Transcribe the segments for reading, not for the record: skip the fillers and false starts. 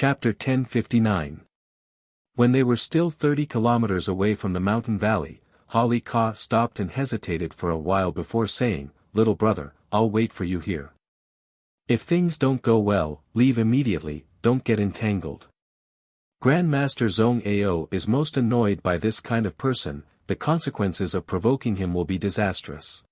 Chapter 1059. When they were still 30 kilometers away from the mountain valley, Holly Ka stopped and hesitated for a while before saying, "Little brother, I'll wait for you here. If things don't go well, leave immediately, don't get entangled." Grandmaster Zhong Ao is most annoyed by this kind of person, the consequences of provoking him will be disastrous.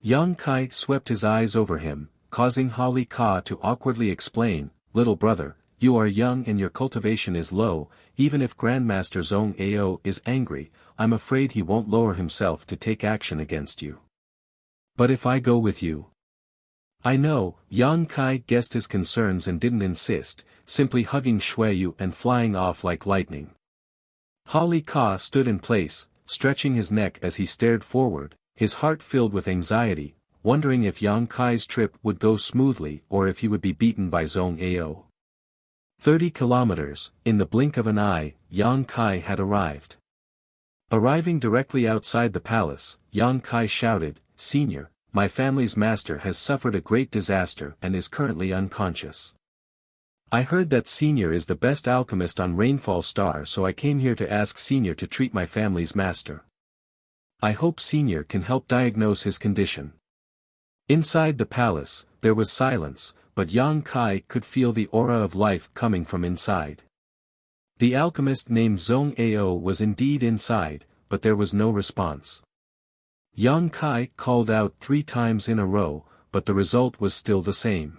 Yang Kai swept his eyes over him, causing Holly Ka to awkwardly explain, "Little brother, you are young and your cultivation is low, even if Grandmaster Zhong Ao is angry, I'm afraid he won't lower himself to take action against you. But if I go with you?" "I know," Yang Kai guessed his concerns and didn't insist, simply hugging Xueyu and flying off like lightning. Holly Ka stood in place, stretching his neck as he stared forward, his heart filled with anxiety, wondering if Yang Kai's trip would go smoothly or if he would be beaten by Zhong Ao. 30 kilometers, in the blink of an eye, Yang Kai had arrived. Arriving directly outside the palace, Yang Kai shouted, "Senior, my family's master has suffered a great disaster and is currently unconscious. I heard that Senior is the best alchemist on Rainfall Star, so I came here to ask Senior to treat my family's master. I hope Senior can help diagnose his condition." Inside the palace, there was silence, but Yang Kai could feel the aura of life coming from inside. The alchemist named Zhong Ao was indeed inside, but there was no response. Yang Kai called out 3 times in a row, but the result was still the same.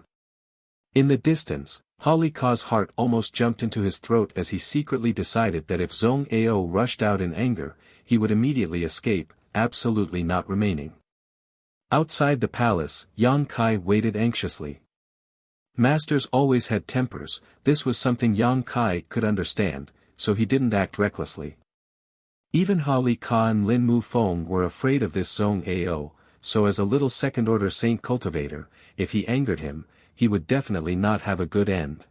In the distance, Holly Ka's heart almost jumped into his throat as he secretly decided that if Zhong Ao rushed out in anger, he would immediately escape, absolutely not remaining. Outside the palace, Yang Kai waited anxiously. Masters always had tempers, this was something Yang Kai could understand, so he didn't act recklessly. Even Holly Ka and Lin Mu Feng were afraid of this Zhong Ao, so as a little second-order saint cultivator, if he angered him, he would definitely not have a good end.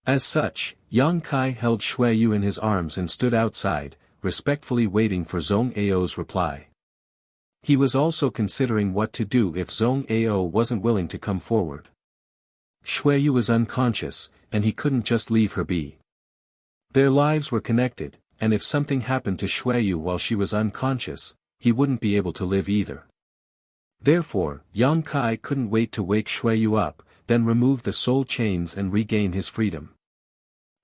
As such, Yang Kai held Xueyu in his arms and stood outside, respectfully waiting for Zhong Ao's reply. He was also considering what to do if Zhong Ao wasn't willing to come forward. Xueyu was unconscious, and he couldn't just leave her be. Their lives were connected, and if something happened to Xueyu while she was unconscious, he wouldn't be able to live either. Therefore, Yang Kai couldn't wait to wake Xueyu up, then remove the soul chains and regain his freedom.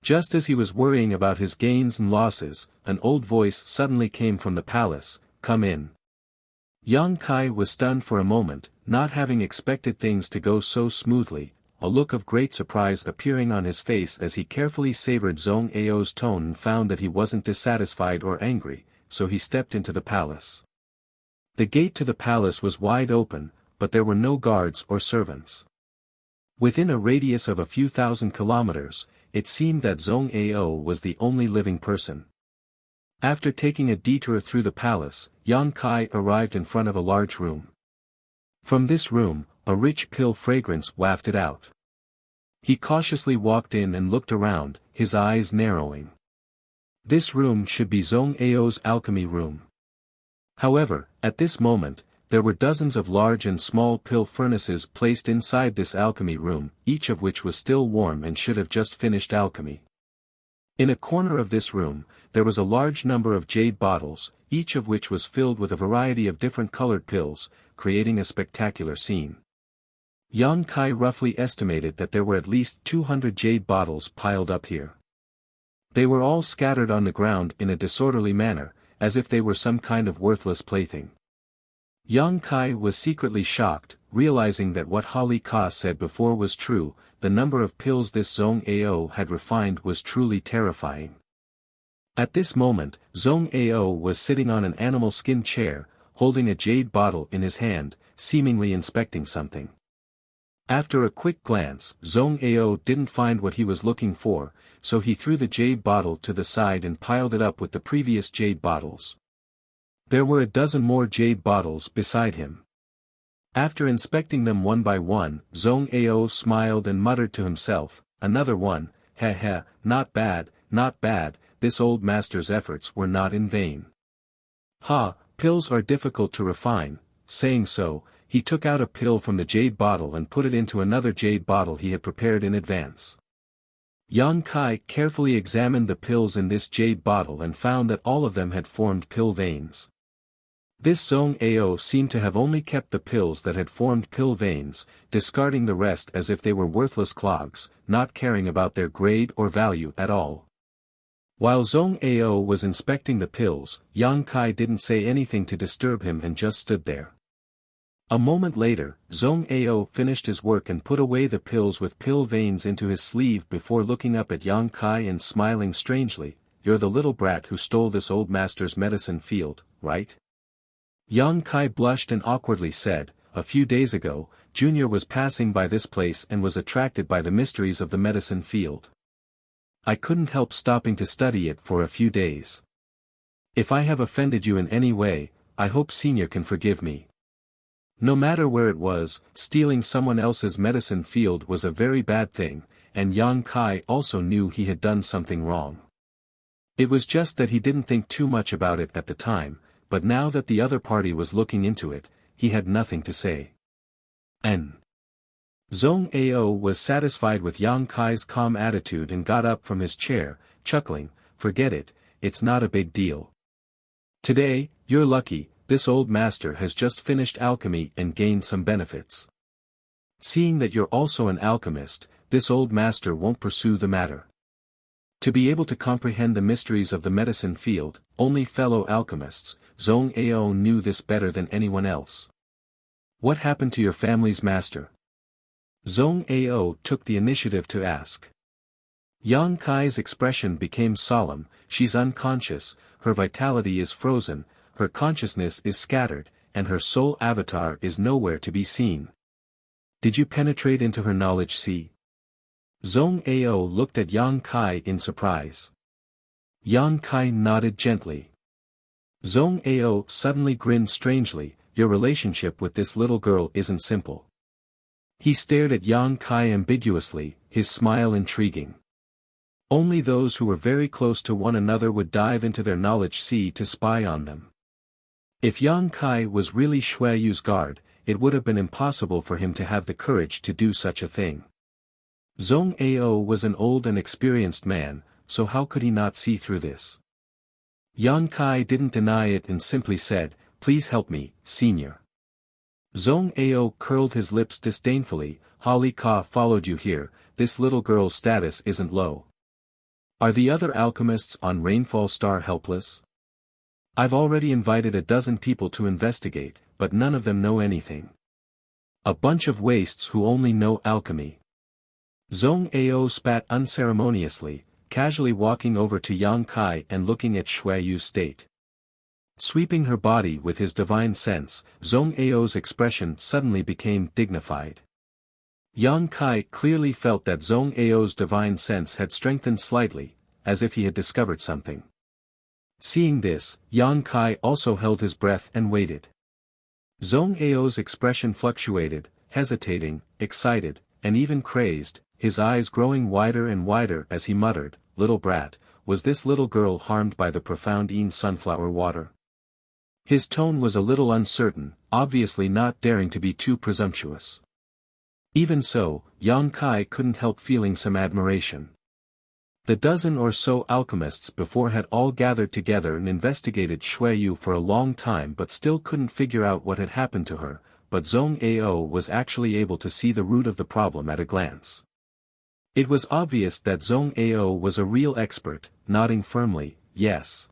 Just as he was worrying about his gains and losses, an old voice suddenly came from the palace, "Come in." Yang Kai was stunned for a moment, not having expected things to go so smoothly, a look of great surprise appearing on his face as he carefully savored Zhong Ao's tone and found that he wasn't dissatisfied or angry, so he stepped into the palace. The gate to the palace was wide open, but there were no guards or servants. Within a radius of a few thousand kilometers, it seemed that Zhong Ao was the only living person. After taking a detour through the palace, Yang Kai arrived in front of a large room. From this room, a rich pill fragrance wafted out. He cautiously walked in and looked around, his eyes narrowing. This room should be Zhong Ao's alchemy room. However, at this moment, there were dozens of large and small pill furnaces placed inside this alchemy room, each of which was still warm and should have just finished alchemy. In a corner of this room, there was a large number of jade bottles, each of which was filled with a variety of different colored pills, creating a spectacular scene. Yang Kai roughly estimated that there were at least 200 jade bottles piled up here. They were all scattered on the ground in a disorderly manner, as if they were some kind of worthless plaything. Yang Kai was secretly shocked, realizing that what Holly Ka said before was true, the number of pills this Zhong Ao had refined was truly terrifying. At this moment, Zhong Ao was sitting on an animal skin chair, holding a jade bottle in his hand, seemingly inspecting something. After a quick glance, Zhong Ao didn't find what he was looking for, so he threw the jade bottle to the side and piled it up with the previous jade bottles. There were a dozen more jade bottles beside him. After inspecting them one by one, Zhong Ao smiled and muttered to himself, "Another one, heh heh, not bad, not bad, this old master's efforts were not in vain." "Ha, pills are difficult to refine," saying so, he took out a pill from the jade bottle and put it into another jade bottle he had prepared in advance. Yang Kai carefully examined the pills in this jade bottle and found that all of them had formed pill veins. This Zhong Ao seemed to have only kept the pills that had formed pill veins, discarding the rest as if they were worthless clogs, not caring about their grade or value at all. While Zhong Ao was inspecting the pills, Yang Kai didn't say anything to disturb him and just stood there. A moment later, Zhong Ao finished his work and put away the pills with pill veins into his sleeve before looking up at Yang Kai and smiling strangely. "You're the little brat who stole this old master's medicine field, right?" Yang Kai blushed and awkwardly said, "A few days ago, Junior was passing by this place and was attracted by the mysteries of the medicine field. I couldn't help stopping to study it for a few days. If I have offended you in any way, I hope Senior can forgive me." No matter where it was, stealing someone else's medicine field was a very bad thing, and Yang Kai also knew he had done something wrong. It was just that he didn't think too much about it at the time, but now that the other party was looking into it, he had nothing to say. Zhong Ao was satisfied with Yang Kai's calm attitude and got up from his chair, chuckling, "Forget it, it's not a big deal. Today, you're lucky, this old master has just finished alchemy and gained some benefits. Seeing that you're also an alchemist, this old master won't pursue the matter." To be able to comprehend the mysteries of the medicine field, only fellow alchemists, Zhong Ao knew this better than anyone else. "What happened to your family's master?" Zhong Ao took the initiative to ask. Yang Kai's expression became solemn. "She's unconscious, her vitality is frozen, her consciousness is scattered, and her soul avatar is nowhere to be seen." "Did you penetrate into her knowledge sea?" Zhong Ao looked at Yang Kai in surprise. Yang Kai nodded gently. Zhong Ao suddenly grinned strangely. "Your relationship with this little girl isn't simple." He stared at Yang Kai ambiguously, his smile intriguing. Only those who were very close to one another would dive into their knowledge sea to spy on them. If Yang Kai was really Shui Yu's guard, it would have been impossible for him to have the courage to do such a thing. Zhong Ao was an old and experienced man, so how could he not see through this? Yang Kai didn't deny it and simply said, "Please help me, Senior." Zhong Ao curled his lips disdainfully. "Holly Ka followed you here, this little girl's status isn't low. Are the other alchemists on Rainfall Star helpless? I've already invited a dozen people to investigate, but none of them know anything. A bunch of wastes who only know alchemy." Zhong Ao spat unceremoniously, casually walking over to Yang Kai and looking at Shui Yu's state. Sweeping her body with his divine sense, Zhong Ao's expression suddenly became dignified. Yang Kai clearly felt that Zhong Ao's divine sense had strengthened slightly, as if he had discovered something. Seeing this, Yang Kai also held his breath and waited. Zhong Ao's expression fluctuated, hesitating, excited, and even crazed, his eyes growing wider and wider as he muttered, "Little brat, was this little girl harmed by the profound Yin sunflower water?" His tone was a little uncertain, obviously not daring to be too presumptuous. Even so, Yang Kai couldn't help feeling some admiration. The dozen or so alchemists before had all gathered together and investigated Shui Yu for a long time but still couldn't figure out what had happened to her, but Zhong Ao was actually able to see the root of the problem at a glance. It was obvious that Zhong Ao was a real expert, nodding firmly, "Yes."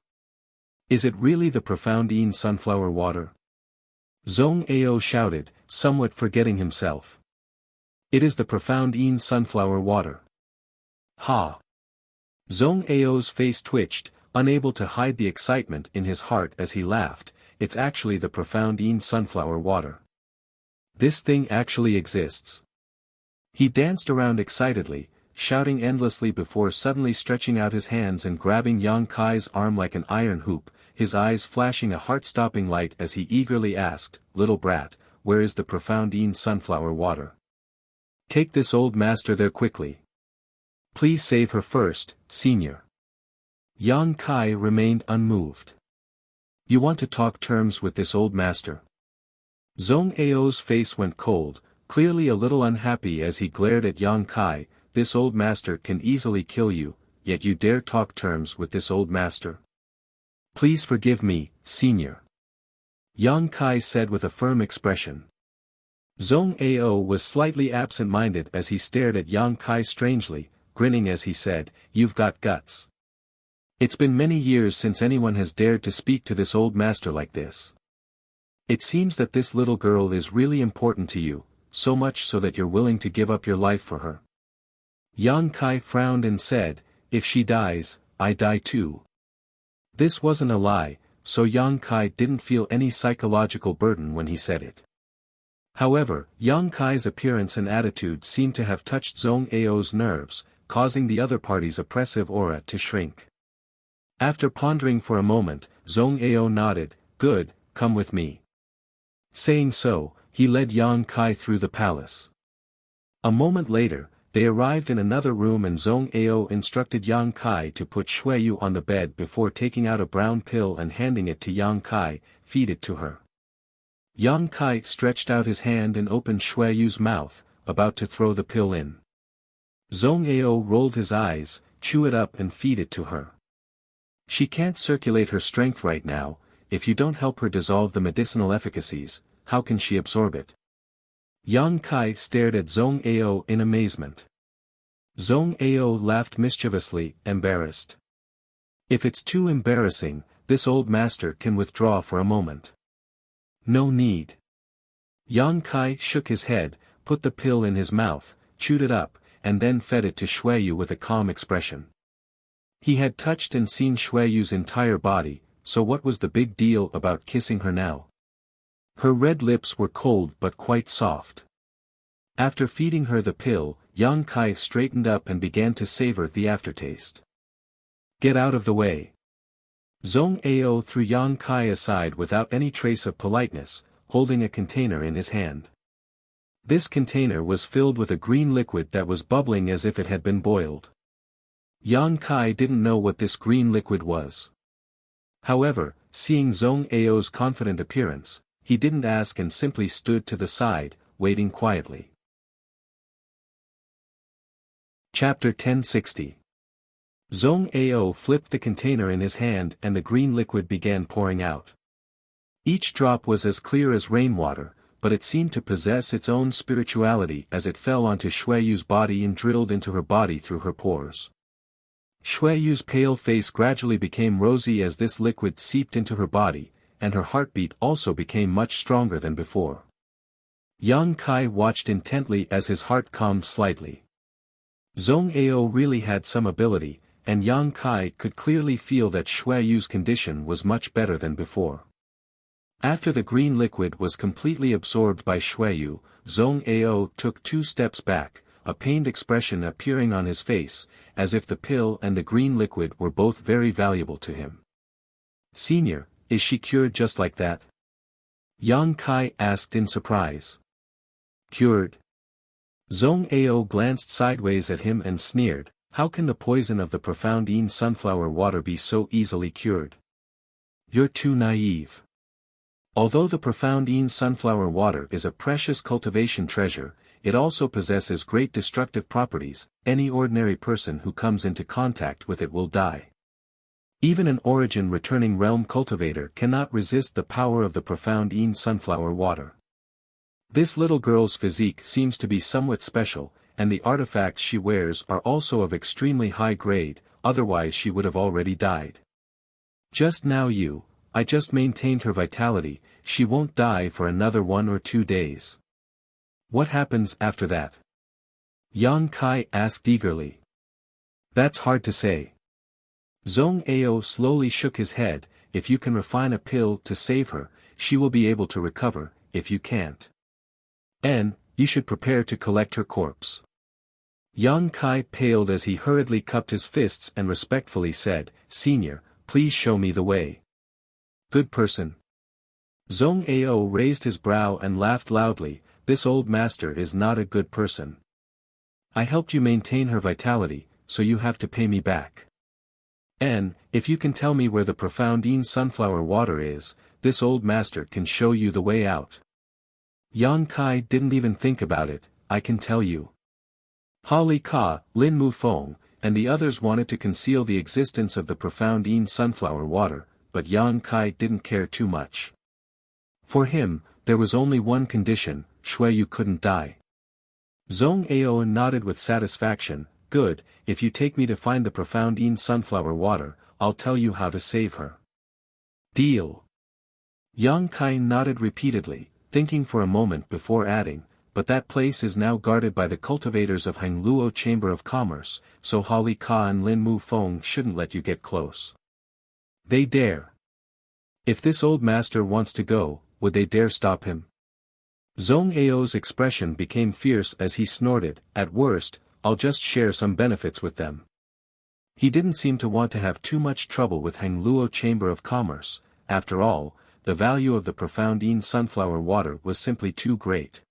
"Is it really the profound Yin sunflower water?" Zhong Ao shouted, somewhat forgetting himself. "It is the profound Yin sunflower water." "Ha!" Zhong Ao's face twitched, unable to hide the excitement in his heart as he laughed. "It's actually the profound Yin sunflower water. This thing actually exists." He danced around excitedly, shouting endlessly before suddenly stretching out his hands and grabbing Yang Kai's arm like an iron hoop, his eyes flashing a heart-stopping light as he eagerly asked, "Little brat, where is the profound Yin sunflower water? Take this old master there quickly. Please save her first, Senior." Yang Kai remained unmoved. "You want to talk terms with this old master?" Zhong Ao's face went cold, clearly a little unhappy as he glared at Yang Kai. this old master can easily kill you, yet you dare talk terms with this old master. Please forgive me, senior. Yang Kai said with a firm expression. Zhong Ao was slightly absent-minded as he stared at Yang Kai strangely, grinning as he said, "You've got guts. It's been many years since anyone has dared to speak to this old master like this. It seems that this little girl is really important to you, so much so that you're willing to give up your life for her." Yang Kai frowned and said, "If she dies, I die too." This wasn't a lie, so Yang Kai didn't feel any psychological burden when he said it. However, Yang Kai's appearance and attitude seemed to have touched Zhong Ao's nerves, causing the other party's oppressive aura to shrink. After pondering for a moment, Zhong Ao nodded, "Good, come with me." Saying so, he led Yang Kai through the palace. A moment later, they arrived in another room and Zhong Ao instructed Yang Kai to put Xueyu on the bed before taking out a brown pill and handing it to Yang Kai, "Feed it to her." Yang Kai stretched out his hand and opened Xueyu's mouth, about to throw the pill in. Zhong Ao rolled his eyes, "Chew it up and feed it to her. She can't circulate her strength right now, if you don't help her dissolve the medicinal efficacies, how can she absorb it?" Yang Kai stared at Zhong Ao in amazement. Zhong Ao laughed mischievously, embarrassed. "If it's too embarrassing, this old master can withdraw for a moment." "No need." Yang Kai shook his head, put the pill in his mouth, chewed it up, and then fed it to Xueyu with a calm expression. He had touched and seen Xueyu's entire body, so what was the big deal about kissing her now? Her red lips were cold but quite soft. After feeding her the pill, Yang Kai straightened up and began to savor the aftertaste. "Get out of the way." Zhong Ao threw Yang Kai aside without any trace of politeness, holding a container in his hand. This container was filled with a green liquid that was bubbling as if it had been boiled. Yang Kai didn't know what this green liquid was. However, seeing Zhong Ao's confident appearance, he didn't ask and simply stood to the side, waiting quietly. Chapter 1060. Zhong Ao flipped the container in his hand and the green liquid began pouring out. Each drop was as clear as rainwater, but it seemed to possess its own spirituality as it fell onto Xueyu's body and drilled into her body through her pores. Xueyu's pale face gradually became rosy as this liquid seeped into her body, and her heartbeat also became much stronger than before. Yang Kai watched intently as his heart calmed slightly. Zhong Ao really had some ability, and Yang Kai could clearly feel that Xueyu's condition was much better than before. After the green liquid was completely absorbed by Xueyu, Zhong Ao took 2 steps back, a pained expression appearing on his face, as if the pill and the green liquid were both very valuable to him. "Senior, is she cured just like that?" Yang Kai asked in surprise. "Cured?" Zhong Ao glanced sideways at him and sneered, "How can the poison of the profound sunflower water be so easily cured? You're too naive. Although the profound sunflower water is a precious cultivation treasure, it also possesses great destructive properties. Any ordinary person who comes into contact with it will die. Even an origin-returning realm cultivator cannot resist the power of the profound sunflower water. This little girl's physique seems to be somewhat special, and the artifacts she wears are also of extremely high grade, otherwise she would have already died. Just now I just maintained her vitality, she won't die for another 1 or 2 days. What happens after that?" Yang Kai asked eagerly. "That's hard to say." Zhong Ao slowly shook his head, "If you can refine a pill to save her, she will be able to recover. If you can't, you should prepare to collect her corpse." Yang Kai paled as he hurriedly cupped his fists and respectfully said, "Senior, please show me the way." "Good person." Zhong Ao raised his brow and laughed loudly, "This old master is not a good person. I helped you maintain her vitality, so you have to pay me back. If you can tell me where the profound sunflower water is, this old master can show you the way out." Yang Kai didn't even think about it, "I can tell you." Holly Ka, Lin Mufeng, and the others wanted to conceal the existence of the profound Yin sunflower water, but Yang Kai didn't care too much. For him, there was only one condition: Xueyu couldn't die. Zhong Ao nodded with satisfaction. Good, if you take me to find the profound Yin sunflower water, I'll tell you how to save her. Deal. Yang Kai nodded repeatedly, thinking for a moment before adding, but that place is now guarded by the cultivators of Hangluo Chamber of Commerce, so Holly Ka and Lin Mufeng shouldn't let you get close. They dare. If this old master wants to go, would they dare stop him? Zhong Ao's expression became fierce as he snorted. At worst, I'll just share some benefits with them. He didn't seem to want to have too much trouble with Hangluo Chamber of Commerce. After all, the value of the profound Yin sunflower water was simply too great.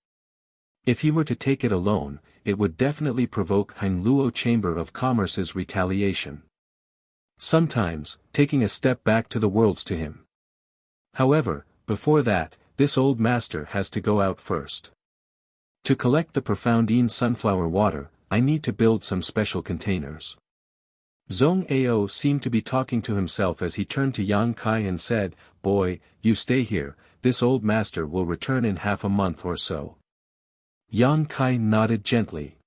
If he were to take it alone, it would definitely provoke Hangluo Chamber of Commerce's retaliation. Sometimes, taking a step back to the worlds to him. However, before that, this old master has to go out first. To collect the profound Yin sunflower water, I need to build some special containers. Zhong Ao seemed to be talking to himself as he turned to Yang Kai and said, "Boy, you stay here, this old master will return in half a month or so." Yang Kai nodded gently.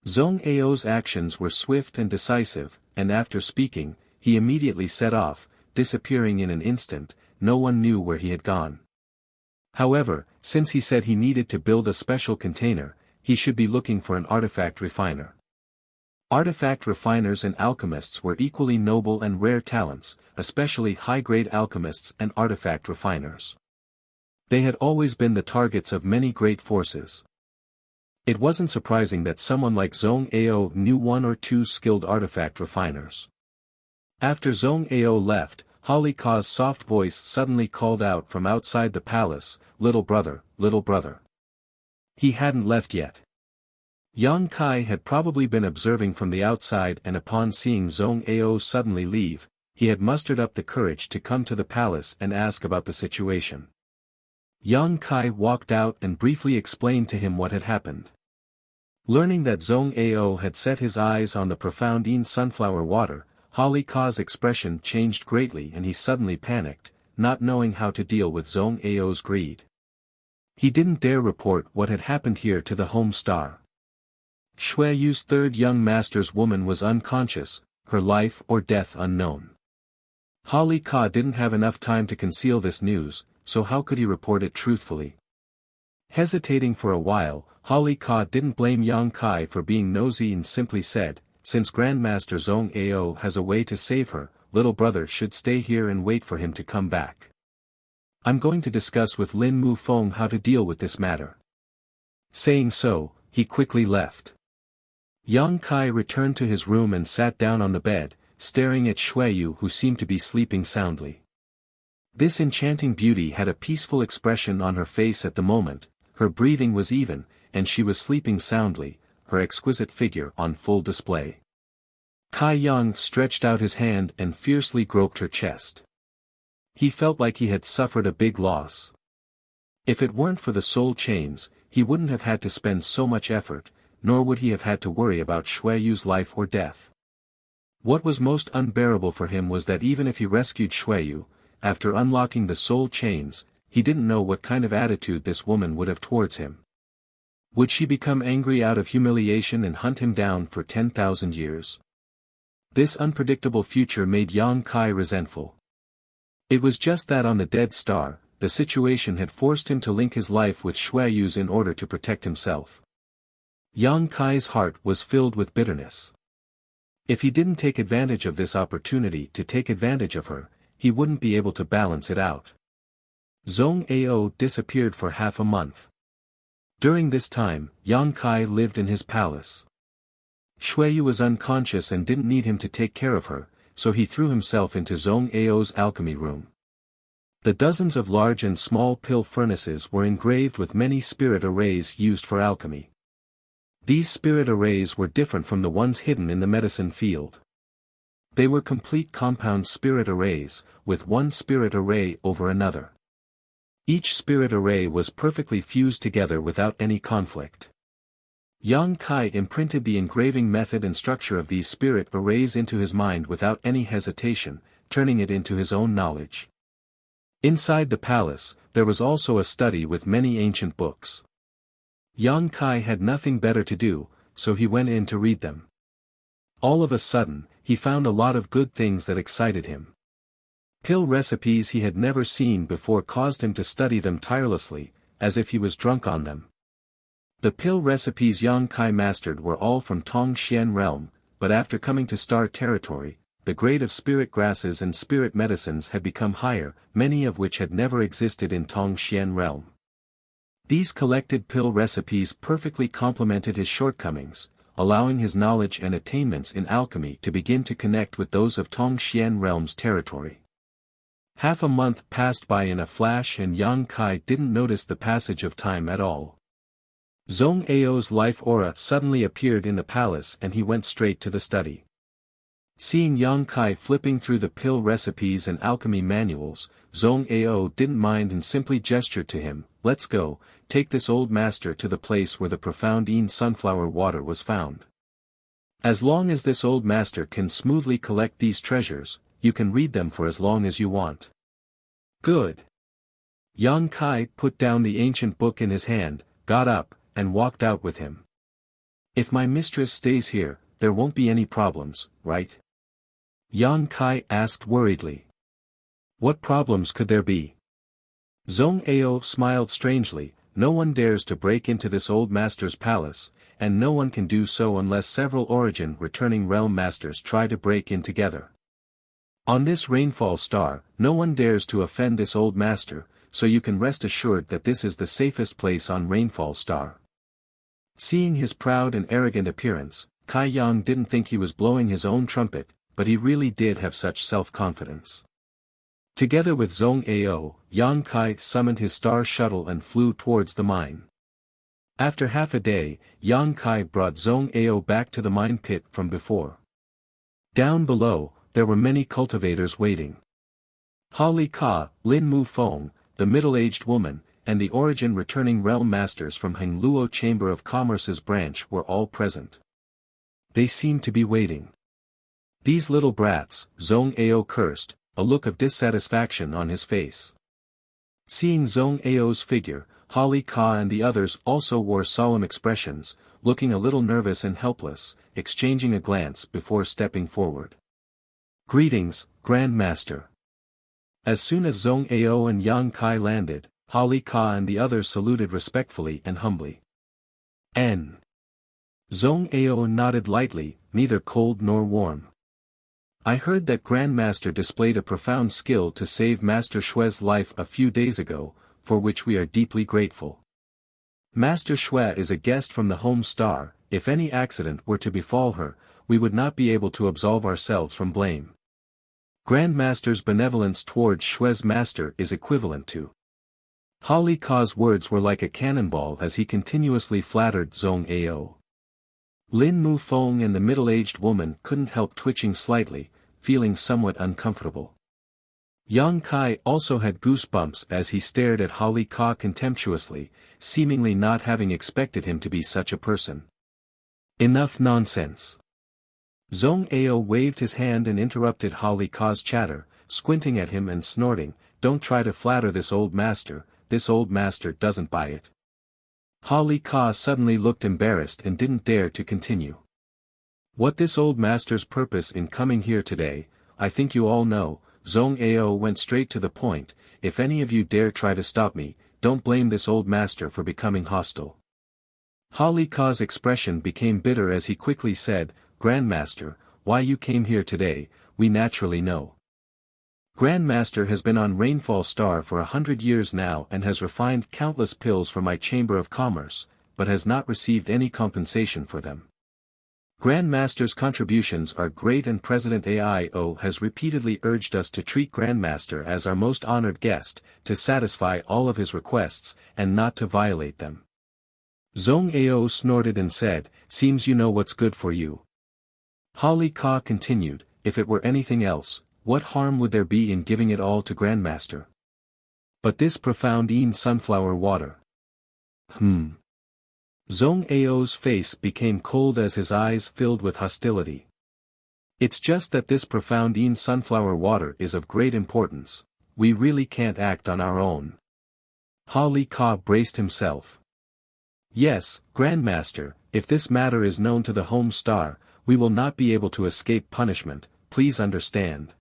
Zhong Ao's actions were swift and decisive, and after speaking, he immediately set off, disappearing in an instant. No one knew where he had gone. However, since he said he needed to build a special container, he should be looking for an artifact refiner. Artifact refiners and alchemists were equally noble and rare talents, especially high-grade alchemists and artifact refiners. They had always been the targets of many great forces. It wasn't surprising that someone like Zhong Ao knew one or two skilled artifact refiners. After Zhong Ao left, Holly Ka's soft voice suddenly called out from outside the palace, "Little brother, little brother." He hadn't left yet. Yang Kai had probably been observing from the outside, and upon seeing Zhong Ao suddenly leave, he had mustered up the courage to come to the palace and ask about the situation. Yang Kai walked out and briefly explained to him what had happened. Learning that Zhong Ao had set his eyes on the profound Yin sunflower water, Holly Ka's expression changed greatly and he suddenly panicked, not knowing how to deal with Zhong Ao's greed. He didn't dare report what had happened here to the home star. Xueyu's third young master's woman was unconscious, her life or death unknown. Holly Ka didn't have enough time to conceal this news, so how could he report it truthfully? Hesitating for a while, Holly Ka didn't blame Yang Kai for being nosy and simply said, "Since Grandmaster Zhong Ao has a way to save her, little brother should stay here and wait for him to come back. I'm going to discuss with Lin Mufeng how to deal with this matter." Saying so, he quickly left. Yang Kai returned to his room and sat down on the bed, staring at Xueyu, who seemed to be sleeping soundly. This enchanting beauty had a peaceful expression on her face at the moment, her breathing was even, and she was sleeping soundly, her exquisite figure on full display. Kai Yang stretched out his hand and fiercely groped her chest. He felt like he had suffered a big loss. If it weren't for the soul chains, he wouldn't have had to spend so much effort, nor would he have had to worry about Xueyu's life or death. What was most unbearable for him was that even if he rescued Xueyu, after unlocking the soul chains, he didn't know what kind of attitude this woman would have towards him. Would she become angry out of humiliation and hunt him down for 10,000 years? This unpredictable future made Yang Kai resentful. It was just that on the dead star, the situation had forced him to link his life with Xueyu's in order to protect himself. Yang Kai's heart was filled with bitterness. If he didn't take advantage of this opportunity to take advantage of her, he wouldn't be able to balance it out. Zhong Ao disappeared for half a month. During this time, Yang Kai lived in his palace. Xueyu was unconscious and didn't need him to take care of her, so he threw himself into Zhong Ao's alchemy room. The dozens of large and small pill furnaces were engraved with many spirit arrays used for alchemy. These spirit arrays were different from the ones hidden in the medicine field. They were complete compound spirit arrays, with one spirit array over another. Each spirit array was perfectly fused together without any conflict. Yang Kai imprinted the engraving method and structure of these spirit arrays into his mind without any hesitation, turning it into his own knowledge. Inside the palace, there was also a study with many ancient books. Yang Kai had nothing better to do, so he went in to read them. All of a sudden, he found a lot of good things that excited him. Pill recipes he had never seen before caused him to study them tirelessly, as if he was drunk on them. The pill recipes Yang Kai mastered were all from Tongxian realm, but after coming to Star territory, the grade of spirit grasses and spirit medicines had become higher, many of which had never existed in Tongxian realm. These collected pill recipes perfectly complemented his shortcomings, allowing his knowledge and attainments in alchemy to begin to connect with those of Tongxian realm's territory. Half a month passed by in a flash and Yang Kai didn't notice the passage of time at all. Zhong Ao's life aura suddenly appeared in the palace and he went straight to the study. Seeing Yang Kai flipping through the pill recipes and alchemy manuals, Zhong Ao didn't mind and simply gestured to him, "Let's go, take this old master to the place where the profound Yin sunflower water was found. As long as this old master can smoothly collect these treasures, you can read them for as long as you want." "Good." Yang Kai put down the ancient book in his hand, got up, and walked out with him. "If my mistress stays here, there won't be any problems, right?" Yang Kai asked worriedly. "What problems could there be?" Zhong Ao smiled strangely. "No one dares to break into this old master's palace, and no one can do so unless several origin returning realm masters try to break in together. On this rainfall star, no one dares to offend this old master, so you can rest assured that this is the safest place on rainfall star." Seeing his proud and arrogant appearance, Kai Yang didn't think he was blowing his own trumpet, but he really did have such self-confidence. Together with Zhong Ao, Yang Kai summoned his star shuttle and flew towards the mine. After half a day, Yang Kai brought Zhong Ao back to the mine pit from before. Down below, there were many cultivators waiting. Holly Ka, Lin Mu Feng, the middle-aged woman, and the origin returning realm masters from Hengluo Chamber of Commerce's branch were all present. They seemed to be waiting. "These little brats," Zhong Ao cursed, a look of dissatisfaction on his face. Seeing Zhong Ao's figure, Holly Ka and the others also wore solemn expressions, looking a little nervous and helpless, exchanging a glance before stepping forward. "Greetings, Grand Master." As soon as Zhong Ao and Yang Kai landed, Holly Ka and the others saluted respectfully and humbly. N. Zhong Ao nodded lightly, neither cold nor warm. "I heard that Grandmaster displayed a profound skill to save Master Shue's life a few days ago, for which we are deeply grateful. Master Shue is a guest from the home star. If any accident were to befall her, we would not be able to absolve ourselves from blame. Grandmaster's benevolence towards Shue's master is equivalent to." Holly Ka's words were like a cannonball as he continuously flattered Zhong Ao. Lin Mu Feng and the middle-aged woman couldn't help twitching slightly, feeling somewhat uncomfortable. Yang Kai also had goosebumps as he stared at Holly Ka contemptuously, seemingly not having expected him to be such a person. "Enough nonsense." Zhong Ao waved his hand and interrupted Holly Ka's chatter, squinting at him and snorting, "Don't try to flatter this old master doesn't buy it." Holly Ka suddenly looked embarrassed and didn't dare to continue. "What this old master's purpose in coming here today, I think you all know." Zhong Ao went straight to the point, "If any of you dare try to stop me, don't blame this old master for becoming hostile." Holly Ka's expression became bitter as he quickly said, "Grandmaster, why you came here today, we naturally know. Grandmaster has been on Rainfall Star for 100 years now and has refined countless pills for my Chamber of Commerce, but has not received any compensation for them. Grandmaster's contributions are great and President AIO has repeatedly urged us to treat Grandmaster as our most honored guest, to satisfy all of his requests, and not to violate them." Zhong Ao snorted and said, "Seems you know what's good for you." Holly Ka continued, "If it were anything else, what harm would there be in giving it all to Grandmaster? But this profound Yin sunflower water. Zhong Ao's face became cold as his eyes filled with hostility. It's just that this profound sunflower water is of great importance, we really can't act on our own. Ha Li Ka braced himself. Yes, Grandmaster, if this matter is known to the home star, we will not be able to escape punishment, please understand.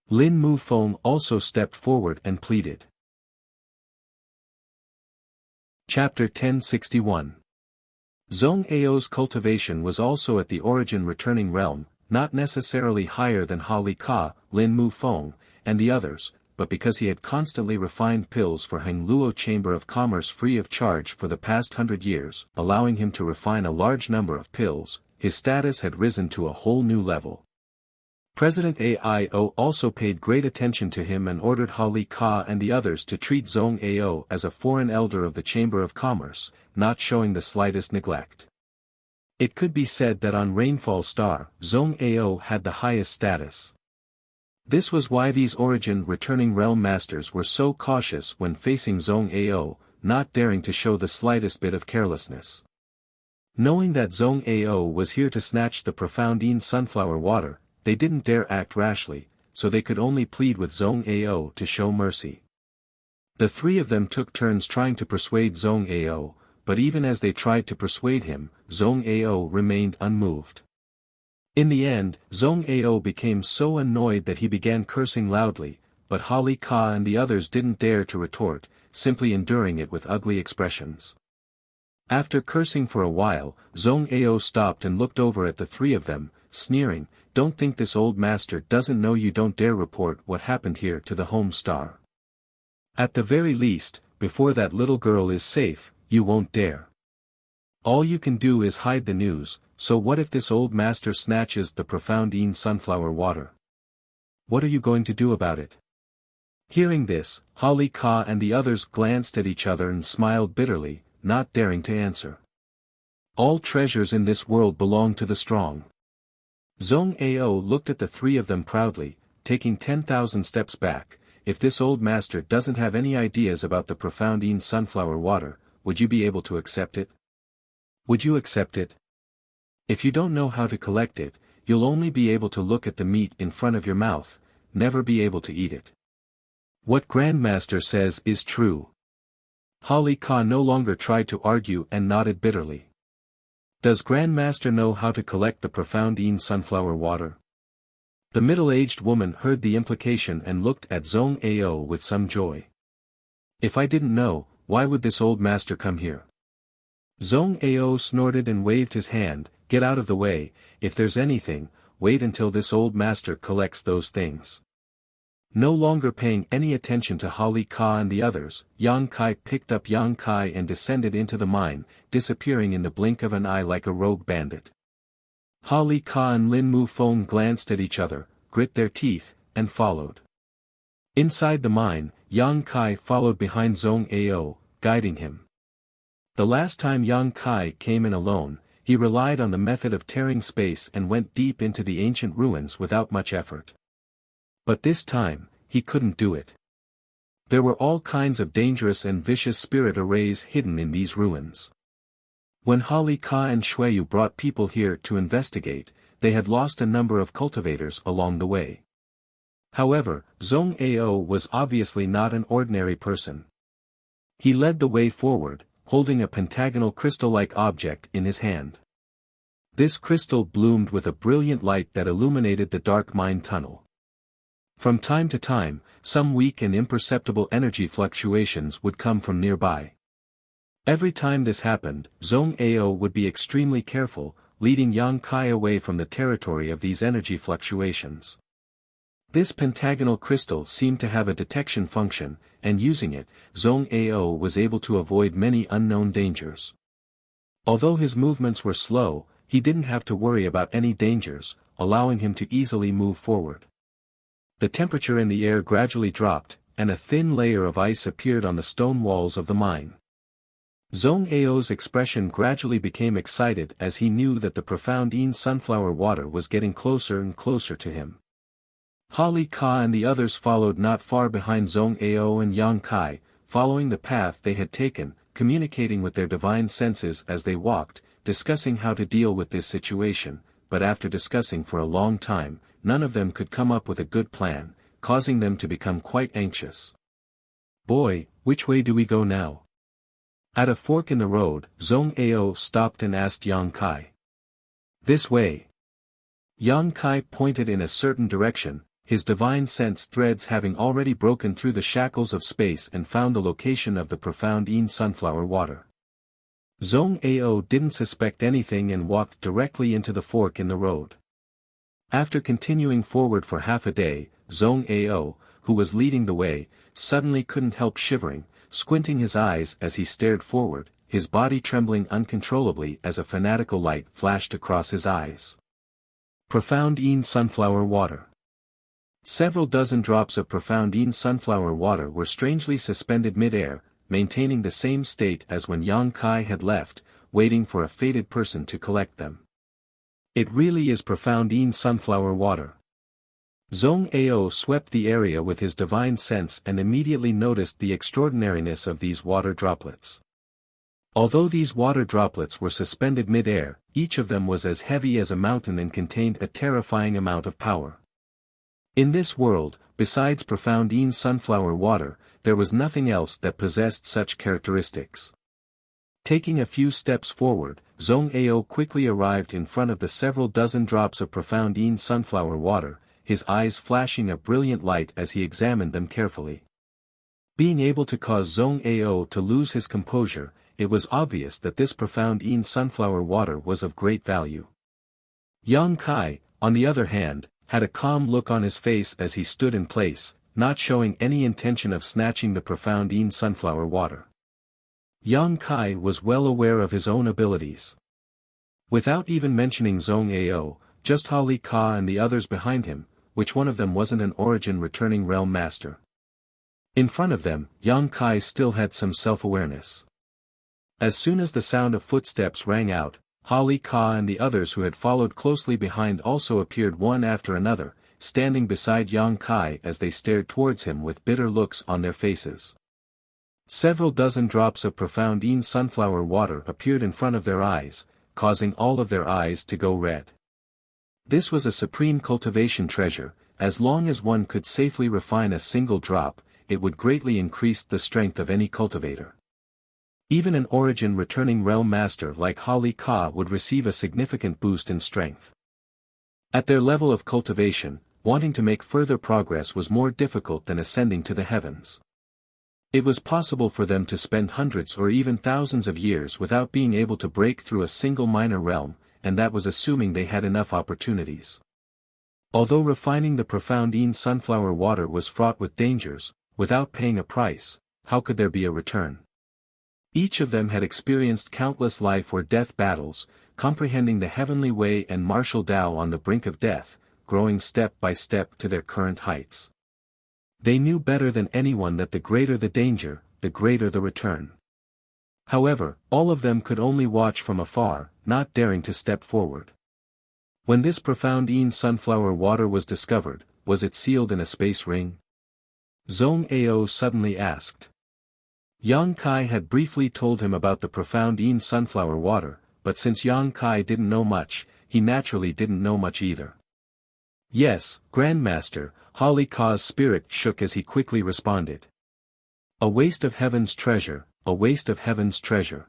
Lin Mufeng also stepped forward and pleaded. Chapter 1061. Zhong Ao's cultivation was also at the origin returning realm, not necessarily higher than Ha Li Ka, Lin Mufeng, and the others, but because he had constantly refined pills for Heng Luo Chamber of Commerce free of charge for the past 100 years, allowing him to refine a large number of pills, his status had risen to a whole new level. President AIO also paid great attention to him and ordered Ha Li Ka and the others to treat Zhong Ao as a foreign elder of the Chamber of Commerce, not showing the slightest neglect. It could be said that on Rainfall Star, Zhong Ao had the highest status. This was why these origin returning realm masters were so cautious when facing Zhong Ao, not daring to show the slightest bit of carelessness. Knowing that Zhong Ao was here to snatch the profound sunflower water, they didn't dare act rashly, so they could only plead with Zhong Ao to show mercy. The three of them took turns trying to persuade Zhong Ao, but even as they tried to persuade him, Zhong Ao remained unmoved. In the end, Zhong Ao became so annoyed that he began cursing loudly, but Ha Li Ka and the others didn't dare to retort, simply enduring it with ugly expressions. After cursing for a while, Zhong Ao stopped and looked over at the three of them, sneering, "Don't think this old master doesn't know you don't dare report what happened here to the home star. At the very least, before that little girl is safe, you won't dare. All you can do is hide the news, so what if this old master snatches the profound sunflower water? What are you going to do about it?" Hearing this, Ha Li Ka and the others glanced at each other and smiled bitterly, not daring to answer. All treasures in this world belong to the strong. Zhong Ao looked at the three of them proudly, taking 10,000 steps back. If this old master doesn't have any ideas about the profound sunflower water, would you be able to accept it? Would you accept it? If you don't know how to collect it, you'll only be able to look at the meat in front of your mouth, never be able to eat it. What Grandmaster says is true. Ha Li Ka no longer tried to argue and nodded bitterly. Does Grandmaster know how to collect the profound sunflower water? The middle-aged woman heard the implication and looked at Zhong Ao with some joy. If I didn't know, why would this old master come here? Zhong Ao snorted and waved his hand, "Get out of the way, if there's anything, wait until this old master collects those things." No longer paying any attention to Ha Li Ka and the others, Yang Kai picked up Yang Kai and descended into the mine, disappearing in the blink of an eye like a rogue bandit. Ha Li Ka and Lin Mufeng glanced at each other, grit their teeth, and followed. Inside the mine, Yang Kai followed behind Zhong Ao, guiding him. The last time Yang Kai came in alone, he relied on the method of tearing space and went deep into the ancient ruins without much effort. But this time, he couldn't do it. There were all kinds of dangerous and vicious spirit arrays hidden in these ruins. When Ha Li Ka and Shuiyu brought people here to investigate, they had lost a number of cultivators along the way. However, Zhong Ao was obviously not an ordinary person. He led the way forward, holding a pentagonal crystal-like object in his hand. This crystal bloomed with a brilliant light that illuminated the dark mine tunnel. From time to time, some weak and imperceptible energy fluctuations would come from nearby. Every time this happened, Zhong Ao would be extremely careful, leading Yang Kai away from the territory of these energy fluctuations. This pentagonal crystal seemed to have a detection function, and using it, Zhong Ao was able to avoid many unknown dangers. Although his movements were slow, he didn't have to worry about any dangers, allowing him to easily move forward. The temperature in the air gradually dropped, and a thin layer of ice appeared on the stone walls of the mine. Zhong Ao's expression gradually became excited as he knew that the profound sunflower water was getting closer and closer to him. Ha Li Ka and the others followed not far behind Zhong Ao and Yang Kai, following the path they had taken, communicating with their divine senses as they walked, discussing how to deal with this situation, but after discussing for a long time, none of them could come up with a good plan, causing them to become quite anxious. "Boy, which way do we go now?" At a fork in the road, Zhong Ao stopped and asked Yang Kai. "This way." Yang Kai pointed in a certain direction, his divine sense threads having already broken through the shackles of space and found the location of the profound Yin sunflower water. Zhong Ao didn't suspect anything and walked directly into the fork in the road. After continuing forward for half a day, Zhong Ao, who was leading the way, suddenly couldn't help shivering, squinting his eyes as he stared forward, his body trembling uncontrollably as a fanatical light flashed across his eyes. Profound Yin sunflower water. Several dozen drops of profound Yin sunflower water were strangely suspended mid-air, maintaining the same state as when Yang Kai had left, waiting for a fated person to collect them. It really is profound Yin sunflower water. Zhong Ao swept the area with his divine sense and immediately noticed the extraordinariness of these water droplets. Although these water droplets were suspended mid-air, each of them was as heavy as a mountain and contained a terrifying amount of power. In this world, besides profound Yin sunflower water, there was nothing else that possessed such characteristics. Taking a few steps forward, Zhong Ao quickly arrived in front of the several dozen drops of profound Yin sunflower water, his eyes flashing a brilliant light as he examined them carefully. Being able to cause Zhong Ao to lose his composure, it was obvious that this profound Yin sunflower water was of great value. Yang Kai, on the other hand, had a calm look on his face as he stood in place, not showing any intention of snatching the profound Yin sunflower water. Yang Kai was well aware of his own abilities. Without even mentioning Zhong Ao, just Hali Ka and the others behind him, which one of them wasn't an origin returning realm master. In front of them, Yang Kai still had some self-awareness. As soon as the sound of footsteps rang out, Hali Ka and the others who had followed closely behind also appeared one after another, standing beside Yang Kai as they stared towards him with bitter looks on their faces. Several dozen drops of profound Yin sunflower water appeared in front of their eyes, causing all of their eyes to go red. This was a supreme cultivation treasure. As long as one could safely refine a single drop, it would greatly increase the strength of any cultivator. Even an origin returning realm master like Hali Ka would receive a significant boost in strength. At their level of cultivation, wanting to make further progress was more difficult than ascending to the heavens. It was possible for them to spend hundreds or even thousands of years without being able to break through a single minor realm, and that was assuming they had enough opportunities. Although refining the profound Yin sunflower water was fraught with dangers, without paying a price, how could there be a return? Each of them had experienced countless life or death battles, comprehending the heavenly way and martial Tao on the brink of death, growing step by step to their current heights. They knew better than anyone that the greater the danger, the greater the return. However, all of them could only watch from afar, not daring to step forward. When this profound Yin sunflower water was discovered, was it sealed in a space ring? Zhong Ao suddenly asked. Yang Kai had briefly told him about the profound Yin sunflower water, but since Yang Kai didn't know much, he naturally didn't know much either. Yes, Grandmaster, Hali Ka's spirit shook as he quickly responded. A waste of heaven's treasure, a waste of heaven's treasure.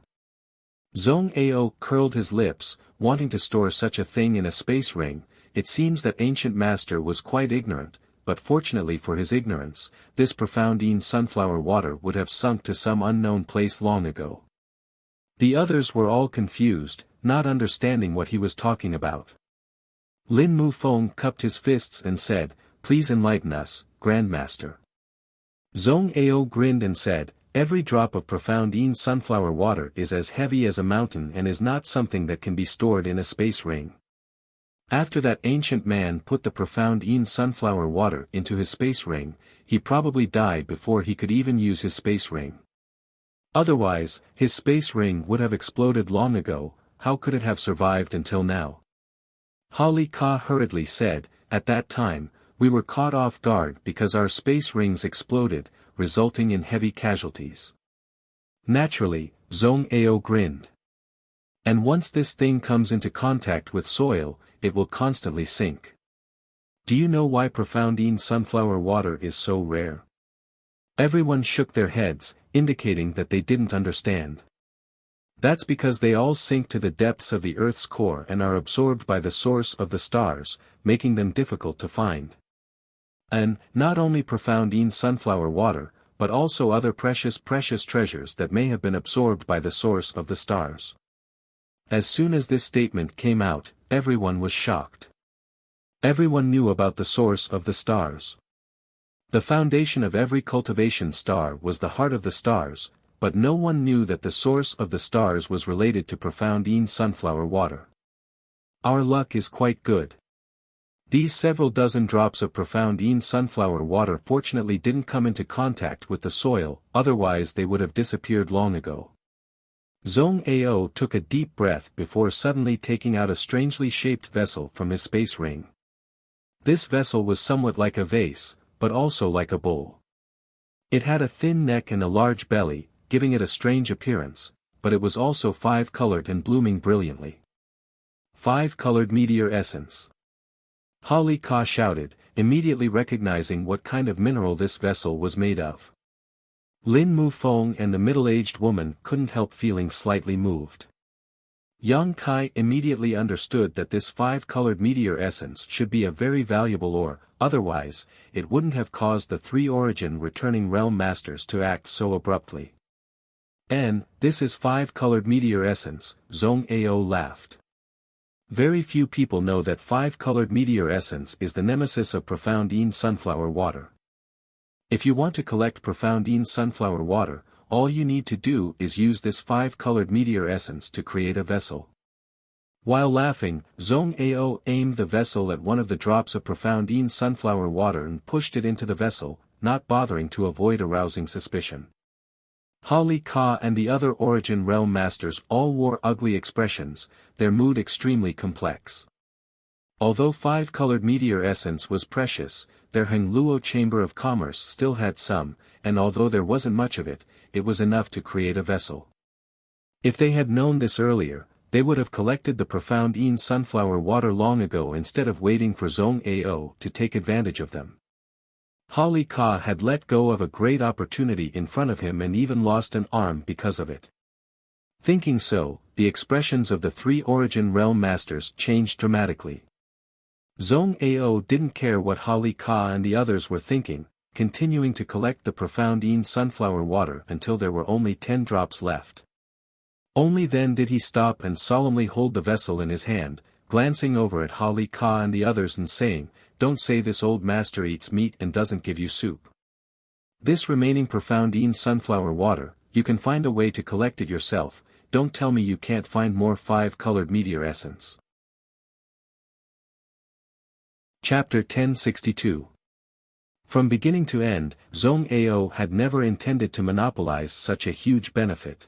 Zhong Ao curled his lips, wanting to store such a thing in a space ring. It seems that ancient master was quite ignorant, but fortunately for his ignorance, this profound Yin sunflower water would have sunk to some unknown place long ago. The others were all confused, not understanding what he was talking about. Lin Mufeng cupped his fists and said, "Please enlighten us, Grandmaster." Zhong Ao grinned and said, "Every drop of profound Yin sunflower water is as heavy as a mountain and is not something that can be stored in a space ring. After that ancient man put the profound Yin sunflower water into his space ring, he probably died before he could even use his space ring. Otherwise, his space ring would have exploded long ago. How could it have survived until now?" Hali Ka hurriedly said, "At that time, we were caught off guard because our space rings exploded, resulting in heavy casualties. Naturally, Zhong Ao grinned. And once this thing comes into contact with soil, it will constantly sink. Do you know why profoundine sunflower water is so rare? Everyone shook their heads, indicating that they didn't understand. That's because they all sink to the depths of the Earth's core and are absorbed by the source of the stars, making them difficult to find. And, not only profoundine sunflower water, but also other precious treasures that may have been absorbed by the source of the stars. As soon as this statement came out, everyone was shocked. Everyone knew about the source of the stars. The foundation of every cultivation star was the heart of the stars, but no one knew that the source of the stars was related to profoundine sunflower water. Our luck is quite good. These several dozen drops of profoundine sunflower water fortunately didn't come into contact with the soil, otherwise they would have disappeared long ago. Zhong Ao took a deep breath before suddenly taking out a strangely shaped vessel from his space ring. This vessel was somewhat like a vase, but also like a bowl. It had a thin neck and a large belly, giving it a strange appearance, but it was also 5-colored and blooming brilliantly. 5-colored meteor essence. Holly Ka shouted, immediately recognizing what kind of mineral this vessel was made of. Lin Mufeng and the middle-aged woman couldn't help feeling slightly moved. Yang Kai immediately understood that this 5-colored meteor essence should be a very valuable ore, otherwise, it wouldn't have caused the 3 origin returning realm masters to act so abruptly. And, this is 5-colored meteor essence, Zhong Ao laughed. Very few people know that 5-colored meteor essence is the nemesis of profoundine sunflower water. If you want to collect profoundine sunflower water, all you need to do is use this 5-colored meteor essence to create a vessel. While laughing, Zhong Ao aimed the vessel at one of the drops of profoundine sunflower water and pushed it into the vessel, not bothering to avoid arousing suspicion. Holly Ka and the other Origin Realm Masters all wore ugly expressions, their mood extremely complex. Although 5-colored meteor essence was precious, their Hengluo Chamber of Commerce still had some, and although there wasn't much of it, it was enough to create a vessel. If they had known this earlier, they would have collected the profoundine sunflower water long ago instead of waiting for Zhong Ao to take advantage of them. Holly Ka had let go of a great opportunity in front of him and even lost an arm because of it. Thinking so, the expressions of the 3 Origin Realm Masters changed dramatically. Zhong Ao didn't care what Holly Ka and the others were thinking, continuing to collect the profoundine sunflower water until there were only 10 drops left. Only then did he stop and solemnly hold the vessel in his hand, glancing over at Holly Ka and the others and saying, "Don't say this old master eats meat and doesn't give you soup. This remaining profoundine sunflower water, you can find a way to collect it yourself, don't tell me you can't find more 5-colored meteor essence." Chapter 1062. From beginning to end, Zhong Ao had never intended to monopolize such a huge benefit.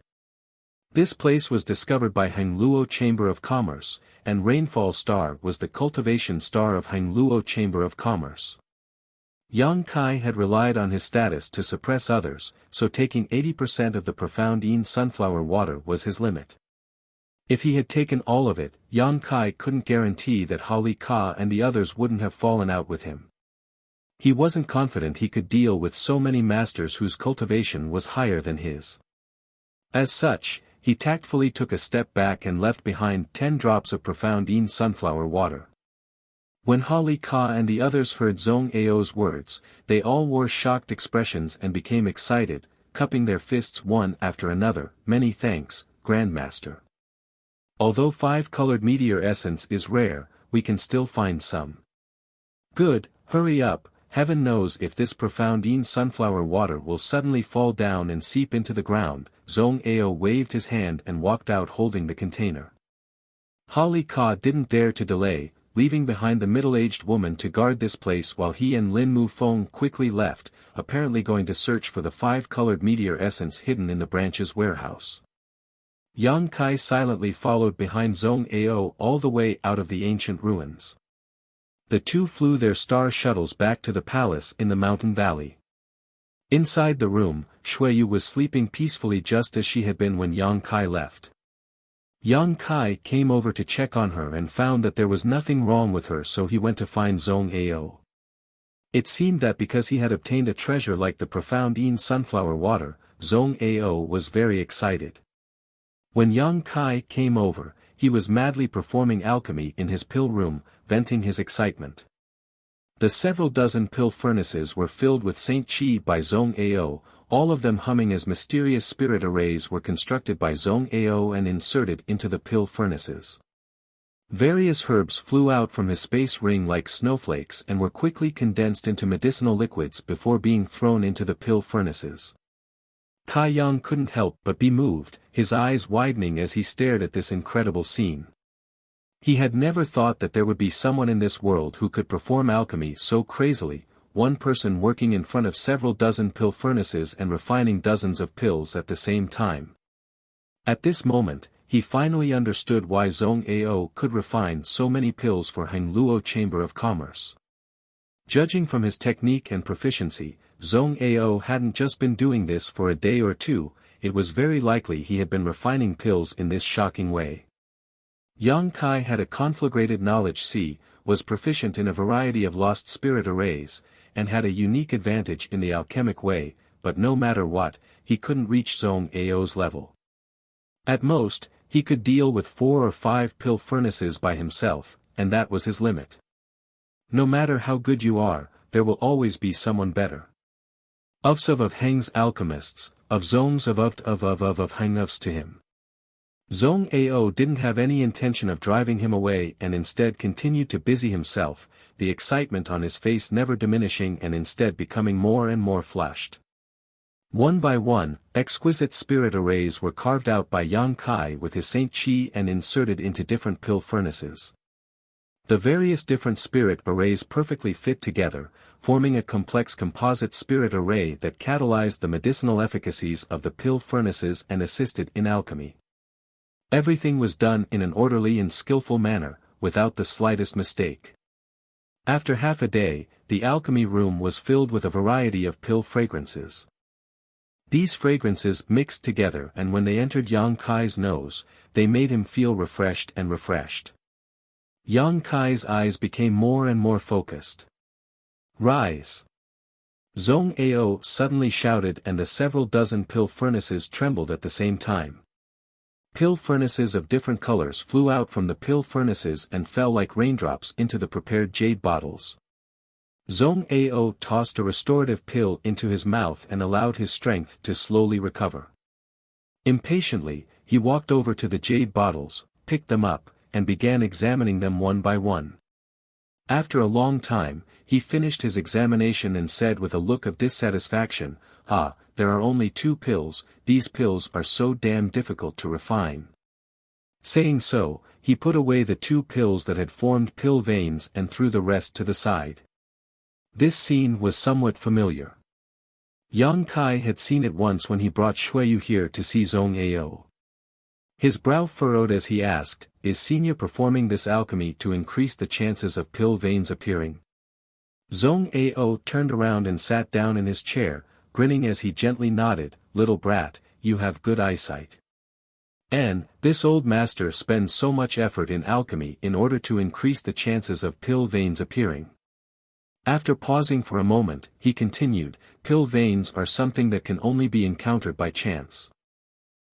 This place was discovered by Hengluo Chamber of Commerce, and Rainfall Star was the cultivation star of Hengluo Chamber of Commerce. Yang Kai had relied on his status to suppress others, so taking 80% of the profoundine sunflower water was his limit. If he had taken all of it, Yang Kai couldn't guarantee that Holly Ka and the others wouldn't have fallen out with him. He wasn't confident he could deal with so many masters whose cultivation was higher than his. As such, he tactfully took a step back and left behind 10 drops of profoundine sunflower water. When Holly Ka and the others heard Zhong Ao's words, they all wore shocked expressions and became excited, cupping their fists one after another. "Many thanks, Grandmaster. Although 5-colored meteor essence is rare, we can still find some." "Good, hurry up, heaven knows if this profoundine sunflower water will suddenly fall down and seep into the ground." Zhong Ao waved his hand and walked out holding the container. Holly Ka didn't dare to delay, leaving behind the middle-aged woman to guard this place while he and Lin Mufeng quickly left, apparently going to search for the 5-colored meteor essence hidden in the branch's warehouse. Yang Kai silently followed behind Zhong Ao all the way out of the ancient ruins. The two flew their star shuttles back to the palace in the mountain valley. Inside the room, Shuiyu was sleeping peacefully just as she had been when Yang Kai left. Yang Kai came over to check on her and found that there was nothing wrong with her, so he went to find Zhong Ao. It seemed that because he had obtained a treasure like the profound Yin sunflower water, Zhong Ao was very excited. When Yang Kai came over, he was madly performing alchemy in his pill room, venting his excitement. The several dozen pill furnaces were filled with Saint Qi by Zhong Ao, all of them humming as mysterious spirit arrays were constructed by Zhong Ao and inserted into the pill furnaces. Various herbs flew out from his space ring like snowflakes and were quickly condensed into medicinal liquids before being thrown into the pill furnaces. Kai Yang couldn't help but be moved, his eyes widening as he stared at this incredible scene. He had never thought that there would be someone in this world who could perform alchemy so crazily, one person working in front of several dozen pill furnaces and refining dozens of pills at the same time. At this moment, he finally understood why Zhong Ao could refine so many pills for Hangluo Chamber of Commerce. Judging from his technique and proficiency, Zhong Ao hadn't just been doing this for a day or two, it was very likely he had been refining pills in this shocking way. Yang Kai had a conflagrated knowledge was proficient in a variety of lost spirit arrays, and had a unique advantage in the alchemic way, but no matter what, he couldn't reach Zhong Ao's level. At most, he could deal with 4 or 5 pill furnaces by himself, and that was his limit. No matter how good you are, there will always be someone better. Of Hang's alchemists, of Zhong's of Hang's to him. Zhong Ao didn't have any intention of driving him away and instead continued to busy himself, the excitement on his face never diminishing and instead becoming more and more flushed. One by one, exquisite spirit arrays were carved out by Yang Kai with his Saint Qi and inserted into different pill furnaces. The various different spirit arrays perfectly fit together, forming a complex composite spirit array that catalyzed the medicinal efficacies of the pill furnaces and assisted in alchemy. Everything was done in an orderly and skillful manner, without the slightest mistake. After half a day, the alchemy room was filled with a variety of pill fragrances. These fragrances mixed together and when they entered Yang Kai's nose, they made him feel refreshed and refreshed. Yang Kai's eyes became more and more focused. "Rise!" Zhong Ao suddenly shouted and the several dozen pill furnaces trembled at the same time. Pill furnaces of different colors flew out from the pill furnaces and fell like raindrops into the prepared jade bottles. Zhong Ao tossed a restorative pill into his mouth and allowed his strength to slowly recover. Impatiently, he walked over to the jade bottles, picked them up, and began examining them one by one. After a long time, he finished his examination and said with a look of dissatisfaction, "There are only 2 pills, these pills are so damn difficult to refine." Saying so, he put away the 2 pills that had formed pill veins and threw the rest to the side. This scene was somewhat familiar. Yang Kai had seen it once when he brought Shuiyu here to see Zhong Ao. His brow furrowed as he asked, "Is Senior performing this alchemy to increase the chances of pill veins appearing?" Zhong Ao turned around and sat down in his chair, grinning as he gently nodded, "Little brat, you have good eyesight. And, this old master spends so much effort in alchemy in order to increase the chances of pill veins appearing." After pausing for a moment, he continued, "Pill veins are something that can only be encountered by chance.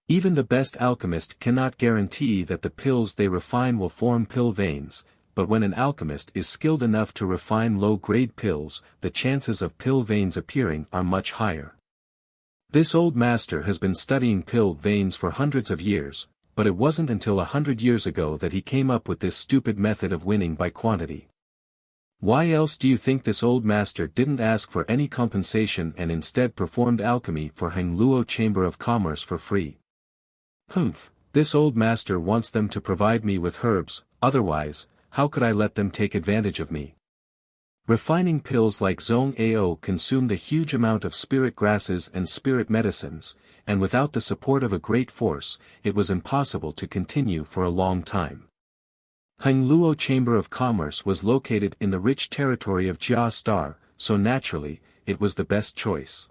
Even the best alchemist cannot guarantee that the pills they refine will form pill veins, but when an alchemist is skilled enough to refine low-grade pills, the chances of pill veins appearing are much higher. This old master has been studying pill veins for hundreds of years, but it wasn't until 100 years ago that he came up with this stupid method of winning by quantity. Why else do you think this old master didn't ask for any compensation and instead performed alchemy for Hangluo Chamber of Commerce for free? This old master wants them to provide me with herbs, otherwise, how could I let them take advantage of me? Refining pills like Zhong Ao consumed a huge amount of spirit grasses and spirit medicines, and without the support of a great force, it was impossible to continue for a long time. Hangluo Chamber of Commerce was located in the rich territory of Jia Star, so naturally, it was the best choice.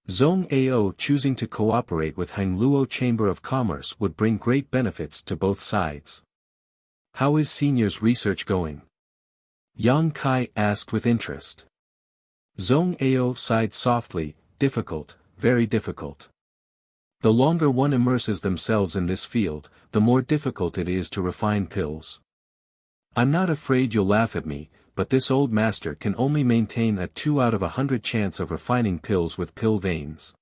Zhong Ao choosing to cooperate with Hangluo Chamber of Commerce would bring great benefits to both sides. How is Senior's research going? Yang Kai asked with interest. Zhong Ao sighed softly, difficult, very difficult. The longer one immerses themselves in this field, the more difficult it is to refine pills. I'm not afraid you'll laugh at me, but this old master can only maintain a 2 out of 100 chance of refining pills with pill veins.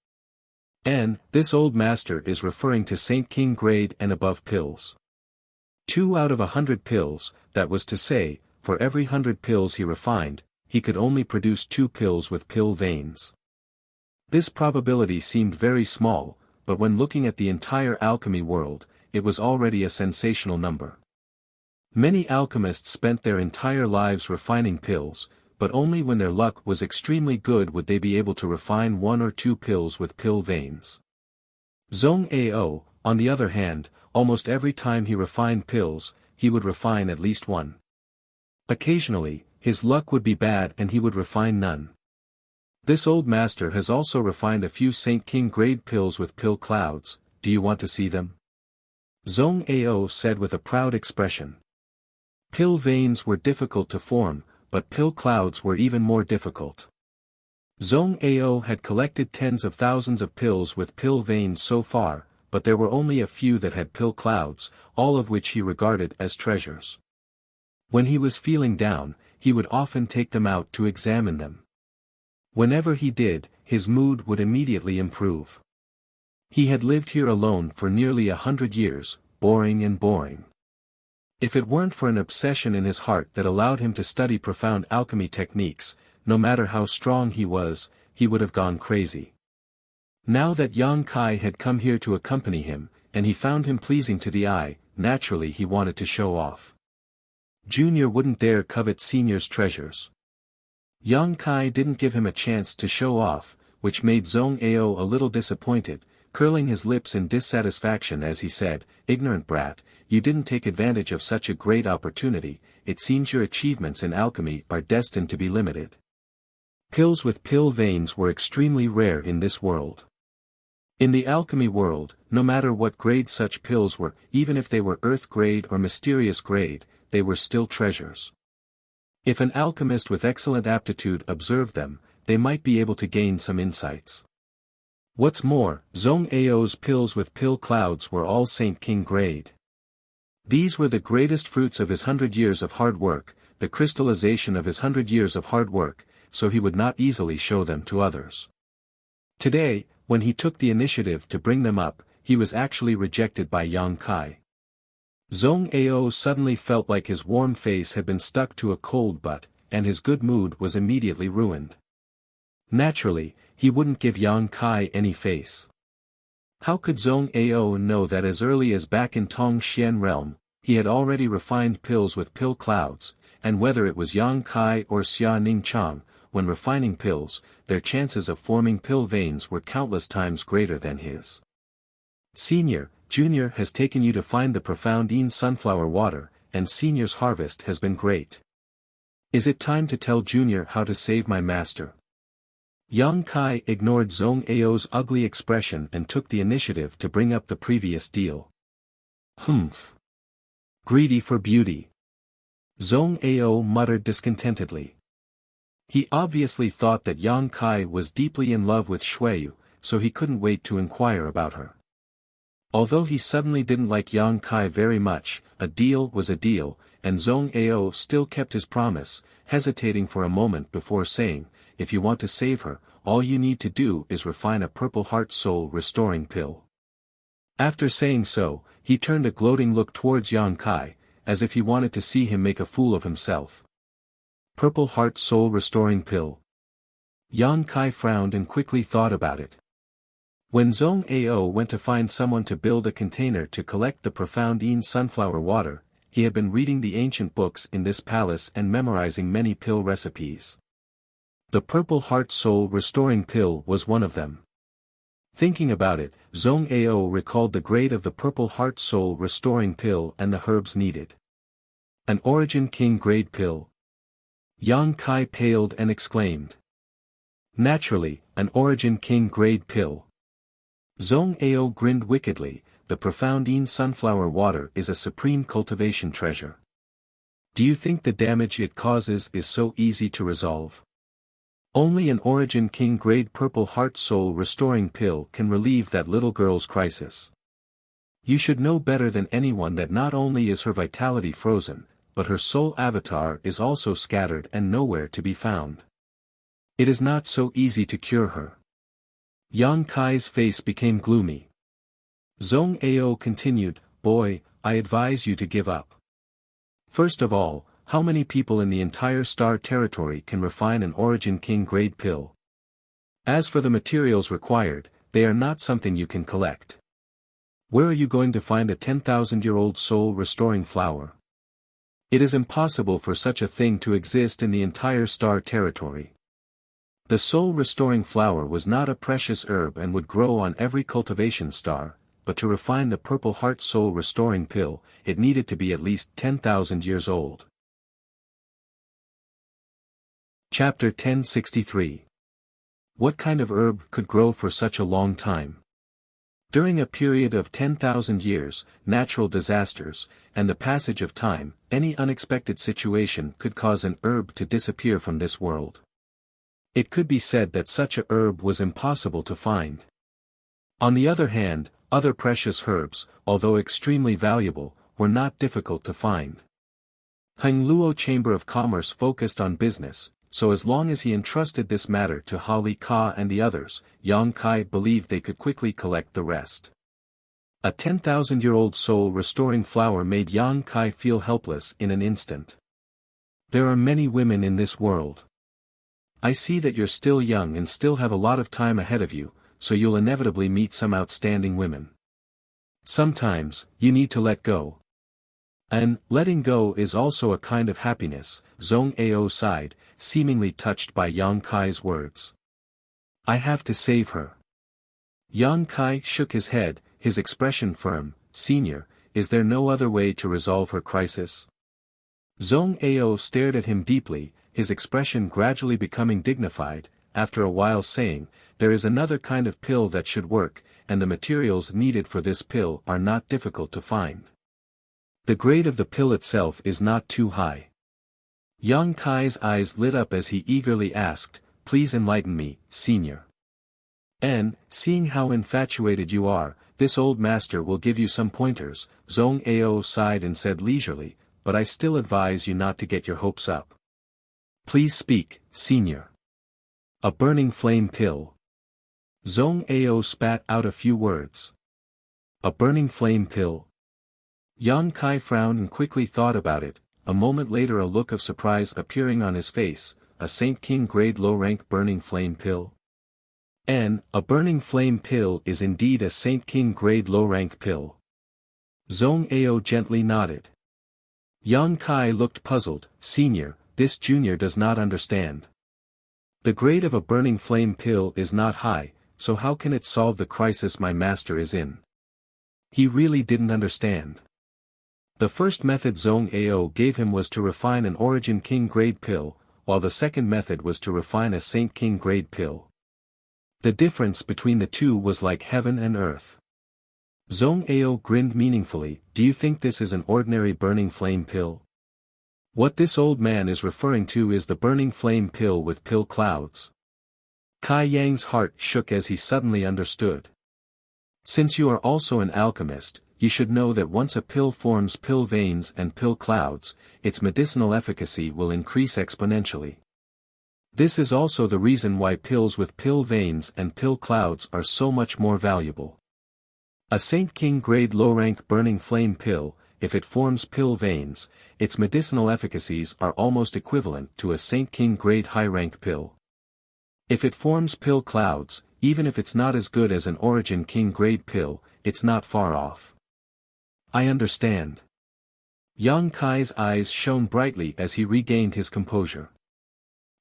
And, this old master is referring to Saint King grade and above pills. 2 out of 100 pills, that was to say, for every 100 pills he refined, he could only produce 2 pills with pill veins. This probability seemed very small, but when looking at the entire alchemy world, it was already a sensational number. Many alchemists spent their entire lives refining pills, but only when their luck was extremely good would they be able to refine 1 or 2 pills with pill veins. Zhong Ao, on the other hand, almost every time he refined pills, he would refine at least 1. Occasionally, his luck would be bad and he would refine none. This old master has also refined a few Saint King grade pills with pill clouds. Do you want to see them? Zhong Ao said with a proud expression. Pill veins were difficult to form, but pill clouds were even more difficult. Zhong Ao had collected tens of thousands of pills with pill veins so far, but there were only a few that had pill clouds, all of which he regarded as treasures. When he was feeling down, he would often take them out to examine them. Whenever he did, his mood would immediately improve. He had lived here alone for nearly 100 years, boring and boring. If it weren't for an obsession in his heart that allowed him to study profound alchemy techniques, no matter how strong he was, he would have gone crazy. Now that Yang Kai had come here to accompany him, and he found him pleasing to the eye, naturally he wanted to show off. Junior wouldn't dare covet Senior's treasures. Yang Kai didn't give him a chance to show off, which made Zhong Ao a little disappointed, curling his lips in dissatisfaction as he said, "Ignorant brat, you didn't take advantage of such a great opportunity. It seems your achievements in alchemy are destined to be limited." Pills with pill veins were extremely rare in this world. In the alchemy world, no matter what grade such pills were, even if they were earth grade or mysterious grade, they were still treasures. If an alchemist with excellent aptitude observed them, they might be able to gain some insights. What's more, Zhong Ao's pills with pill clouds were all Saint King grade. These were the greatest fruits of his 100 years of hard work, the crystallization of his 100 years of hard work, so he would not easily show them to others. Today, when he took the initiative to bring them up, he was actually rejected by Yang Kai. Zhong Ao suddenly felt like his warm face had been stuck to a cold butt, and his good mood was immediately ruined. Naturally, he wouldn't give Yang Kai any face. How could Zhong Ao know that as early as back in Tong Xian realm, he had already refined pills with pill clouds, and whether it was Yang Kai or Xia Ning Chang, when refining pills, their chances of forming pill veins were countless times greater than his. Senior, Junior has taken you to find the profound Yin sunflower water, and Senior's harvest has been great. Is it time to tell Junior how to save my master? Yang Kai ignored Zhong Ao's ugly expression and took the initiative to bring up the previous deal. Humph. Greedy for beauty. Zhong Ao muttered discontentedly. He obviously thought that Yang Kai was deeply in love with Xueyu, so he couldn't wait to inquire about her. Although he suddenly didn't like Yang Kai very much, a deal was a deal, and Zhong Ao still kept his promise, hesitating for a moment before saying, "If you want to save her, all you need to do is refine a purple heart soul restoring pill." After saying so, he turned a gloating look towards Yang Kai, as if he wanted to see him make a fool of himself. Purple heart soul restoring pill. Yang Kai frowned and quickly thought about it. When Zhong Ao went to find someone to build a container to collect the profound Yin sunflower water, he had been reading the ancient books in this palace and memorizing many pill recipes. The purple heart soul restoring pill was one of them. Thinking about it, Zhong Ao recalled the grade of the purple heart soul restoring pill and the herbs needed. An origin king grade pill. Yang Kai paled and exclaimed. Naturally, an Origin King grade pill. Zhong Ao grinned wickedly. The profound sunflower water is a supreme cultivation treasure. Do you think the damage it causes is so easy to resolve? Only an Origin King grade purple heart soul restoring pill can relieve that little girl's crisis. You should know better than anyone that not only is her vitality frozen, but her soul avatar is also scattered and nowhere to be found. It is not so easy to cure her. Yang Kai's face became gloomy. Zhong Ao continued, "Boy, I advise you to give up. First of all, how many people in the entire star territory can refine an Origin King grade pill? As for the materials required, they are not something you can collect. Where are you going to find a 10,000-year-old soul-restoring flower? It is impossible for such a thing to exist in the entire star territory." The soul-restoring flower was not a precious herb and would grow on every cultivation star, but to refine the purple heart soul-restoring pill, it needed to be at least 10,000 years old. Chapter 1063. What kind of herb could grow for such a long time? During a period of 10,000 years, natural disasters, and the passage of time, any unexpected situation could cause an herb to disappear from this world. It could be said that such a herb was impossible to find. On the other hand, other precious herbs, although extremely valuable, were not difficult to find. Heng Luo Chamber of Commerce focused on business, so as long as he entrusted this matter to Hali Ka and the others, Yang Kai believed they could quickly collect the rest. A 10,000-year-old soul-restoring flower made Yang Kai feel helpless in an instant. There are many women in this world. I see that you're still young and still have a lot of time ahead of you, so you'll inevitably meet some outstanding women. Sometimes, you need to let go. And, letting go is also a kind of happiness, Zhong Ao sighed, seemingly touched by Yang Kai's words. I have to save her. Yang Kai shook his head, his expression firm. Senior, is there no other way to resolve her crisis? Zhong Ao stared at him deeply, his expression gradually becoming dignified, after a while saying, there is another kind of pill that should work, and the materials needed for this pill are not difficult to find. The grade of the pill itself is not too high. Yang Kai's eyes lit up as he eagerly asked, please enlighten me, senior. And, seeing how infatuated you are, this old master will give you some pointers. Zhong Ao sighed and said leisurely, but I still advise you not to get your hopes up. Please speak, senior. A burning flame pill. Zhong Ao spat out a few words. A burning flame pill. Yang Kai frowned and quickly thought about it, a moment later a look of surprise appearing on his face, a Saint King grade low-rank burning flame pill. And, a burning flame pill is indeed a Saint King grade low-rank pill. Zhong Ao gently nodded. Yang Kai looked puzzled, senior, this junior does not understand. The grade of a burning flame pill is not high, so how can it solve the crisis my master is in? He really didn't understand. The first method Zhong Ao gave him was to refine an Origin King grade pill, while the second method was to refine a Saint King grade pill. The difference between the two was like heaven and earth. Zhong Ao grinned meaningfully, do you think this is an ordinary burning flame pill? What this old man is referring to is the burning flame pill with pill clouds. Kai Yang's heart shook as he suddenly understood. Since you are also an alchemist, you should know that once a pill forms pill veins and pill clouds, its medicinal efficacy will increase exponentially. This is also the reason why pills with pill veins and pill clouds are so much more valuable. A Saint King grade low-rank burning flame pill, if it forms pill veins, its medicinal efficacies are almost equivalent to a Saint King grade high-rank pill. If it forms pill clouds, even if it's not as good as an Origin King grade pill, it's not far off. I understand. Yang Kai's eyes shone brightly as he regained his composure.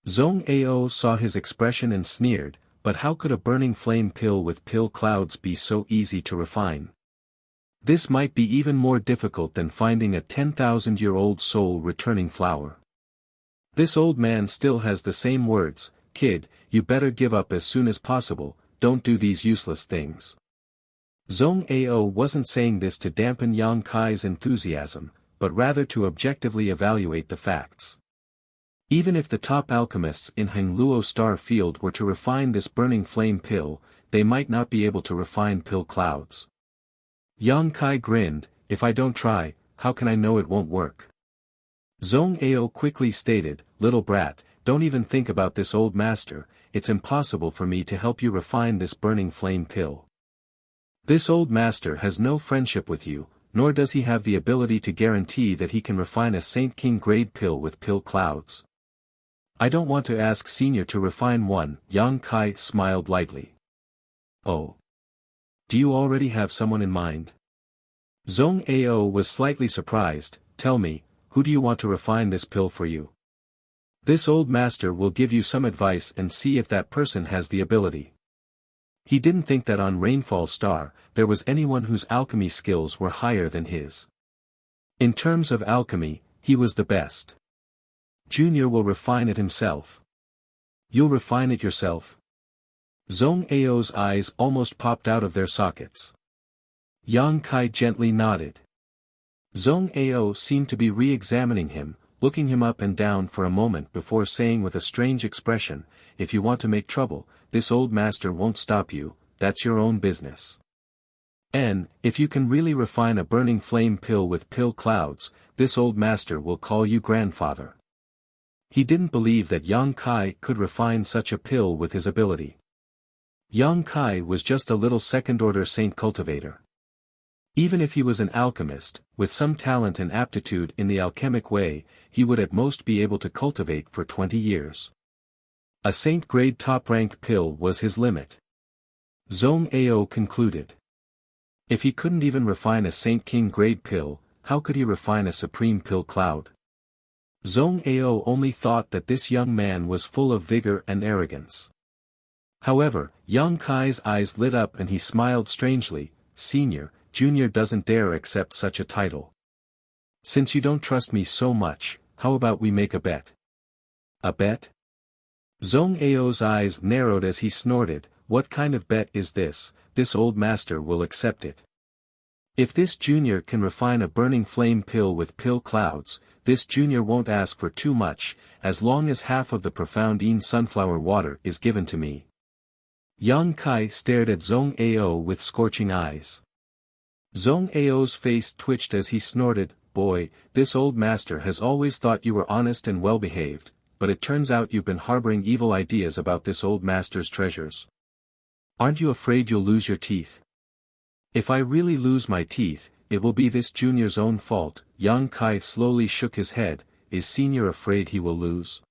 Zhong Ao saw his expression and sneered, but how could a burning flame pill with pill clouds be so easy to refine? This might be even more difficult than finding a 10,000-year-old soul-returning flower. This old man still has the same words, kid, you better give up as soon as possible, don't do these useless things. Zhong Ao wasn't saying this to dampen Yang Kai's enthusiasm, but rather to objectively evaluate the facts. Even if the top alchemists in Hengluo Star Field were to refine this burning flame pill, they might not be able to refine pill clouds. Yang Kai grinned, if I don't try, how can I know it won't work? Zhong Ao quickly stated, little brat, don't even think about this old master, it's impossible for me to help you refine this burning flame pill. This old master has no friendship with you, nor does he have the ability to guarantee that he can refine a Saint King grade pill with pill clouds. I don't want to ask Senior to refine one, Yang Kai smiled lightly. Oh. Do you already have someone in mind? Zhong Ao was slightly surprised, tell me, who do you want to refine this pill for you? This old master will give you some advice and see if that person has the ability. He didn't think that on Rainfall Star, there was anyone whose alchemy skills were higher than his. In terms of alchemy, he was the best. Junior will refine it himself. You'll refine it yourself? Zhong Ao's eyes almost popped out of their sockets. Yang Kai gently nodded. Zhong Ao seemed to be re-examining him, looking him up and down for a moment before saying with a strange expression, if you want to make trouble, this old master won't stop you, that's your own business. And, if you can really refine a burning flame pill with pill clouds, this old master will call you grandfather. He didn't believe that Yang Kai could refine such a pill with his ability. Yang Kai was just a little second-order saint cultivator. Even if he was an alchemist, with some talent and aptitude in the alchemic way, he would at most be able to cultivate for 20 years. A saint-grade top-ranked pill was his limit. Zhong Ao concluded. If he couldn't even refine a Saint King grade pill, how could he refine a supreme pill cloud? Zhong Ao only thought that this young man was full of vigor and arrogance. However, Yang Kai's eyes lit up and he smiled strangely, Senior, Junior doesn't dare accept such a title. Since you don't trust me so much, how about we make a bet? A bet? Zhong Ao's eyes narrowed as he snorted, what kind of bet is this? This old master will accept it. If this junior can refine a burning flame pill with pill clouds, this junior won't ask for too much, as long as half of the profound Yin sunflower water is given to me. Yang Kai stared at Zhong Ao with scorching eyes. Zhong Ao's face twitched as he snorted, boy, this old master has always thought you were honest and well-behaved, but it turns out you've been harboring evil ideas about this old master's treasures. Aren't you afraid you'll lose your teeth? If I really lose my teeth, it will be this junior's own fault. Yang Kai slowly shook his head, is Senior afraid he will lose?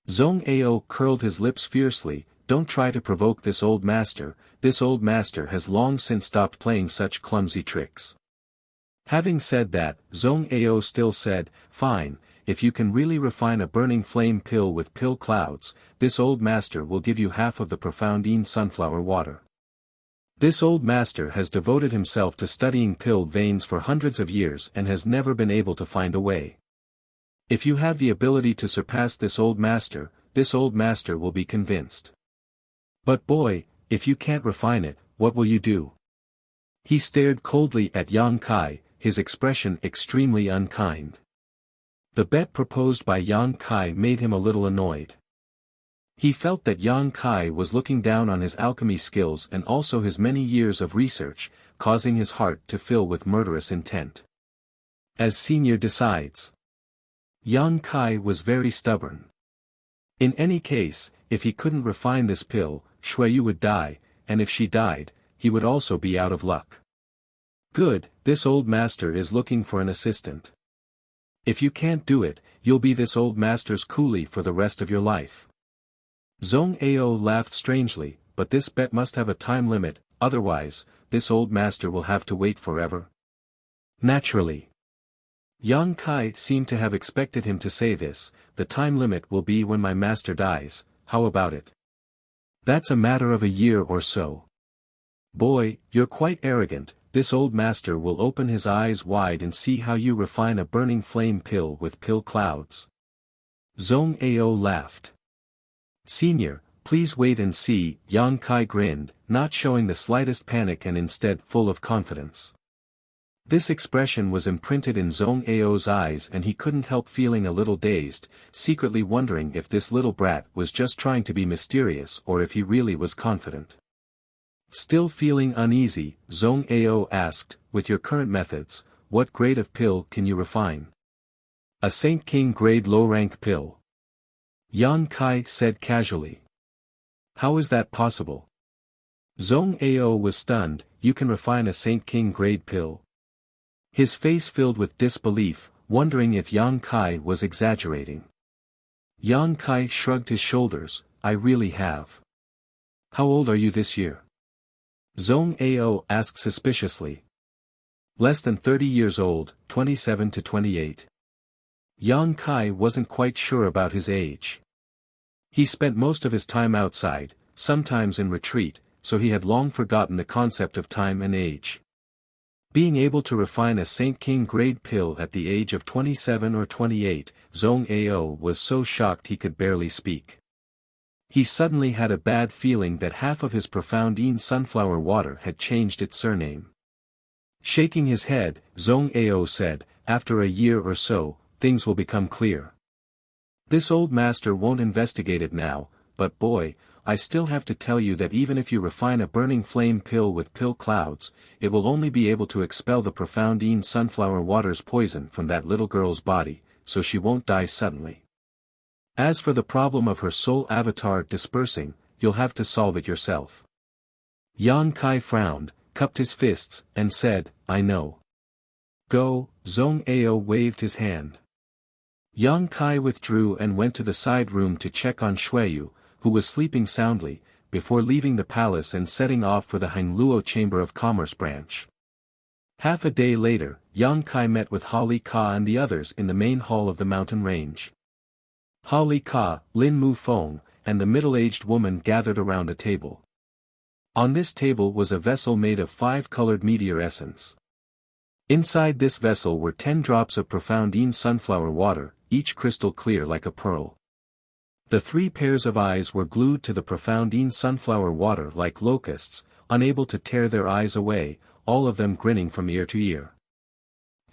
Zhong Ao curled his lips fiercely, don't try to provoke this old master has long since stopped playing such clumsy tricks. Having said that, Zhong Ao still said, fine, if you can really refine a burning flame pill with pill clouds, this old master will give you half of the profound Yin sunflower water. This old master has devoted himself to studying pill veins for hundreds of years and has never been able to find a way. If you have the ability to surpass this old master will be convinced. But boy, if you can't refine it, what will you do? He stared coldly at Yang Kai, his expression extremely unkind. The bet proposed by Yang Kai made him a little annoyed. He felt that Yang Kai was looking down on his alchemy skills and also his many years of research, causing his heart to fill with murderous intent. As Senior decides. Yang Kai was very stubborn. In any case, if he couldn't refine this pill, Shuiyu would die, and if she died, he would also be out of luck. Good, this old master is looking for an assistant. If you can't do it, you'll be this old master's coolie for the rest of your life. Zhong Ao laughed strangely, but this bet must have a time limit, otherwise, this old master will have to wait forever. Naturally. Yang Kai seemed to have expected him to say this, the time limit will be when my master dies, how about it? That's a matter of a year or so. Boy, you're quite arrogant, this old master will open his eyes wide and see how you refine a burning flame pill with pill clouds. Zhong Ao laughed. Senior, Please wait and see, Yang Kai grinned, not showing the slightest panic and instead full of confidence. This expression was imprinted in Zhong Ao's eyes and he couldn't help feeling a little dazed, secretly wondering if this little brat was just trying to be mysterious or if he really was confident. Still feeling uneasy, Zhong Ao asked, with your current methods, what grade of pill can you refine? A Saint King grade low-rank pill. Yang Kai said casually. How is that possible? Zhong Ao was stunned. You can refine a Saint King grade pill? His face filled with disbelief, wondering if Yang Kai was exaggerating. Yang Kai shrugged his shoulders. I really have. How old are you this year? Zhong Ao asked suspiciously. Less than 30 years old, 27 to 28. Yang Kai wasn't quite sure about his age. He spent most of his time outside, sometimes in retreat, so he had long forgotten the concept of time and age. Being able to refine a Saint King grade pill at the age of 27 or 28, Zhong Ao was so shocked he could barely speak. He suddenly had a bad feeling that half of his profound sunflower water had changed its surname. Shaking his head, Zhong Ao said, after a year or so, things will become clear. This old master won't investigate it now, but boy, I still have to tell you that even if you refine a burning flame pill with pill clouds, it will only be able to expel the profound sunflower water's poison from that little girl's body, so she won't die suddenly. As for the problem of her soul avatar dispersing, you'll have to solve it yourself. Yang Kai frowned, cupped his fists, and said, I know. Go, Zhong Ao waved his hand. Yang Kai withdrew and went to the side room to check on Xueyu, who was sleeping soundly, before leaving the palace and setting off for the Hangluo Chamber of Commerce branch. Half a day later, Yang Kai met with Hali Ka and the others in the main hall of the mountain range. Hali Ka, Lin Mu Feng, and the middle-aged woman gathered around a table. On this table was a vessel made of 5-colored meteor essence. Inside this vessel were 10 drops of profound sunflower water, each crystal clear like a pearl. The 3 pairs of eyes were glued to the profound sunflower water like locusts, unable to tear their eyes away, all of them grinning from ear to ear.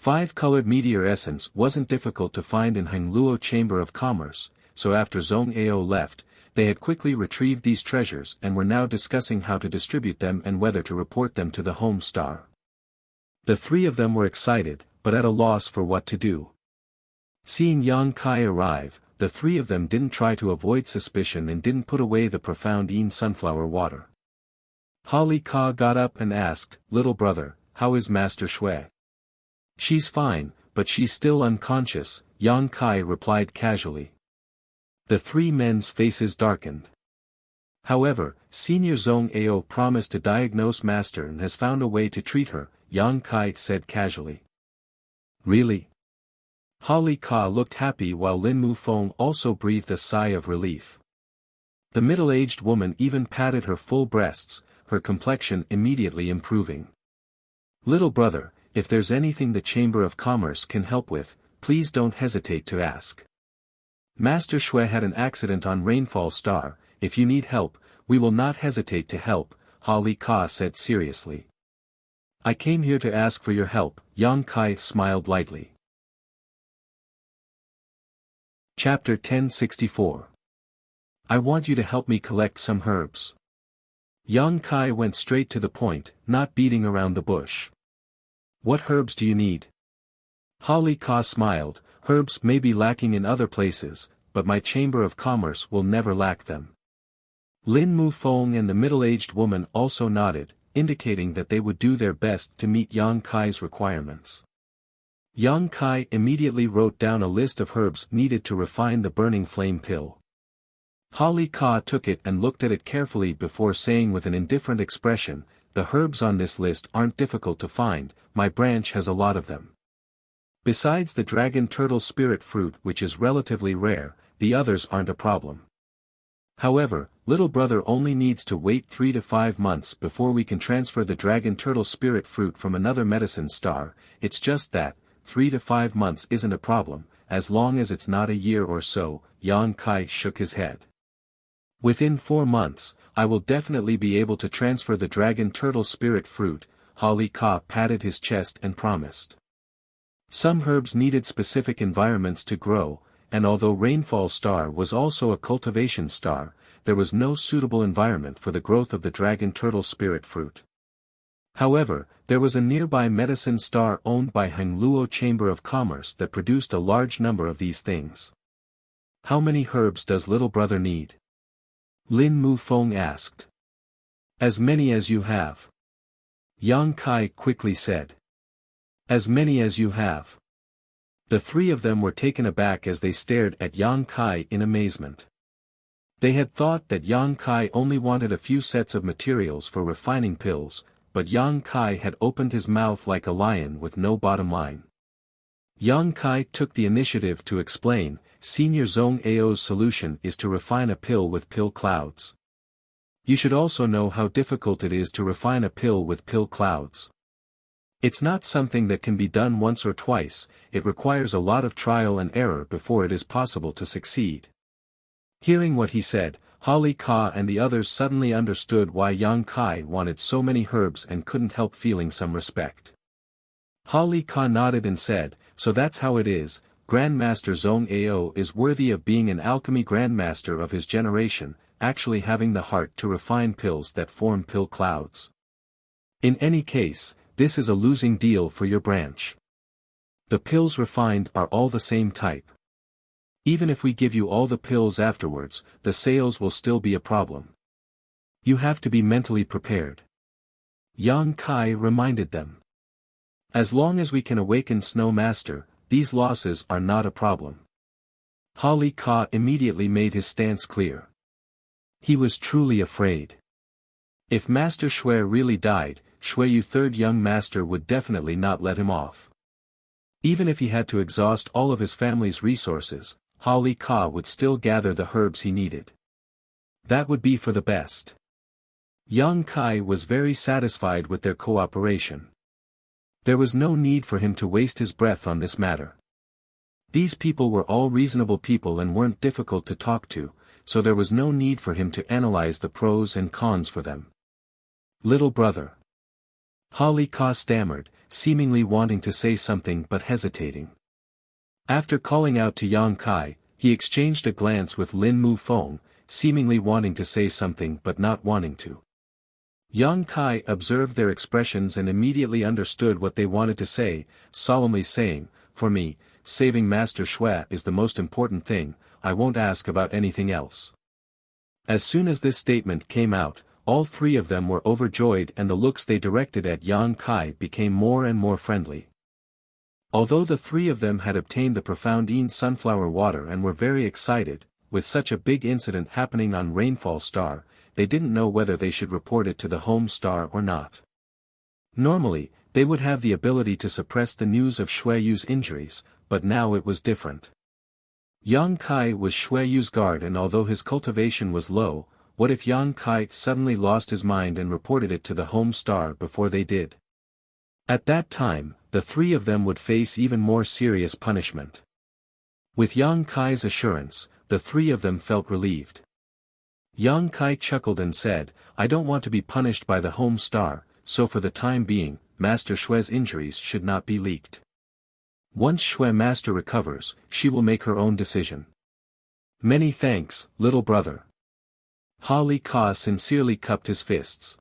5-colored meteor essence wasn't difficult to find in Hangluo Chamber of Commerce, so after Zhong Ao left, they had quickly retrieved these treasures and were now discussing how to distribute them and whether to report them to the home star. The 3 of them were excited, but at a loss for what to do. Seeing Yang Kai arrive, the 3 of them didn't try to avoid suspicion and didn't put away the profound sunflower water. Hali Ka got up and asked, Little brother, how is Master Xue? She's fine, but she's still unconscious, Yang Kai replied casually. The 3 men's faces darkened. However, Senior Zhong Ao promised to diagnose Master and has found a way to treat her, Yang Kai said casually. Really? Hali Ka looked happy while Lin Mu Feng also breathed a sigh of relief. The middle-aged woman even patted her full breasts, her complexion immediately improving. Little brother, if there's anything the Chamber of Commerce can help with, please don't hesitate to ask. Master Xue had an accident on Rainfall Star. If you need help, we will not hesitate to help, Hali Ka said seriously. I came here to ask for your help, Yang Kai smiled lightly. Chapter 1064. I want you to help me collect some herbs. Yang Kai went straight to the point, not beating around the bush. What herbs do you need? Hali Ka smiled. Herbs may be lacking in other places, but my Chamber of Commerce will never lack them. Lin Mu Feng and the middle-aged woman also nodded, indicating that they would do their best to meet Yang Kai's requirements. Yang Kai immediately wrote down a list of herbs needed to refine the burning flame pill. Hali Ka took it and looked at it carefully before saying with an indifferent expression, the herbs on this list aren't difficult to find, my branch has a lot of them. Besides the dragon turtle spirit fruit which is relatively rare, the others aren't a problem. However, little brother only needs to wait 3 to 5 months before we can transfer the dragon turtle spirit fruit from another medicine star. It's just that, 3 to 5 months isn't a problem, as long as it's not a year or so, Yang Kai shook his head. Within 4 months, I will definitely be able to transfer the dragon turtle spirit fruit. Holly Ka patted his chest and promised. Some herbs needed specific environments to grow, and although Rainfall Star was also a cultivation star, there was no suitable environment for the growth of the dragon turtle spirit fruit. However, there was a nearby medicine star owned by Hengluo Chamber of Commerce that produced a large number of these things. How many herbs does little brother need? Lin Mufeng asked. As many as you have. Yang Kai quickly said. As many as you have. The three of them were taken aback as they stared at Yang Kai in amazement. They had thought that Yang Kai only wanted a few sets of materials for refining pills, but Yang Kai had opened his mouth like a lion with no bottom line. Yang Kai took the initiative to explain, Senior Zong Ao's solution is to refine a pill with pill clouds. You should also know how difficult it is to refine a pill with pill clouds. It's not something that can be done once or twice, it requires a lot of trial and error before it is possible to succeed. Hearing what he said, Holly Ka and the others suddenly understood why Yang Kai wanted so many herbs and couldn't help feeling some respect. Holly Ka nodded and said, so that's how it is, Grandmaster Zong Ao is worthy of being an alchemy grandmaster of his generation, actually having the heart to refine pills that form pill clouds. In any case, this is a losing deal for your branch. The pills refined are all the same type. Even if we give you all the pills afterwards, the sales will still be a problem. You have to be mentally prepared. Yang Kai reminded them. As long as we can awaken Snow Master, these losses are not a problem. Holly Ka immediately made his stance clear. He was truly afraid. If Master Shui really died, Shuiyu third young master would definitely not let him off. Even if he had to exhaust all of his family's resources, Holly Ka would still gather the herbs he needed. That would be for the best. Yang Kai was very satisfied with their cooperation. There was no need for him to waste his breath on this matter. These people were all reasonable people and weren't difficult to talk to, so there was no need for him to analyze the pros and cons for them. Little brother. Holly Ka stammered, seemingly wanting to say something but hesitating. After calling out to Yang Kai, he exchanged a glance with Lin Mufeng, seemingly wanting to say something but not wanting to. Yang Kai observed their expressions and immediately understood what they wanted to say, solemnly saying, for me, saving Master Shui is the most important thing, I won't ask about anything else. As soon as this statement came out, all three of them were overjoyed and the looks they directed at Yang Kai became more and more friendly. Although the three of them had obtained the profound Yin sunflower water and were very excited, with such a big incident happening on Rainfall Star, they didn't know whether they should report it to the home star or not. Normally, they would have the ability to suppress the news of Shuiyu's injuries, but now it was different. Yang Kai was Shuiyu's guard and although his cultivation was low, what if Yang Kai suddenly lost his mind and reported it to the home star before they did? At that time, the three of them would face even more serious punishment. With Yang Kai's assurance, the three of them felt relieved. Yang Kai chuckled and said, I don't want to be punished by the home star, so for the time being, Master Shui's injuries should not be leaked. Once Shui Master recovers, she will make her own decision. Many thanks, little brother. Holly Ka sincerely cupped his fists.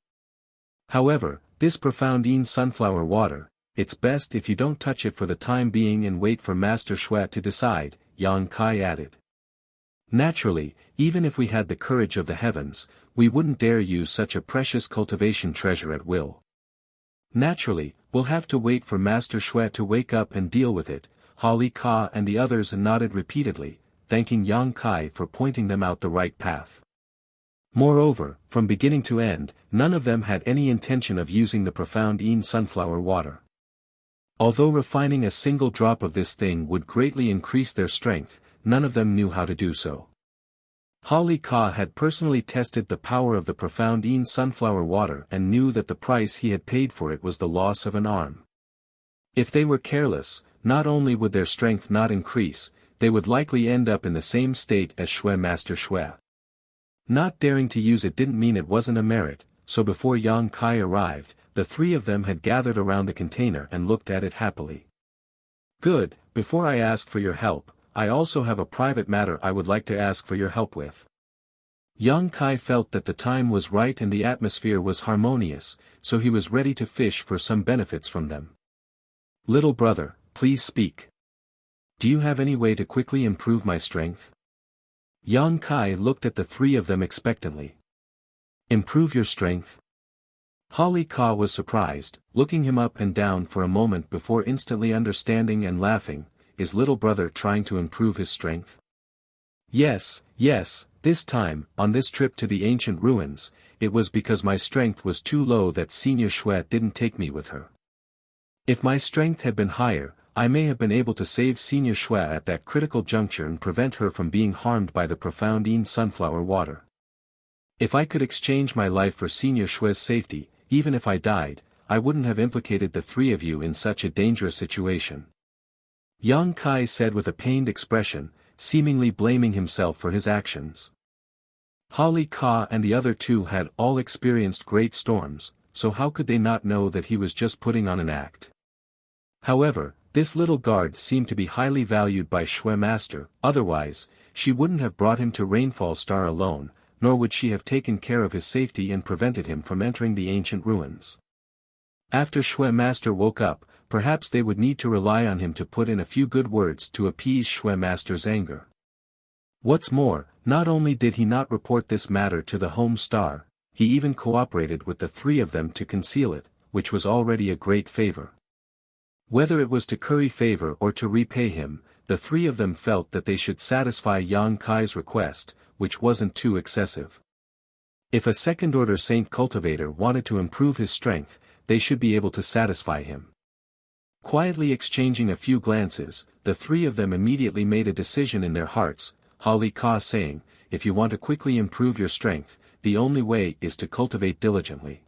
However, this profound Yin sunflower water, it's best if you don't touch it for the time being and wait for Master Shui to decide, Yang Kai added. Naturally, even if we had the courage of the heavens, we wouldn't dare use such a precious cultivation treasure at will. Naturally, we'll have to wait for Master Shui to wake up and deal with it. Holly Ka and the others nodded repeatedly, thanking Yang Kai for pointing them out the right path. Moreover, from beginning to end, none of them had any intention of using the profound Yin sunflower water. Although refining a single drop of this thing would greatly increase their strength, none of them knew how to do so. Holly Ka had personally tested the power of the profound Yin sunflower water and knew that the price he had paid for it was the loss of an arm. If they were careless, not only would their strength not increase, they would likely end up in the same state as Shui Master Shui. Not daring to use it didn't mean it wasn't a merit, so before Yang Kai arrived, the three of them had gathered around the container and looked at it happily. Good, before I ask for your help, I also have a private matter I would like to ask for your help with. Yang Kai felt that the time was right and the atmosphere was harmonious, so he was ready to fish for some benefits from them. Little brother, please speak. Do you have any way to quickly improve my strength? Yang Kai looked at the three of them expectantly. Improve your strength? Holly Ka was surprised, looking him up and down for a moment before instantly understanding and laughing. Is little brother trying to improve his strength? Yes, this time, on this trip to the ancient ruins, it was because my strength was too low that Senior Shui didn't take me with her. If my strength had been higher, I may have been able to save Senior Shui at that critical juncture and prevent her from being harmed by the profound sunflower water. If I could exchange my life for Senior Shui's safety, even if I died, I wouldn't have implicated the three of you in such a dangerous situation. Yang Kai said with a pained expression, seemingly blaming himself for his actions. Holly Ka and the other two had all experienced great storms, so how could they not know that he was just putting on an act? However, this little guard seemed to be highly valued by Shui Master, otherwise, she wouldn't have brought him to Rainfall Star alone, nor would she have taken care of his safety and prevented him from entering the ancient ruins. After Shui Master woke up, perhaps they would need to rely on him to put in a few good words to appease Shui Master's anger. What's more, not only did he not report this matter to the home star, he even cooperated with the three of them to conceal it, which was already a great favor. Whether it was to curry favor or to repay him, the three of them felt that they should satisfy Yang Kai's request, which wasn't too excessive. If a second-order saint cultivator wanted to improve his strength, they should be able to satisfy him. Quietly exchanging a few glances, the three of them immediately made a decision in their hearts, Holly Ka saying, if you want to quickly improve your strength, the only way is to cultivate diligently.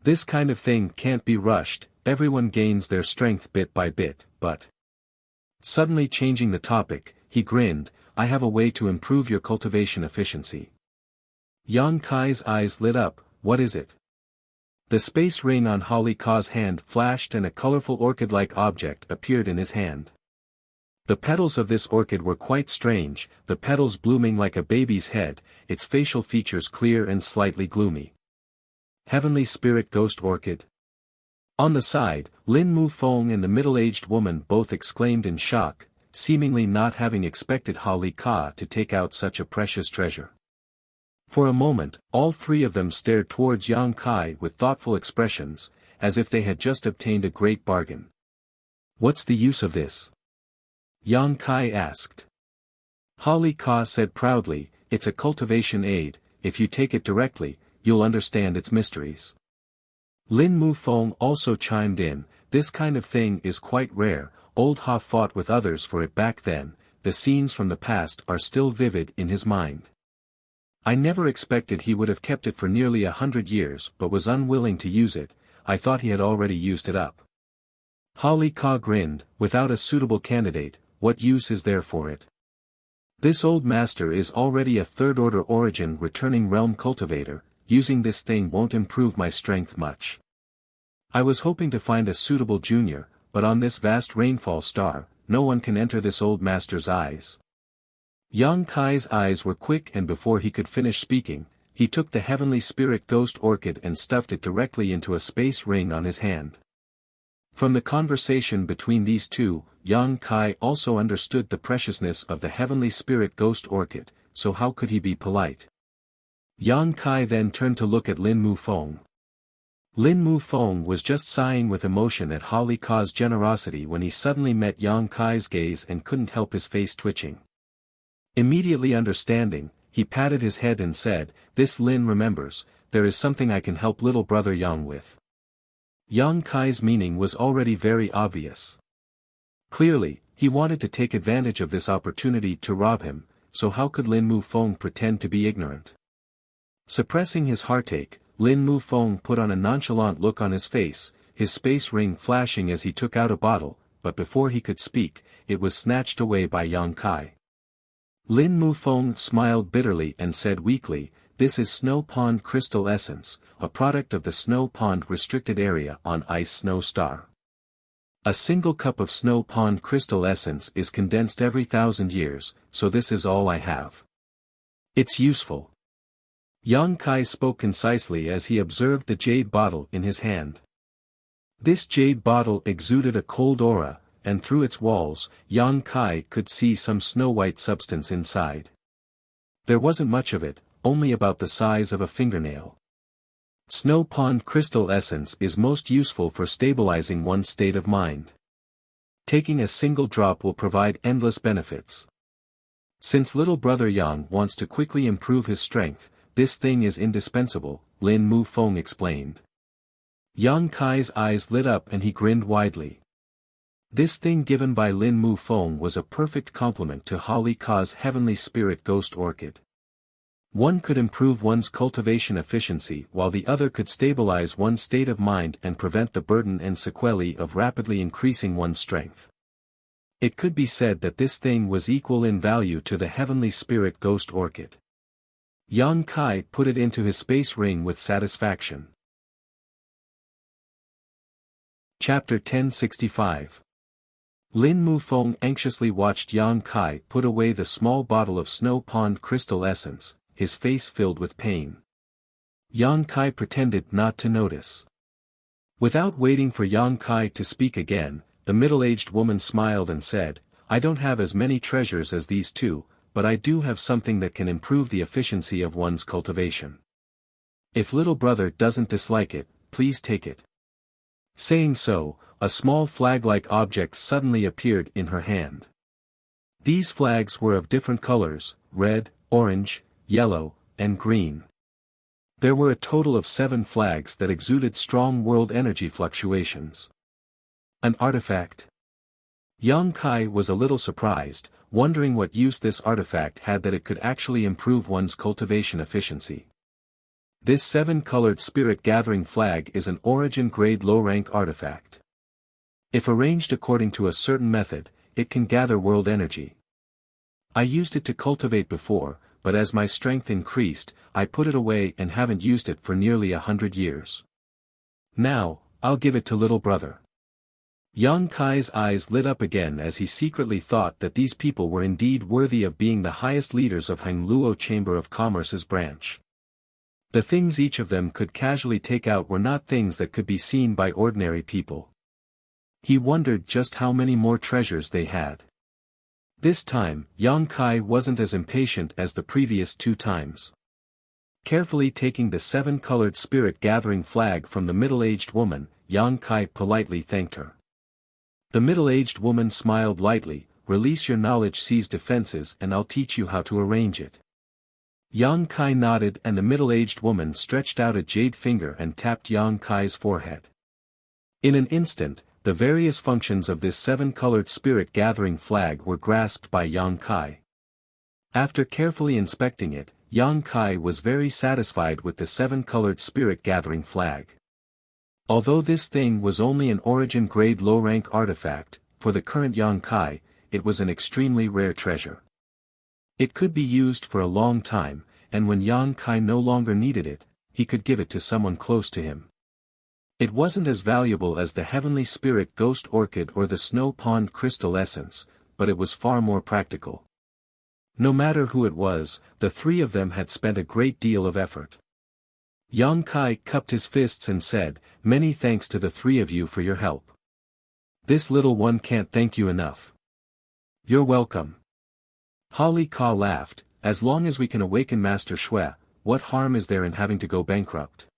This kind of thing can't be rushed, everyone gains their strength bit by bit, but... Suddenly changing the topic, he grinned, I have a way to improve your cultivation efficiency. Yang Kai's eyes lit up, what is it? The space ring on Holly Ka's hand flashed and a colorful orchid-like object appeared in his hand. The petals of this orchid were quite strange, the petals blooming like a baby's head, its facial features clear and slightly gloomy. Heavenly Spirit Ghost Orchid? On the side, Lin Mu Feng and the middle-aged woman both exclaimed in shock, seemingly not having expected Holly Ka to take out such a precious treasure. For a moment, all three of them stared towards Yang Kai with thoughtful expressions, as if they had just obtained a great bargain. What's the use of this? Yang Kai asked. Holly Ka said proudly, it's a cultivation aid, if you take it directly, you'll understand its mysteries. Lin Mu Feng also chimed in, this kind of thing is quite rare, old Ha fought with others for it back then, the scenes from the past are still vivid in his mind. I never expected he would have kept it for nearly 100 years but was unwilling to use it, I thought he had already used it up. Holly Ka grinned, without a suitable candidate, what use is there for it? This old master is already a third-order origin returning realm cultivator, using this thing won't improve my strength much. I was hoping to find a suitable junior, but on this vast rainfall star, no one can enter this old master's eyes. Yang Kai's eyes were quick and before he could finish speaking, he took the Heavenly Spirit Ghost Orchid and stuffed it directly into a space ring on his hand. From the conversation between these two, Yang Kai also understood the preciousness of the Heavenly Spirit Ghost Orchid, so how could he be polite? Yang Kai then turned to look at Lin Mu Feng. Lin Mu Feng was just sighing with emotion at Holly Ka's generosity when he suddenly met Yang Kai's gaze and couldn't help his face twitching. Immediately understanding, he patted his head and said, this Lin remembers, there is something I can help little brother Yang with. Yang Kai's meaning was already very obvious. Clearly, he wanted to take advantage of this opportunity to rob him, so how could Lin Mu Feng pretend to be ignorant? Suppressing his heartache, Lin Mu Feng put on a nonchalant look on his face, his space ring flashing as he took out a bottle, but before he could speak, it was snatched away by Yang Kai. Lin Mufeng smiled bitterly and said weakly, "This is Snow Pond Crystal Essence, a product of the Snow Pond Restricted Area on Ice Snow Star. A single cup of Snow Pond Crystal Essence is condensed every 1,000 years, so this is all I have. It's useful." Yang Kai spoke concisely as he observed the jade bottle in his hand. This jade bottle exuded a cold aura, and through its walls, Yang Kai could see some snow-white substance inside. There wasn't much of it, only about the size of a fingernail. Snow Pond Crystal Essence is most useful for stabilizing one's state of mind. Taking a single drop will provide endless benefits. Since little brother Yang wants to quickly improve his strength, this thing is indispensable, Lin Mufeng explained. Yang Kai's eyes lit up and he grinned widely. This thing given by Lin Mufeng was a perfect complement to Holly Ka's heavenly spirit ghost orchid. One could improve one's cultivation efficiency while the other could stabilize one's state of mind and prevent the burden and sequelae of rapidly increasing one's strength. It could be said that this thing was equal in value to the heavenly spirit ghost orchid. Yang Kai put it into his space ring with satisfaction. Chapter 1065. Lin Mufeng anxiously watched Yang Kai put away the small bottle of Snow Pond Crystal Essence, his face filled with pain. Yang Kai pretended not to notice. Without waiting for Yang Kai to speak again, the middle-aged woman smiled and said, "I don't have as many treasures as these two, but I do have something that can improve the efficiency of one's cultivation. If little brother doesn't dislike it, please take it." Saying so, a small flag-like object suddenly appeared in her hand. These flags were of different colors, red, orange, yellow, and green. There were a total of 7 flags that exuded strong world energy fluctuations. An artifact? Yang Kai was a little surprised, wondering what use this artifact had that it could actually improve one's cultivation efficiency. This 7-colored spirit-gathering flag is an origin-grade low-rank artifact. If arranged according to a certain method, it can gather world energy. I used it to cultivate before, but as my strength increased, I put it away and haven't used it for nearly 100 years. Now, I'll give it to little brother. Yang Kai's eyes lit up again as he secretly thought that these people were indeed worthy of being the highest leaders of Hangluo Chamber of Commerce's branch. The things each of them could casually take out were not things that could be seen by ordinary people. He wondered just how many more treasures they had. This time, Yang Kai wasn't as impatient as the previous 2 times. Carefully taking the 7-colored spirit-gathering flag from the middle-aged woman, Yang Kai politely thanked her. The middle-aged woman smiled lightly, "Release your knowledge, seize defenses, and I'll teach you how to arrange it." Yang Kai nodded and the middle-aged woman stretched out a jade finger and tapped Yang Kai's forehead. In an instant, the various functions of this 7-colored spirit-gathering flag were grasped by Yang Kai. After carefully inspecting it, Yang Kai was very satisfied with the 7-colored spirit-gathering flag. Although this thing was only an origin-grade low-rank artifact, for the current Yang Kai, it was an extremely rare treasure. It could be used for a long time, and when Yang Kai no longer needed it, he could give it to someone close to him. It wasn't as valuable as the Heavenly Spirit Ghost Orchid or the Snow Pond Crystal Essence, but it was far more practical. No matter who it was, the 3 of them had spent a great deal of effort. Yang Kai cupped his fists and said, "Many thanks to the 3 of you for your help. This little one can't thank you enough." "You're welcome." Holly Ka laughed, "As long as we can awaken Master Shui, what harm is there in having to go bankrupt?"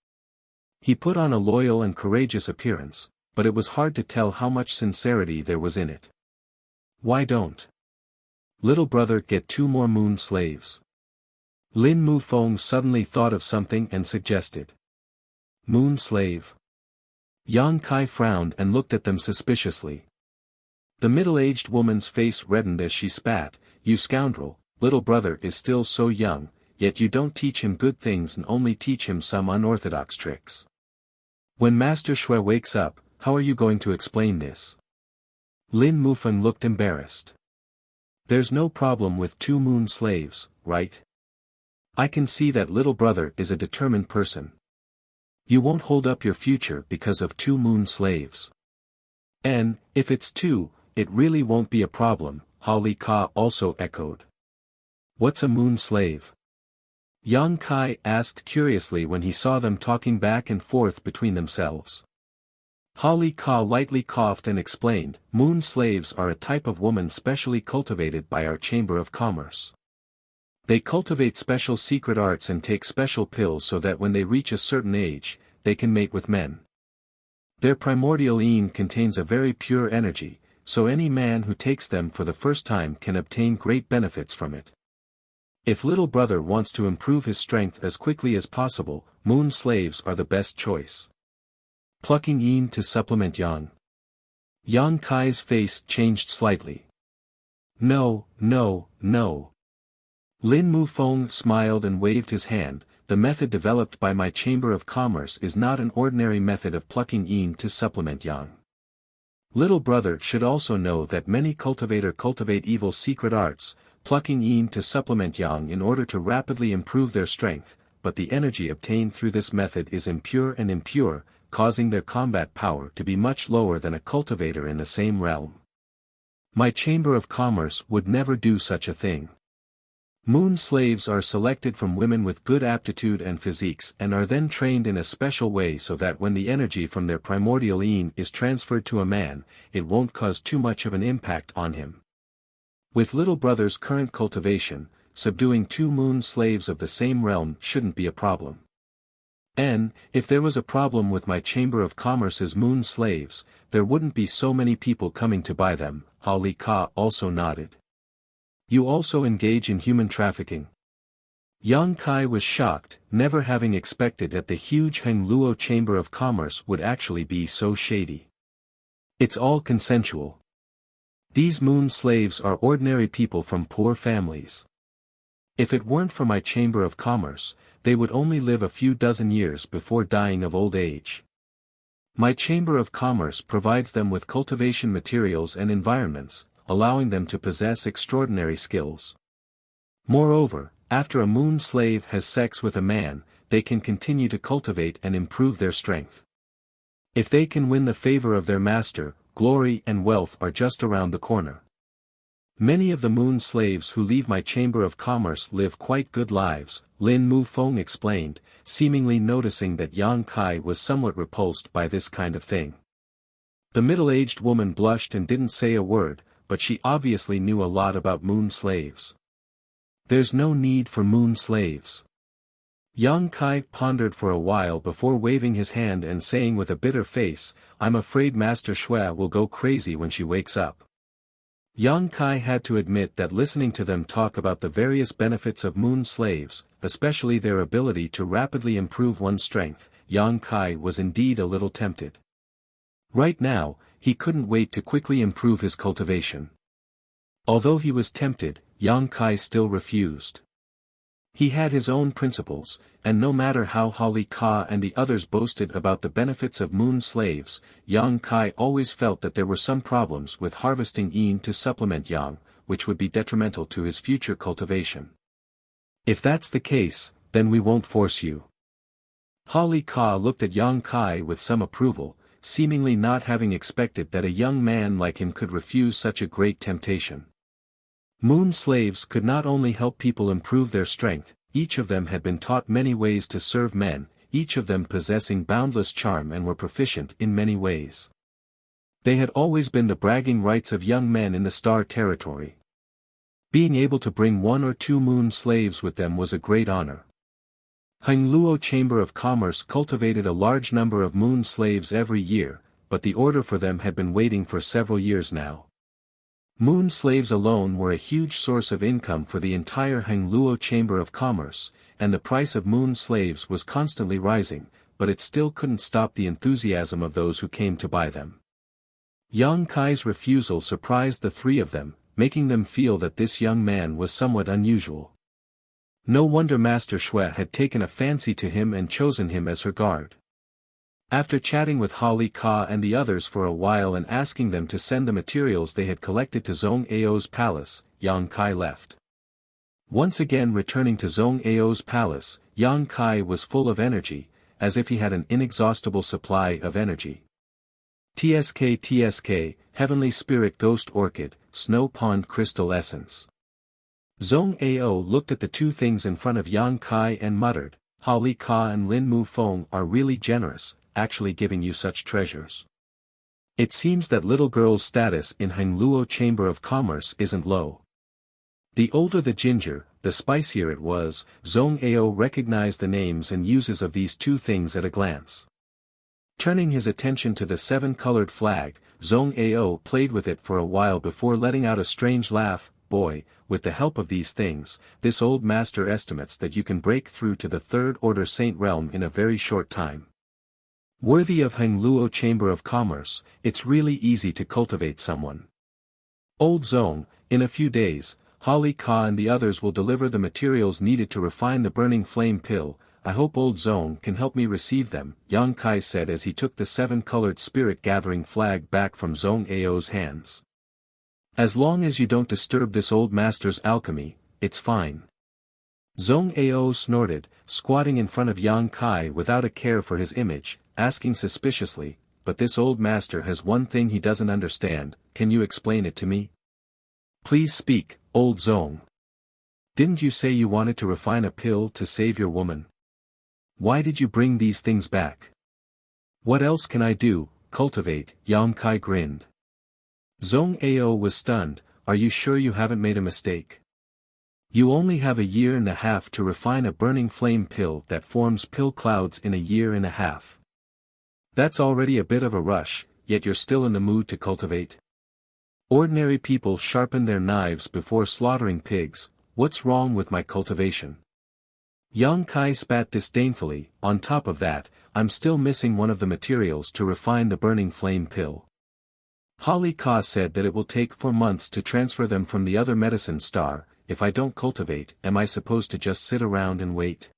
He put on a loyal and courageous appearance, but it was hard to tell how much sincerity there was in it. "Why don't little brother get 2 more moon slaves?" Lin Mufeng suddenly thought of something and suggested. "Moon slave?" Yang Kai frowned and looked at them suspiciously. The middle-aged woman's face reddened as she spat, "You scoundrel, little brother is still so young, yet you don't teach him good things and only teach him some unorthodox tricks. When Master Shui wakes up, how are you going to explain this?" Lin Mufeng looked embarrassed. There's no problem with 2 moon slaves, right? I can see that little brother is a determined person. You won't hold up your future because of 2 moon slaves. And, if it's 2, it really won't be a problem, Holly Ka also echoed. What's a moon slave? Yang Kai asked curiously when he saw them talking back and forth between themselves. Holly Ka lightly coughed and explained, moon slaves are a type of woman specially cultivated by our Chamber of Commerce. They cultivate special secret arts and take special pills so that when they reach a certain age, they can mate with men. Their primordial yin contains a very pure energy, so any man who takes them for the first time can obtain great benefits from it. If little brother wants to improve his strength as quickly as possible, moon slaves are the best choice. Plucking yin to supplement yang. Yang Kai's face changed slightly. No, no, no. Lin Mufeng smiled and waved his hand. The method developed by my Chamber of Commerce is not an ordinary method of plucking yin to supplement yang. Little brother should also know that many cultivate evil secret arts, plucking yin to supplement yang in order to rapidly improve their strength, but the energy obtained through this method is impure, causing their combat power to be much lower than a cultivator in the same realm. My Chamber of Commerce would never do such a thing. Moon slaves are selected from women with good aptitude and physiques and are then trained in a special way so that when the energy from their primordial yin is transferred to a man, it won't cause too much of an impact on him. With little brother's current cultivation, subduing 2 moon slaves of the same realm shouldn't be a problem. And, if there was a problem with my Chamber of Commerce's moon slaves, there wouldn't be so many people coming to buy them, Holly Ka also nodded. You also engage in human trafficking? Yang Kai was shocked, never having expected that the huge Heng Luo Chamber of Commerce would actually be so shady. It's all consensual. These moon slaves are ordinary people from poor families. If it weren't for my Chamber of Commerce, they would only live a few dozen years before dying of old age. My Chamber of Commerce provides them with cultivation materials and environments, allowing them to possess extraordinary skills. Moreover, after a moon slave has sex with a man, they can continue to cultivate and improve their strength. If they can win the favor of their master, glory and wealth are just around the corner. Many of the moon slaves who leave my Chamber of Commerce live quite good lives, Lin Mufeng explained, seemingly noticing that Yang Kai was somewhat repulsed by this kind of thing. The middle-aged woman blushed and didn't say a word, but she obviously knew a lot about moon slaves. There's no need for moon slaves. Yang Kai pondered for a while before waving his hand and saying with a bitter face, I'm afraid Master Shui will go crazy when she wakes up. Yang Kai had to admit that listening to them talk about the various benefits of moon slaves, especially their ability to rapidly improve one's strength, Yang Kai was indeed a little tempted. Right now, he couldn't wait to quickly improve his cultivation. Although he was tempted, Yang Kai still refused. He had his own principles, and no matter how Holly Ka and the others boasted about the benefits of moon slaves, Yang Kai always felt that there were some problems with harvesting yin to supplement yang, which would be detrimental to his future cultivation. If that's the case, then we won't force you. Holly Ka looked at Yang Kai with some approval, seemingly not having expected that a young man like him could refuse such a great temptation. Moon slaves could not only help people improve their strength, each of them had been taught many ways to serve men, each of them possessing boundless charm and were proficient in many ways. They had always been the bragging rights of young men in the Star Territory. Being able to bring 1 or 2 moon slaves with them was a great honor. Heng Luo Chamber of Commerce cultivated a large number of moon slaves every year, but the order for them had been waiting for several years now. Moon slaves alone were a huge source of income for the entire Heng Luo Chamber of Commerce, and the price of moon slaves was constantly rising, but it still couldn't stop the enthusiasm of those who came to buy them. Yang Kai's refusal surprised the 3 of them, making them feel that this young man was somewhat unusual. No wonder Master Shui had taken a fancy to him and chosen him as her guard. After chatting with Holly Ka and the others for a while and asking them to send the materials they had collected to Zhong Ao's palace, Yang Kai left. Once again returning to Zhong Ao's palace, Yang Kai was full of energy, as if he had an inexhaustible supply of energy. TSK, Heavenly Spirit Ghost Orchid, Snow Pond Crystal Essence. Zhong Ao looked at the two things in front of Yang Kai and muttered, Holly Ka and Lin Mu Feng are really generous, actually giving you such treasures. It seems that little girl's status in Hengluo Chamber of Commerce isn't low. The older the ginger, the spicier it was. Zhong Ao recognized the names and uses of these two things at a glance. Turning his attention to the seven-colored flag, Zhong Ao played with it for a while before letting out a strange laugh. Boy, with the help of these things, this old master estimates that you can break through to the third order saint realm in a very short time. Worthy of Hengluo Chamber of Commerce, it's really easy to cultivate someone. Old Zhong, in a few days, Holly Ka and the others will deliver the materials needed to refine the burning flame pill. I hope old Zhong can help me receive them, Yang Kai said as he took the seven-colored spirit-gathering flag back from Zhong Ao's hands. As long as you don't disturb this old master's alchemy, it's fine. Zhong Ao snorted, squatting in front of Yang Kai without a care for his image, asking suspiciously, but this old master has one thing he doesn't understand, can you explain it to me? Please speak, old Zhong. Didn't you say you wanted to refine a pill to save your woman? Why did you bring these things back? What else can I do? Cultivate, Yang Kai grinned. Zhong Ao was stunned, are you sure you haven't made a mistake? You only have a year and a half to refine a burning flame pill that forms pill clouds in a year and a half. That's already a bit of a rush, yet you're still in the mood to cultivate? Ordinary people sharpen their knives before slaughtering pigs, what's wrong with my cultivation? Yang Kai spat disdainfully, on top of that, I'm still missing one of the materials to refine the burning flame pill. Holly Ka said that it will take 4 months to transfer them from the other medicine star. If I don't cultivate, am I supposed to just sit around and wait?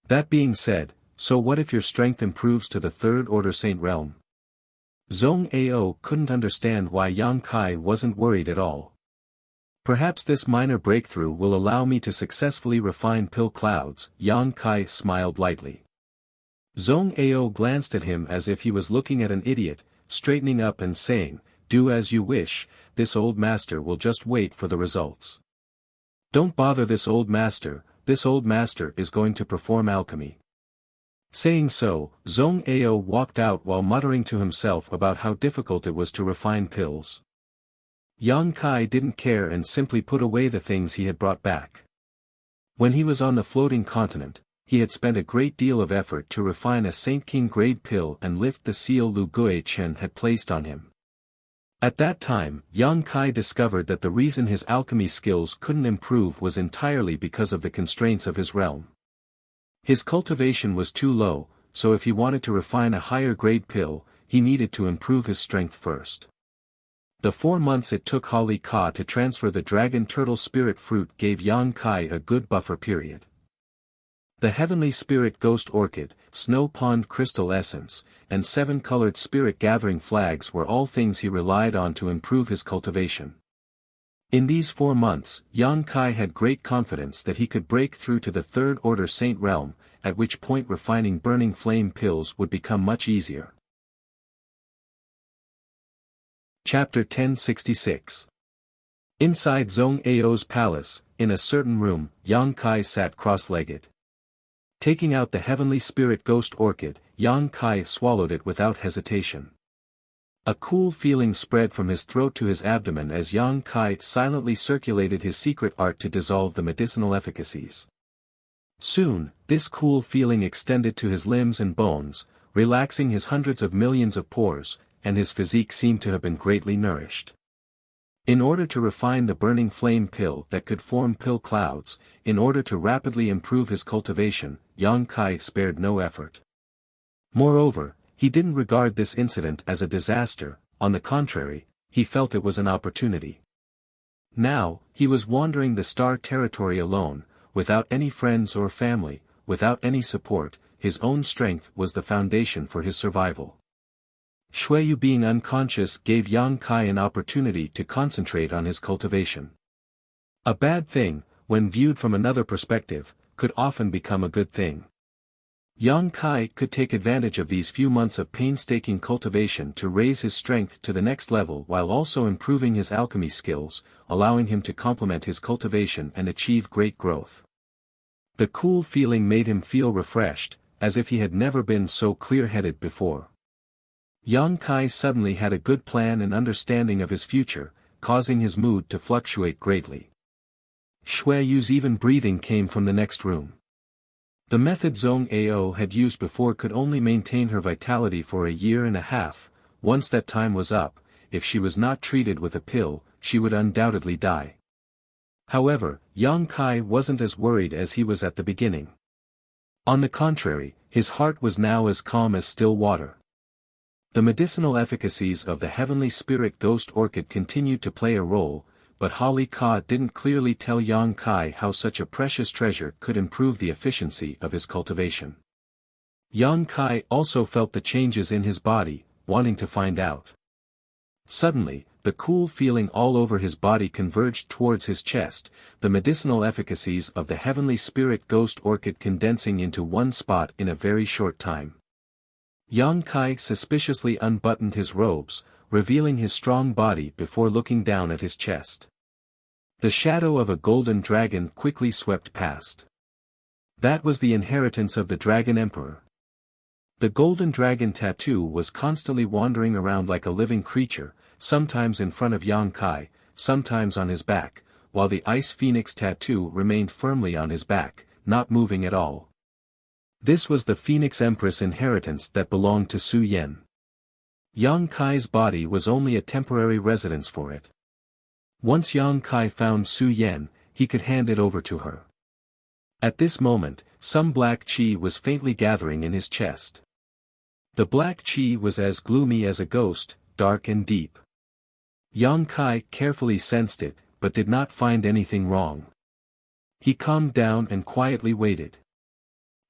That being said, so what if your strength improves to the third order saint realm? Zhong Ao couldn't understand why Yang Kai wasn't worried at all. Perhaps this minor breakthrough will allow me to successfully refine pill clouds, Yang Kai smiled lightly. Zhong Ao glanced at him as if he was looking at an idiot, straightening up and saying, do as you wish, this old master will just wait for the results. Don't bother this old master is going to perform alchemy. Saying so, Zhong Ao walked out while muttering to himself about how difficult it was to refine pills. Yang Kai didn't care and simply put away the things he had brought back. When he was on the floating continent, he had spent a great deal of effort to refine a Saint King grade pill and lift the seal Lu Gui Chen had placed on him. At that time, Yang Kai discovered that the reason his alchemy skills couldn't improve was entirely because of the constraints of his realm. His cultivation was too low, so if he wanted to refine a higher grade pill, he needed to improve his strength first. The 4 months it took Holly Ka to transfer the dragon turtle spirit fruit gave Yang Kai a good buffer period. The heavenly spirit ghost orchid, snow pond crystal essence, and 7-colored spirit gathering flags were all things he relied on to improve his cultivation. In these 4 months, Yang Kai had great confidence that he could break through to the third order saint realm, at which point refining burning flame pills would become much easier. Chapter 1066. Inside Zhong Ao's palace, in a certain room, Yang Kai sat cross-legged. Taking out the heavenly spirit ghost orchid, Yang Kai swallowed it without hesitation. A cool feeling spread from his throat to his abdomen as Yang Kai silently circulated his secret art to dissolve the medicinal efficacies. Soon, this cool feeling extended to his limbs and bones, relaxing his hundreds of millions of pores, and his physique seemed to have been greatly nourished. In order to refine the burning flame pill that could form pill clouds, in order to rapidly improve his cultivation, Yang Kai spared no effort. Moreover, he didn't regard this incident as a disaster, on the contrary, he felt it was an opportunity. Now, he was wandering the star territory alone, without any friends or family, without any support, his own strength was the foundation for his survival. Shuiyu being unconscious gave Yang Kai an opportunity to concentrate on his cultivation. A bad thing, when viewed from another perspective, could often become a good thing. Yang Kai could take advantage of these few months of painstaking cultivation to raise his strength to the next level while also improving his alchemy skills, allowing him to complement his cultivation and achieve great growth. The cool feeling made him feel refreshed, as if he had never been so clear-headed before. Yang Kai suddenly had a good plan and understanding of his future, causing his mood to fluctuate greatly. Shuiyu's even breathing came from the next room. The method Zhong Ao had used before could only maintain her vitality for a year and a half. Once that time was up, if she was not treated with a pill, she would undoubtedly die. However, Yang Kai wasn't as worried as he was at the beginning. On the contrary, his heart was now as calm as still water. The medicinal efficacies of the heavenly spirit ghost orchid continued to play a role, but Holly Ka didn't clearly tell Yang Kai how such a precious treasure could improve the efficiency of his cultivation. Yang Kai also felt the changes in his body, wanting to find out. Suddenly, the cool feeling all over his body converged towards his chest, the medicinal efficacies of the heavenly spirit ghost orchid condensing into one spot in a very short time. Yang Kai suspiciously unbuttoned his robes, revealing his strong body before looking down at his chest. The shadow of a golden dragon quickly swept past. That was the inheritance of the Dragon Emperor. The golden dragon tattoo was constantly wandering around like a living creature, sometimes in front of Yang Kai, sometimes on his back, while the ice phoenix tattoo remained firmly on his back, not moving at all. This was the Phoenix Empress inheritance that belonged to Su Yen. Yang Kai's body was only a temporary residence for it. Once Yang Kai found Su Yen, he could hand it over to her. At this moment, some black qi was faintly gathering in his chest. The black qi was as gloomy as a ghost, dark and deep. Yang Kai carefully sensed it, but did not find anything wrong. He calmed down and quietly waited.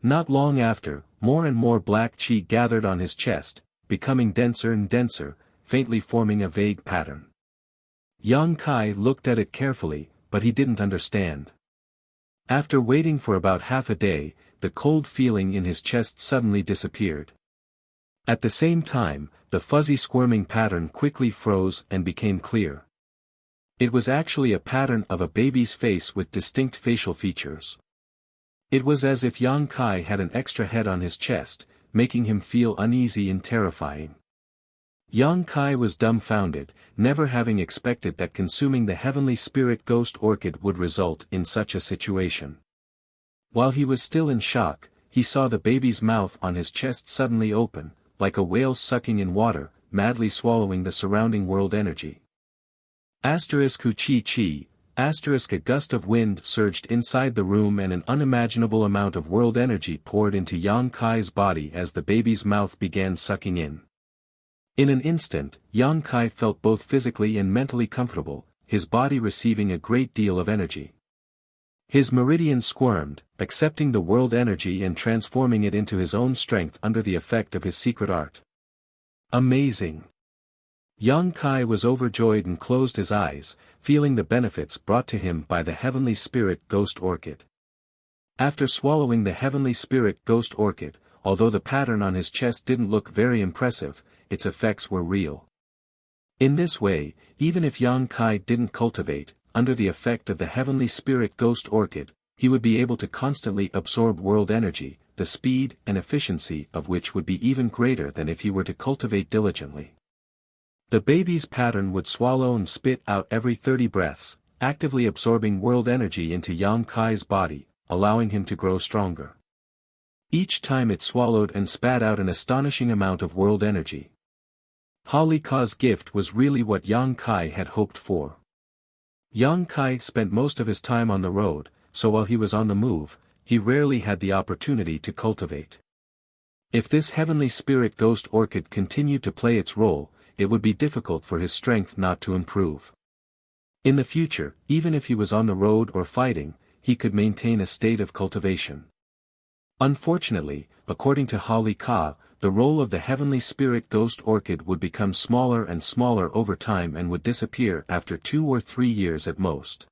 Not long after, more and more black qi gathered on his chest, becoming denser and denser, faintly forming a vague pattern. Yang Kai looked at it carefully, but he didn't understand. After waiting for about half a day, the cold feeling in his chest suddenly disappeared. At the same time, the fuzzy squirming pattern quickly froze and became clear. It was actually a pattern of a baby's face with distinct facial features. It was as if Yang Kai had an extra head on his chest, making him feel uneasy and terrifying. Yang Kai was dumbfounded, never having expected that consuming the heavenly spirit ghost orchid would result in such a situation. While he was still in shock, he saw the baby's mouth on his chest suddenly open, like a whale sucking in water, madly swallowing the surrounding world energy. Asterisk chi. Asterisk a gust of wind surged inside the room and an unimaginable amount of world energy poured into Yang Kai's body as the baby's mouth began sucking in. In an instant, Yang Kai felt both physically and mentally comfortable, his body receiving a great deal of energy. His meridian squirmed, accepting the world energy and transforming it into his own strength under the effect of his secret art. Amazing! Yang Kai was overjoyed and closed his eyes, feeling the benefits brought to him by the heavenly spirit ghost orchid. After swallowing the heavenly spirit ghost orchid, although the pattern on his chest didn't look very impressive, its effects were real. In this way, even if Yang Kai didn't cultivate, under the effect of the heavenly spirit ghost orchid, he would be able to constantly absorb world energy, the speed and efficiency of which would be even greater than if he were to cultivate diligently. The baby's pattern would swallow and spit out every 30 breaths, actively absorbing world energy into Yang Kai's body, allowing him to grow stronger. Each time it swallowed and spat out an astonishing amount of world energy. Holly Ka's gift was really what Yang Kai had hoped for. Yang Kai spent most of his time on the road, so while he was on the move, he rarely had the opportunity to cultivate. If this heavenly spirit ghost orchid continued to play its role, it would be difficult for his strength not to improve. In the future, even if he was on the road or fighting, he could maintain a state of cultivation. Unfortunately, according to Holly Ka, the role of the heavenly spirit ghost orchid would become smaller and smaller over time and would disappear after 2 or 3 years at most.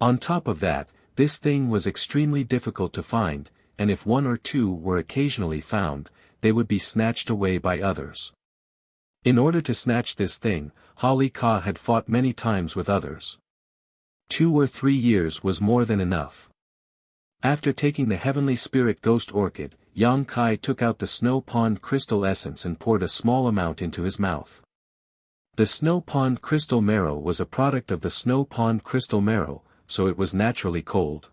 On top of that, this thing was extremely difficult to find, and if 1 or 2 were occasionally found, they would be snatched away by others. In order to snatch this thing, Holly Ka had fought many times with others. 2 or 3 years was more than enough. After taking the heavenly spirit ghost orchid, Yang Kai took out the snow pond crystal essence and poured a small amount into his mouth. The snow pond crystal marrow was a product of the snow pond crystal marrow, so it was naturally cold.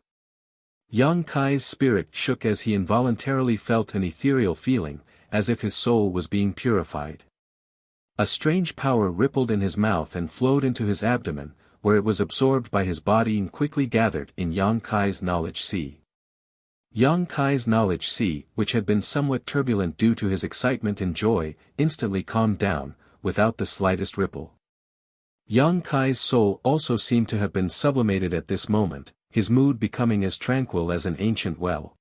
Yang Kai's spirit shook as he involuntarily felt an ethereal feeling, as if his soul was being purified. A strange power rippled in his mouth and flowed into his abdomen, where it was absorbed by his body and quickly gathered in Yang Kai's knowledge sea. Yang Kai's knowledge sea, which had been somewhat turbulent due to his excitement and joy, instantly calmed down, without the slightest ripple. Yang Kai's soul also seemed to have been sublimated at this moment, his mood becoming as tranquil as an ancient well.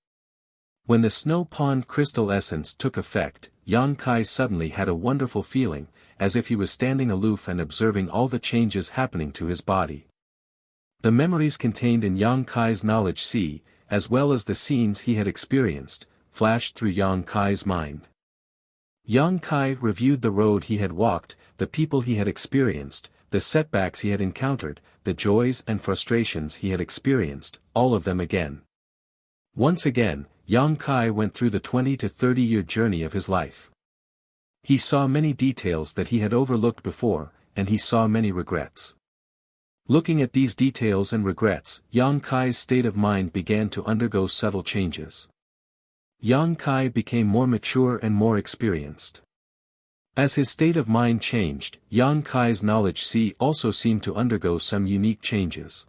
When the snow pond crystal essence took effect, Yang Kai suddenly had a wonderful feeling, as if he was standing aloof and observing all the changes happening to his body. The memories contained in Yang Kai's knowledge sea, as well as the scenes he had experienced, flashed through Yang Kai's mind. Yang Kai reviewed the road he had walked, the people he had experienced, the setbacks he had encountered, the joys and frustrations he had experienced, all of them again. Once again, Yang Kai went through the 20 to 30-year journey of his life. He saw many details that he had overlooked before, and he saw many regrets. Looking at these details and regrets, Yang Kai's state of mind began to undergo subtle changes. Yang Kai became more mature and more experienced. As his state of mind changed, Yang Kai's knowledge sea also seemed to undergo some unique changes.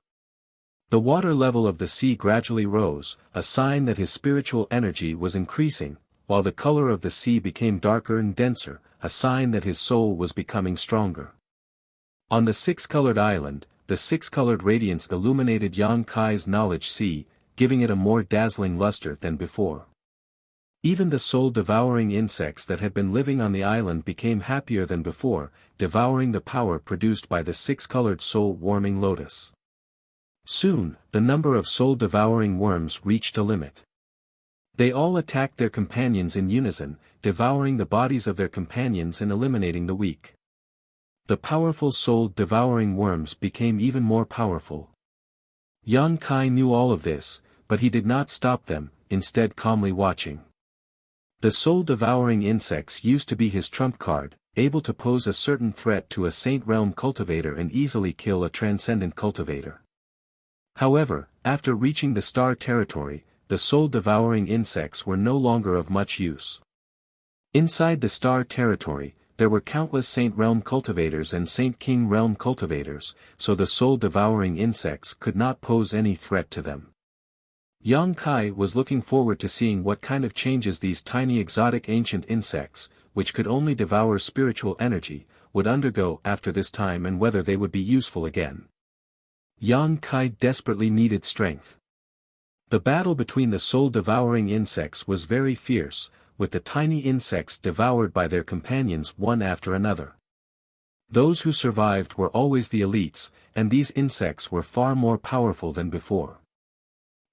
The water level of the sea gradually rose, a sign that his spiritual energy was increasing, while the color of the sea became darker and denser, a sign that his soul was becoming stronger. On the six-colored island, the six-colored radiance illuminated Yang Kai's knowledge sea, giving it a more dazzling luster than before. Even the soul-devouring insects that had been living on the island became happier than before, devouring the power produced by the six-colored soul-warming lotus. Soon, the number of soul-devouring worms reached a limit. They all attacked their companions in unison, devouring the bodies of their companions and eliminating the weak. The powerful soul-devouring worms became even more powerful. Yang Kai knew all of this, but he did not stop them, instead calmly watching. The soul-devouring insects used to be his trump card, able to pose a certain threat to a Saint Realm cultivator and easily kill a transcendent cultivator. However, after reaching the star territory, the soul-devouring insects were no longer of much use. Inside the star territory, there were countless Saint Realm cultivators and Saint King Realm cultivators, so the soul-devouring insects could not pose any threat to them. Yang Kai was looking forward to seeing what kind of changes these tiny exotic ancient insects, which could only devour spiritual energy, would undergo after this time and whether they would be useful again. Yang Kai desperately needed strength. The battle between the soul-devouring insects was very fierce, with the tiny insects devoured by their companions one after another. Those who survived were always the elites, and these insects were far more powerful than before.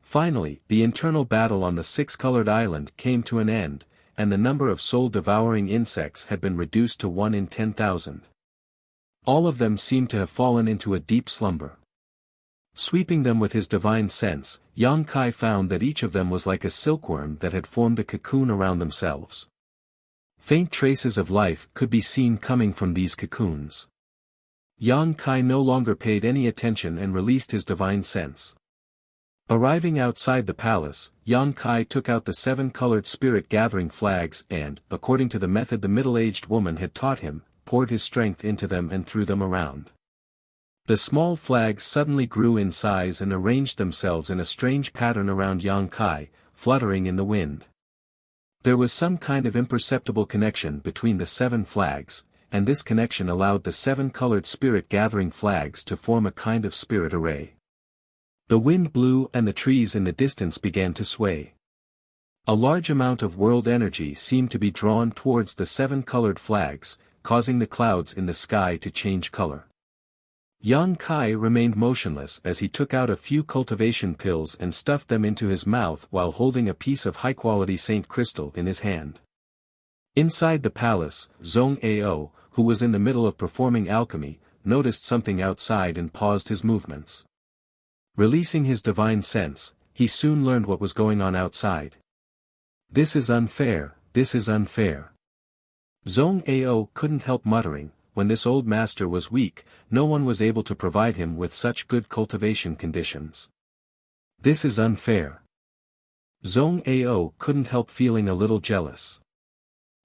Finally, the internal battle on the six-colored island came to an end, and the number of soul-devouring insects had been reduced to 1 in 10,000. All of them seemed to have fallen into a deep slumber. Sweeping them with his divine sense, Yang Kai found that each of them was like a silkworm that had formed a cocoon around themselves. Faint traces of life could be seen coming from these cocoons. Yang Kai no longer paid any attention and released his divine sense. Arriving outside the palace, Yang Kai took out the 7-colored spirit-gathering flags and, according to the method the middle-aged woman had taught him, poured his strength into them and threw them around. The small flags suddenly grew in size and arranged themselves in a strange pattern around Yang Kai, fluttering in the wind. There was some kind of imperceptible connection between the 7 flags, and this connection allowed the 7-colored spirit-gathering flags to form a kind of spirit array. The wind blew and the trees in the distance began to sway. A large amount of world energy seemed to be drawn towards the 7 colored flags, causing the clouds in the sky to change color. Yang Kai remained motionless as he took out a few cultivation pills and stuffed them into his mouth while holding a piece of high-quality Saint crystal in his hand. Inside the palace, Zhong Ao, who was in the middle of performing alchemy, noticed something outside and paused his movements. Releasing his divine sense, he soon learned what was going on outside. "This is unfair, this is unfair." Zhong Ao couldn't help muttering, when this old master was weak, no one was able to provide him with such good cultivation conditions. "This is unfair." Zhong Ao couldn't help feeling a little jealous.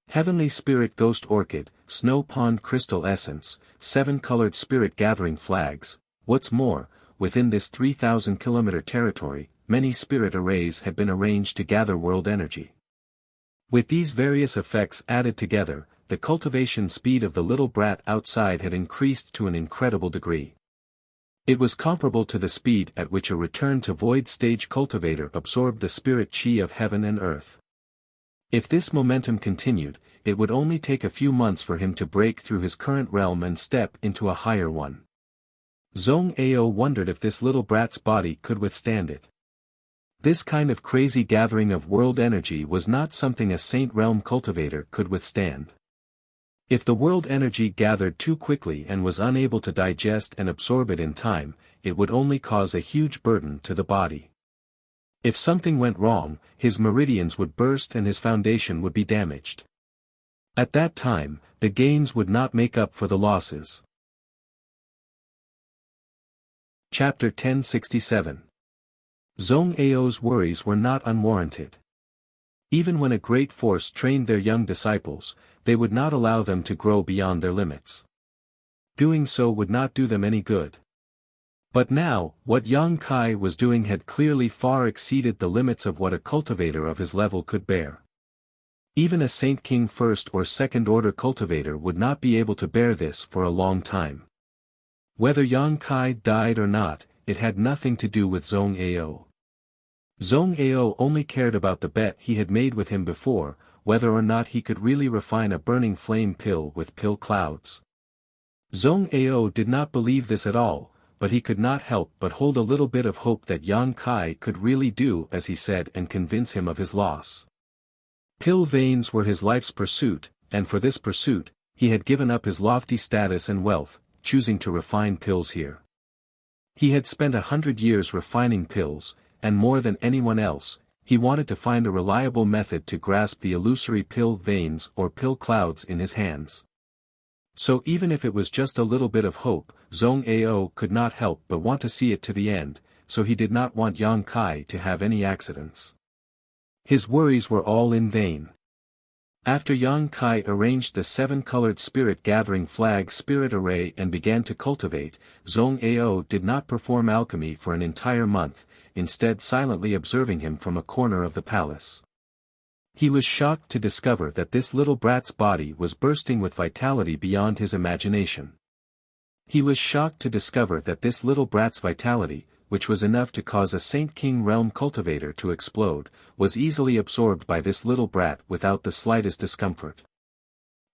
Heavenly Spirit Ghost Orchid, Snow Pond Crystal Essence, 7 colored spirit gathering flags. What's more, within this 3,000-kilometer territory, many spirit arrays had been arranged to gather world energy. With these various effects added together, the cultivation speed of the little brat outside had increased to an incredible degree. It was comparable to the speed at which a return-to-void stage cultivator absorbed the spirit chi of heaven and earth. If this momentum continued, it would only take a few months for him to break through his current realm and step into a higher one. Zhong Ao wondered if this little brat's body could withstand it. This kind of crazy gathering of world energy was not something a Saint Realm cultivator could withstand. If the world energy gathered too quickly and was unable to digest and absorb it in time, it would only cause a huge burden to the body. If something went wrong, his meridians would burst and his foundation would be damaged. At that time, the gains would not make up for the losses. Chapter 1067. Zhong Ao's worries were not unwarranted. Even when a great force trained their young disciples, they would not allow them to grow beyond their limits. Doing so would not do them any good. But now, what Yang Kai was doing had clearly far exceeded the limits of what a cultivator of his level could bear. Even a Saint King first or second order cultivator would not be able to bear this for a long time. Whether Yang Kai died or not, it had nothing to do with Zhong Ao. Zhong Ao only cared about the bet he had made with him before, whether or not he could really refine a burning flame pill with pill clouds. Zhong Ao did not believe this at all, but he could not help but hold a little bit of hope that Yang Kai could really do as he said and convince him of his loss. Pill veins were his life's pursuit, and for this pursuit, he had given up his lofty status and wealth, choosing to refine pills here. He had spent 100 years refining pills, and more than anyone else, he wanted to find a reliable method to grasp the illusory pill veins or pill clouds in his hands. So even if it was just a little bit of hope, Zhong Ao could not help but want to see it to the end, so he did not want Yang Kai to have any accidents. His worries were all in vain. After Yang Kai arranged the 7-colored spirit-gathering flag spirit array and began to cultivate, Zhong Ao did not perform alchemy for an entire month, instead silently observing him from a corner of the palace. He was shocked to discover that this little brat's body was bursting with vitality beyond his imagination. He was shocked to discover that this little brat's vitality, which was enough to cause a Saint King realm cultivator to explode, was easily absorbed by this little brat without the slightest discomfort.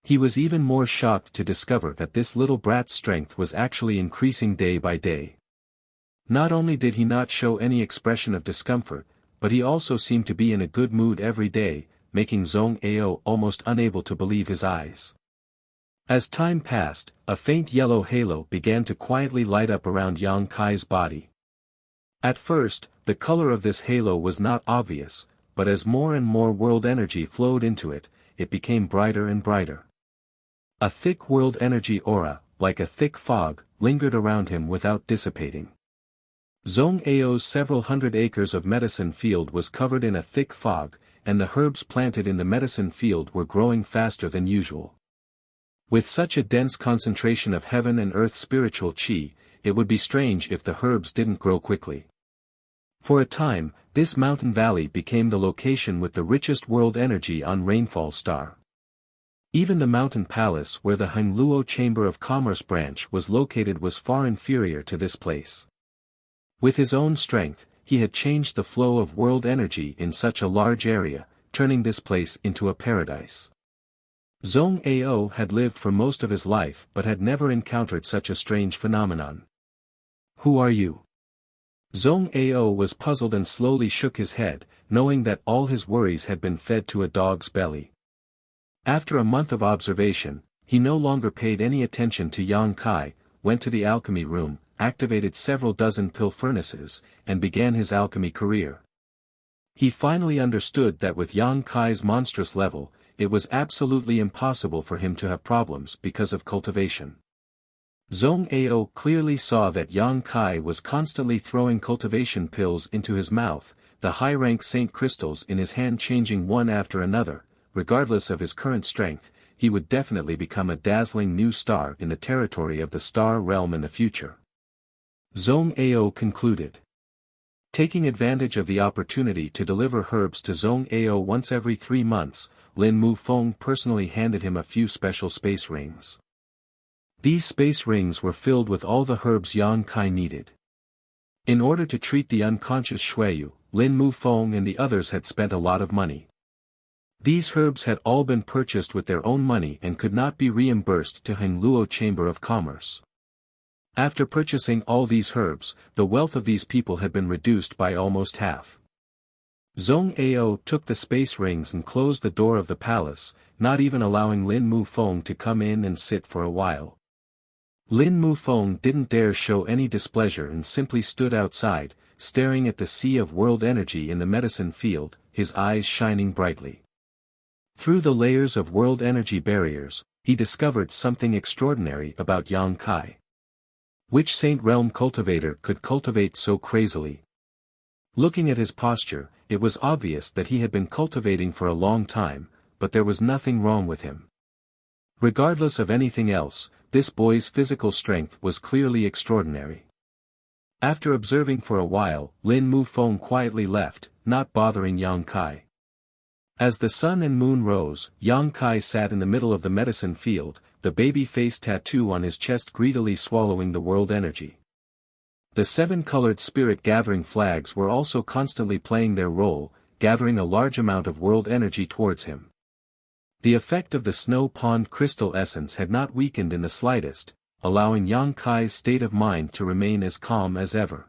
He was even more shocked to discover that this little brat's strength was actually increasing day by day. Not only did he not show any expression of discomfort, but he also seemed to be in a good mood every day, making Zhong Ao almost unable to believe his eyes. As time passed, a faint yellow halo began to quietly light up around Yang Kai's body. At first, the color of this halo was not obvious, but as more and more world energy flowed into it, it became brighter and brighter. A thick world energy aura, like a thick fog, lingered around him without dissipating. Zhong Ao's several hundred acres of medicine field was covered in a thick fog, and the herbs planted in the medicine field were growing faster than usual. With such a dense concentration of heaven and earth spiritual chi, it would be strange if the herbs didn't grow quickly. For a time, this mountain valley became the location with the richest world energy on Rainfall Star. Even the mountain palace where the Hangluo Chamber of Commerce branch was located was far inferior to this place. With his own strength, he had changed the flow of world energy in such a large area, turning this place into a paradise. Zhong Ao had lived for most of his life but had never encountered such a strange phenomenon. "Who are you?" Zhong Ao was puzzled and slowly shook his head, knowing that all his worries had been fed to a dog's belly. After a month of observation, he no longer paid any attention to Yang Kai, went to the alchemy room, activated several dozen pill furnaces, and began his alchemy career. He finally understood that with Yang Kai's monstrous level, it was absolutely impossible for him to have problems because of cultivation. Zhong Ao clearly saw that Yang Kai was constantly throwing cultivation pills into his mouth, the high-rank saint crystals in his hand changing one after another. Regardless of his current strength, he would definitely become a dazzling new star in the territory of the star realm in the future. Zhong Ao concluded. Taking advantage of the opportunity to deliver herbs to Zhong Ao once every 3 months, Lin Mufeng personally handed him a few special space rings. These space rings were filled with all the herbs Yang Kai needed. In order to treat the unconscious Xueyu, Lin Mufeng and the others had spent a lot of money. These herbs had all been purchased with their own money and could not be reimbursed to Hengluo Chamber of Commerce. After purchasing all these herbs, the wealth of these people had been reduced by almost half. Zhong Ao took the space rings and closed the door of the palace, not even allowing Lin Mufeng to come in and sit for a while. Lin Mufeng didn't dare show any displeasure and simply stood outside, staring at the sea of world energy in the medicine field, his eyes shining brightly. Through the layers of world energy barriers, he discovered something extraordinary about Yang Kai. Which Saint Realm cultivator could cultivate so crazily? Looking at his posture, it was obvious that he had been cultivating for a long time, but there was nothing wrong with him. Regardless of anything else, this boy's physical strength was clearly extraordinary. After observing for a while, Lin Mufeng quietly left, not bothering Yang Kai. As the sun and moon rose, Yang Kai sat in the middle of the medicine field, the baby face tattoo on his chest greedily swallowing the world energy. The 7-colored spirit-gathering flags were also constantly playing their role, gathering a large amount of world energy towards him. The effect of the snow pond crystal essence had not weakened in the slightest, allowing Yang Kai's state of mind to remain as calm as ever.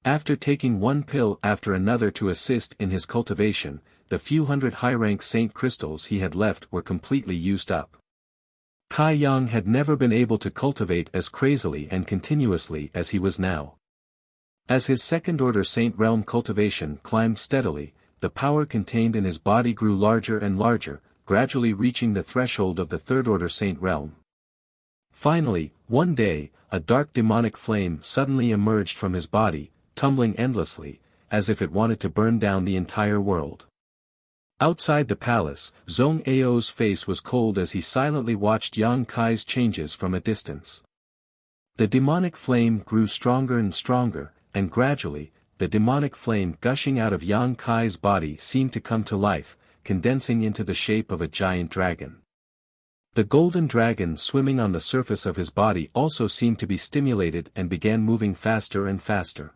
After taking one pill after another to assist in his cultivation, the few hundred high-rank saint crystals he had left were completely used up. Kai Yang had never been able to cultivate as crazily and continuously as he was now. As his second-order saint realm cultivation climbed steadily, the power contained in his body grew larger and larger, gradually reaching the threshold of the third-order saint realm. Finally, one day, a dark demonic flame suddenly emerged from his body, tumbling endlessly, as if it wanted to burn down the entire world. Outside the palace, Zhong Ao's face was cold as he silently watched Yang Kai's changes from a distance. The demonic flame grew stronger and stronger, and gradually, the demonic flame gushing out of Yang Kai's body seemed to come to life, condensing into the shape of a giant dragon. The golden dragon swimming on the surface of his body also seemed to be stimulated and began moving faster and faster.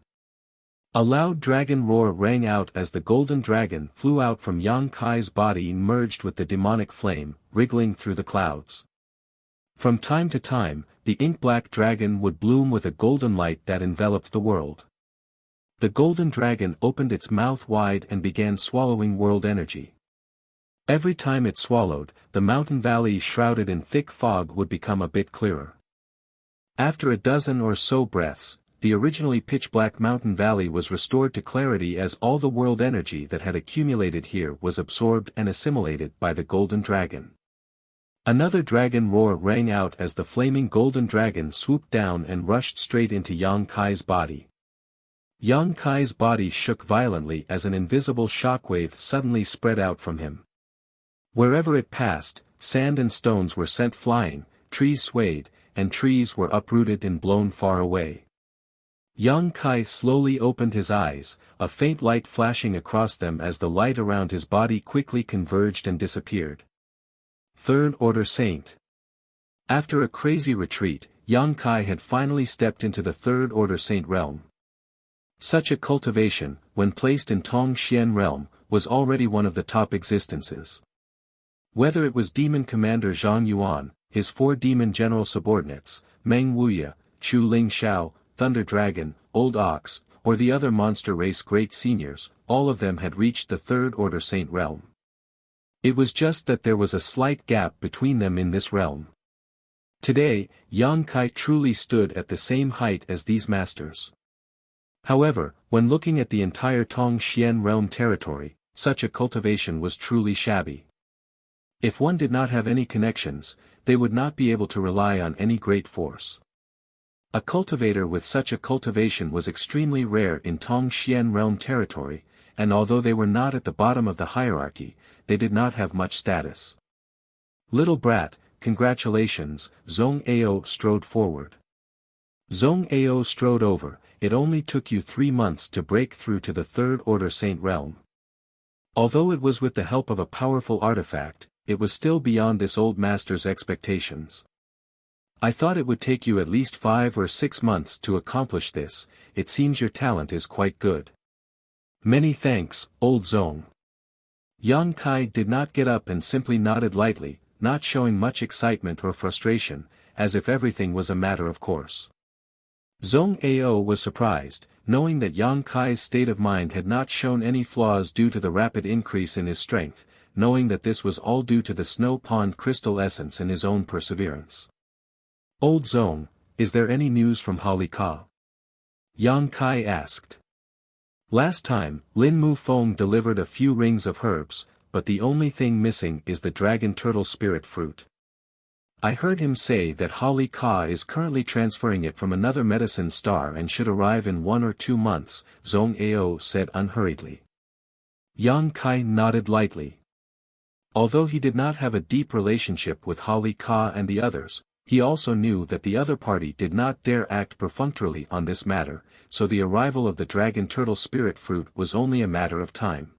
A loud dragon roar rang out as the golden dragon flew out from Yang Kai's body and merged with the demonic flame, wriggling through the clouds. From time to time, the ink-black dragon would bloom with a golden light that enveloped the world. The golden dragon opened its mouth wide and began swallowing world energy. Every time it swallowed, the mountain valley shrouded in thick fog would become a bit clearer. After a dozen or so breaths, the originally pitch-black mountain valley was restored to clarity as all the world energy that had accumulated here was absorbed and assimilated by the golden dragon. Another dragon roar rang out as the flaming golden dragon swooped down and rushed straight into Yang Kai's body. Yang Kai's body shook violently as an invisible shockwave suddenly spread out from him. Wherever it passed, sand and stones were sent flying, trees swayed, and trees were uprooted and blown far away. Yang Kai slowly opened his eyes, a faint light flashing across them as the light around his body quickly converged and disappeared. Third Order Saint. After a crazy retreat, Yang Kai had finally stepped into the Third Order Saint realm. Such a cultivation, when placed in Tong Xian realm, was already one of the top existences. Whether it was Demon Commander Zhang Yuan, his 4 demon general subordinates, Meng Wuya, Chu Ling Xiao, Thunder Dragon, Old Ox, or the other monster race great seniors, all of them had reached the Third Order Saint realm. It was just that there was a slight gap between them in this realm. Today, Yang Kai truly stood at the same height as these masters. However, when looking at the entire Tong Xian realm territory, such a cultivation was truly shabby. If one did not have any connections, they would not be able to rely on any great force. A cultivator with such a cultivation was extremely rare in Tong Xian realm territory, and although they were not at the bottom of the hierarchy, they did not have much status. Little brat, congratulations, Zhong Ao strode forward. Zhong Ao strode over, it only took you 3 months to break through to the Third Order Saint realm. Although it was with the help of a powerful artifact, it was still beyond this old master's expectations. I thought it would take you at least 5 or 6 months to accomplish this, it seems your talent is quite good. Many thanks, old Zhong. Yang Kai did not get up and simply nodded lightly, not showing much excitement or frustration, as if everything was a matter of course. Zhong Ao was surprised, knowing that Yang Kai's state of mind had not shown any flaws due to the rapid increase in his strength, knowing that this was all due to the snow pond crystal essence and his own perseverance. Old Zhong, is there any news from Holly Ka? Yang Kai asked. Last time, Lin Mu Feng delivered a few rings of herbs, but the only thing missing is the dragon turtle spirit fruit. I heard him say that Holly Ka is currently transferring it from another medicine star and should arrive in 1 or 2 months, Zhong Ao said unhurriedly. Yang Kai nodded lightly. Although he did not have a deep relationship with Holly Ka and the others, he also knew that the other party did not dare act perfunctorily on this matter, so the arrival of the dragon turtle spirit fruit was only a matter of time.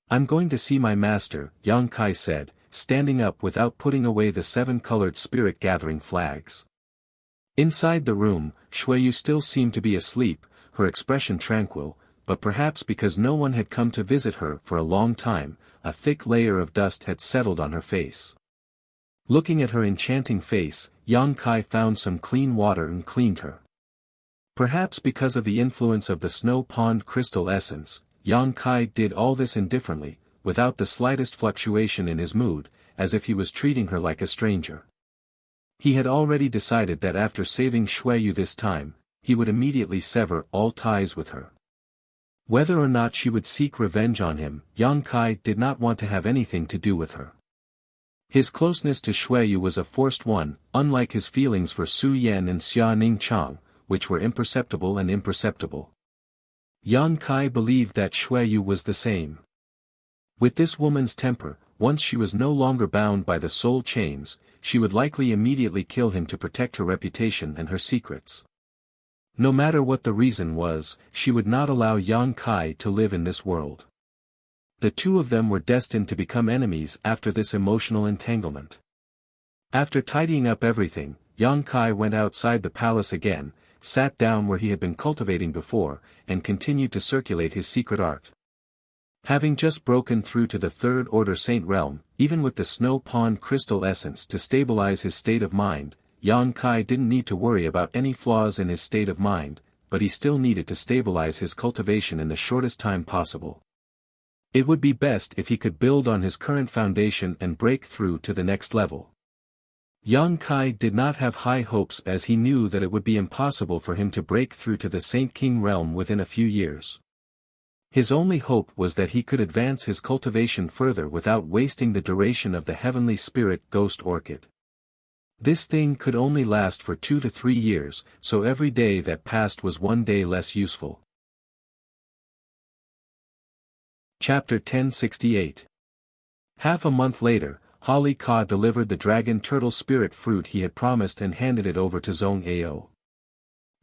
I'm going to see my master, Yang Kai said, standing up without putting away the 7-colored spirit-gathering flags. Inside the room, Xueyu still seemed to be asleep, her expression tranquil, but perhaps because no one had come to visit her for a long time, a thick layer of dust had settled on her face. Looking at her enchanting face, Yang Kai found some clean water and cleaned her. Perhaps because of the influence of the snow pond crystal essence, Yang Kai did all this indifferently, without the slightest fluctuation in his mood, as if he was treating her like a stranger. He had already decided that after saving Xueyu this time, he would immediately sever all ties with her. Whether or not she would seek revenge on him, Yang Kai did not want to have anything to do with her. His closeness to Xueyu was a forced one, unlike his feelings for Su Yan and Xia Ning Chang, which were imperceptible and imperceptible. Yang Kai believed that Xueyu was the same. With this woman's temper, once she was no longer bound by the soul chains, she would likely immediately kill him to protect her reputation and her secrets. No matter what the reason was, she would not allow Yang Kai to live in this world. The two of them were destined to become enemies after this emotional entanglement. After tidying up everything, Yang Kai went outside the palace again, sat down where he had been cultivating before, and continued to circulate his secret art. Having just broken through to the Third Order Saint realm, even with the snow pond crystal essence to stabilize his state of mind, Yang Kai didn't need to worry about any flaws in his state of mind, but he still needed to stabilize his cultivation in the shortest time possible. It would be best if he could build on his current foundation and break through to the next level. Yang Kai did not have high hopes as he knew that it would be impossible for him to break through to the Saint King realm within a few years. His only hope was that he could advance his cultivation further without wasting the duration of the heavenly spirit ghost orchid. This thing could only last for 2 to 3 years, so every day that passed was one day less useful. Chapter 1068. Half a month later, Holly Ka delivered the dragon turtle spirit fruit he had promised and handed it over to Zhong Ao.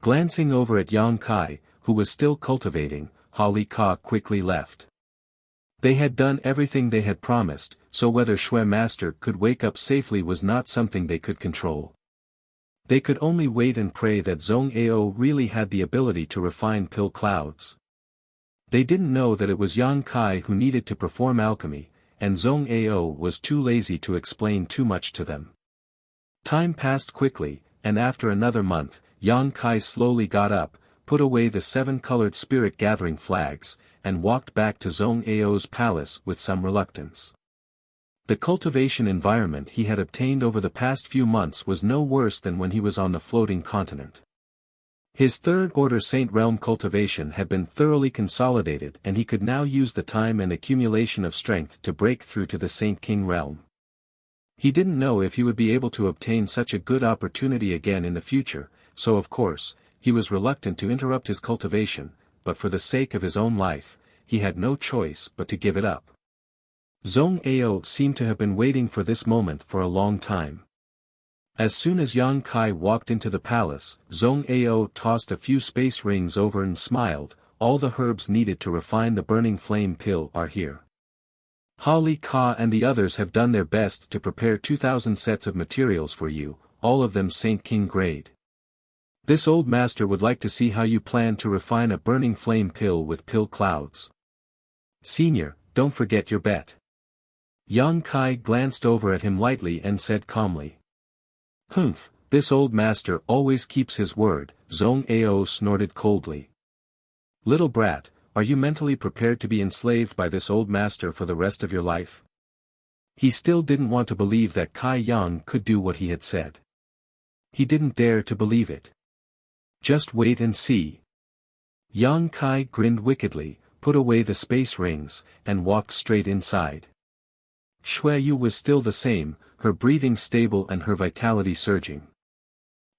Glancing over at Yang Kai, who was still cultivating, Holly Ka quickly left. They had done everything they had promised, so whether Shui Master could wake up safely was not something they could control. They could only wait and pray that Zhong Ao really had the ability to refine pill clouds. They didn't know that it was Yang Kai who needed to perform alchemy, and Zhong Ao was too lazy to explain too much to them. Time passed quickly, and after another month, Yang Kai slowly got up, put away the 7-colored spirit-gathering flags, and walked back to Zhong Ao's palace with some reluctance. The cultivation environment he had obtained over the past few months was no worse than when he was on the floating continent. His third-order Saint Realm cultivation had been thoroughly consolidated, and he could now use the time and accumulation of strength to break through to the Saint King realm. He didn't know if he would be able to obtain such a good opportunity again in the future, so of course, he was reluctant to interrupt his cultivation, but for the sake of his own life, he had no choice but to give it up. Zhong Ao seemed to have been waiting for this moment for a long time. As soon as Yang Kai walked into the palace, Zhong Ao tossed a few space rings over and smiled, "All the herbs needed to refine the burning flame pill are here. Hali Ka and the others have done their best to prepare 2,000 sets of materials for you, all of them Saint King grade. This old master would like to see how you plan to refine a burning flame pill with pill clouds. Senior, don't forget your bet." Yang Kai glanced over at him lightly and said calmly. "Humph, this old master always keeps his word," Zhong Ao snorted coldly. "Little brat, are you mentally prepared to be enslaved by this old master for the rest of your life?" He still didn't want to believe that Kai Yang could do what he had said. He didn't dare to believe it. "Just wait and see." Yang Kai grinned wickedly, put away the space rings, and walked straight inside. Shui Yu was still the same, her breathing stable and her vitality surging.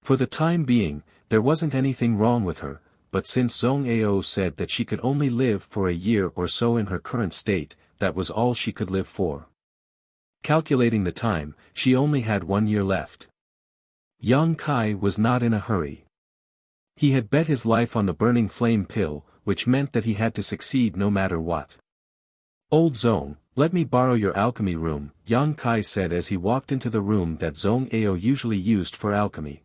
For the time being, there wasn't anything wrong with her, but since Zhong Ao said that she could only live for a year or so in her current state, that was all she could live for. Calculating the time, she only had 1 year left. Yang Kai was not in a hurry. He had bet his life on the burning flame pill, which meant that he had to succeed no matter what. "Old Zhong, let me borrow your alchemy room," Yang Kai said as he walked into the room that Zhong Ao usually used for alchemy.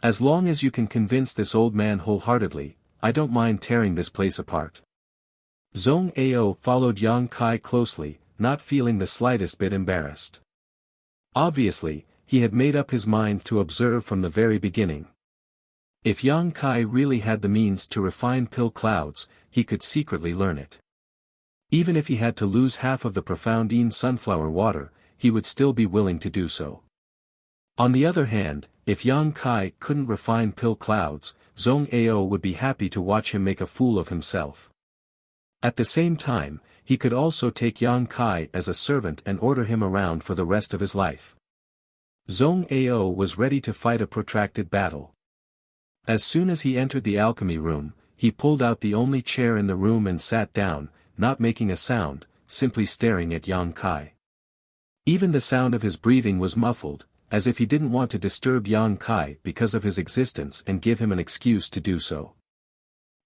"As long as you can convince this old man wholeheartedly, I don't mind tearing this place apart." Zhong Ao followed Yang Kai closely, not feeling the slightest bit embarrassed. Obviously, he had made up his mind to observe from the very beginning. If Yang Kai really had the means to refine pill clouds, he could secretly learn it. Even if he had to lose half of the profound sunflower water, he would still be willing to do so. On the other hand, if Yang Kai couldn't refine pill clouds, Zhong Ao would be happy to watch him make a fool of himself. At the same time, he could also take Yang Kai as a servant and order him around for the rest of his life. Zhong Ao was ready to fight a protracted battle. As soon as he entered the alchemy room, he pulled out the only chair in the room and sat down, not making a sound, simply staring at Yang Kai. Even the sound of his breathing was muffled, as if he didn't want to disturb Yang Kai because of his existence and give him an excuse to do so.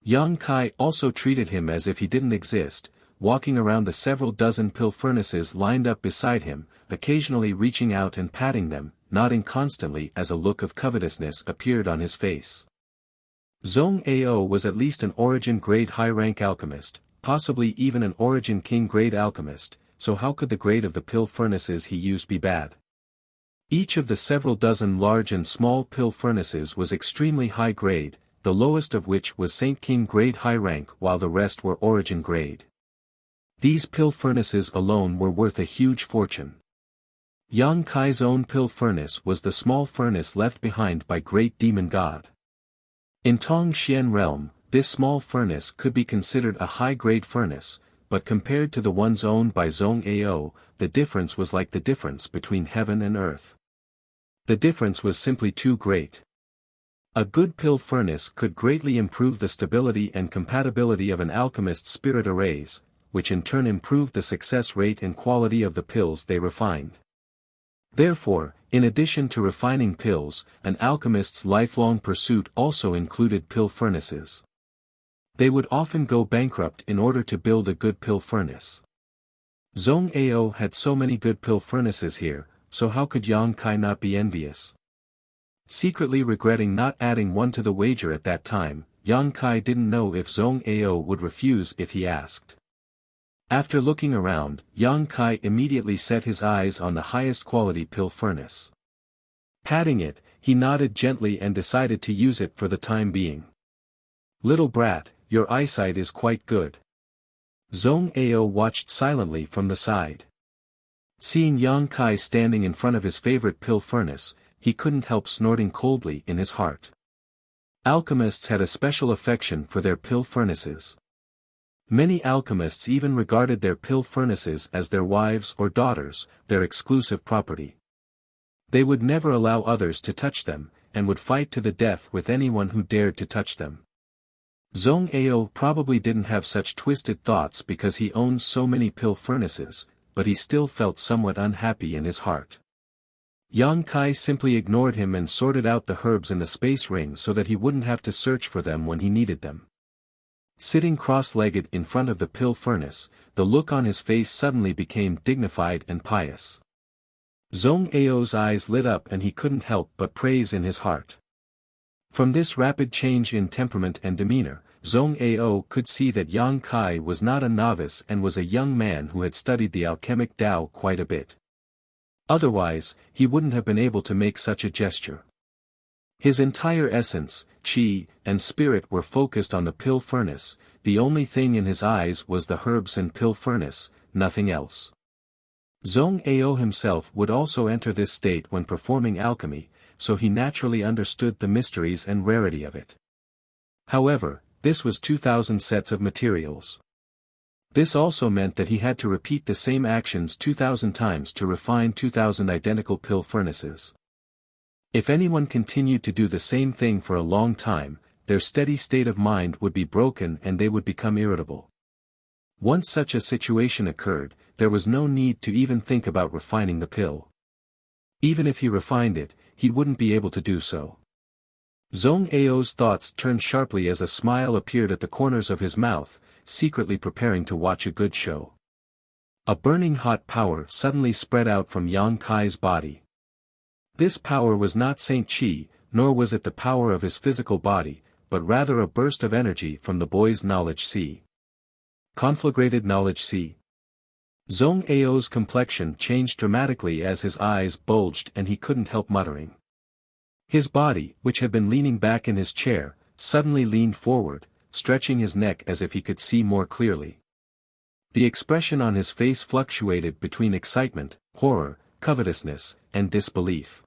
Yang Kai also treated him as if he didn't exist, walking around the several dozen pill furnaces lined up beside him, occasionally reaching out and patting them, nodding constantly as a look of covetousness appeared on his face. Zhong Ao was at least an Origin grade high-rank alchemist, possibly even an Origin King grade alchemist, so how could the grade of the pill furnaces he used be bad? Each of the several dozen large and small pill furnaces was extremely high grade, the lowest of which was Saint King grade high rank while the rest were Origin grade. These pill furnaces alone were worth a huge fortune. Yang Kai's own pill furnace was the small furnace left behind by Great Demon God. In Tong Xian realm, this small furnace could be considered a high-grade furnace, but compared to the ones owned by Zhong Ao, the difference was like the difference between heaven and earth. The difference was simply too great. A good pill furnace could greatly improve the stability and compatibility of an alchemist's spirit arrays, which in turn improved the success rate and quality of the pills they refined. Therefore, in addition to refining pills, an alchemist's lifelong pursuit also included pill furnaces. They would often go bankrupt in order to build a good pill furnace. Zhong Ao had so many good pill furnaces here, so how could Yang Kai not be envious? Secretly regretting not adding one to the wager at that time, Yang Kai didn't know if Zhong Ao would refuse if he asked. After looking around, Yang Kai immediately set his eyes on the highest quality pill furnace. Patting it, he nodded gently and decided to use it for the time being. "Little brat, your eyesight is quite good." Zhong Ao watched silently from the side. Seeing Yang Kai standing in front of his favorite pill furnace, he couldn't help snorting coldly in his heart. Alchemists had a special affection for their pill furnaces. Many alchemists even regarded their pill furnaces as their wives or daughters, their exclusive property. They would never allow others to touch them, and would fight to the death with anyone who dared to touch them. Zhong Ao probably didn't have such twisted thoughts because he owned so many pill furnaces, but he still felt somewhat unhappy in his heart. Yang Kai simply ignored him and sorted out the herbs in the space ring so that he wouldn't have to search for them when he needed them. Sitting cross-legged in front of the pill furnace, the look on his face suddenly became dignified and pious. Zhong Ao's eyes lit up and he couldn't help but praise in his heart. From this rapid change in temperament and demeanor, Zhong Ao could see that Yang Kai was not a novice and was a young man who had studied the alchemic Tao quite a bit. Otherwise, he wouldn't have been able to make such a gesture. His entire essence, qi, and spirit were focused on the pill furnace. The only thing in his eyes was the herbs and pill furnace, nothing else. Zhong Ao himself would also enter this state when performing alchemy, so he naturally understood the mysteries and rarity of it. However, this was 2,000 sets of materials. This also meant that he had to repeat the same actions 2,000 times to refine 2,000 identical pill furnaces. If anyone continued to do the same thing for a long time, their steady state of mind would be broken and they would become irritable. Once such a situation occurred, there was no need to even think about refining the pill. Even if he refined it, he wouldn't be able to do so. Zhong Ao's thoughts turned sharply as a smile appeared at the corners of his mouth, secretly preparing to watch a good show. A burning hot power suddenly spread out from Yang Kai's body. This power was not Saint Qi, nor was it the power of his physical body, but rather a burst of energy from the boy's knowledge sea. Conflagrated knowledge sea. Zhong Ao's complexion changed dramatically as his eyes bulged and he couldn't help muttering. His body, which had been leaning back in his chair, suddenly leaned forward, stretching his neck as if he could see more clearly. The expression on his face fluctuated between excitement, horror, covetousness, and disbelief.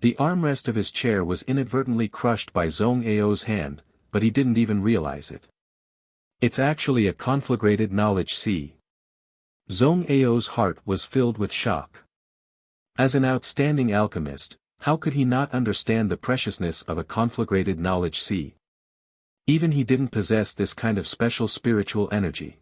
The armrest of his chair was inadvertently crushed by Zhong Ao's hand, but he didn't even realize it. It's actually a conflagrated knowledge sea. Zhong Ao's heart was filled with shock. As an outstanding alchemist, how could he not understand the preciousness of a conflagrated knowledge sea? Even he didn't possess this kind of special spiritual energy.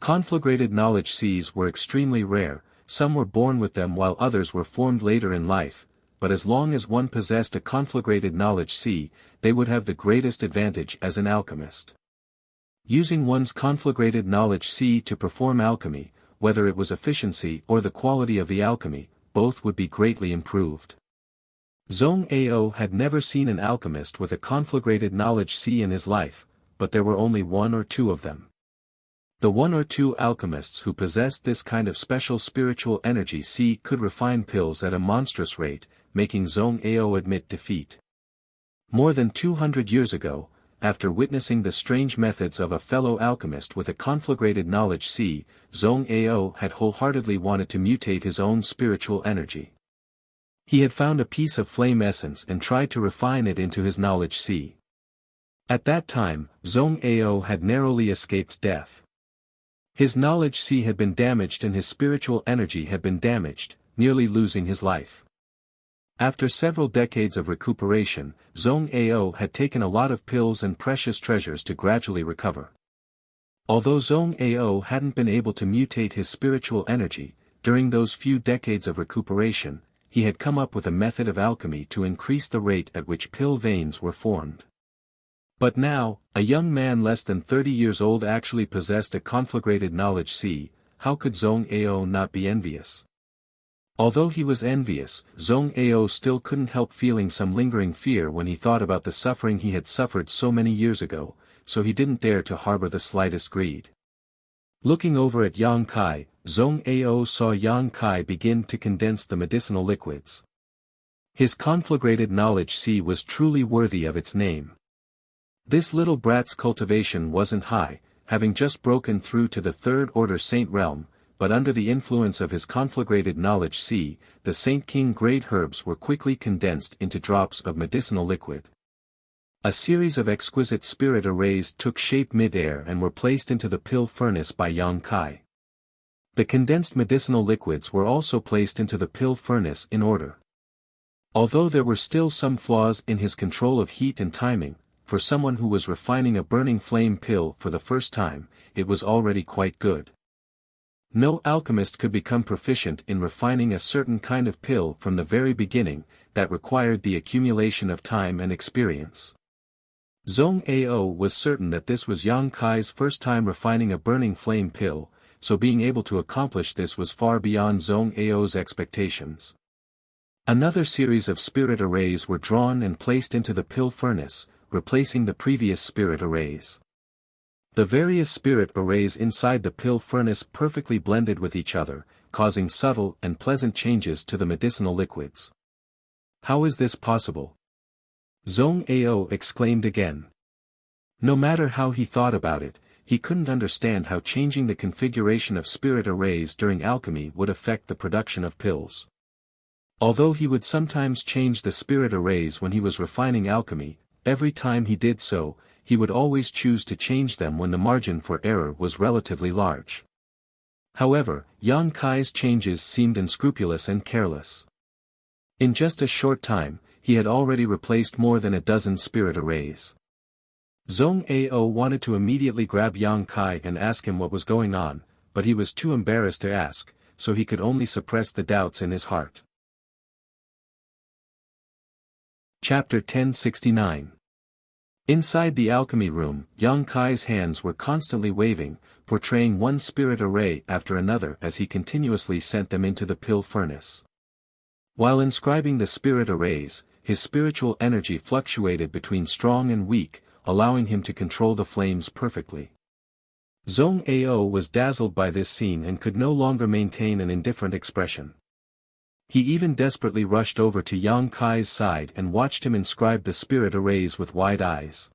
Conflagrated knowledge seas were extremely rare, some were born with them while others were formed later in life, but as long as one possessed a conflagrated knowledge sea, they would have the greatest advantage as an alchemist. Using one's conflagrated knowledge sea to perform alchemy, whether it was efficiency or the quality of the alchemy, both would be greatly improved. Zhong Ao had never seen an alchemist with a conflagrated knowledge sea in his life, but there were only one or two of them. The one or two alchemists who possessed this kind of special spiritual energy sea could refine pills at a monstrous rate, making Zhong Ao admit defeat. More than 200 years ago, after witnessing the strange methods of a fellow alchemist with a conflagrated knowledge sea, Zhong Ao had wholeheartedly wanted to mutate his own spiritual energy. He had found a piece of flame essence and tried to refine it into his knowledge sea. At that time, Zhong Ao had narrowly escaped death. His knowledge sea had been damaged and his spiritual energy had been damaged, nearly losing his life. After several decades of recuperation, Zhong Ao had taken a lot of pills and precious treasures to gradually recover. Although Zhong Ao hadn't been able to mutate his spiritual energy, during those few decades of recuperation, he had come up with a method of alchemy to increase the rate at which pill veins were formed. But now, a young man less than 30 years old actually possessed a conflagrated knowledge sea. How could Zhong Ao not be envious? Although he was envious, Zhong Ao still couldn't help feeling some lingering fear when he thought about the suffering he had suffered so many years ago, so he didn't dare to harbor the slightest greed. Looking over at Yang Kai, Zhong Ao saw Yang Kai begin to condense the medicinal liquids. His conflagrated knowledge sea was truly worthy of its name. This little brat's cultivation wasn't high, having just broken through to the third order saint realm, but under the influence of his conflagrated knowledge sea, the Saint King grade herbs were quickly condensed into drops of medicinal liquid. A series of exquisite spirit arrays took shape mid-air and were placed into the pill furnace by Yang Kai. The condensed medicinal liquids were also placed into the pill furnace in order. Although there were still some flaws in his control of heat and timing, for someone who was refining a burning flame pill for the first time, it was already quite good. No alchemist could become proficient in refining a certain kind of pill from the very beginning, that required the accumulation of time and experience. Zhong Ao was certain that this was Yang Kai's first time refining a burning flame pill, so being able to accomplish this was far beyond Zhong Ao's expectations. Another series of spirit arrays were drawn and placed into the pill furnace, replacing the previous spirit arrays. The various spirit arrays inside the pill furnace perfectly blended with each other, causing subtle and pleasant changes to the medicinal liquids. How is this possible? Zhong Ao exclaimed again. No matter how he thought about it, he couldn't understand how changing the configuration of spirit arrays during alchemy would affect the production of pills. Although he would sometimes change the spirit arrays when he was refining alchemy, every time he did so, he would always choose to change them when the margin for error was relatively large. However, Yang Kai's changes seemed unscrupulous and careless. In just a short time, he had already replaced more than a dozen spirit arrays. Zhong Ao wanted to immediately grab Yang Kai and ask him what was going on, but he was too embarrassed to ask, so he could only suppress the doubts in his heart. Chapter 1069. Inside the alchemy room, Yang Kai's hands were constantly waving, portraying one spirit array after another as he continuously sent them into the pill furnace. While inscribing the spirit arrays, his spiritual energy fluctuated between strong and weak, allowing him to control the flames perfectly. Zhong Ao was dazzled by this scene and could no longer maintain an indifferent expression. He even desperately rushed over to Yang Kai's side and watched him inscribe the spirit arrays with wide eyes.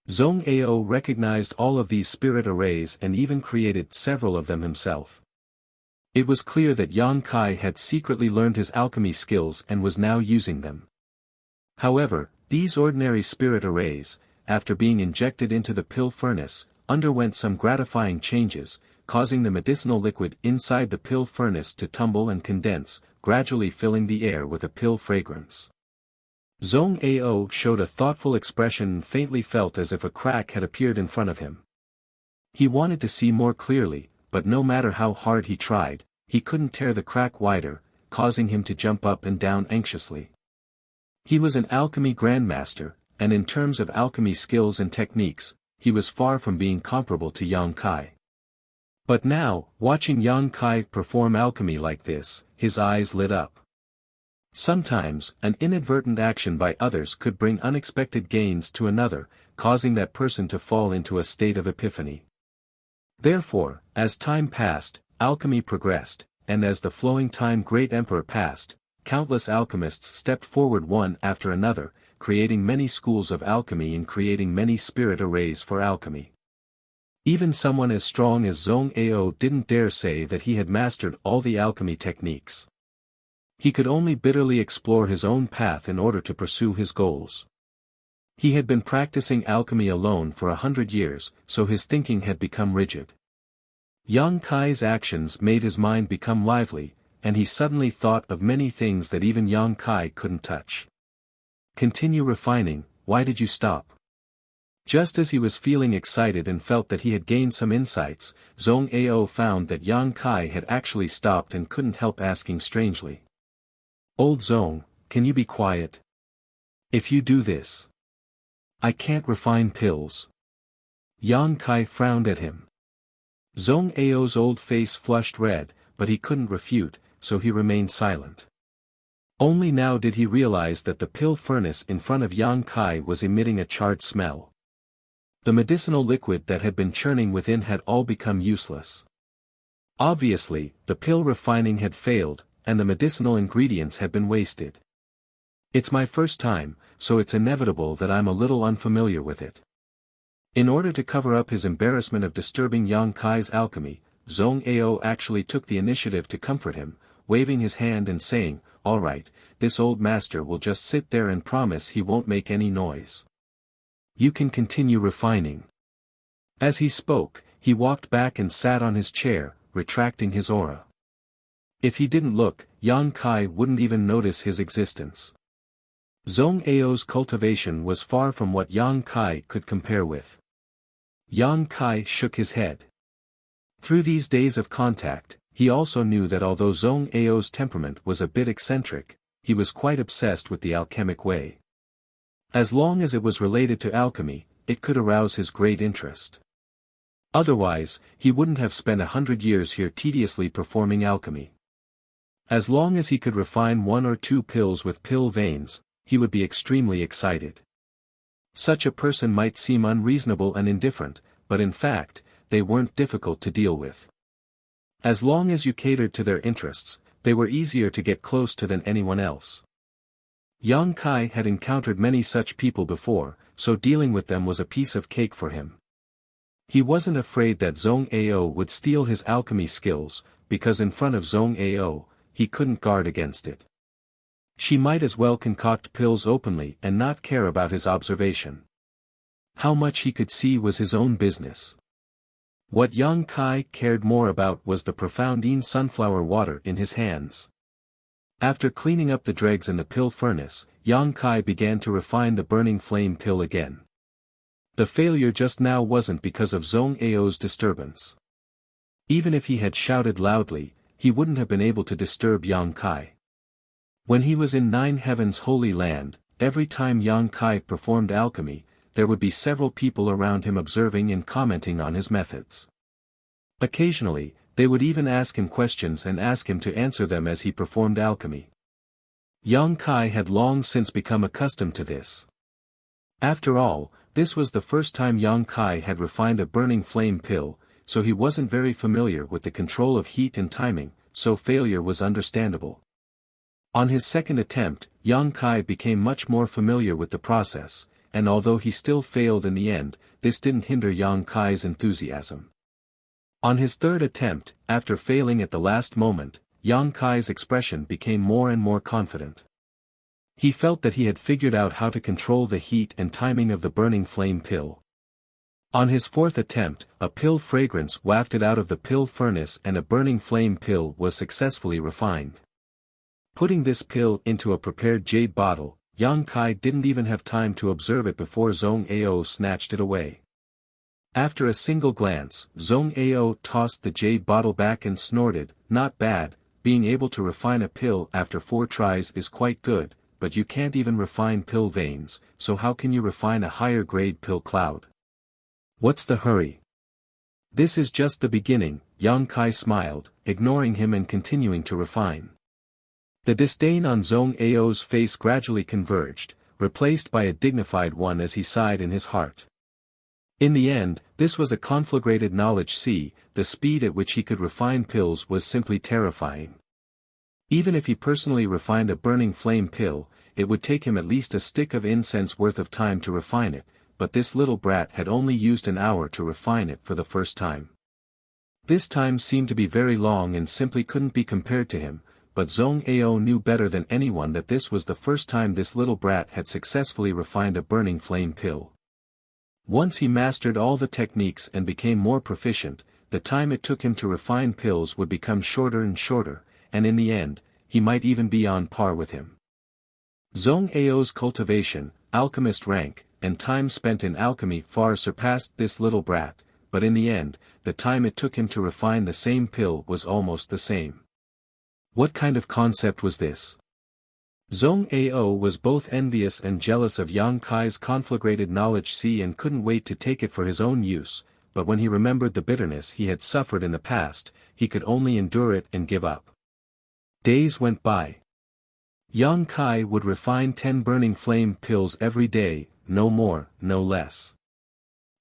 Zhong Ao recognized all of these spirit arrays and even created several of them himself. It was clear that Yang Kai had secretly learned his alchemy skills and was now using them. However, these ordinary spirit arrays, after being injected into the pill furnace, underwent some gratifying changes, causing the medicinal liquid inside the pill furnace to tumble and condense, gradually filling the air with a pill fragrance. Zhong Ao showed a thoughtful expression and faintly felt as if a crack had appeared in front of him. He wanted to see more clearly, but no matter how hard he tried, he couldn't tear the crack wider, causing him to jump up and down anxiously. He was an alchemy grandmaster, and in terms of alchemy skills and techniques, he was far from being comparable to Yang Kai. But now, watching Yang Kai perform alchemy like this, his eyes lit up. Sometimes, an inadvertent action by others could bring unexpected gains to another, causing that person to fall into a state of epiphany. Therefore, as time passed, alchemy progressed, and as the flowing time great emperor passed, countless alchemists stepped forward one after another, creating many schools of alchemy and creating many spirit arrays for alchemy. Even someone as strong as Zhong Ao didn't dare say that he had mastered all the alchemy techniques. He could only bitterly explore his own path in order to pursue his goals. He had been practicing alchemy alone for 100 years, so his thinking had become rigid. Yang Kai's actions made his mind become lively, and he suddenly thought of many things that even Yang Kai couldn't touch. Continue refining, why did you stop? Just as he was feeling excited and felt that he had gained some insights, Zhong Ao found that Yang Kai had actually stopped and couldn't help asking strangely. Old Zhong, can you be quiet? If you do this, I can't refine pills. Yang Kai frowned at him. Zhong Ao's old face flushed red, but he couldn't refute, so he remained silent. Only now did he realize that the pill furnace in front of Yang Kai was emitting a charred smell. The medicinal liquid that had been churning within had all become useless. Obviously, the pill refining had failed, and the medicinal ingredients had been wasted. It's my first time, so it's inevitable that I'm a little unfamiliar with it. In order to cover up his embarrassment of disturbing Yang Kai's alchemy, Zhong Ao actually took the initiative to comfort him, waving his hand and saying, "All right, this old master will just sit there and promise he won't make any noise. You can continue refining." As he spoke, he walked back and sat on his chair, retracting his aura. If he didn't look, Yang Kai wouldn't even notice his existence. Zhong Ao's cultivation was far from what Yang Kai could compare with. Yang Kai shook his head. Through these days of contact, he also knew that although Zhong Ao's temperament was a bit eccentric, he was quite obsessed with the alchemic way. As long as it was related to alchemy, it could arouse his great interest. Otherwise, he wouldn't have spent 100 years here tediously performing alchemy. As long as he could refine 1 or 2 pills with pill veins, he would be extremely excited. Such a person might seem unreasonable and indifferent, but in fact, they weren't difficult to deal with. As long as you catered to their interests, they were easier to get close to than anyone else. Yang Kai had encountered many such people before, so dealing with them was a piece of cake for him. He wasn't afraid that Zhong Ao would steal his alchemy skills, because in front of Zhong Ao, he couldn't guard against it. She might as well concoct pills openly and not care about his observation. How much he could see was his own business. What Yang Kai cared more about was the profound sunflower water in his hands. After cleaning up the dregs in the pill furnace, Yang Kai began to refine the burning flame pill again. The failure just now wasn't because of Zhong Ao's disturbance. Even if he had shouted loudly, he wouldn't have been able to disturb Yang Kai. When he was in Nine Heaven's Holy Land, every time Yang Kai performed alchemy, there would be several people around him observing and commenting on his methods. Occasionally, they would even ask him questions and ask him to answer them as he performed alchemy. Yang Kai had long since become accustomed to this. After all, this was the first time Yang Kai had refined a burning flame pill, so he wasn't very familiar with the control of heat and timing, so failure was understandable. On his second attempt, Yang Kai became much more familiar with the process, and although he still failed in the end, this didn't hinder Yang Kai's enthusiasm. On his third attempt, after failing at the last moment, Yang Kai's expression became more and more confident. He felt that he had figured out how to control the heat and timing of the burning flame pill. On his fourth attempt, a pill fragrance wafted out of the pill furnace and a burning flame pill was successfully refined. Putting this pill into a prepared jade bottle, Yang Kai didn't even have time to observe it before Zhong Ao snatched it away. After a single glance, Zhong Ao tossed the jade bottle back and snorted, "Not bad, being able to refine a pill after 4 tries is quite good, but you can't even refine pill veins, so how can you refine a higher grade pill cloud? What's the hurry?" "This is just the beginning," Yang Kai smiled, ignoring him and continuing to refine. The disdain on Zhong Ao's face gradually converged, replaced by a dignified one as he sighed in his heart. In the end, this was a conflagrated knowledge. The speed at which he could refine pills was simply terrifying. Even if he personally refined a burning flame pill, it would take him at least a stick of incense worth of time to refine it, but this little brat had only used an hour to refine it for the first time. This time seemed to be very long and simply couldn't be compared to him, but Zhong Ao knew better than anyone that this was the first time this little brat had successfully refined a burning flame pill. Once he mastered all the techniques and became more proficient, the time it took him to refine pills would become shorter and shorter, and in the end, he might even be on par with him. Zhong Ao's cultivation, alchemist rank, and time spent in alchemy far surpassed this little brat, but in the end, the time it took him to refine the same pill was almost the same. What kind of concept was this? Zhong Ao was both envious and jealous of Yang Kai's conflagrated knowledge and couldn't wait to take it for his own use, but when he remembered the bitterness he had suffered in the past, he could only endure it and give up. Days went by. Yang Kai would refine 10 burning flame pills every day, no more, no less.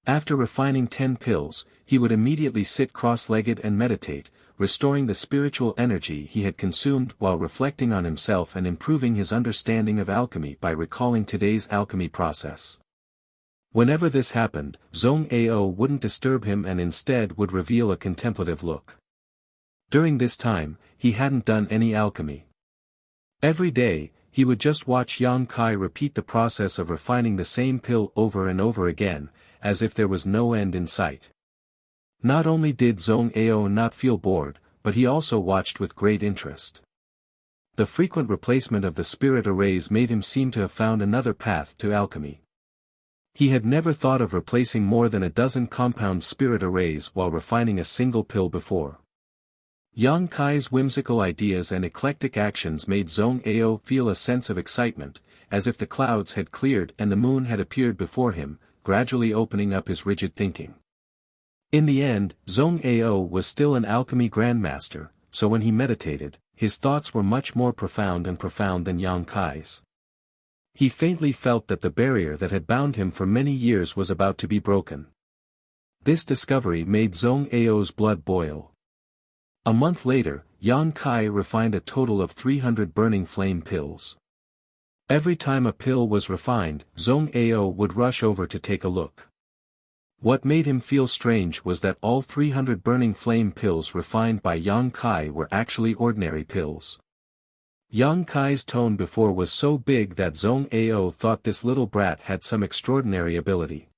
After refining 10 pills, he would immediately sit cross-legged and meditate, restoring the spiritual energy he had consumed while reflecting on himself and improving his understanding of alchemy by recalling today's alchemy process. Whenever this happened, Zhong Ao wouldn't disturb him and instead would reveal a contemplative look. During this time, he hadn't done any alchemy. Every day, he would just watch Yang Kai repeat the process of refining the same pill over and over again, as if there was no end in sight. Not only did Zhong Ao not feel bored, but he also watched with great interest. The frequent replacement of the spirit arrays made him seem to have found another path to alchemy. He had never thought of replacing more than a dozen compound spirit arrays while refining a single pill before. Yang Kai's whimsical ideas and eclectic actions made Zhong Ao feel a sense of excitement, as if the clouds had cleared and the moon had appeared before him, gradually opening up his rigid thinking. In the end, Zhong Ao was still an alchemy grandmaster, so when he meditated, his thoughts were much more profound than Yang Kai's. He faintly felt that the barrier that had bound him for many years was about to be broken. This discovery made Zhong Ao's blood boil. A month later, Yang Kai refined a total of 300 burning flame pills. Every time a pill was refined, Zhong Ao would rush over to take a look. What made him feel strange was that all 300 burning flame pills refined by Yang Kai were actually ordinary pills. Yang Kai's tone before was so big that Zhong Ao thought this little brat had some extraordinary ability.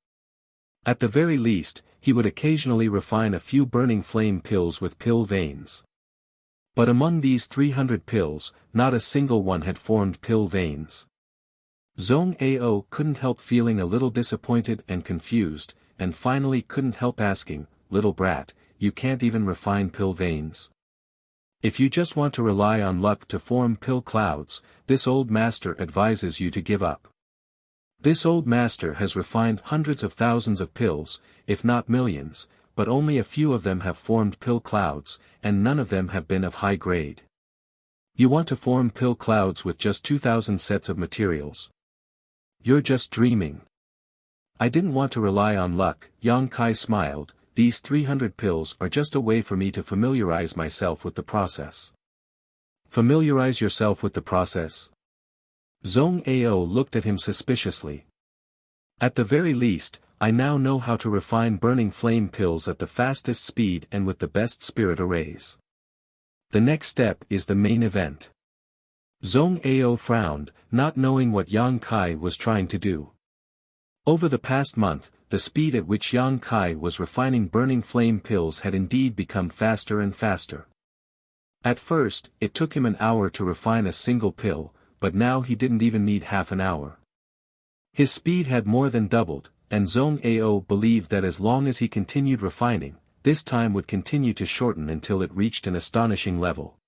At the very least, he would occasionally refine a few burning flame pills with pill veins. But among these 300 pills, not a single one had formed pill veins. Zhong Ao couldn't help feeling a little disappointed and confused, and finally couldn't help asking, "Little brat, you can't even refine pill veins? If you just want to rely on luck to form pill clouds, this old master advises you to give up. This old master has refined hundreds of thousands of pills, if not millions, but only a few of them have formed pill clouds, and none of them have been of high grade. You want to form pill clouds with just 2,000 sets of materials. You're just dreaming." "I didn't want to rely on luck," Yang Kai smiled. "These 300 pills are just a way for me to familiarize myself with the process." "Familiarize yourself with the process?" Zhong Ao looked at him suspiciously. "At the very least, I now know how to refine burning flame pills at the fastest speed and with the best spirit arrays. The next step is the main event." Zhong Ao frowned, not knowing what Yang Kai was trying to do. Over the past month, the speed at which Yang Kai was refining burning flame pills had indeed become faster and faster. At first, it took him an hour to refine a single pill, but now he didn't even need half an hour. His speed had more than doubled, and Zhong Ao believed that as long as he continued refining, this time would continue to shorten until it reached an astonishing level.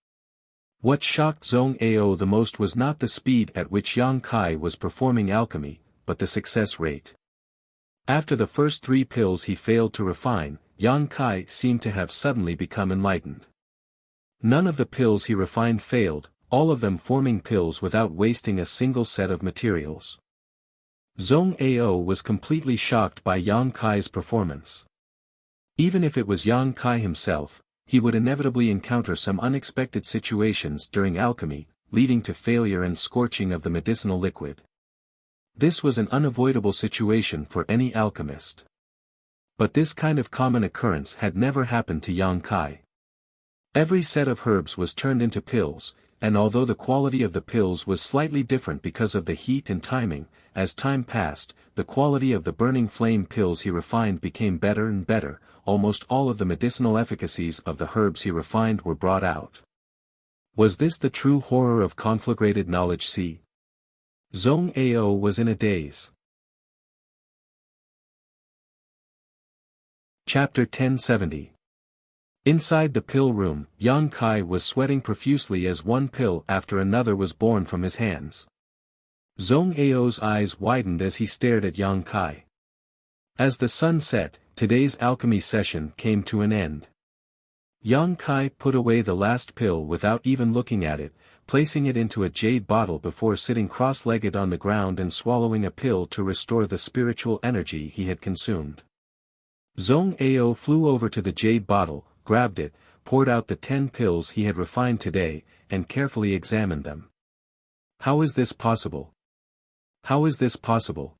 What shocked Zhong Ao the most was not the speed at which Yang Kai was performing alchemy, but the success rate. After the first 3 pills he failed to refine, Yang Kai seemed to have suddenly become enlightened. None of the pills he refined failed, all of them forming pills without wasting a single set of materials. Zhong Ao was completely shocked by Yang Kai's performance. Even if it was Yang Kai himself, he would inevitably encounter some unexpected situations during alchemy, leading to failure and scorching of the medicinal liquid. This was an unavoidable situation for any alchemist. But this kind of common occurrence had never happened to Yang Kai. Every set of herbs was turned into pills, and although the quality of the pills was slightly different because of the heat and timing, as time passed, the quality of the burning flame pills he refined became better and better. Almost all of the medicinal efficacies of the herbs he refined were brought out. Was this the true horror of conflagrated knowledge? See? Zhong Ao was in a daze. Chapter 1070. Inside the pill room, Yang Kai was sweating profusely as one pill after another was born from his hands. Zhong Ao's eyes widened as he stared at Yang Kai. As the sun set, today's alchemy session came to an end. Yang Kai put away the last pill without even looking at it, placing it into a jade bottle before sitting cross-legged on the ground and swallowing a pill to restore the spiritual energy he had consumed. Zhong Ao flew over to the jade bottle, grabbed it, poured out the 10 pills he had refined today, and carefully examined them. How is this possible? How is this possible?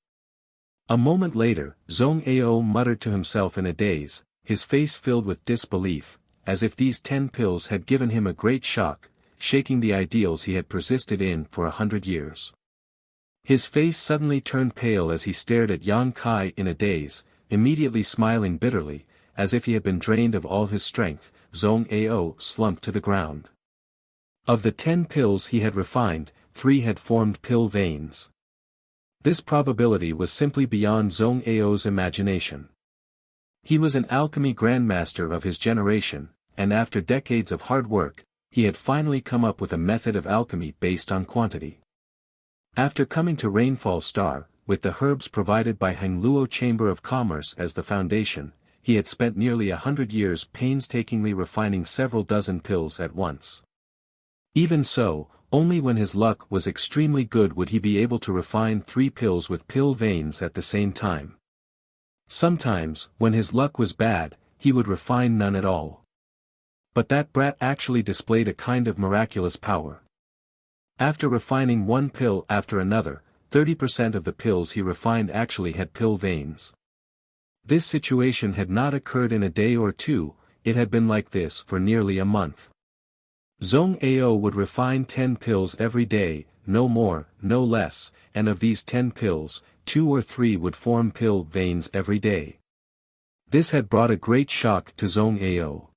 A moment later, Zhong Ao muttered to himself in a daze, his face filled with disbelief, as if these 10 pills had given him a great shock, shaking the ideals he had persisted in for 100 years. His face suddenly turned pale as he stared at Yang Kai in a daze, immediately smiling bitterly, as if he had been drained of all his strength. Zhong Ao slumped to the ground. Of the 10 pills he had refined, 3 had formed pill veins. This probability was simply beyond Zhong Ao's imagination. He was an alchemy grandmaster of his generation, and after decades of hard work, he had finally come up with a method of alchemy based on quantity. After coming to Rainfall Star, with the herbs provided by Hengluo Chamber of Commerce as the foundation, he had spent nearly 100 years painstakingly refining several dozen pills at once. Even so, only when his luck was extremely good would he be able to refine 3 pills with pill veins at the same time. Sometimes, when his luck was bad, he would refine none at all. But that brat actually displayed a kind of miraculous power. After refining 1 pill after another, 30% of the pills he refined actually had pill veins. This situation had not occurred in a day or two, it had been like this for nearly a month. Zhong Ao would refine 10 pills every day, no more, no less, and of these 10 pills, 2 or 3 would form pill veins every day. This had brought a great shock to Zhong Ao.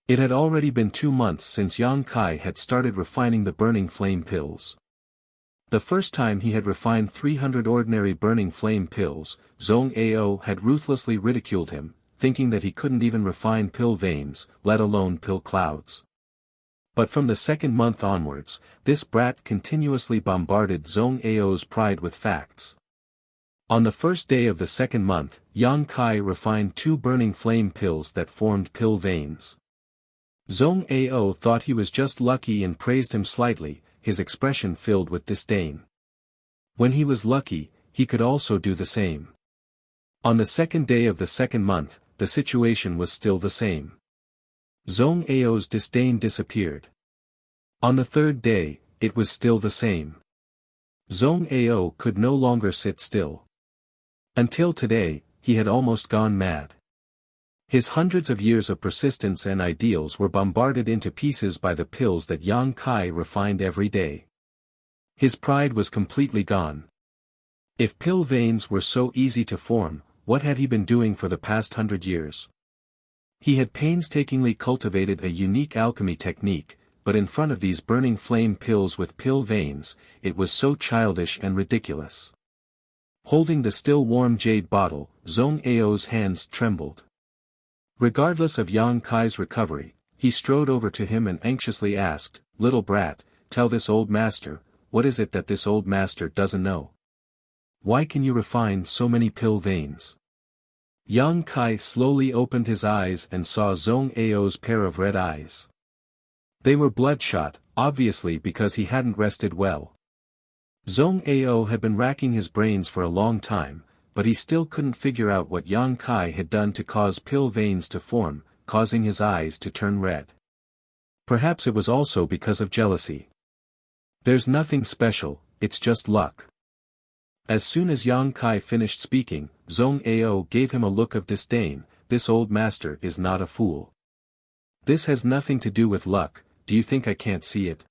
It had already been 2 months since Yang Kai had started refining the burning flame pills. The first time he had refined 300 ordinary burning flame pills, Zhong Ao had ruthlessly ridiculed him, thinking that he couldn't even refine pill veins, let alone pill clouds. But from the second month onwards, this brat continuously bombarded Zhong Ao's pride with facts. On the first day of the second month, Yang Kai refined 2 burning flame pills that formed pill veins. Zhong Ao thought he was just lucky and praised him slightly, his expression filled with disdain. When he was lucky, he could also do the same. On the second day of the second month, the situation was still the same. Zhong Ao's disdain disappeared. On the third day, it was still the same. Zhong Ao could no longer sit still. Until today, he had almost gone mad. His hundreds of years of persistence and ideals were bombarded into pieces by the pills that Yang Kai refined every day. His pride was completely gone. If pill veins were so easy to form, what had he been doing for the past 100 years? He had painstakingly cultivated a unique alchemy technique, but in front of these burning flame pills with pill veins, it was so childish and ridiculous. Holding the still warm jade bottle, Zhong Ao's hands trembled. Regardless of Yang Kai's recovery, he strode over to him and anxiously asked, "Little brat, tell this old master, what is it that this old master doesn't know? Why can you refine so many pill veins?" Yang Kai slowly opened his eyes and saw Zhong Ao's pair of red eyes. They were bloodshot, obviously because he hadn't rested well. Zhong Ao had been racking his brains for a long time, but he still couldn't figure out what Yang Kai had done to cause pill veins to form, causing his eyes to turn red. Perhaps it was also because of jealousy. "There's nothing special, it's just luck." As soon as Yang Kai finished speaking, Zhong Ao gave him a look of disdain. "This old master is not a fool. This has nothing to do with luck, do you think I can't see it?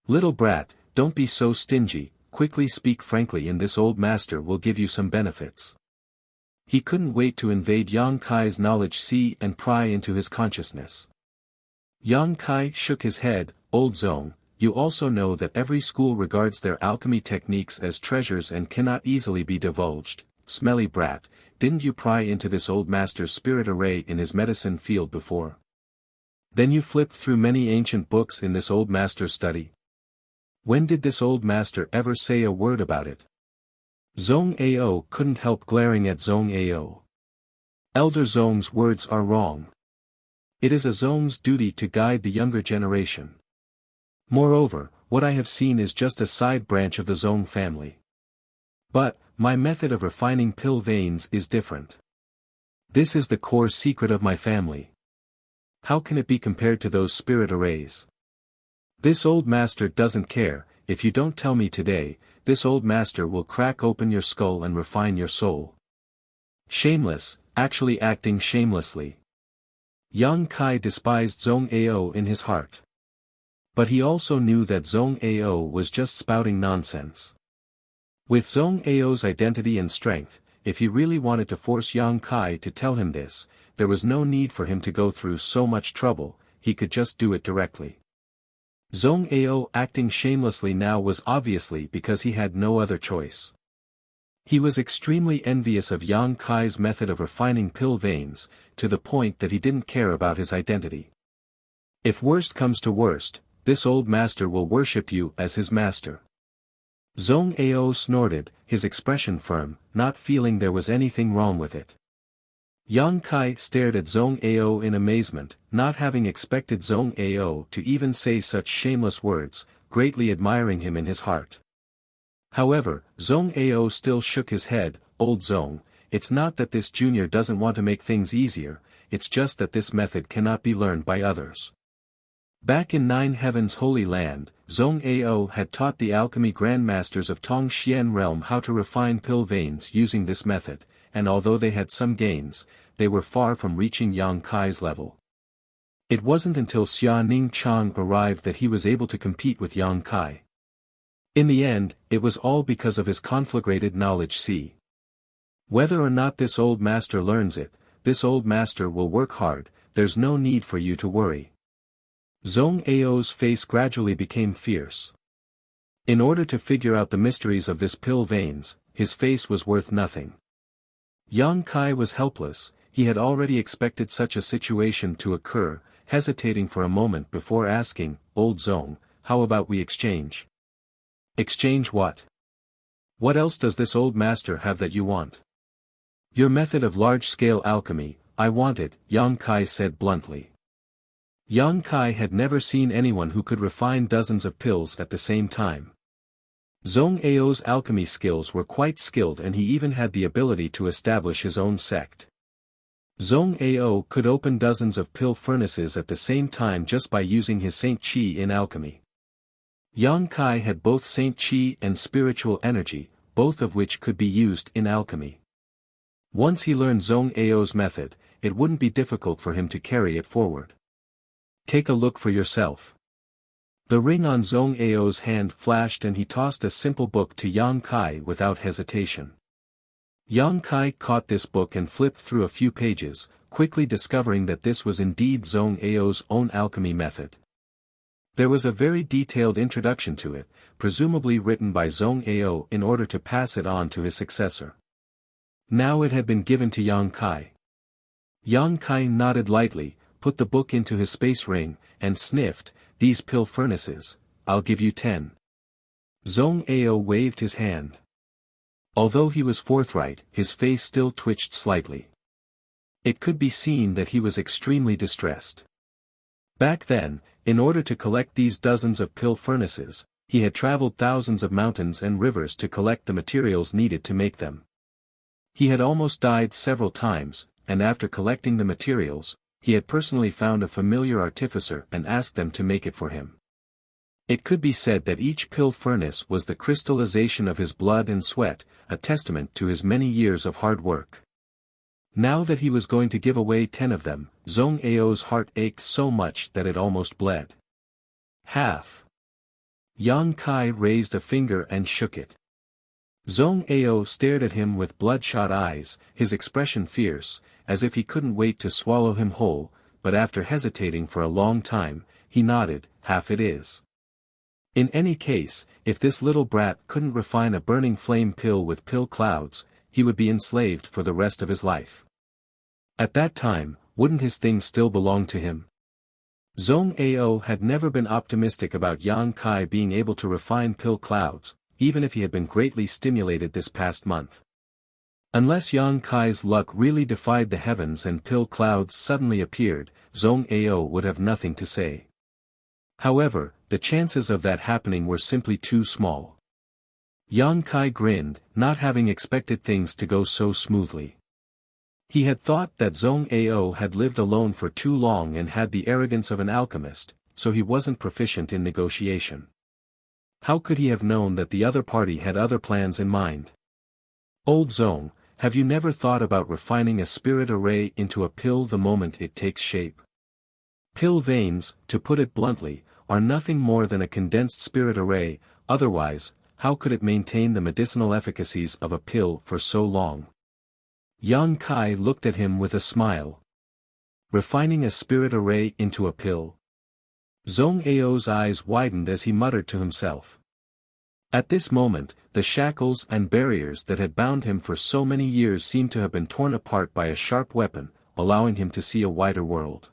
Little brat, don't be so stingy, quickly speak frankly and this old master will give you some benefits." He couldn't wait to invade Yang Kai's knowledge, see and pry into his consciousness. Yang Kai shook his head. "Old Zhong, you also know that every school regards their alchemy techniques as treasures and cannot easily be divulged. Smelly brat, didn't you pry into this old master's spirit array in his medicine field before? Then you flipped through many ancient books in this old master's study. When did this old master ever say a word about it?" Zhong Ao couldn't help glaring at Zhong Ao. "Elder Zhong's words are wrong. It is a Zong's duty to guide the younger generation. Moreover, what I have seen is just a side branch of the Zong family. But, my method of refining pill veins is different. This is the core secret of my family. How can it be compared to those spirit arrays? This old master doesn't care. If you don't tell me today, this old master will crack open your skull and refine your soul. Shameless, actually acting shamelessly. Yang Kai despised Zong Ao in his heart. But he also knew that Zong Ao was just spouting nonsense. With Zong Ao's identity and strength, if he really wanted to force Yang Kai to tell him this, there was no need for him to go through so much trouble, he could just do it directly. Zong Ao acting shamelessly now was obviously because he had no other choice. He was extremely envious of Yang Kai's method of refining pill veins, to the point that he didn't care about his identity. If worst comes to worst, this old master will worship you as his master. Zong Ao snorted, his expression firm, not feeling there was anything wrong with it. Yang Kai stared at Zong Ao in amazement, not having expected Zong Ao to even say such shameless words, greatly admiring him in his heart. However, Zong Ao still shook his head. Old Zong, it's not that this junior doesn't want to make things easier, it's just that this method cannot be learned by others. Back in Nine Heavens' Holy Land, Zong Ao had taught the alchemy grandmasters of Tongxian realm how to refine pill veins using this method, and although they had some gains, they were far from reaching Yang Kai's level. It wasn't until Xia Ning Chang arrived that he was able to compete with Yang Kai. In the end, it was all because of his conflagrated knowledge. See. Whether or not this old master learns it, this old master will work hard, there's no need for you to worry. Zong Ao's face gradually became fierce. In order to figure out the mysteries of this pill veins, his face was worth nothing. Yang Kai was helpless, he had already expected such a situation to occur, hesitating for a moment before asking, Old Zong, how about we exchange? Exchange what? What else does this old master have that you want? Your method of large-scale alchemy, I want it, Yang Kai said bluntly. Yang Kai had never seen anyone who could refine dozens of pills at the same time. Zong Ao's alchemy skills were quite skilled and he even had the ability to establish his own sect. Zong Ao could open dozens of pill furnaces at the same time just by using his Saint Qi in alchemy. Yang Kai had both Saint Qi and spiritual energy, both of which could be used in alchemy. Once he learned Zong Ao's method, it wouldn't be difficult for him to carry it forward. Take a look for yourself. The ring on Zong Ao's hand flashed and he tossed a simple book to Yang Kai without hesitation. Yang Kai caught this book and flipped through a few pages, quickly discovering that this was indeed Zong Ao's own alchemy method. There was a very detailed introduction to it, presumably written by Zong Ao in order to pass it on to his successor. Now it had been given to Yang Kai. Yang Kai nodded lightly, put the book into his space ring, and sniffed, these pill furnaces, I'll give you 10. Zong Ao waved his hand. Although he was forthright, his face still twitched slightly. It could be seen that he was extremely distressed. Back then, in order to collect these dozens of pill furnaces, he had traveled thousands of mountains and rivers to collect the materials needed to make them. He had almost died several times, and after collecting the materials, he had personally found a familiar artificer and asked them to make it for him. It could be said that each pill furnace was the crystallization of his blood and sweat, a testament to his many years of hard work. Now that he was going to give away 10 of them, Zong Ao's heart ached so much that it almost bled. Half. Yang Kai raised a finger and shook it. Zong Ao stared at him with bloodshot eyes, his expression fierce, as if he couldn't wait to swallow him whole, but after hesitating for a long time, he nodded, half it is. In any case, if this little brat couldn't refine a burning flame pill with pill clouds, he would be enslaved for the rest of his life. At that time, wouldn't his things still belong to him? Zong Ao had never been optimistic about Yang Kai being able to refine pill clouds, even if he had been greatly stimulated this past month. Unless Yang Kai's luck really defied the heavens and pill clouds suddenly appeared, Zhong Ao would have nothing to say. However, the chances of that happening were simply too small. Yang Kai grinned, not having expected things to go so smoothly. He had thought that Zhong Ao had lived alone for too long and had the arrogance of an alchemist, so he wasn't proficient in negotiation. How could he have known that the other party had other plans in mind? Old Zhong, have you never thought about refining a spirit array into a pill the moment it takes shape? Pill veins, to put it bluntly, are nothing more than a condensed spirit array, otherwise, how could it maintain the medicinal efficacies of a pill for so long? Yang Kai looked at him with a smile. Refining a spirit array into a pill? Zhong Ao's eyes widened as he muttered to himself. At this moment, the shackles and barriers that had bound him for so many years seemed to have been torn apart by a sharp weapon, allowing him to see a wider world.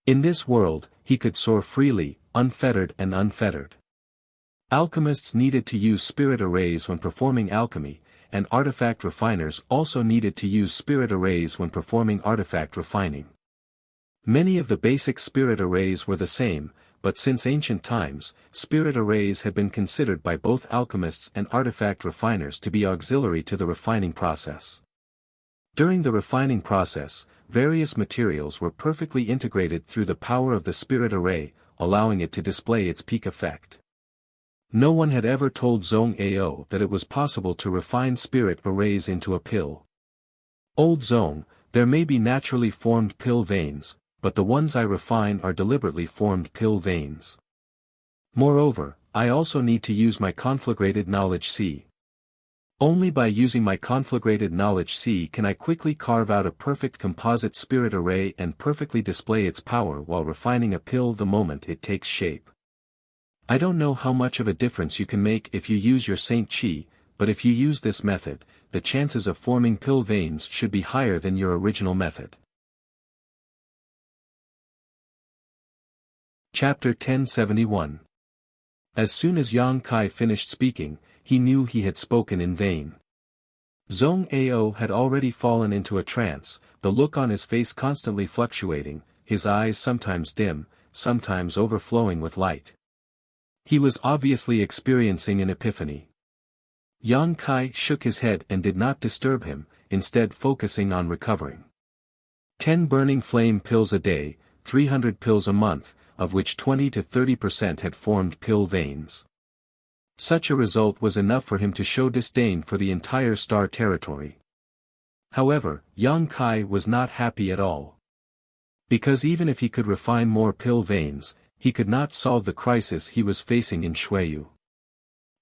In this world, he could soar freely, unfettered and unfettered. Alchemists needed to use spirit arrays when performing alchemy, and artifact refiners also needed to use spirit arrays when performing artifact refining. Many of the basic spirit arrays were the same, but since ancient times, spirit arrays had been considered by both alchemists and artifact refiners to be auxiliary to the refining process. During the refining process, various materials were perfectly integrated through the power of the spirit array, allowing it to display its peak effect. No one had ever told Zhong Ao that it was possible to refine spirit arrays into a pill. Old Zhong, there may be naturally formed pill veins, but the ones I refine are deliberately formed pill veins. Moreover, I also need to use my conflagrated knowledge C. Only by using my conflagrated knowledge C can I quickly carve out a perfect composite spirit array and perfectly display its power while refining a pill the moment it takes shape. I don't know how much of a difference you can make if you use your Saint Chi, but if you use this method, the chances of forming pill veins should be higher than your original method. Chapter 1071. As soon as Yang Kai finished speaking, he knew he had spoken in vain. Zhong Ao had already fallen into a trance, the look on his face constantly fluctuating, his eyes sometimes dim, sometimes overflowing with light. He was obviously experiencing an epiphany. Yang Kai shook his head and did not disturb him, instead focusing on recovering. 10 burning flame pills a day, 300 pills a month, of which 20 to 30% had formed pill veins. Such a result was enough for him to show disdain for the entire star territory. However, Yang Kai was not happy at all. Because even if he could refine more pill veins, he could not solve the crisis he was facing in Shuiyu.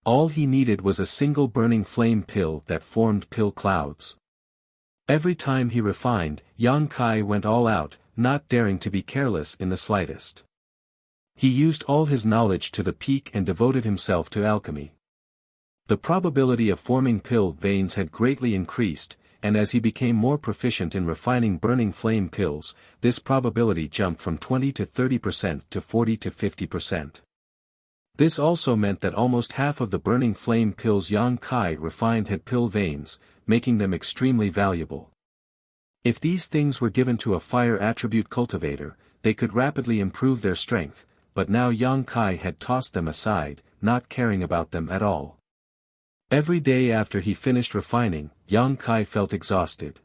All he needed was a single burning flame pill that formed pill clouds. Every time he refined, Yang Kai went all out, not daring to be careless in the slightest. He used all his knowledge to the peak and devoted himself to alchemy. The probability of forming pill veins had greatly increased, and as he became more proficient in refining burning flame pills, this probability jumped from 20 to 30% to 40 to 50%. This also meant that almost half of the burning flame pills Yang Kai refined had pill veins, making them extremely valuable. If these things were given to a fire attribute cultivator, they could rapidly improve their strength, but now Yang Kai had tossed them aside, not caring about them at all. Every day after he finished refining, Yang Kai felt exhausted.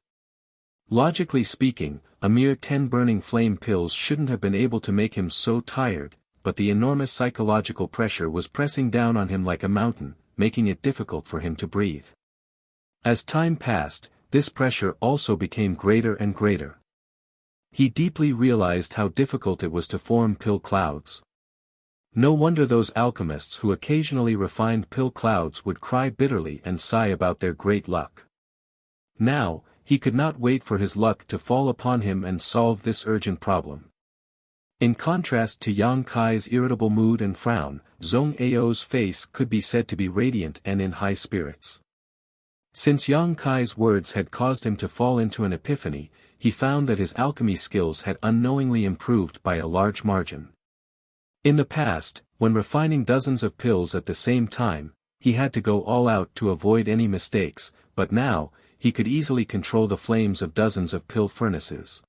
Logically speaking, a mere 10 burning flame pills shouldn't have been able to make him so tired, but the enormous psychological pressure was pressing down on him like a mountain, making it difficult for him to breathe. As time passed, this pressure also became greater and greater. He deeply realized how difficult it was to form pill clouds. No wonder those alchemists who occasionally refined pill clouds would cry bitterly and sigh about their great luck. Now, he could not wait for his luck to fall upon him and solve this urgent problem. In contrast to Yang Kai's irritable mood and frown, Zhong Ao's face could be said to be radiant and in high spirits. Since Yang Kai's words had caused him to fall into an epiphany, he found that his alchemy skills had unknowingly improved by a large margin. In the past, when refining dozens of pills at the same time, he had to go all out to avoid any mistakes, but now, he could easily control the flames of dozens of pill furnaces.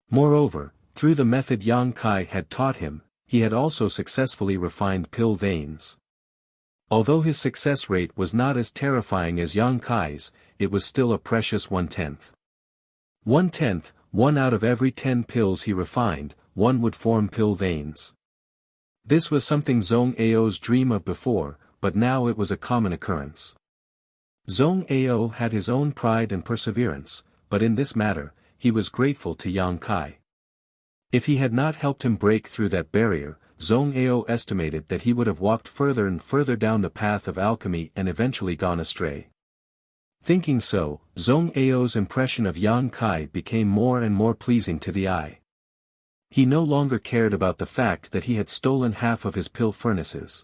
Moreover, Through the method Yang Kai had taught him, he had also successfully refined pill veins. Although his success rate was not as terrifying as Yang Kai's, it was still a precious 1/10. 1/10, 1 out of every 10 pills he refined, one would form pill veins. This was something Zhong Ao's dream of before, but now it was a common occurrence. Zhong Ao had his own pride and perseverance, but in this matter, he was grateful to Yang Kai. If he had not helped him break through that barrier, Zhong Ao estimated that he would have walked further and further down the path of alchemy and eventually gone astray. Thinking so, Zhong Ao's impression of Yang Kai became more and more pleasing to the eye. He no longer cared about the fact that he had stolen half of his pill furnaces.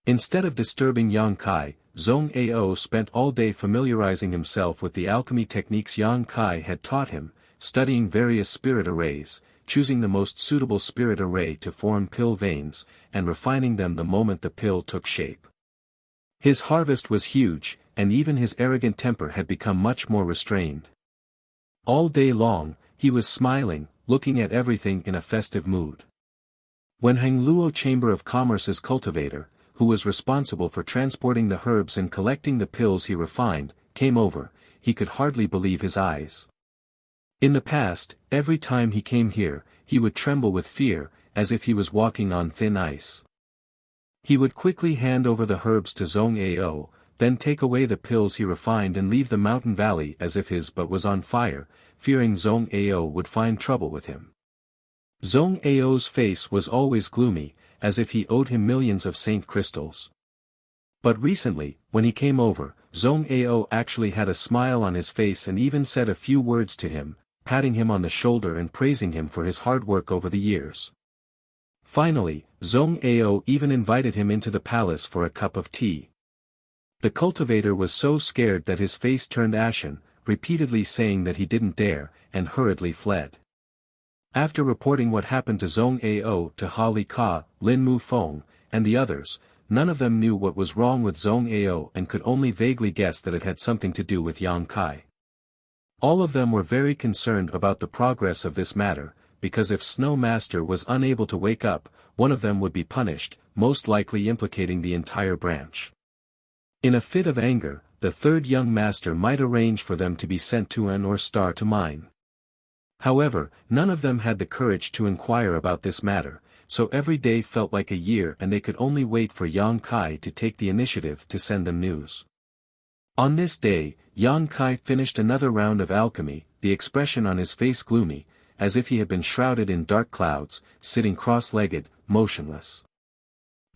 Instead of disturbing Yang Kai, Zhong Ao spent all day familiarizing himself with the alchemy techniques Yang Kai had taught him, studying various spirit arrays, choosing the most suitable spirit array to form pill veins, and refining them the moment the pill took shape. His harvest was huge, and even his arrogant temper had become much more restrained. All day long, he was smiling, looking at everything in a festive mood. When Hengluo Chamber of Commerce's cultivator, who was responsible for transporting the herbs and collecting the pills he refined, came over, he could hardly believe his eyes. In the past, every time he came here, he would tremble with fear, as if he was walking on thin ice. He would quickly hand over the herbs to Zhong Ao, then take away the pills he refined and leave the mountain valley as if his butt was on fire, fearing Zhong Ao would find trouble with him. Zhong Ao's face was always gloomy, as if he owed him millions of saint crystals. But recently, when he came over, Zhong Ao actually had a smile on his face and even said a few words to him, patting him on the shoulder and praising him for his hard work over the years. Finally, Zhong Ao even invited him into the palace for a cup of tea. The cultivator was so scared that his face turned ashen, repeatedly saying that he didn't dare, and hurriedly fled. After reporting what happened to Zhong Ao to Ha Li Ka, Lin Mu Feng, and the others, none of them knew what was wrong with Zhong Ao and could only vaguely guess that it had something to do with Yang Kai. All of them were very concerned about the progress of this matter, because if Snow Master was unable to wake up, one of them would be punished, most likely implicating the entire branch. In a fit of anger, the third young master might arrange for them to be sent to an or star to mine. However, none of them had the courage to inquire about this matter, so every day felt like a year and they could only wait for Yang Kai to take the initiative to send them news. On this day, Yang Kai finished another round of alchemy, the expression on his face gloomy, as if he had been shrouded in dark clouds, sitting cross-legged, motionless.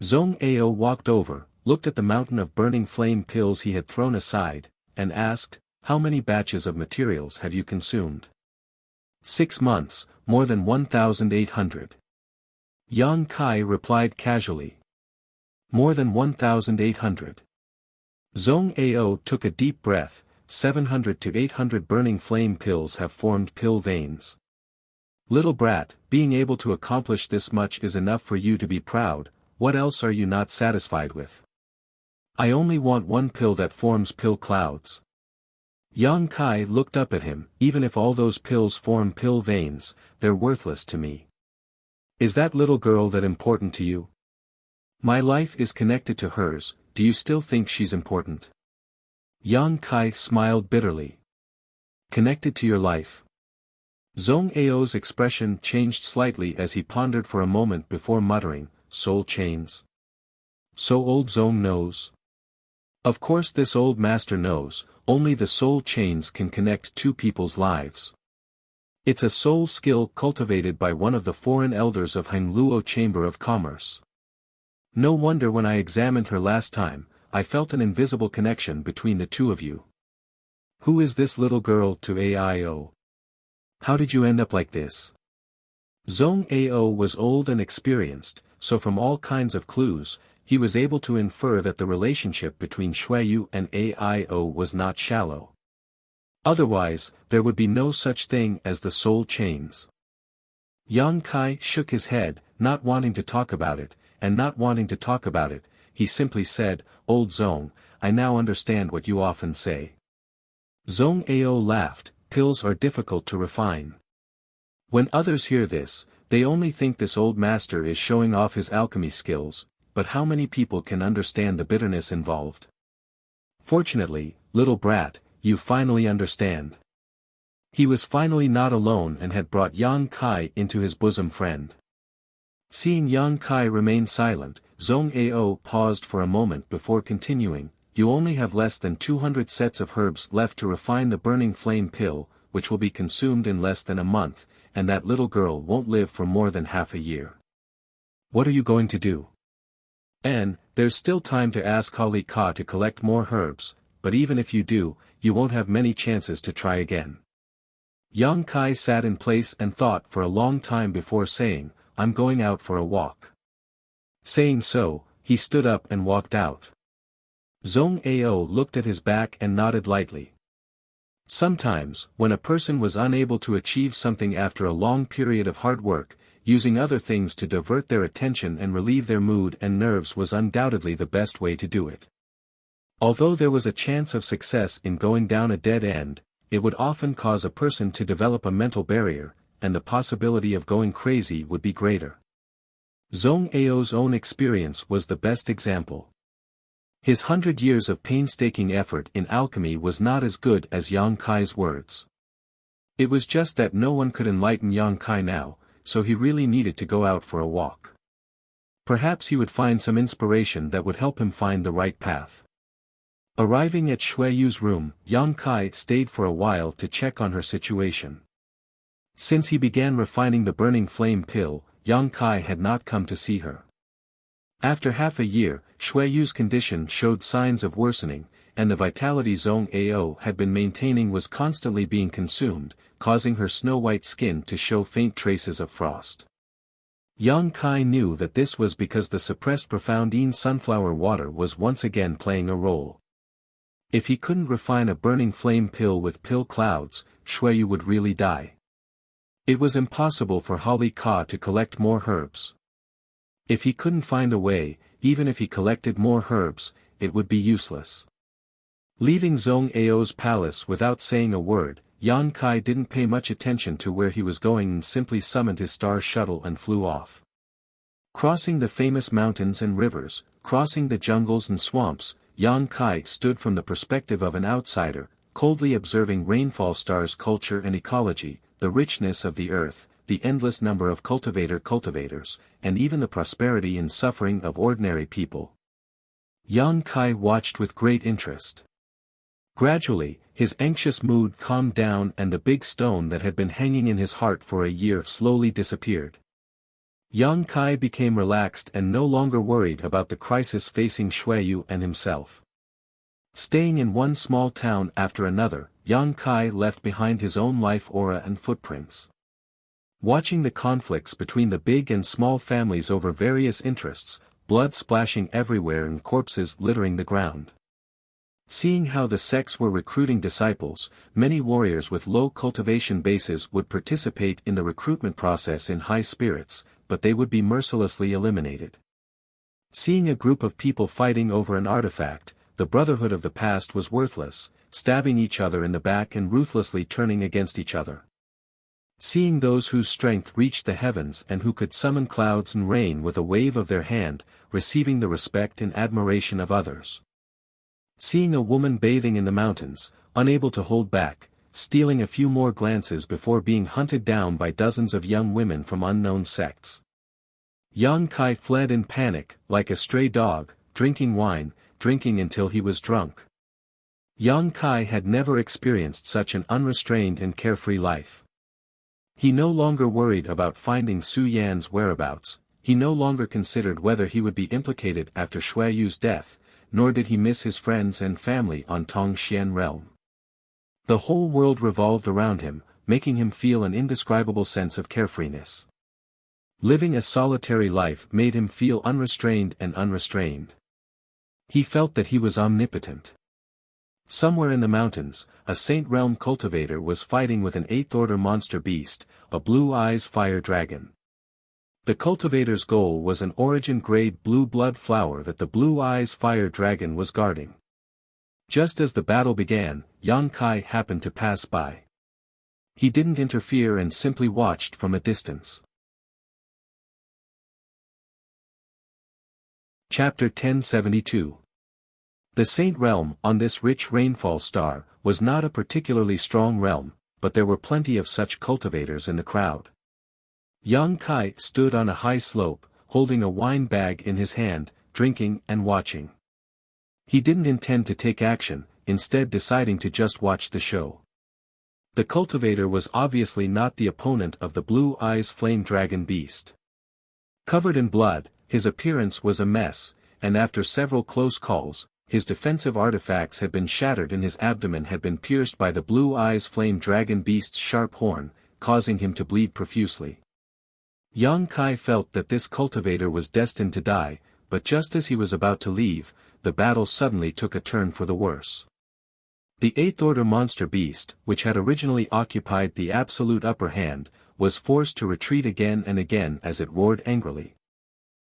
Zhong Ao walked over, looked at the mountain of burning flame pills he had thrown aside, and asked, "How many batches of materials have you consumed?" 6 months, more than 1,800. Yang Kai replied casually. More than 1,800. Zhong Ao took a deep breath. 700 to 800 burning flame pills have formed pill veins. Little brat, being able to accomplish this much is enough for you to be proud. What else are you not satisfied with? I only want one pill that forms pill clouds. Yang Kai looked up at him. Even if all those pills form pill veins, they're worthless to me. Is that little girl that important to you? My life is connected to hers. Do you still think she's important? Yang Kai smiled bitterly. Connected to your life? Zhong Ao's expression changed slightly as he pondered for a moment before muttering, "Soul chains. So old Zhong knows." Of course this old master knows, only the soul chains can connect two people's lives. It's a soul skill cultivated by one of the foreign elders of Hengluo Chamber of Commerce. No wonder when I examined her last time, I felt an invisible connection between the two of you. Who is this little girl to Ao? How did you end up like this? Zhong Ao was old and experienced, so from all kinds of clues, he was able to infer that the relationship between Xueyu and Ao was not shallow. Otherwise, there would be no such thing as the soul chains. Yang Kai shook his head, not wanting to talk about it, and not wanting to talk about it, he simply said, "Old Zhong, I now understand what you often say." Zhong Ao laughed, "Pills are difficult to refine. When others hear this, they only think this old master is showing off his alchemy skills, but how many people can understand the bitterness involved? Fortunately, little brat, you finally understand. He was finally not alone and had brought Yang Kai into his bosom friend. Seeing Yang Kai remain silent, Zhong Ao paused for a moment before continuing, you only have less than 200 sets of herbs left to refine the burning flame pill, which will be consumed in less than a month, and that little girl won't live for more than half a year. What are you going to do? And, there's still time to ask Kali Ka to collect more herbs, but even if you do, you won't have many chances to try again. Yang Kai sat in place and thought for a long time before saying, I'm going out for a walk. Saying so, he stood up and walked out. Zhong Ao looked at his back and nodded lightly. Sometimes, when a person was unable to achieve something after a long period of hard work, using other things to divert their attention and relieve their mood and nerves was undoubtedly the best way to do it. Although there was a chance of success in going down a dead end, it would often cause a person to develop a mental barrier, and the possibility of going crazy would be greater. Zhong Ao's own experience was the best example. His 100 years of painstaking effort in alchemy was not as good as Yang Kai's words. It was just that no one could enlighten Yang Kai now, so he really needed to go out for a walk. Perhaps he would find some inspiration that would help him find the right path. Arriving at Shui Yu's room, Yang Kai stayed for a while to check on her situation. Since he began refining the burning flame pill, Yang Kai had not come to see her. After half a year, Shui Yu's condition showed signs of worsening, and the vitality Zhong Ao had been maintaining was constantly being consumed, causing her snow-white skin to show faint traces of frost. Yang Kai knew that this was because the suppressed profoundine sunflower water was once again playing a role. If he couldn't refine a burning flame pill with pill clouds, Shui Yu would really die. It was impossible for Kali Ka to collect more herbs. If he couldn't find a way, even if he collected more herbs, it would be useless. Leaving Zhong Ao's palace without saying a word, Yang Kai didn't pay much attention to where he was going and simply summoned his star shuttle and flew off. Crossing the famous mountains and rivers, crossing the jungles and swamps, Yang Kai stood from the perspective of an outsider, coldly observing rainfall stars' culture and ecology, the richness of the earth, the endless number of cultivators, and even the prosperity and suffering of ordinary people. Yang Kai watched with great interest. Gradually, his anxious mood calmed down and the big stone that had been hanging in his heart for a year slowly disappeared. Yang Kai became relaxed and no longer worried about the crisis facing Shui Yu and himself. Staying in one small town after another, Yang Kai left behind his own life aura and footprints. Watching the conflicts between the big and small families over various interests, blood splashing everywhere and corpses littering the ground. Seeing how the sects were recruiting disciples, many warriors with low cultivation bases would participate in the recruitment process in high spirits, but they would be mercilessly eliminated. Seeing a group of people fighting over an artifact, the brotherhood of the past was worthless, stabbing each other in the back and ruthlessly turning against each other. Seeing those whose strength reached the heavens and who could summon clouds and rain with a wave of their hand, receiving the respect and admiration of others. Seeing a woman bathing in the mountains, unable to hold back, stealing a few more glances before being hunted down by dozens of young women from unknown sects. Yang Kai fled in panic, like a stray dog, drinking wine, drinking until he was drunk. Yang Kai had never experienced such an unrestrained and carefree life. He no longer worried about finding Su Yan's whereabouts, he no longer considered whether he would be implicated after Shui Yu's death, nor did he miss his friends and family on Tongxian realm. The whole world revolved around him, making him feel an indescribable sense of carefreeness. Living a solitary life made him feel unrestrained and unrestrained. He felt that he was omnipotent. Somewhere in the mountains, a Saint Realm cultivator was fighting with an 8th order monster beast, a blue eyes fire dragon. The cultivator's goal was an origin-grade blue blood flower that the blue eyes fire dragon was guarding. Just as the battle began, Yang Kai happened to pass by. He didn't interfere and simply watched from a distance. Chapter 1072. The Saint Realm, on this rich rainfall star, was not a particularly strong realm, but there were plenty of such cultivators in the crowd. Yang Kai stood on a high slope, holding a wine bag in his hand, drinking and watching. He didn't intend to take action, instead deciding to just watch the show. The cultivator was obviously not the opponent of the Blue Eyes Flame Dragon beast. Covered in blood, his appearance was a mess, and after several close calls, his defensive artifacts had been shattered and his abdomen had been pierced by the Blue Eyes Flame Dragon beast's sharp horn, causing him to bleed profusely. Yang Kai felt that this cultivator was destined to die, but just as he was about to leave, the battle suddenly took a turn for the worse. The Eighth Order monster beast, which had originally occupied the absolute upper hand, was forced to retreat again and again as it roared angrily.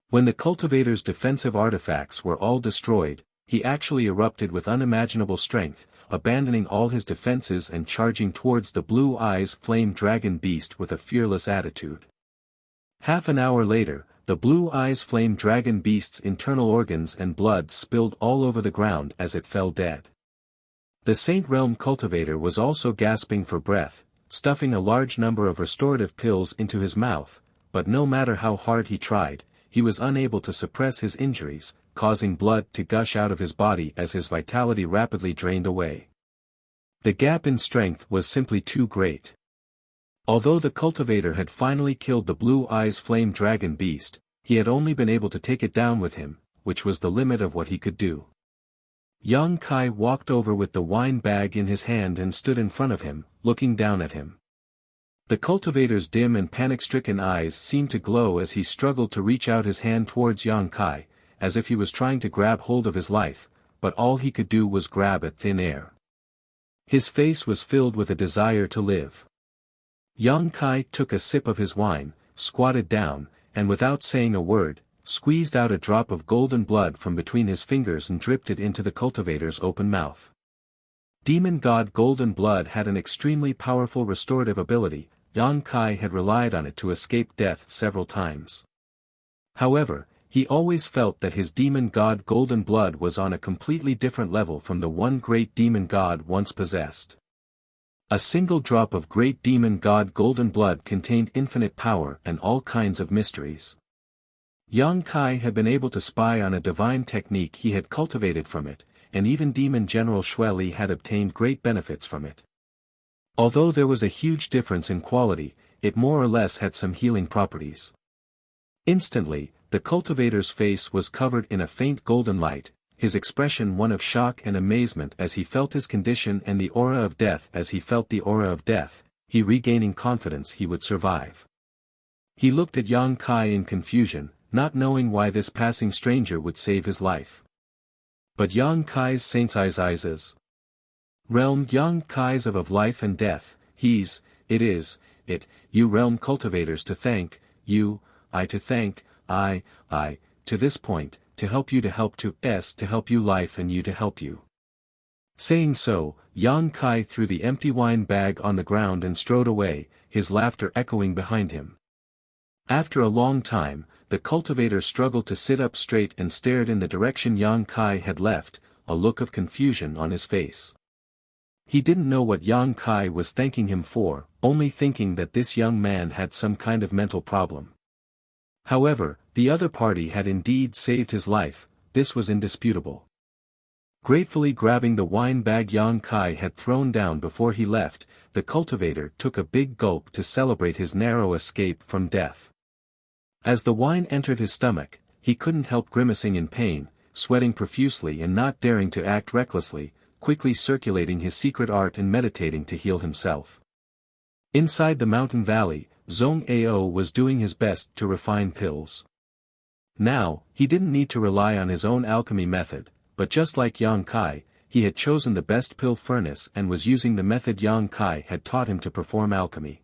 When the cultivator's defensive artifacts were all destroyed, he actually erupted with unimaginable strength, abandoning all his defenses and charging towards the Blue Eyes Flame Dragon beast with a fearless attitude. Half an hour later, the Blue Eyes Flame Dragon beast's internal organs and blood spilled all over the ground as it fell dead. The Saint Realm cultivator was also gasping for breath, stuffing a large number of restorative pills into his mouth, but no matter how hard he tried, he was unable to suppress his injuries, causing blood to gush out of his body as his vitality rapidly drained away. The gap in strength was simply too great. Although the cultivator had finally killed the Blue Eyes Flame Dragon beast, he had only been able to take it down with him, which was the limit of what he could do. Yang Kai walked over with the wine bag in his hand and stood in front of him, looking down at him. The cultivator's dim and panic-stricken eyes seemed to glow as he struggled to reach out his hand towards Yang Kai, as if he was trying to grab hold of his life, but all he could do was grab at thin air. His face was filled with a desire to live. Yang Kai took a sip of his wine, squatted down, and without saying a word, squeezed out a drop of golden blood from between his fingers and dripped it into the cultivator's open mouth. Demon God Golden Blood had an extremely powerful restorative ability. Yang Kai had relied on it to escape death several times. However, he always felt that his demon god Golden Blood was on a completely different level from the one great demon god once possessed. A single drop of great demon god Golden Blood contained infinite power and all kinds of mysteries. Yang Kai had been able to spy on a divine technique he had cultivated from it, and even Demon General Xue Li had obtained great benefits from it. Although there was a huge difference in quality, it more or less had some healing properties. Instantly, the cultivator's face was covered in a faint golden light, his expression one of shock and amazement as he felt his condition and the aura of death as he felt the aura of death, he regaining confidence he would survive. He looked at Yang Kai in confusion, not knowing why this passing stranger would save his life. But Yang Kai's saint's eyes realm Yang Kai's of life and death, you realm cultivators to thank, you, I to thank, I, to this point, to help you to help to help you life and you to help you. Saying so, Yang Kai threw the empty wine bag on the ground and strode away, his laughter echoing behind him. After a long time, the cultivator struggled to sit up straight and stared in the direction Yang Kai had left, a look of confusion on his face. He didn't know what Yang Kai was thanking him for, only thinking that this young man had some kind of mental problem. However, the other party had indeed saved his life, this was indisputable. Gratefully grabbing the wine bag Yang Kai had thrown down before he left, the cultivator took a big gulp to celebrate his narrow escape from death. As the wine entered his stomach, he couldn't help grimacing in pain, sweating profusely and not daring to act recklessly, quickly circulating his secret art and meditating to heal himself. Inside the mountain valley, Zhong Ao was doing his best to refine pills. Now, he didn't need to rely on his own alchemy method, but just like Yang Kai, he had chosen the best pill furnace and was using the method Yang Kai had taught him to perform alchemy.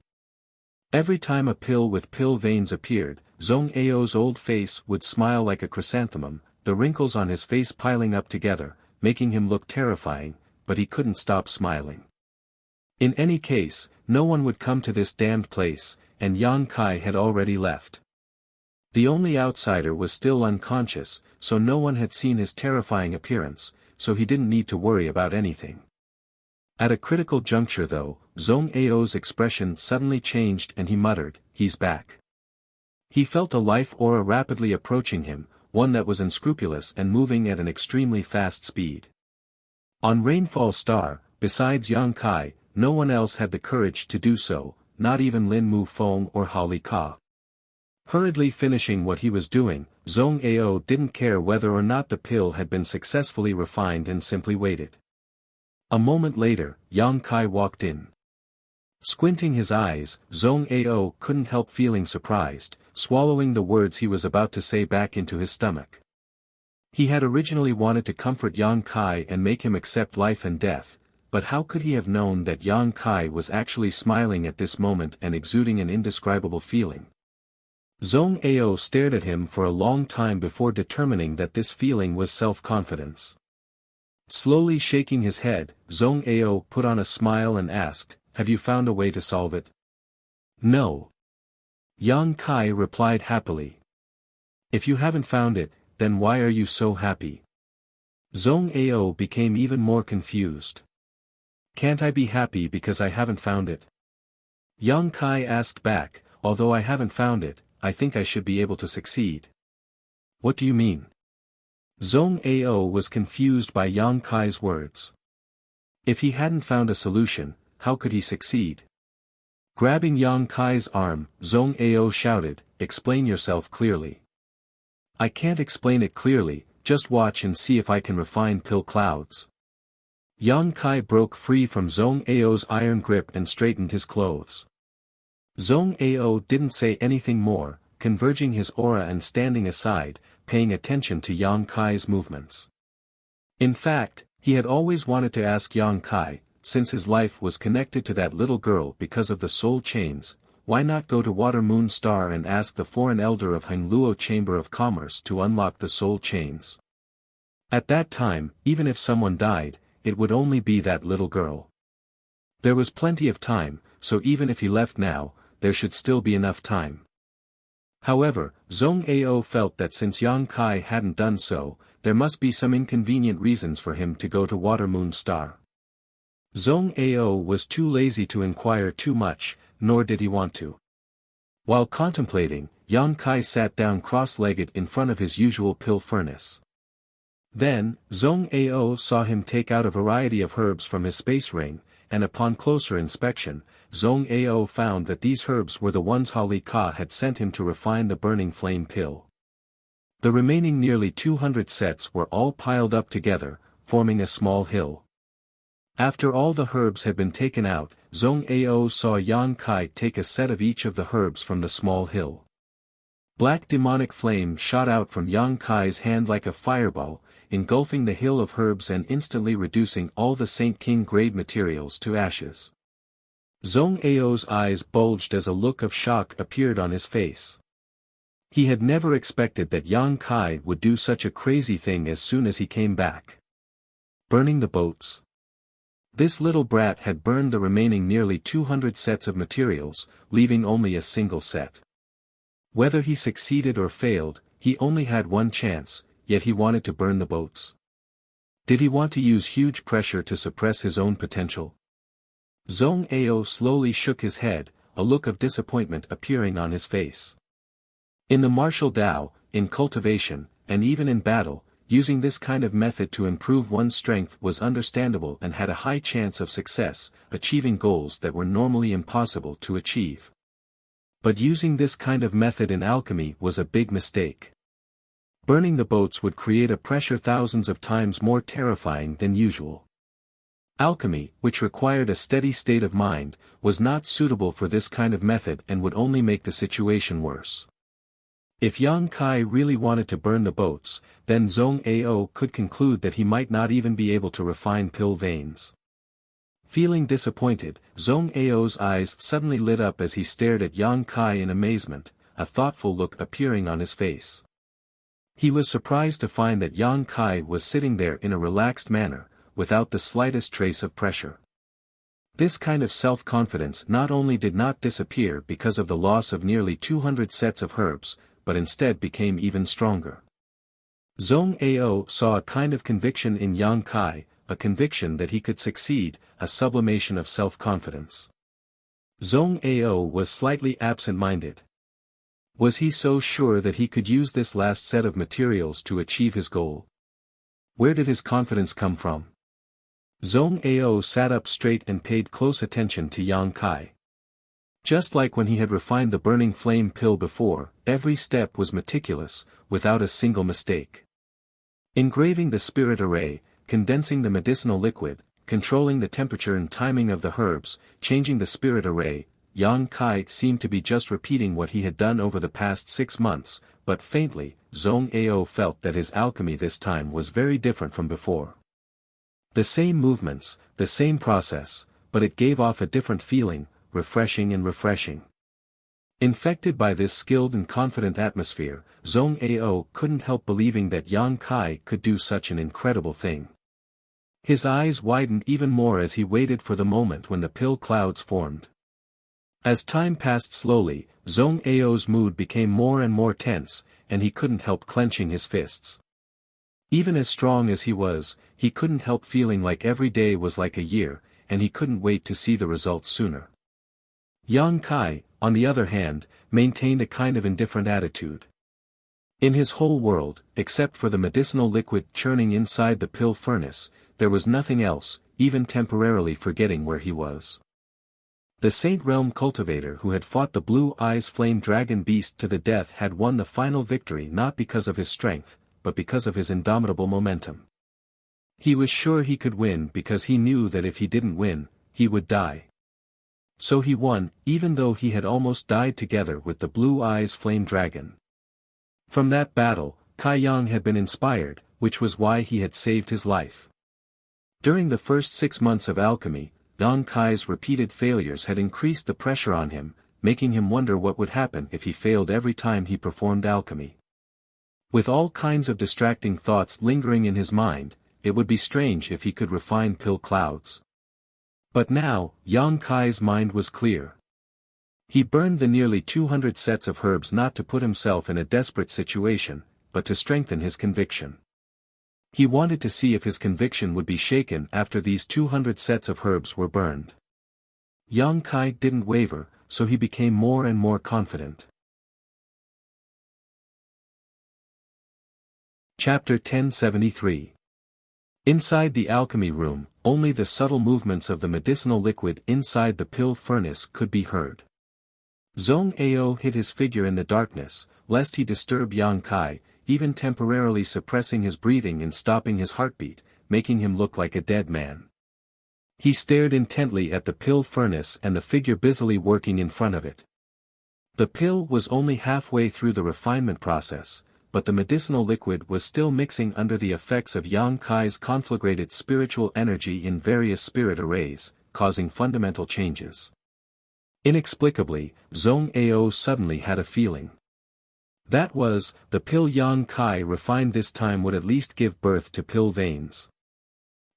Every time a pill with pill veins appeared, Zhong Ao's old face would smile like a chrysanthemum, the wrinkles on his face piling up together, making him look terrifying, but he couldn't stop smiling. In any case, no one would come to this damned place, and Yang Kai had already left. The only outsider was still unconscious, so no one had seen his terrifying appearance, so he didn't need to worry about anything. At a critical juncture though, Zhong Ao's expression suddenly changed and he muttered, "He's back." He felt a life aura rapidly approaching him, one that was unscrupulous and moving at an extremely fast speed. On Rainfall Star, besides Yang Kai, no one else had the courage to do so, not even Lin Mu Feng or Holly Ka. Hurriedly finishing what he was doing, Zhong Ao didn't care whether or not the pill had been successfully refined and simply waited. A moment later, Yang Kai walked in. Squinting his eyes, Zhong Ao couldn't help feeling surprised, swallowing the words he was about to say back into his stomach. He had originally wanted to comfort Yang Kai and make him accept life and death, but how could he have known that Yang Kai was actually smiling at this moment and exuding an indescribable feeling? Zhong Ao stared at him for a long time before determining that this feeling was self-confidence. Slowly shaking his head, Zhong Ao put on a smile and asked, "Have you found a way to solve it?" "No." Yang Kai replied happily. "If you haven't found it, then why are you so happy?" Zhong Ao became even more confused. "Can't I be happy because I haven't found it?" Yang Kai asked back, "Although I haven't found it, I think I should be able to succeed." "What do you mean?" Zhong Ao was confused by Yang Kai's words. If he hadn't found a solution, how could he succeed? Grabbing Yang Kai's arm, Zhong Ao shouted, "Explain yourself clearly." "I can't explain it clearly, just watch and see if I can refine pill clouds." Yang Kai broke free from Zhong Ao's iron grip and straightened his clothes. Zhong Ao didn't say anything more, converging his aura and standing aside, paying attention to Yang Kai's movements. In fact, he had always wanted to ask Yang Kai, since his life was connected to that little girl because of the soul chains, why not go to Water Moon Star and ask the foreign elder of Hengluo Chamber of Commerce to unlock the soul chains? At that time, even if someone died, it would only be that little girl. There was plenty of time, so even if he left now, there should still be enough time. However, Zhong Ao felt that since Yang Kai hadn't done so, there must be some inconvenient reasons for him to go to Water Moon Star. Zhong Ao was too lazy to inquire too much, nor did he want to. While contemplating, Yang Kai sat down cross-legged in front of his usual pill furnace. Then, Zhong Ao saw him take out a variety of herbs from his space ring, and upon closer inspection, Zhong Ao found that these herbs were the ones Holly Ka had sent him to refine the burning flame pill. The remaining nearly 200 sets were all piled up together, forming a small hill. After all the herbs had been taken out, Zhong Ao saw Yang Kai take a set of each of the herbs from the small hill. Black demonic flame shot out from Yang Kai's hand like a fireball, engulfing the hill of herbs and instantly reducing all the Saint King grade materials to ashes. Zhong Ao's eyes bulged as a look of shock appeared on his face. He had never expected that Yang Kai would do such a crazy thing as soon as he came back. Burning the boats. This little brat had burned the remaining nearly 200 sets of materials, leaving only a single set. Whether he succeeded or failed, he only had one chance, yet he wanted to burn the boats. Did he want to use huge pressure to suppress his own potential? Zhong Ao slowly shook his head, a look of disappointment appearing on his face. In the martial Tao, in cultivation, and even in battle, using this kind of method to improve one's strength was understandable and had a high chance of success, achieving goals that were normally impossible to achieve. But using this kind of method in alchemy was a big mistake. Burning the boats would create a pressure thousands of times more terrifying than usual. Alchemy, which required a steady state of mind, was not suitable for this kind of method and would only make the situation worse. If Yang Kai really wanted to burn the boats, then Zhong Ao could conclude that he might not even be able to refine pill veins. Feeling disappointed, Zhong Ao's eyes suddenly lit up as he stared at Yang Kai in amazement, a thoughtful look appearing on his face. He was surprised to find that Yang Kai was sitting there in a relaxed manner, without the slightest trace of pressure. This kind of self-confidence not only did not disappear because of the loss of nearly 200 sets of herbs, but instead became even stronger. Zhong Ao saw a kind of conviction in Yang Kai, a conviction that he could succeed, a sublimation of self-confidence. Zhong Ao was slightly absent-minded. Was he so sure that he could use this last set of materials to achieve his goal? Where did his confidence come from? Zhong Ao sat up straight and paid close attention to Yang Kai. Just like when he had refined the burning flame pill before, every step was meticulous, without a single mistake. Engraving the spirit array, condensing the medicinal liquid, controlling the temperature and timing of the herbs, changing the spirit array, Yang Kai seemed to be just repeating what he had done over the past 6 months, but faintly, Zhong Ao felt that his alchemy this time was very different from before. The same movements, the same process, but it gave off a different feeling, refreshing and refreshing. Infected by this skilled and confident atmosphere, Zhong Ao couldn't help believing that Yang Kai could do such an incredible thing. His eyes widened even more as he waited for the moment when the pill clouds formed. As time passed slowly, Zhong Ao's mood became more and more tense, and he couldn't help clenching his fists. Even as strong as he was, he couldn't help feeling like every day was like a year, and he couldn't wait to see the results sooner. Yang Kai, on the other hand, maintained a kind of indifferent attitude. In his whole world, except for the medicinal liquid churning inside the pill furnace, there was nothing else, even temporarily forgetting where he was. The Saint Realm cultivator who had fought the Blue Eyes Flame Dragon beast to the death had won the final victory not because of his strength, but because of his indomitable momentum. He was sure he could win because he knew that if he didn't win, he would die. So he won, even though he had almost died together with the Blue Eyes Flame Dragon. From that battle, Kai Yang had been inspired, which was why he had saved his life. During the first 6 months of alchemy, Yang Kai's repeated failures had increased the pressure on him, making him wonder what would happen if he failed every time he performed alchemy. With all kinds of distracting thoughts lingering in his mind, it would be strange if he could refine pill clouds. But now, Yang Kai's mind was clear. He burned the nearly 200 sets of herbs not to put himself in a desperate situation, but to strengthen his conviction. He wanted to see if his conviction would be shaken after these 200 sets of herbs were burned. Yang Kai didn't waver, so he became more and more confident. Chapter 1073. Inside the alchemy room, only the subtle movements of the medicinal liquid inside the pill furnace could be heard. Zhong Ao hid his figure in the darkness, lest he disturb Yang Kai, even temporarily suppressing his breathing and stopping his heartbeat, making him look like a dead man. He stared intently at the pill furnace and the figure busily working in front of it. The pill was only halfway through the refinement process, but the medicinal liquid was still mixing under the effects of Yang Kai's conflagrated spiritual energy in various spirit arrays, causing fundamental changes. Inexplicably, Zhong Ao suddenly had a feeling. That was, the pill Yang Kai refined this time would at least give birth to pill veins.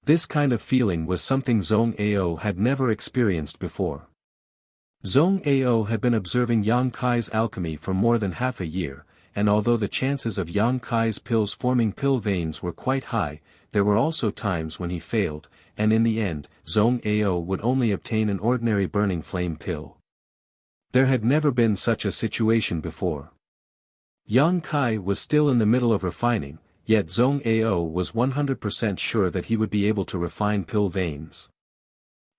This kind of feeling was something Zhong Ao had never experienced before. Zhong Ao had been observing Yang Kai's alchemy for more than half a year, and although the chances of Yang Kai's pills forming pill veins were quite high, there were also times when he failed, and in the end, Zhong Ao would only obtain an ordinary burning flame pill. There had never been such a situation before. Yang Kai was still in the middle of refining, yet Zhong Ao was 100% sure that he would be able to refine pill veins.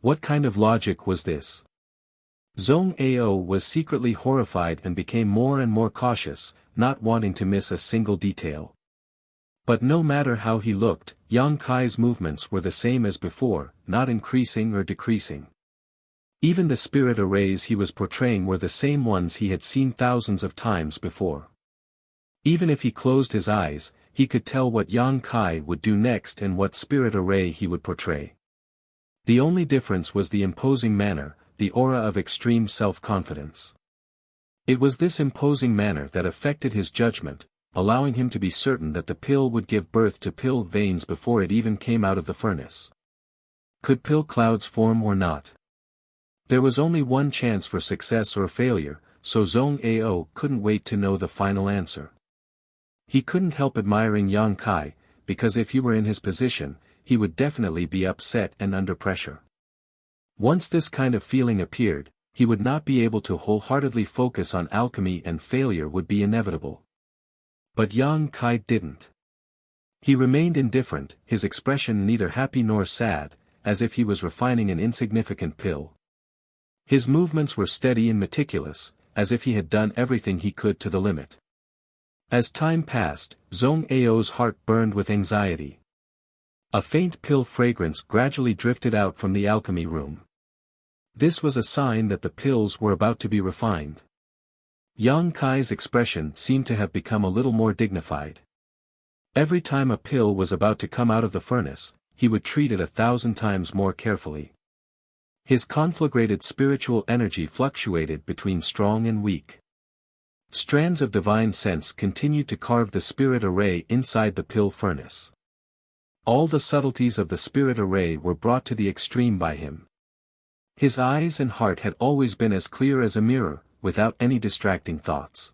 What kind of logic was this? Zhong Ao was secretly horrified and became more and more cautious, not wanting to miss a single detail. But no matter how he looked, Yang Kai's movements were the same as before, not increasing or decreasing. Even the spirit arrays he was portraying were the same ones he had seen thousands of times before. Even if he closed his eyes, he could tell what Yang Kai would do next and what spirit array he would portray. The only difference was the imposing manner, the aura of extreme self-confidence. It was this imposing manner that affected his judgment, allowing him to be certain that the pill would give birth to pill veins before it even came out of the furnace. Could pill clouds form or not? There was only one chance for success or failure, so Zhong Ao couldn't wait to know the final answer. He couldn't help admiring Yang Kai, because if he were in his position, he would definitely be upset and under pressure. Once this kind of feeling appeared, he would not be able to wholeheartedly focus on alchemy and failure would be inevitable. But Yang Kai didn't. He remained indifferent, his expression neither happy nor sad, as if he was refining an insignificant pill. His movements were steady and meticulous, as if he had done everything he could to the limit. As time passed, Zhong Ao's heart burned with anxiety. A faint pill fragrance gradually drifted out from the alchemy room. This was a sign that the pills were about to be refined. Yang Kai's expression seemed to have become a little more dignified. Every time a pill was about to come out of the furnace, he would treat it 1,000 times more carefully. His conflagrated spiritual energy fluctuated between strong and weak. Strands of divine sense continued to carve the spirit array inside the pill furnace. All the subtleties of the spirit array were brought to the extreme by him. His eyes and heart had always been as clear as a mirror, without any distracting thoughts.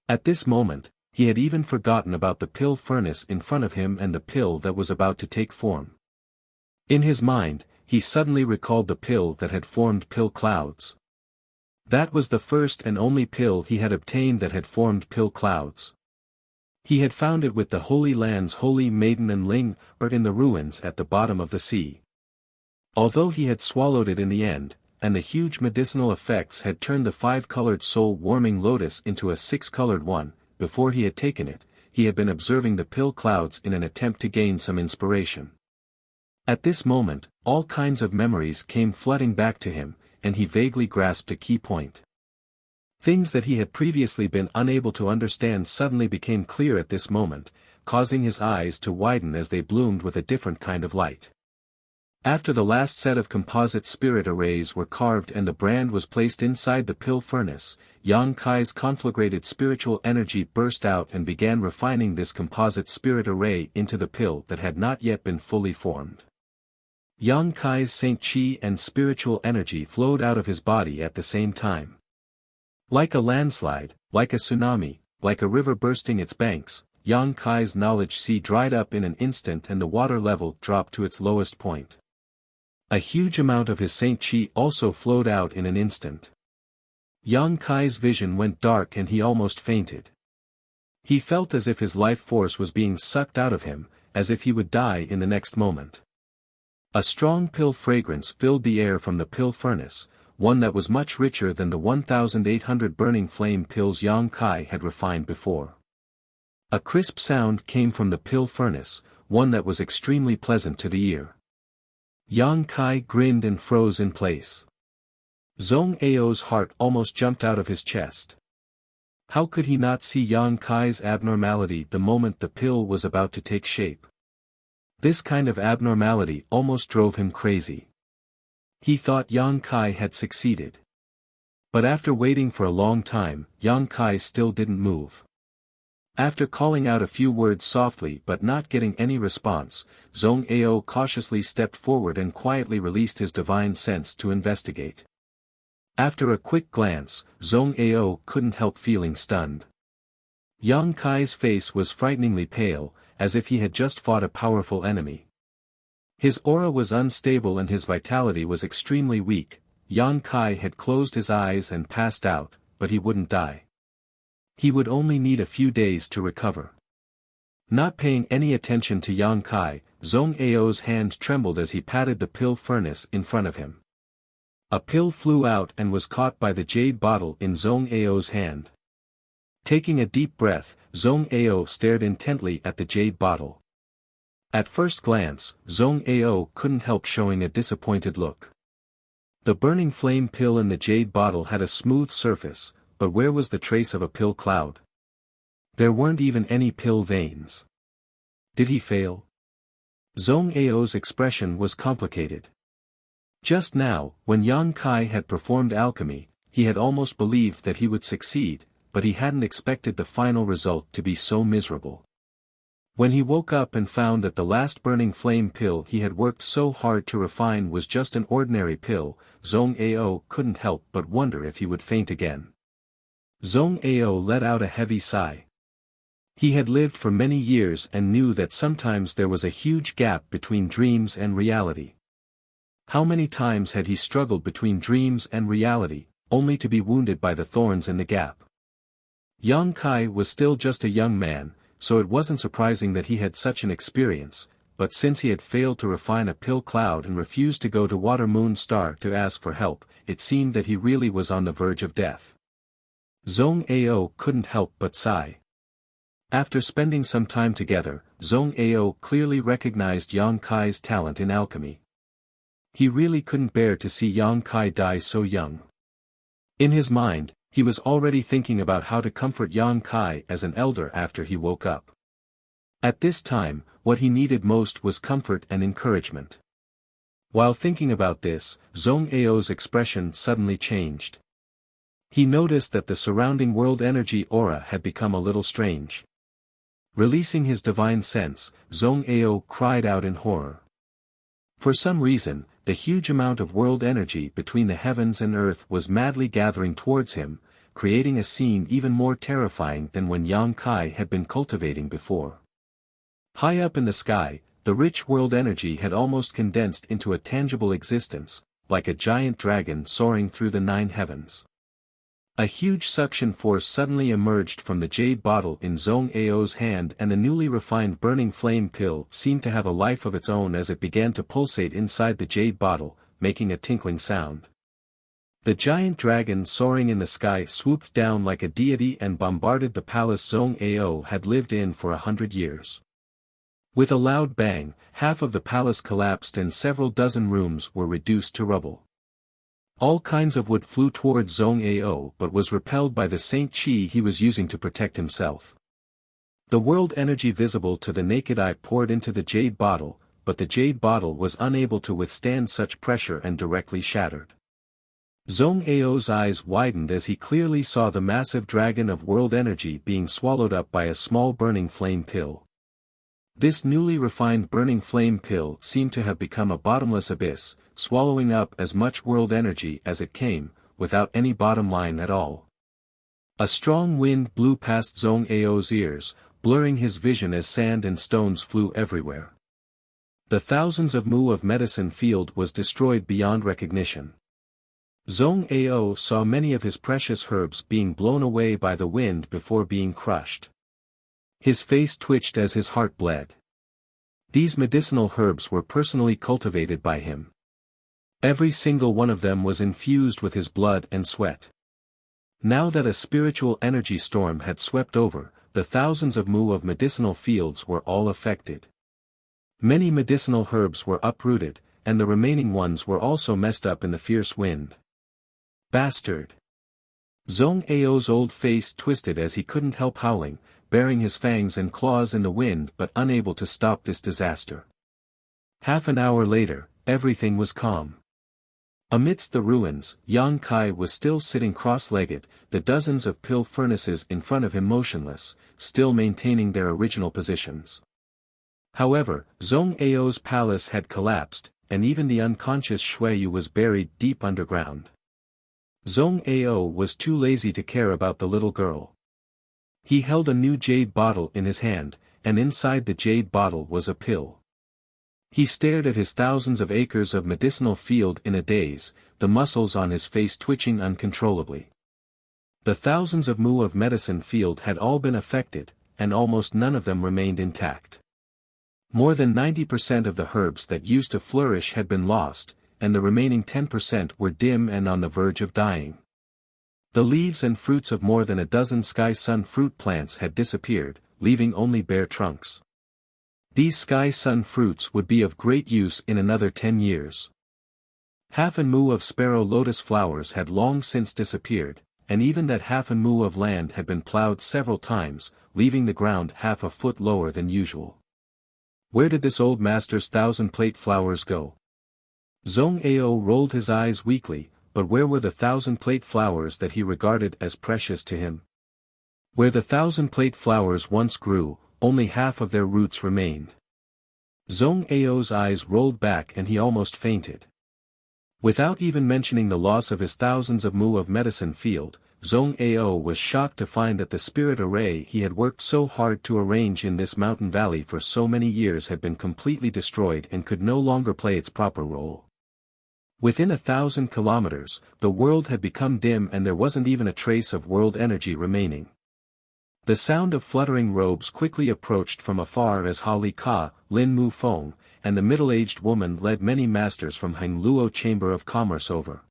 At this moment, he had even forgotten about the pill furnace in front of him and the pill that was about to take form. In his mind, he suddenly recalled the pill that had formed pill clouds. That was the first and only pill he had obtained that had formed pill clouds. He had found it with the Holy Land's Holy Maiden and Ling, or in the ruins at the bottom of the sea. Although he had swallowed it in the end, and the huge medicinal effects had turned the 5-colored soul-warming lotus into a 6-colored one, before he had taken it, he had been observing the pill clouds in an attempt to gain some inspiration. At this moment, all kinds of memories came flooding back to him, and he vaguely grasped a key point. Things that he had previously been unable to understand suddenly became clear at this moment, causing his eyes to widen as they bloomed with a different kind of light. After the last set of composite spirit arrays were carved and the brand was placed inside the pill furnace, Yang Kai's conflagrated spiritual energy burst out and began refining this composite spirit array into the pill that had not yet been fully formed. Yang Kai's Saint Qi and spiritual energy flowed out of his body at the same time. Like a landslide, like a tsunami, like a river bursting its banks, Yang Kai's knowledge sea dried up in an instant and the water level dropped to its lowest point. A huge amount of his Saint Qi also flowed out in an instant. Yang Kai's vision went dark and he almost fainted. He felt as if his life force was being sucked out of him, as if he would die in the next moment. A strong pill fragrance filled the air from the pill furnace, one that was much richer than the 1,800 burning flame pills Yang Kai had refined before. A crisp sound came from the pill furnace, one that was extremely pleasant to the ear. Yang Kai grinned and froze in place. Zhong Ao's heart almost jumped out of his chest. How could he not see Yang Kai's abnormality the moment the pill was about to take shape? This kind of abnormality almost drove him crazy. He thought Yang Kai had succeeded. But after waiting for a long time, Yang Kai still didn't move. After calling out a few words softly but not getting any response, Zhong Ao cautiously stepped forward and quietly released his divine sense to investigate. After a quick glance, Zhong Ao couldn't help feeling stunned. Yang Kai's face was frighteningly pale, as if he had just fought a powerful enemy. His aura was unstable and his vitality was extremely weak. Yang Kai had closed his eyes and passed out, but he wouldn't die. He would only need a few days to recover. Not paying any attention to Yang Kai, Zhong Ao's hand trembled as he patted the pill furnace in front of him. A pill flew out and was caught by the jade bottle in Zhong Ao's hand. Taking a deep breath, Zhong Ao stared intently at the jade bottle. At first glance, Zhong Ao couldn't help showing a disappointed look. The burning flame pill in the jade bottle had a smooth surface, but where was the trace of a pill cloud? There weren't even any pill veins. Did he fail? Zhong Ao's expression was complicated. Just now, when Yang Kai had performed alchemy, he had almost believed that he would succeed, but he hadn't expected the final result to be so miserable. When he woke up and found that the last burning flame pill he had worked so hard to refine was just an ordinary pill, Zhong Ao couldn't help but wonder if he would faint again. Zhong Ao let out a heavy sigh. He had lived for many years and knew that sometimes there was a huge gap between dreams and reality. How many times had he struggled between dreams and reality, only to be wounded by the thorns in the gap? Yang Kai was still just a young man, so it wasn't surprising that he had such an experience, but since he had failed to refine a pill cloud and refused to go to Water Moon Star to ask for help, it seemed that he really was on the verge of death. Zhong Ao couldn't help but sigh. After spending some time together, Zhong Ao clearly recognized Yang Kai's talent in alchemy. He really couldn't bear to see Yang Kai die so young. In his mind, he was already thinking about how to comfort Yang Kai as an elder after he woke up. At this time, what he needed most was comfort and encouragement. While thinking about this, Zhong Ao's expression suddenly changed. He noticed that the surrounding world energy aura had become a little strange. Releasing his divine sense, Zhong Ao cried out in horror. For some reason, the huge amount of world energy between the heavens and earth was madly gathering towards him, creating a scene even more terrifying than when Yang Kai had been cultivating before. High up in the sky, the rich world energy had almost condensed into a tangible existence, like a giant dragon soaring through the 9 heavens. A huge suction force suddenly emerged from the jade bottle in Zhong Ao's hand, and the newly refined burning flame pill seemed to have a life of its own as it began to pulsate inside the jade bottle, making a tinkling sound. The giant dragon soaring in the sky swooped down like a deity and bombarded the palace Zhong Ao had lived in for 100 years. With a loud bang, half of the palace collapsed and several dozen rooms were reduced to rubble. All kinds of wood flew towards Zhong Ao but was repelled by the Saint Chi he was using to protect himself. The world energy visible to the naked eye poured into the jade bottle, but the jade bottle was unable to withstand such pressure and directly shattered. Zhong Ao's eyes widened as he clearly saw the massive dragon of world energy being swallowed up by a small burning flame pill. This newly refined burning flame pill seemed to have become a bottomless abyss, swallowing up as much world energy as it came, without any bottom line at all. A strong wind blew past Zhong Ao's ears, blurring his vision as sand and stones flew everywhere. The thousands of mu of medicine field was destroyed beyond recognition. Zhong Ao saw many of his precious herbs being blown away by the wind before being crushed. His face twitched as his heart bled. These medicinal herbs were personally cultivated by him. Every single one of them was infused with his blood and sweat. Now that a spiritual energy storm had swept over, the thousands of mu of medicinal fields were all affected. Many medicinal herbs were uprooted, and the remaining ones were also messed up in the fierce wind. Bastard! Zhong Ao's old face twisted as he couldn't help howling, baring his fangs and claws in the wind but unable to stop this disaster. Half an hour later, everything was calm. Amidst the ruins, Yang Kai was still sitting cross-legged, the dozens of pill furnaces in front of him motionless, still maintaining their original positions. However, Zhong Ao's palace had collapsed, and even the unconscious Shuiyu was buried deep underground. Zhong Ao was too lazy to care about the little girl. He held a new jade bottle in his hand, and inside the jade bottle was a pill. He stared at his thousands of acres of medicinal field in a daze, the muscles on his face twitching uncontrollably. The thousands of mu of medicine field had all been affected, and almost none of them remained intact. More than 90% of the herbs that used to flourish had been lost, and the remaining 10% were dim and on the verge of dying. The leaves and fruits of more than a dozen sky-sun fruit plants had disappeared, leaving only bare trunks. These sky-sun fruits would be of great use in another 10 years. Half an mu of sparrow lotus flowers had long since disappeared, and even that half an mu of land had been plowed several times, leaving the ground half a foot lower than usual. Where did this old master's 1,000-plate flowers go? Zhong Ao rolled his eyes weakly, but where were the 1,000-plate flowers that he regarded as precious to him? Where the 1,000-plate flowers once grew, only half of their roots remained. Zhong Ao's eyes rolled back and he almost fainted. Without even mentioning the loss of his thousands of mu of medicine field, Zhong Ao was shocked to find that the spirit array he had worked so hard to arrange in this mountain valley for so many years had been completely destroyed and could no longer play its proper role. Within 1,000 kilometers, the world had become dim and there wasn't even a trace of world energy remaining. The sound of fluttering robes quickly approached from afar as Ha Li Ka, Lin Mu Feng, and the middle-aged woman led many masters from Heng Luo Chamber of Commerce over.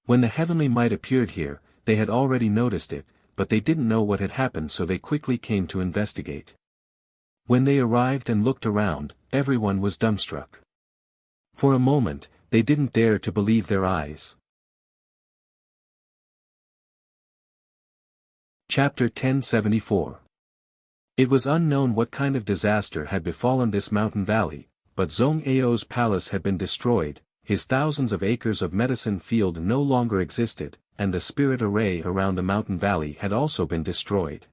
When the heavenly might appeared here, they had already noticed it, but they didn't know what had happened, so they quickly came to investigate. When they arrived and looked around, everyone was dumbstruck. For a moment, they didn't dare to believe their eyes. Chapter 1074. It was unknown what kind of disaster had befallen this mountain valley, but Zhong Ao's palace had been destroyed, his thousands of acres of medicine field no longer existed, and the spirit array around the mountain valley had also been destroyed.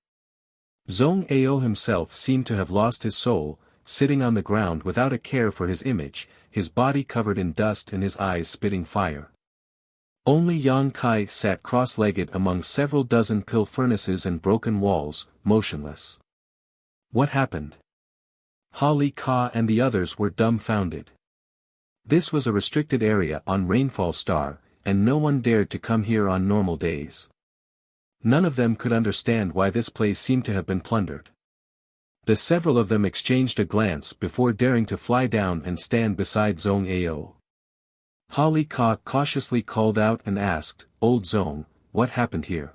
Zhong Ao himself seemed to have lost his soul, sitting on the ground without a care for his image, his body covered in dust and his eyes spitting fire. Only Yang Kai sat cross-legged among several dozen pill furnaces and broken walls, motionless. What happened? Ha Li Ka and the others were dumbfounded. This was a restricted area on Rainfall Star, and no one dared to come here on normal days. None of them could understand why this place seemed to have been plundered. The several of them exchanged a glance before daring to fly down and stand beside Zhong Ao. Ha Li Ka cautiously called out and asked, "Old Zhong, what happened here?"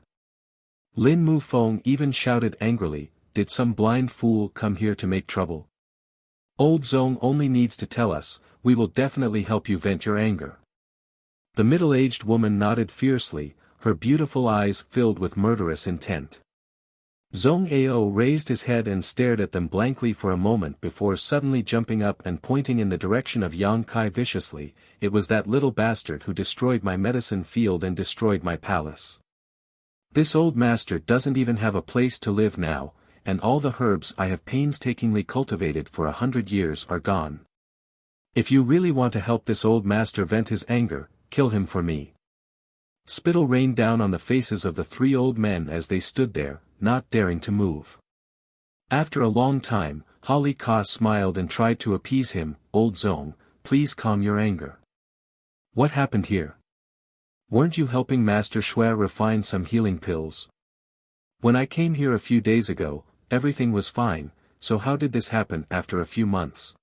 Lin Mu Feng even shouted angrily, "Did some blind fool come here to make trouble? Old Zhong only needs to tell us, we will definitely help you vent your anger." The middle-aged woman nodded fiercely, her beautiful eyes filled with murderous intent. Zhong Ao raised his head and stared at them blankly for a moment before suddenly jumping up and pointing in the direction of Yang Kai viciously, "It was that little bastard who destroyed my medicine field and destroyed my palace. This old master doesn't even have a place to live now, and all the herbs I have painstakingly cultivated for 100 years are gone. If you really want to help this old master vent his anger, kill him for me." Spittle rained down on the faces of the three old men as they stood there, not daring to move. After a long time, Ha Li Ka smiled and tried to appease him, "Old Zhong, please calm your anger. What happened here? Weren't you helping Master Shui refine some healing pills? When I came here a few days ago, everything was fine, so how did this happen after a few months?"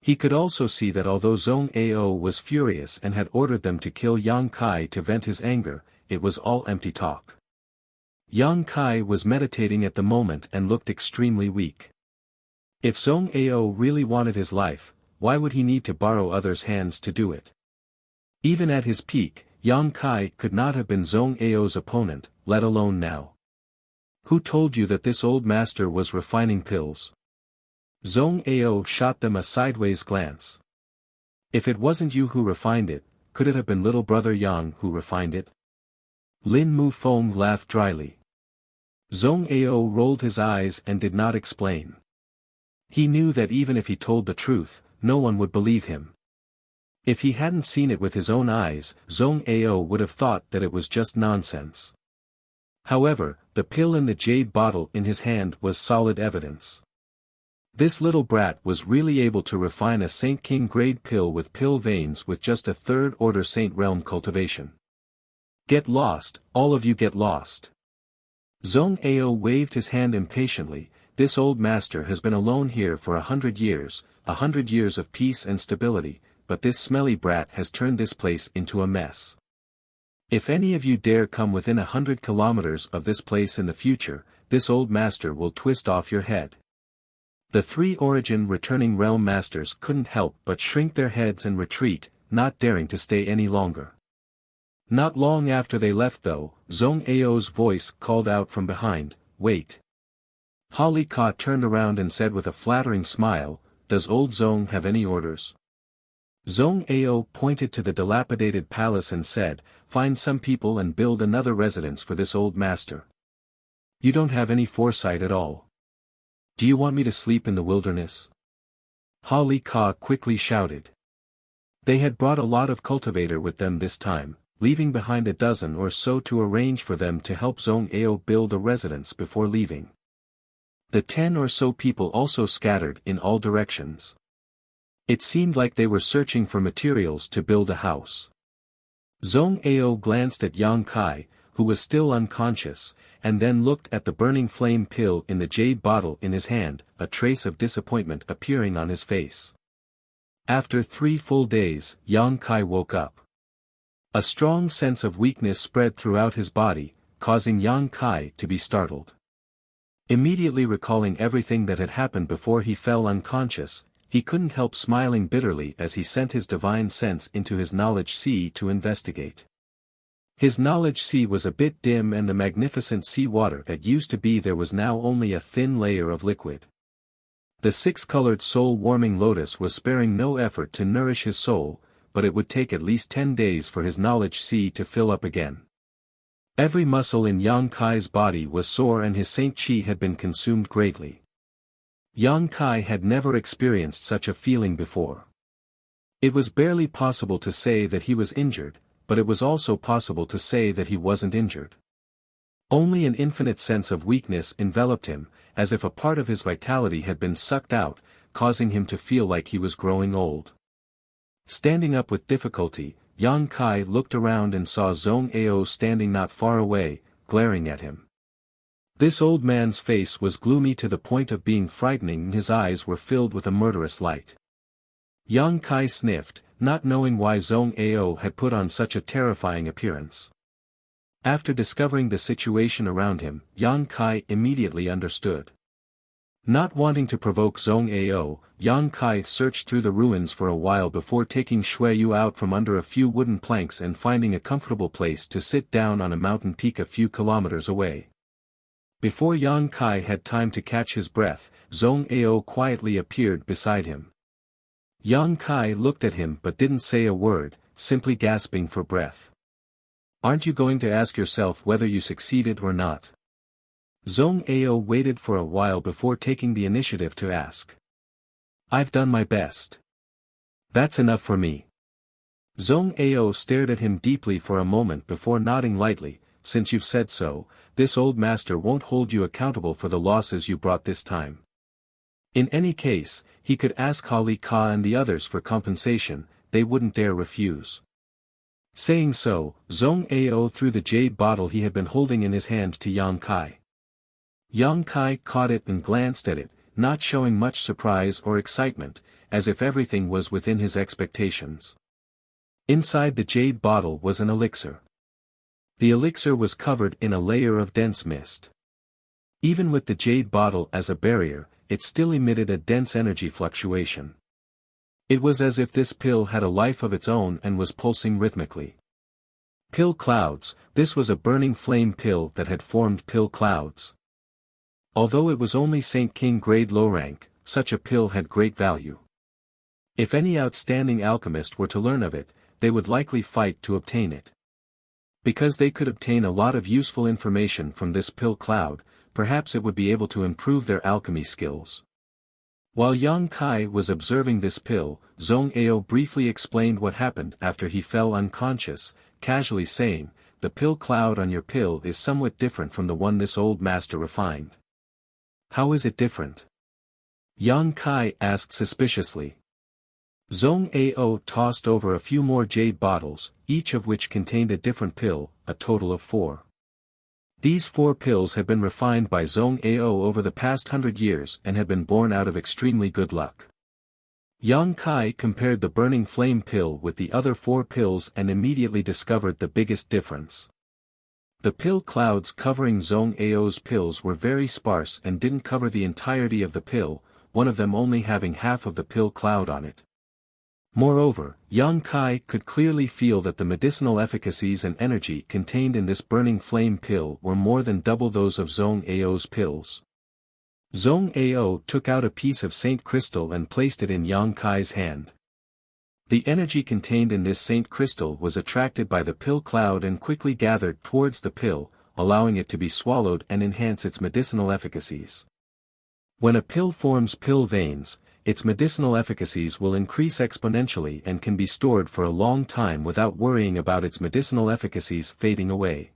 He could also see that although Zhong Ao was furious and had ordered them to kill Yang Kai to vent his anger, it was all empty talk. Yang Kai was meditating at the moment and looked extremely weak. If Zhong Ao really wanted his life, why would he need to borrow others' hands to do it? Even at his peak, Yang Kai could not have been Zhong Ao's opponent, let alone now. Who told you that this old master was refining pills? Zhong Ao shot them a sideways glance. If it wasn't you who refined it, could it have been little brother Yang who refined it? Lin Mu Feng laughed dryly. Zhong Ao rolled his eyes and did not explain. He knew that even if he told the truth, no one would believe him. If he hadn't seen it with his own eyes, Zhong Ao would have thought that it was just nonsense. However, the pill in the jade bottle in his hand was solid evidence. This little brat was really able to refine a Saint King grade pill with pill veins with just a third-order Saint Realm cultivation. Get lost, all of you get lost. Zhong Ao waved his hand impatiently. This old master has been alone here for 100 years, 100 years of peace and stability, but this smelly brat has turned this place into a mess. If any of you dare come within 100 kilometers of this place in the future, this old master will twist off your head. The three origin returning realm masters couldn't help but shrink their heads and retreat, not daring to stay any longer. Not long after they left though, Zhong Ao's voice called out from behind, "Wait." Ha Li Ka turned around and said with a flattering smile, "Does old Zhong have any orders?" Zhong Ao pointed to the dilapidated palace and said, "Find some people and build another residence for this old master. You don't have any foresight at all. Do you want me to sleep in the wilderness? Ha Li Ka quickly shouted. They had brought a lot of cultivator with them this time, leaving behind a dozen or so to arrange for them to help Zhong Ao build a residence before leaving. The 10 or so people also scattered in all directions. It seemed like they were searching for materials to build a house. Zhong Ao glanced at Yang Kai, who was still unconscious, and then looked at the burning flame pill in the jade bottle in his hand, a trace of disappointment appearing on his face. After 3 full days, Yang Kai woke up. A strong sense of weakness spread throughout his body, causing Yang Kai to be startled. Immediately recalling everything that had happened before he fell unconscious, he couldn't help smiling bitterly as he sent his divine sense into his knowledge sea to investigate. His knowledge sea was a bit dim, and the magnificent sea water that used to be there was now only a thin layer of liquid. The 6-colored soul-warming lotus was sparing no effort to nourish his soul, but it would take at least 10 days for his knowledge sea to fill up again. Every muscle in Yang Kai's body was sore and his Saint Chi had been consumed greatly. Yang Kai had never experienced such a feeling before. It was barely possible to say that he was injured, but it was also possible to say that he wasn't injured. Only an infinite sense of weakness enveloped him, as if a part of his vitality had been sucked out, causing him to feel like he was growing old. Standing up with difficulty, Yang Kai looked around and saw Zhong Ao standing not far away, glaring at him. This old man's face was gloomy to the point of being frightening, and his eyes were filled with a murderous light. Yang Kai sniffed, not knowing why Zhong Ao had put on such a terrifying appearance. After discovering the situation around him, Yang Kai immediately understood. Not wanting to provoke Zhong Ao, Yang Kai searched through the ruins for a while before taking Shui Yu out from under a few wooden planks and finding a comfortable place to sit down on a mountain peak a few kilometers away. Before Yang Kai had time to catch his breath, Zhong Ao quietly appeared beside him. Yang Kai looked at him but didn't say a word, simply gasping for breath. "Aren't you going to ask yourself whether you succeeded or not?" Zhong Ao waited for a while before taking the initiative to ask. "I've done my best. That's enough for me." Zhong Ao stared at him deeply for a moment before nodding lightly. "Since you've said so, this old master won't hold you accountable for the losses you brought this time. In any case, he could ask Ha Li Ka and the others for compensation, they wouldn't dare refuse." Saying so, Zhong Ao threw the jade bottle he had been holding in his hand to Yang Kai. Yang Kai caught it and glanced at it, not showing much surprise or excitement, as if everything was within his expectations. Inside the jade bottle was an elixir. The elixir was covered in a layer of dense mist. Even with the jade bottle as a barrier, it still emitted a dense energy fluctuation. It was as if this pill had a life of its own and was pulsing rhythmically. Pill clouds, this was a burning flame pill that had formed pill clouds. Although it was only Saint King grade low rank, such a pill had great value. If any outstanding alchemist were to learn of it, they would likely fight to obtain it. Because they could obtain a lot of useful information from this pill cloud, perhaps it would be able to improve their alchemy skills. While Yang Kai was observing this pill, Zhong Ao briefly explained what happened after he fell unconscious, casually saying, "The pill cloud on your pill is somewhat different from the one this old master refined." "How is it different?" Yang Kai asked suspiciously. Zhong Ao tossed over a few more jade bottles, each of which contained a different pill, a total of 4. These 4 pills had been refined by Zhong Ao over the past 100 years and had been born out of extremely good luck. Yang Kai compared the burning flame pill with the other 4 pills and immediately discovered the biggest difference. The pill clouds covering Zhong Ao's pills were very sparse and didn't cover the entirety of the pill, one of them only having half of the pill cloud on it. Moreover, Yang Kai could clearly feel that the medicinal efficacies and energy contained in this burning flame pill were more than double those of Zhong Ao's pills. Zhong Ao took out a piece of Saint Crystal and placed it in Yang Kai's hand. The energy contained in this Saint Crystal was attracted by the pill cloud and quickly gathered towards the pill, allowing it to be swallowed and enhance its medicinal efficacies. When a pill forms pill veins, its medicinal efficacies will increase exponentially and can be stored for a long time without worrying about its medicinal efficacies fading away.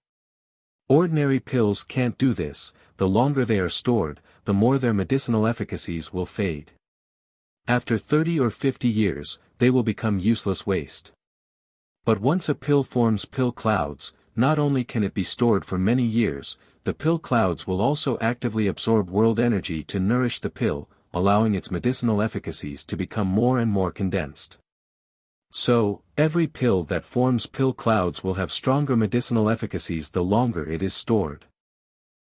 Ordinary pills can't do this. The longer they are stored, the more their medicinal efficacies will fade. After 30 or 50 years, they will become useless waste. But once a pill forms pill clouds, not only can it be stored for many years, the pill clouds will also actively absorb world energy to nourish the pill, allowing its medicinal efficacies to become more and more condensed. So, every pill that forms pill clouds will have stronger medicinal efficacies the longer it is stored.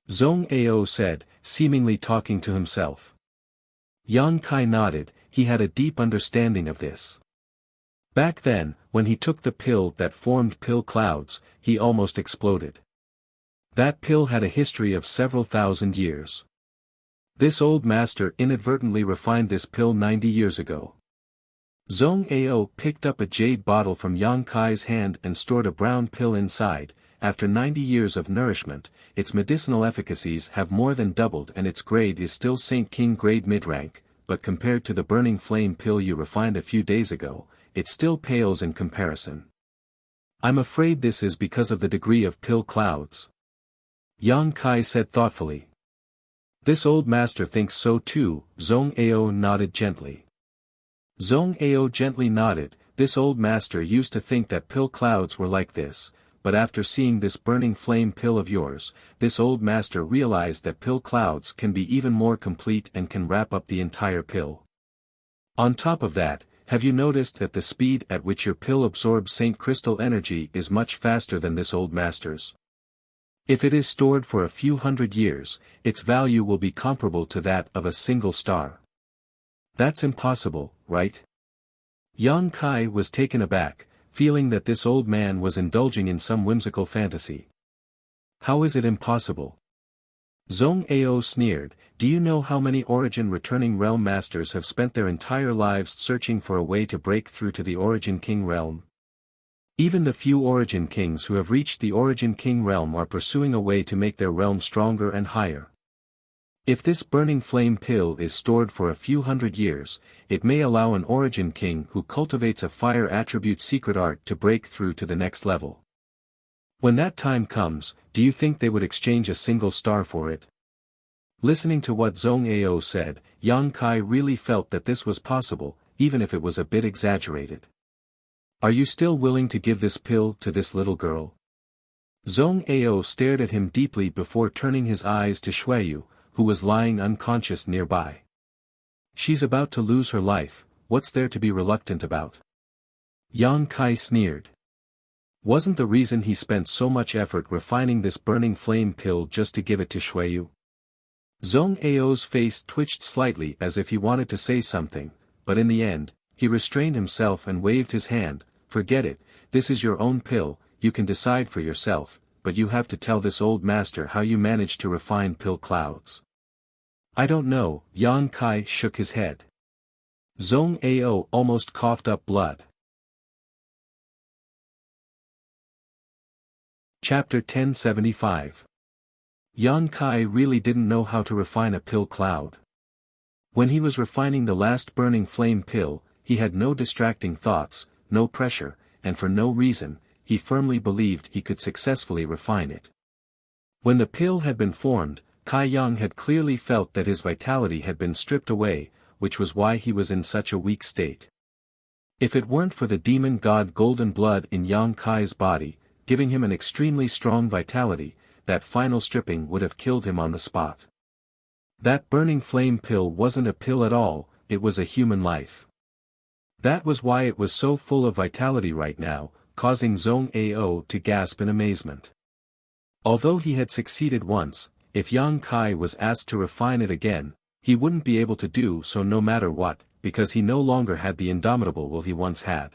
Zhong Ao said, seemingly talking to himself. Yang Kai nodded. He had a deep understanding of this. Back then, when he took the pill that formed pill clouds, he almost exploded. That pill had a history of several thousand years. This old master inadvertently refined this pill 90 years ago. Zhong Ao picked up a jade bottle from Yang Kai's hand and stored a brown pill inside. After 90 years of nourishment, its medicinal efficacies have more than doubled and its grade is still Saint King grade mid-rank, but compared to the burning flame pill you refined a few days ago, it still pales in comparison. I'm afraid this is because of the degree of pill clouds. Yang Kai said thoughtfully. This old master thinks so too. Zhong Ao nodded gently. Zhong Ao gently nodded. This old master used to think that pill clouds were like this, but after seeing this burning flame pill of yours, this old master realized that pill clouds can be even more complete and can wrap up the entire pill. On top of that, have you noticed that the speed at which your pill absorbs Saint Crystal energy is much faster than this old master's? If it is stored for a few hundred years, its value will be comparable to that of a single star. That's impossible, right? Yang Kai was taken aback, feeling that this old man was indulging in some whimsical fantasy. How is it impossible? Zhong Ao sneered. Do you know how many Origin returning realm masters have spent their entire lives searching for a way to break through to the Origin King realm? Even the few Origin Kings who have reached the Origin King realm are pursuing a way to make their realm stronger and higher. If this burning flame pill is stored for a few hundred years, it may allow an Origin King who cultivates a fire attribute secret art to break through to the next level. When that time comes, do you think they would exchange a single star for it? Listening to what Zhong Ao said, Yang Kai really felt that this was possible, even if it was a bit exaggerated. Are you still willing to give this pill to this little girl? Zhong Ao stared at him deeply before turning his eyes to Xueyu, who was lying unconscious nearby. She's about to lose her life, what's there to be reluctant about? Yang Kai sneered. Wasn't the reason he spent so much effort refining this burning flame pill just to give it to Xueyu? Zhong Ao's face twitched slightly as if he wanted to say something, but in the end, he restrained himself and waved his hand. Forget it, this is your own pill, you can decide for yourself, but you have to tell this old master how you managed to refine pill clouds. I don't know. Yang Kai shook his head. Zhong Ao almost coughed up blood. Chapter 1075. Yang Kai really didn't know how to refine a pill cloud. When he was refining the last burning flame pill, he had no distracting thoughts, no pressure, and for no reason, he firmly believed he could successfully refine it. When the pill had been formed, Kai Yang had clearly felt that his vitality had been stripped away, which was why he was in such a weak state. If it weren't for the demon god golden blood in Yang Kai's body, giving him an extremely strong vitality, that final stripping would have killed him on the spot. That burning flame pill wasn't a pill at all, it was a human life. That was why it was so full of vitality right now, causing Zhong Ao to gasp in amazement. Although he had succeeded once, if Yang Kai was asked to refine it again, he wouldn't be able to do so no matter what, because he no longer had the indomitable will he once had.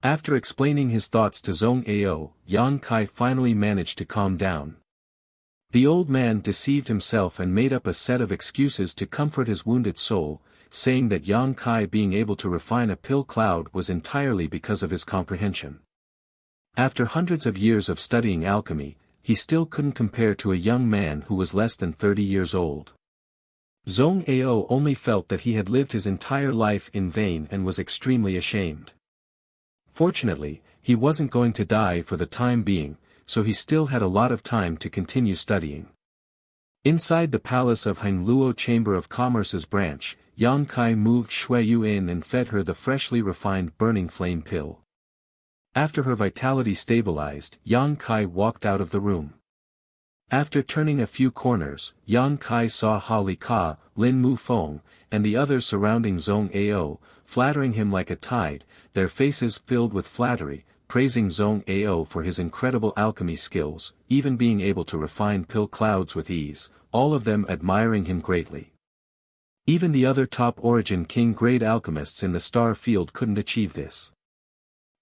After explaining his thoughts to Zhong Ao, Yang Kai finally managed to calm down. The old man deceived himself and made up a set of excuses to comfort his wounded soul, saying that Yang Kai being able to refine a pill cloud was entirely because of his comprehension. After hundreds of years of studying alchemy, he still couldn't compare to a young man who was less than 30 years old. Zhong Ao only felt that he had lived his entire life in vain and was extremely ashamed. Fortunately, he wasn't going to die for the time being, so he still had a lot of time to continue studying. Inside the palace of Hangluo Chamber of Commerce's branch, Yang Kai moved Shui Yu in and fed her the freshly refined burning flame pill. After her vitality stabilized, Yang Kai walked out of the room. After turning a few corners, Yang Kai saw Ha Li Ka, Lin Mu Feng, and the others surrounding Zhong Ao, flattering him like a tide, their faces filled with flattery, praising Zhong Ao for his incredible alchemy skills, even being able to refine pill clouds with ease, all of them admiring him greatly. Even the other top Origin King-grade alchemists in the star field couldn't achieve this.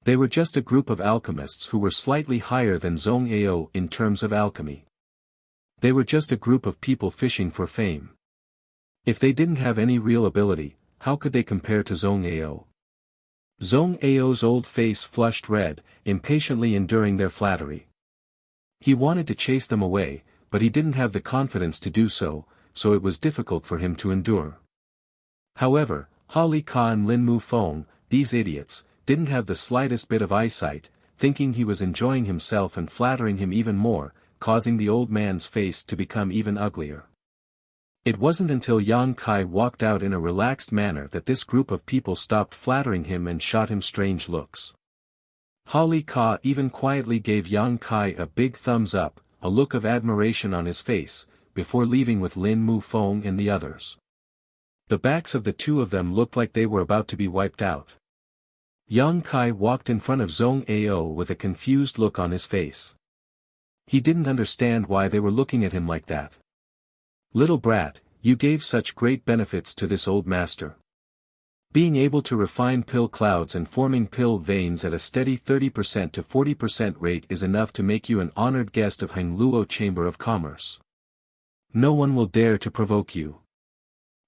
They were just a group of alchemists who were slightly higher than Zhong Ao in terms of alchemy. They were just a group of people fishing for fame. If they didn't have any real ability, how could they compare to Zhong Ao? Zhong Ao's old face flushed red, impatiently enduring their flattery. He wanted to chase them away, but he didn't have the confidence to do so, so it was difficult for him to endure. However, Ha Li Ka and Lin Mu Feng, these idiots, didn't have the slightest bit of eyesight, thinking he was enjoying himself and flattering him even more, causing the old man's face to become even uglier. It wasn't until Yang Kai walked out in a relaxed manner that this group of people stopped flattering him and shot him strange looks. Ha Li Ka even quietly gave Yang Kai a big thumbs up, a look of admiration on his face, before leaving with Lin Mu Feng and the others. The backs of the two of them looked like they were about to be wiped out. Yang Kai walked in front of Zhong Ao with a confused look on his face. He didn't understand why they were looking at him like that. Little brat, you gave such great benefits to this old master. Being able to refine pill clouds and forming pill veins at a steady 30% to 40% rate is enough to make you an honored guest of Hangluo Chamber of Commerce. No one will dare to provoke you.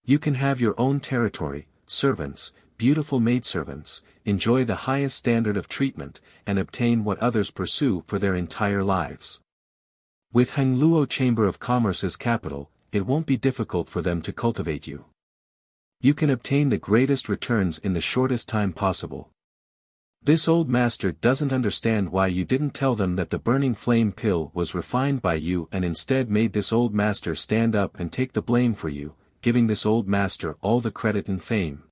You can have your own territory, servants, beautiful maidservants, enjoy the highest standard of treatment, and obtain what others pursue for their entire lives. With Hangluo Chamber of Commerce's capital, it won't be difficult for them to cultivate you. You can obtain the greatest returns in the shortest time possible. This old master doesn't understand why you didn't tell them that the burning flame pill was refined by you and instead made this old master stand up and take the blame for you, giving this old master all the credit and fame.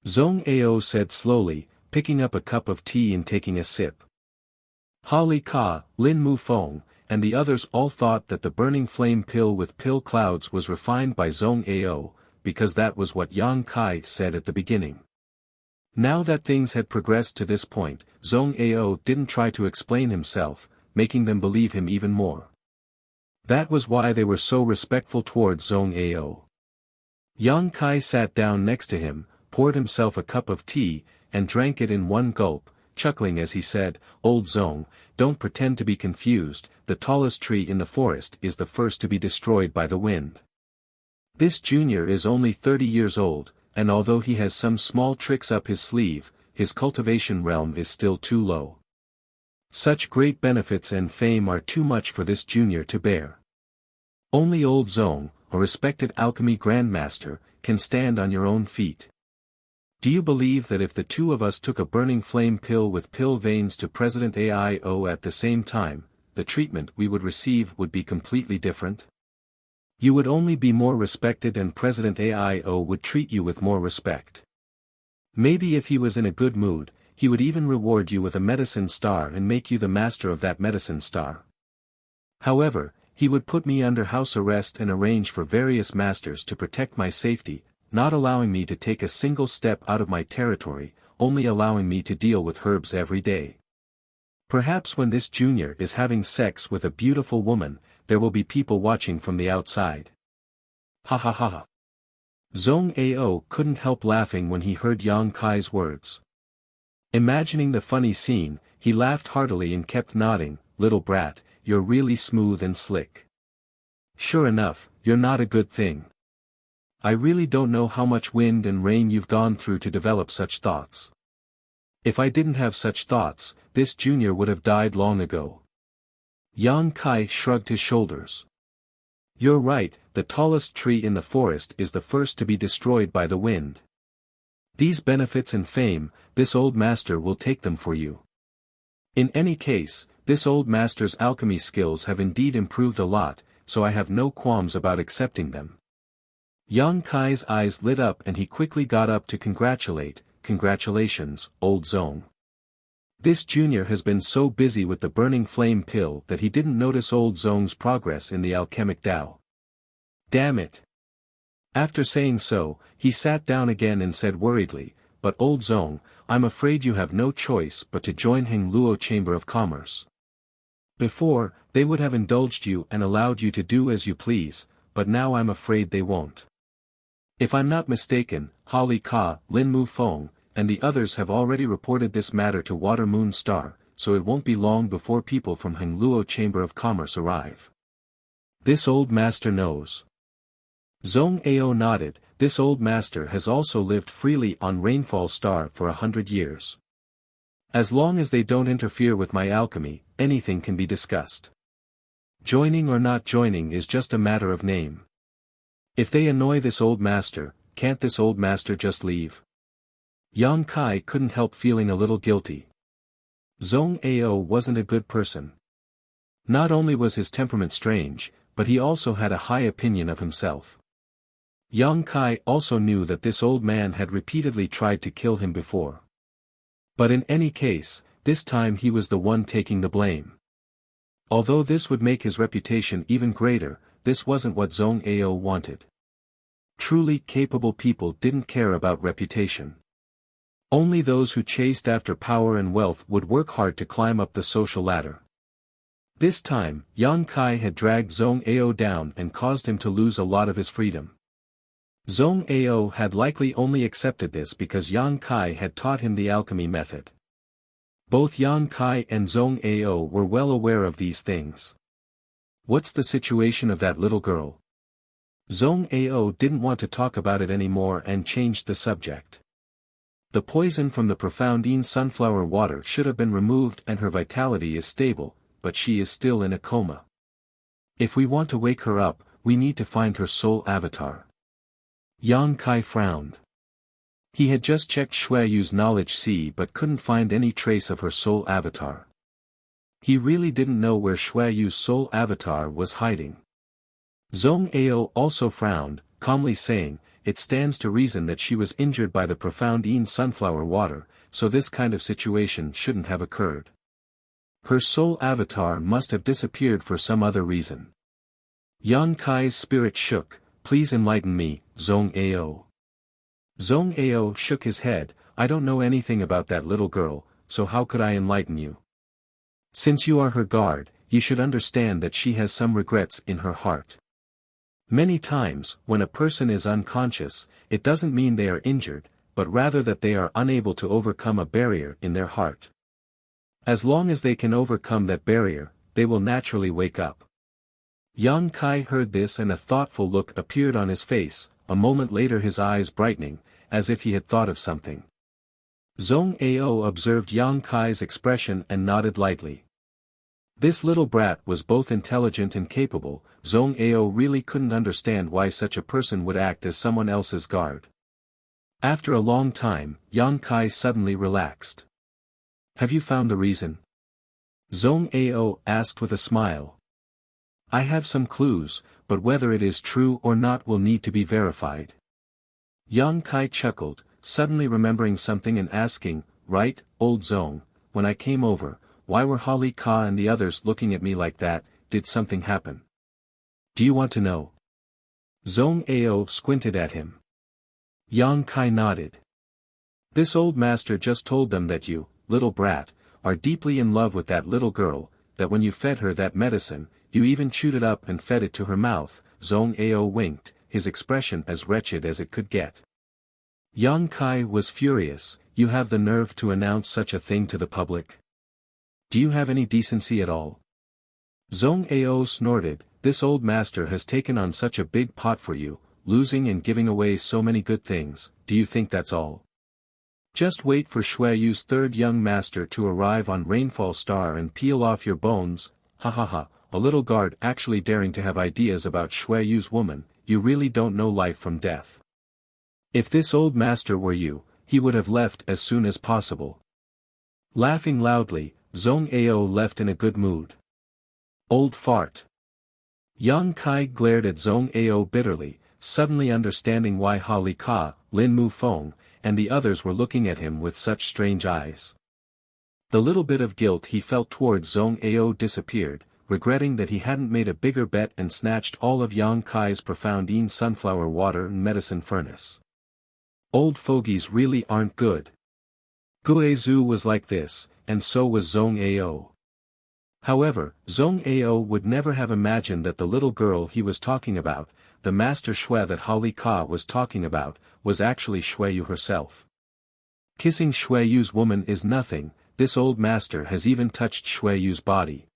Zhong Ao said slowly, picking up a cup of tea and taking a sip. Ha Li Ka, Lin Mu Feng, and the others all thought that the burning flame pill with pill clouds was refined by Zhong Ao, because that was what Yang Kai said at the beginning. Now that things had progressed to this point, Zhong Ao didn't try to explain himself, making them believe him even more. That was why they were so respectful towards Zhong Ao. Yang Kai sat down next to him, poured himself a cup of tea, and drank it in one gulp, chuckling as he said, "Old Zhong, don't pretend to be confused, the tallest tree in the forest is the first to be destroyed by the wind. This junior is only 30 years old, and although he has some small tricks up his sleeve, his cultivation realm is still too low. Such great benefits and fame are too much for this junior to bear. Only old Zhong, a respected alchemy grandmaster, can stand on your own feet. Do you believe that if the two of us took a burning flame pill with pill veins to President AIO at the same time, the treatment we would receive would be completely different? You would only be more respected and President AIO would treat you with more respect. Maybe if he was in a good mood, he would even reward you with a medicine star and make you the master of that medicine star. However, he would put me under house arrest and arrange for various masters to protect my safety, not allowing me to take a single step out of my territory, only allowing me to deal with herbs every day. Perhaps when this junior is having sex with a beautiful woman, there will be people watching from the outside." Ha ha ha ha. Zhong Ao couldn't help laughing when he heard Yang Kai's words. Imagining the funny scene, he laughed heartily and kept nodding, "Little brat, you're really smooth and slick. Sure enough, you're not a good thing. I really don't know how much wind and rain you've gone through to develop such thoughts. If I didn't have such thoughts, this junior would have died long ago." Yang Kai shrugged his shoulders. "You're right, the tallest tree in the forest is the first to be destroyed by the wind. These benefits and fame, this old master will take them for you. In any case, this old master's alchemy skills have indeed improved a lot, so I have no qualms about accepting them. Yang Kai's eyes lit up and he quickly got up to congratulate. Congratulations, old Zong. This junior has been so busy with the burning flame pill that he didn't notice old Zong's progress in the alchemic Tao. Damn it. After saying so, he sat down again and said worriedly, but old Zong, I'm afraid you have no choice but to join Heng Luo Chamber of Commerce. Before, they would have indulged you and allowed you to do as you please, but now I'm afraid they won't. If I'm not mistaken, Holly Ka, Lin Mu Feng, and the others have already reported this matter to Water Moon Star, so it won't be long before people from Heng Luo Chamber of Commerce arrive. This old master knows. Zong Ao nodded. This old master has also lived freely on Rainfall Star for 100 years. As long as they don't interfere with my alchemy, anything can be discussed. Joining or not joining is just a matter of name. If they annoy this old master, can't this old master just leave? Yang Kai couldn't help feeling a little guilty. Zong Ao wasn't a good person. Not only was his temperament strange, but he also had a high opinion of himself. Yang Kai also knew that this old man had repeatedly tried to kill him before. But in any case, this time he was the one taking the blame. Although this would make his reputation even greater, this wasn't what Zong Ao wanted. Truly capable people didn't care about reputation. Only those who chased after power and wealth would work hard to climb up the social ladder. This time, Yang Kai had dragged Zong Ao down and caused him to lose a lot of his freedom. Zong Ao had likely only accepted this because Yang Kai had taught him the alchemy method. Both Yang Kai and Zong Ao were well aware of these things. What's the situation of that little girl? Zong Ao didn't want to talk about it anymore and changed the subject. The poison from the profoundine sunflower water should have been removed and her vitality is stable, but she is still in a coma. If we want to wake her up, we need to find her soul avatar. Yang Kai frowned. He had just checked Shui Yu's knowledge sea but couldn't find any trace of her soul avatar. He really didn't know where Shui Yu's soul avatar was hiding. Zong Ao also frowned, calmly saying, it stands to reason that she was injured by the profoundine sunflower water, so this kind of situation shouldn't have occurred. Her soul avatar must have disappeared for some other reason. Yang Kai's spirit shook. Please enlighten me, Zong Ao. Zong Ao shook his head. I don't know anything about that little girl, so how could I enlighten you? Since you are her guard, you should understand that she has some regrets in her heart. Many times, when a person is unconscious, it doesn't mean they are injured, but rather that they are unable to overcome a barrier in their heart. As long as they can overcome that barrier, they will naturally wake up. Yang Kai heard this and a thoughtful look appeared on his face, a moment later his eyes brightening, as if he had thought of something. Zong Ao observed Yang Kai's expression and nodded lightly. This little brat was both intelligent and capable. Zong Ao really couldn't understand why such a person would act as someone else's guard. After a long time, Yang Kai suddenly relaxed. Have you found the reason? Zong Ao asked with a smile. I have some clues, but whether it is true or not will need to be verified. Yang Kai chuckled, suddenly remembering something and asking, right, old Zong, when I came over, why were Holly Ka and the others looking at me like that? Did something happen? Do you want to know? Zong Ao squinted at him. Yang Kai nodded. This old master just told them that you, little brat, are deeply in love with that little girl, that when you fed her that medicine, you even chewed it up and fed it to her mouth. Zong Ao winked, his expression as wretched as it could get. Yang Kai was furious. You have the nerve to announce such a thing to the public? Do you have any decency at all? Zong Ao snorted, this old master has taken on such a big pot for you, losing and giving away so many good things, do you think that's all? Just wait for Shui Yu's third young master to arrive on Rainfall Star and peel off your bones, ha ha ha, a little guard actually daring to have ideas about Shui Yu's woman, you really don't know life from death. If this old master were you, he would have left as soon as possible. Laughing loudly, Zhong Ao left in a good mood. Old fart. Yang Kai glared at Zhong Ao bitterly, suddenly understanding why Li Ka, Lin Mu Feng, and the others were looking at him with such strange eyes. The little bit of guilt he felt towards Zhong Ao disappeared, regretting that he hadn't made a bigger bet and snatched all of Yang Kai's profound sunflower water and medicine furnace. Old fogies really aren't good. Guizhu was like this, and so was Zhong Ao. However, Zhong Ao would never have imagined that the little girl he was talking about, the master Shui that Li Ka was talking about, was actually Shui Yu herself. Kissing Shui Yu's woman is nothing, this old master has even touched Shui Yu's body.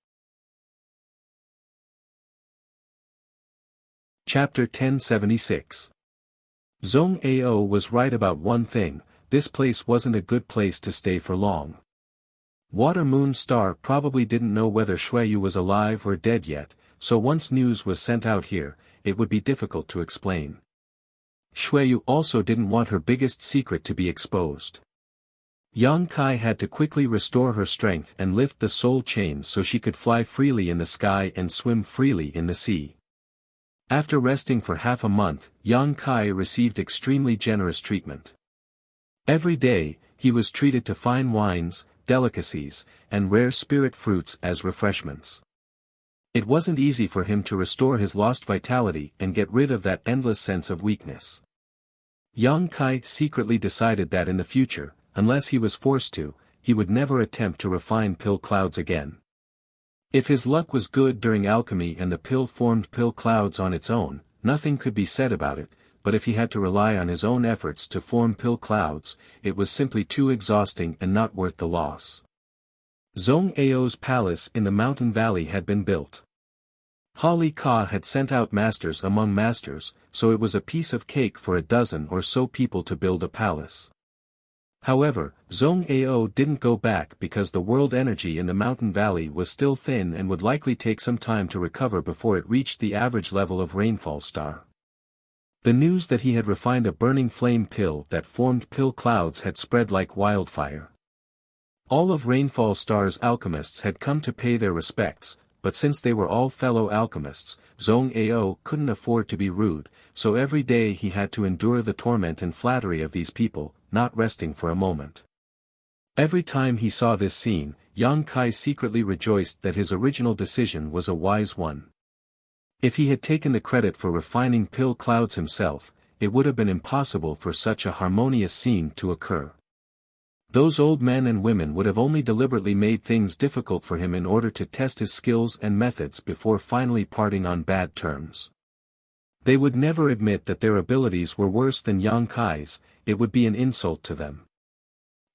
Chapter 1076. Zhong Ao was right about one thing, this place wasn't a good place to stay for long. Water Moon Star probably didn't know whether Shui Yu was alive or dead yet, so once news was sent out here, it would be difficult to explain. Shui Yu also didn't want her biggest secret to be exposed. Yang Kai had to quickly restore her strength and lift the soul chains so she could fly freely in the sky and swim freely in the sea. After resting for half a month, Yang Kai received extremely generous treatment. Every day, he was treated to fine wines, delicacies, and rare spirit fruits as refreshments. It wasn't easy for him to restore his lost vitality and get rid of that endless sense of weakness. Yang Kai secretly decided that in the future, unless he was forced to, he would never attempt to refine pill clouds again. If his luck was good during alchemy and the pill formed pill clouds on its own, nothing could be said about it, but if he had to rely on his own efforts to form pill clouds, it was simply too exhausting and not worth the loss. Zhong Ao's palace in the mountain valley had been built. Li Ka had sent out masters among masters, so it was a piece of cake for a dozen or so people to build a palace. However, Zhong Ao didn't go back because the world energy in the mountain valley was still thin and would likely take some time to recover before it reached the average level of rainfall star. The news that he had refined a burning flame pill that formed pill clouds had spread like wildfire. All of Rainfall Star's alchemists had come to pay their respects, but since they were all fellow alchemists, Zhong Ao couldn't afford to be rude, so every day he had to endure the torment and flattery of these people, not resting for a moment. Every time he saw this scene, Yang Kai secretly rejoiced that his original decision was a wise one. If he had taken the credit for refining pill clouds himself, it would have been impossible for such a harmonious scene to occur. Those old men and women would have only deliberately made things difficult for him in order to test his skills and methods before finally parting on bad terms. They would never admit that their abilities were worse than Yang Kai's, it would be an insult to them.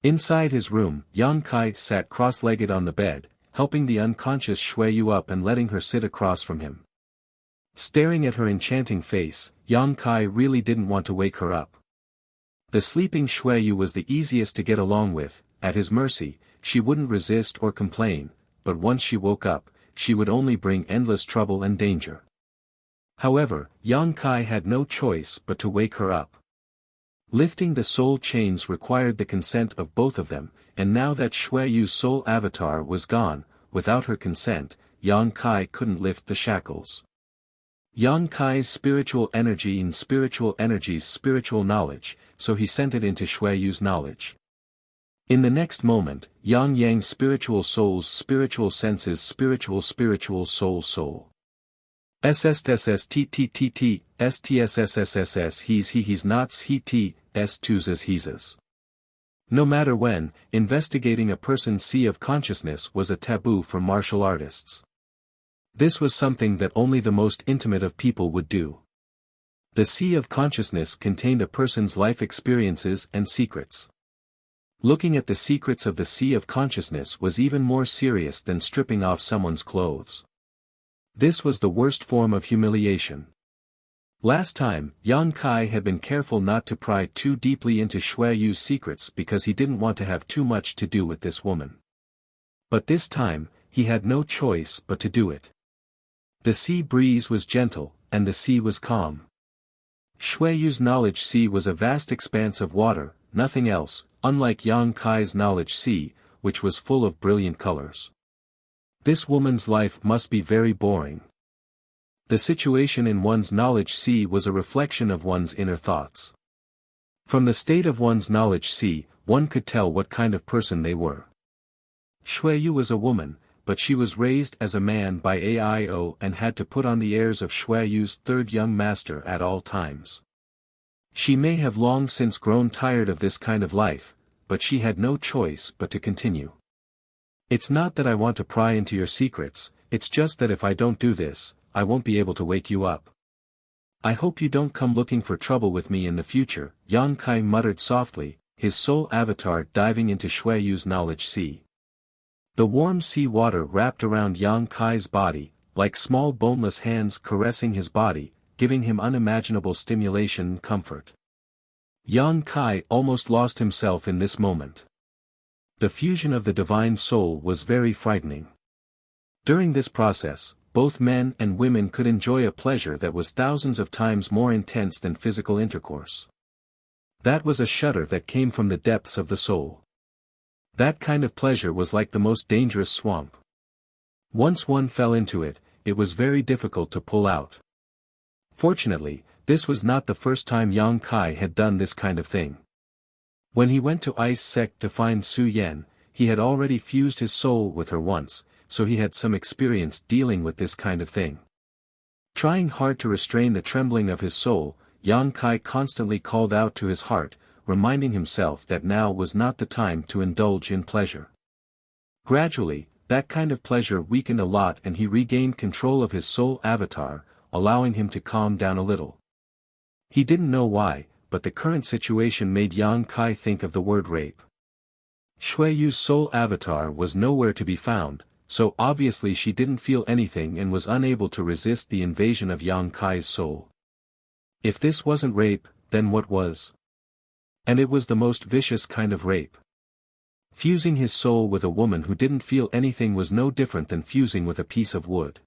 Inside his room, Yang Kai sat cross-legged on the bed, helping the unconscious Shui Yu up and letting her sit across from him. Staring at her enchanting face, Yang Kai really didn't want to wake her up. The sleeping Shui Yu was the easiest to get along with, at his mercy, she wouldn't resist or complain, but once she woke up, she would only bring endless trouble and danger. However, Yang Kai had no choice but to wake her up. Lifting the soul chains required the consent of both of them, and now that Shui Yu's soul avatar was gone, without her consent, Yang Kai couldn't lift the shackles. Yang Kai's spiritual energy in spiritual energy's spiritual knowledge, so he sent it into Shui Yu's knowledge. In the next moment, Yang Yang's spiritual soul's spiritual senses spiritual soul. SSSSTTTT, STSSSSS he's nots he t, S2s he's. No matter when, investigating a person's sea of consciousness was a taboo for martial artists. This was something that only the most intimate of people would do. The sea of consciousness contained a person's life experiences and secrets. Looking at the secrets of the sea of consciousness was even more serious than stripping off someone's clothes. This was the worst form of humiliation. Last time, Yang Kai had been careful not to pry too deeply into Shui Yu's secrets because he didn't want to have too much to do with this woman. But this time, he had no choice but to do it. The sea breeze was gentle, and the sea was calm. Xueyu's knowledge sea was a vast expanse of water, nothing else, unlike Yang Kai's knowledge sea, which was full of brilliant colors. This woman's life must be very boring. The situation in one's knowledge sea was a reflection of one's inner thoughts. From the state of one's knowledge sea, one could tell what kind of person they were. Xueyu was a woman, but she was raised as a man by Aio and had to put on the airs of Xueyu's third young master at all times. She may have long since grown tired of this kind of life, but she had no choice but to continue. It's not that I want to pry into your secrets, it's just that if I don't do this, I won't be able to wake you up. I hope you don't come looking for trouble with me in the future, Yang Kai muttered softly, his soul avatar diving into Xueyu's knowledge sea. The warm sea water wrapped around Yang Kai's body, like small boneless hands caressing his body, giving him unimaginable stimulation and comfort. Yang Kai almost lost himself in this moment. The fusion of the divine soul was very frightening. During this process, both men and women could enjoy a pleasure that was thousands of times more intense than physical intercourse. That was a shudder that came from the depths of the soul. That kind of pleasure was like the most dangerous swamp. Once one fell into it, it was very difficult to pull out. Fortunately, this was not the first time Yang Kai had done this kind of thing. When he went to Ice Sect to find Su Yan, he had already fused his soul with her once, so he had some experience dealing with this kind of thing. Trying hard to restrain the trembling of his soul, Yang Kai constantly called out to his heart, reminding himself that now was not the time to indulge in pleasure. Gradually, that kind of pleasure weakened a lot and he regained control of his soul avatar, allowing him to calm down a little. He didn't know why, but the current situation made Yang Kai think of the word rape. Xueyu's soul avatar was nowhere to be found, so obviously she didn't feel anything and was unable to resist the invasion of Yang Kai's soul. If this wasn't rape, then what was? And it was the most vicious kind of rape. Fusing his soul with a woman who didn't feel anything was no different than fusing with a piece of wood.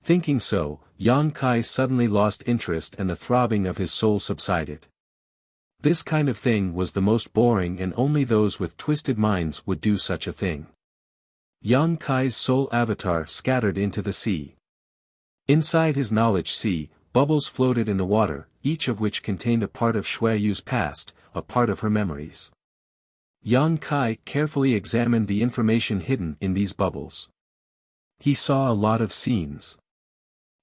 Thinking so, Yang Kai suddenly lost interest and the throbbing of his soul subsided. This kind of thing was the most boring and only those with twisted minds would do such a thing. Yang Kai's soul avatar scattered into the sea. Inside his knowledge sea, bubbles floated in the water, each of which contained a part of Xueyu's past, a part of her memories. Yang Kai carefully examined the information hidden in these bubbles. He saw a lot of scenes.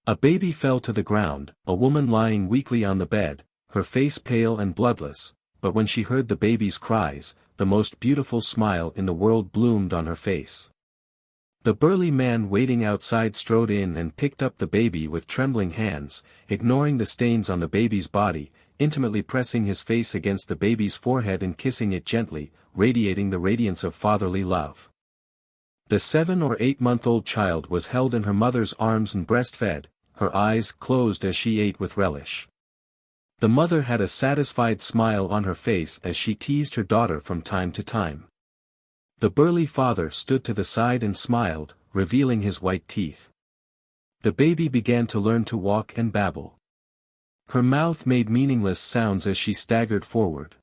A baby fell to the ground, a woman lying weakly on the bed, her face pale and bloodless, but when she heard the baby's cries, the most beautiful smile in the world bloomed on her face. The burly man waiting outside strode in and picked up the baby with trembling hands, ignoring the stains on the baby's body, intimately pressing his face against the baby's forehead and kissing it gently, radiating the radiance of fatherly love. The 7 or 8-month-old child was held in her mother's arms and breastfed, her eyes closed as she ate with relish. The mother had a satisfied smile on her face as she teased her daughter from time to time. The burly father stood to the side and smiled, revealing his white teeth. The baby began to learn to walk and babble. Her mouth made meaningless sounds as she staggered forward.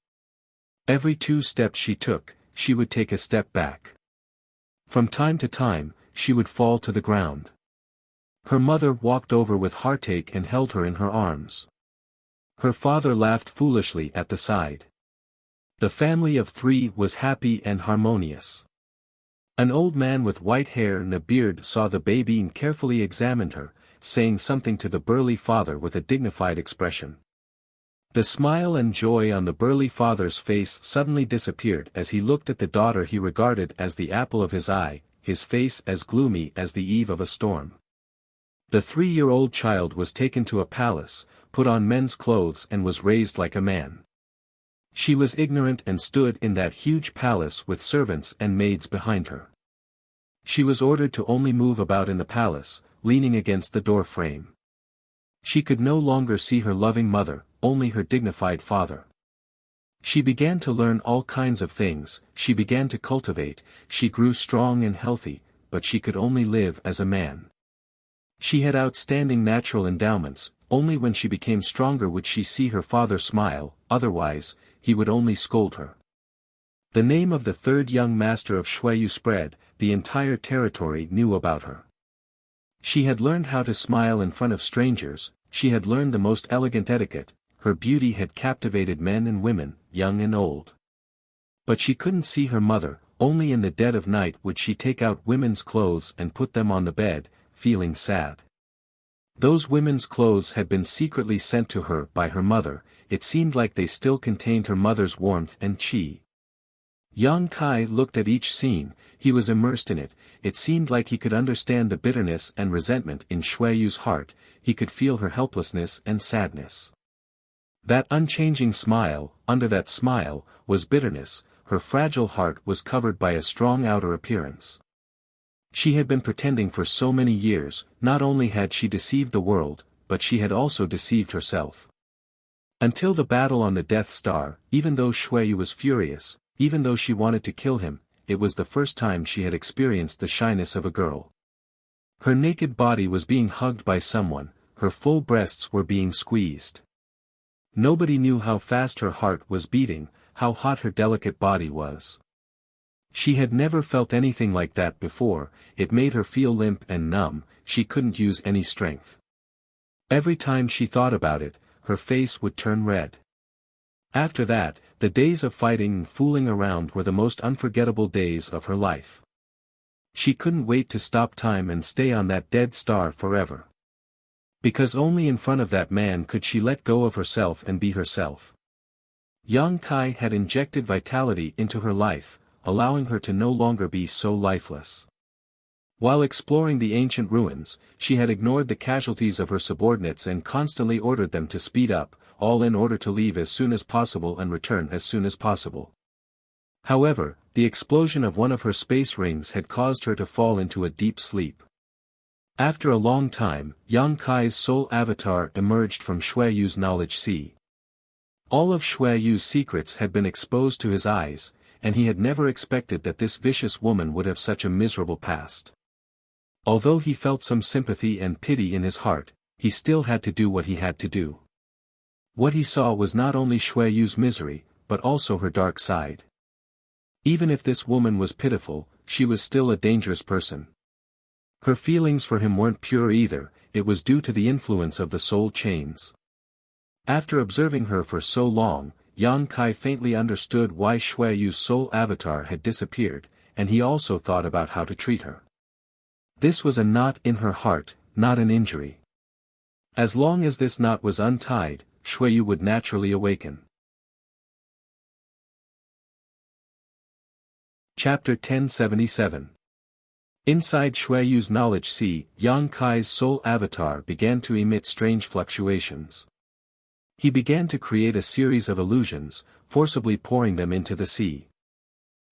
Every 2 steps she took, she would take a step back. From time to time, she would fall to the ground. Her mother walked over with heartache and held her in her arms. Her father laughed foolishly at the side. The family of 3 was happy and harmonious. An old man with white hair and a beard saw the baby and carefully examined her, saying something to the burly father with a dignified expression. The smile and joy on the burly father's face suddenly disappeared as he looked at the daughter he regarded as the apple of his eye, his face as gloomy as the eve of a storm. The 3-year-old child was taken to a palace, put on men's clothes and was raised like a man. She was ignorant and stood in that huge palace with servants and maids behind her. She was ordered to only move about in the palace, leaning against the door frame. She could no longer see her loving mother, only her dignified father. She began to learn all kinds of things, she began to cultivate, she grew strong and healthy, but she could only live as a man. She had outstanding natural endowments, only when she became stronger would she see her father smile, otherwise, he would only scold her. The name of the third young master of Shuiyu spread, the entire territory knew about her. She had learned how to smile in front of strangers, she had learned the most elegant etiquette, her beauty had captivated men and women, young and old. But she couldn't see her mother, only in the dead of night would she take out women's clothes and put them on the bed, feeling sad. Those women's clothes had been secretly sent to her by her mother, it seemed like they still contained her mother's warmth and chi. Yang Kai looked at each scene, he was immersed in it, it seemed like he could understand the bitterness and resentment in Shuiyu's heart, he could feel her helplessness and sadness. That unchanging smile, under that smile, was bitterness, her fragile heart was covered by a strong outer appearance. She had been pretending for so many years, not only had she deceived the world, but she had also deceived herself. Until the battle on the Death Star, even though Shuiyu was furious, even though she wanted to kill him, it was the first time she had experienced the shyness of a girl. Her naked body was being hugged by someone, her full breasts were being squeezed. Nobody knew how fast her heart was beating, how hot her delicate body was. She had never felt anything like that before, it made her feel limp and numb, she couldn't use any strength. Every time she thought about it, her face would turn red. After that, the days of fighting and fooling around were the most unforgettable days of her life. She couldn't wait to stop time and stay on that dead star forever. Because only in front of that man could she let go of herself and be herself. Yang Kai had injected vitality into her life, allowing her to no longer be so lifeless. While exploring the ancient ruins, she had ignored the casualties of her subordinates and constantly ordered them to speed up, all in order to leave as soon as possible and return as soon as possible. However, the explosion of one of her space rings had caused her to fall into a deep sleep. After a long time, Yang Kai's soul avatar emerged from Shuiyu's knowledge sea. All of Shuiyu's secrets had been exposed to his eyes, and he had never expected that this vicious woman would have such a miserable past. Although he felt some sympathy and pity in his heart, he still had to do what he had to do. What he saw was not only Shuiyu's misery, but also her dark side. Even if this woman was pitiful, she was still a dangerous person. Her feelings for him weren't pure either, it was due to the influence of the soul chains. After observing her for so long, Yang Kai faintly understood why Shuiyu's soul avatar had disappeared, and he also thought about how to treat her. This was a knot in her heart, not an injury. As long as this knot was untied, Shuiyu would naturally awaken. Chapter 1077. Inside Shuiyu's knowledge sea, Yang Kai's soul avatar began to emit strange fluctuations. He began to create a series of illusions, forcibly pouring them into the sea.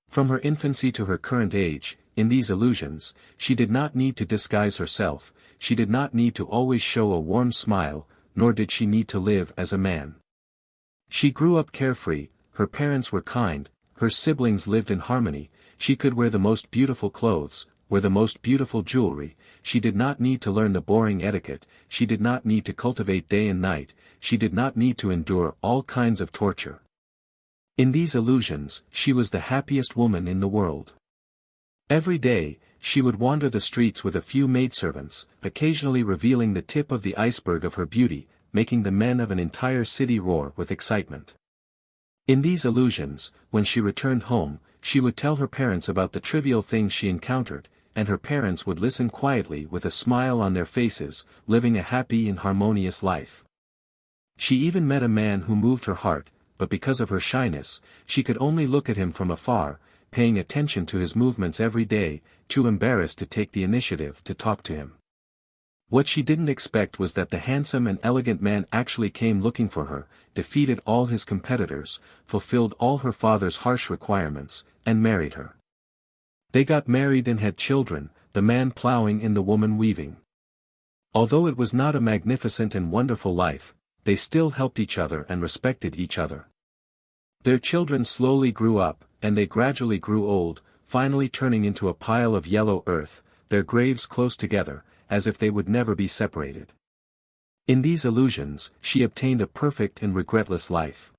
From her infancy to her current age, in these illusions, she did not need to disguise herself, she did not need to always show a warm smile, nor did she need to live as a man. She grew up carefree, her parents were kind, her siblings lived in harmony, she could wear the most beautiful clothes, wear the most beautiful jewelry, she did not need to learn the boring etiquette, she did not need to cultivate day and night, she did not need to endure all kinds of torture. In these illusions, she was the happiest woman in the world. Every day, she would wander the streets with a few maidservants, occasionally revealing the tip of the iceberg of her beauty, making the men of an entire city roar with excitement. In these illusions, when she returned home, she would tell her parents about the trivial things she encountered, and her parents would listen quietly with a smile on their faces, living a happy and harmonious life. She even met a man who moved her heart, but because of her shyness, she could only look at him from afar, paying attention to his movements every day, too embarrassed to take the initiative to talk to him. What she didn't expect was that the handsome and elegant man actually came looking for her, defeated all his competitors, fulfilled all her father's harsh requirements, and married her. They got married and had children, the man plowing and the woman weaving. Although it was not a magnificent and wonderful life, they still helped each other and respected each other. Their children slowly grew up, and they gradually grew old, finally turning into a pile of yellow earth, their graves close together, as if they would never be separated. In these illusions, she obtained a perfect and regretless life.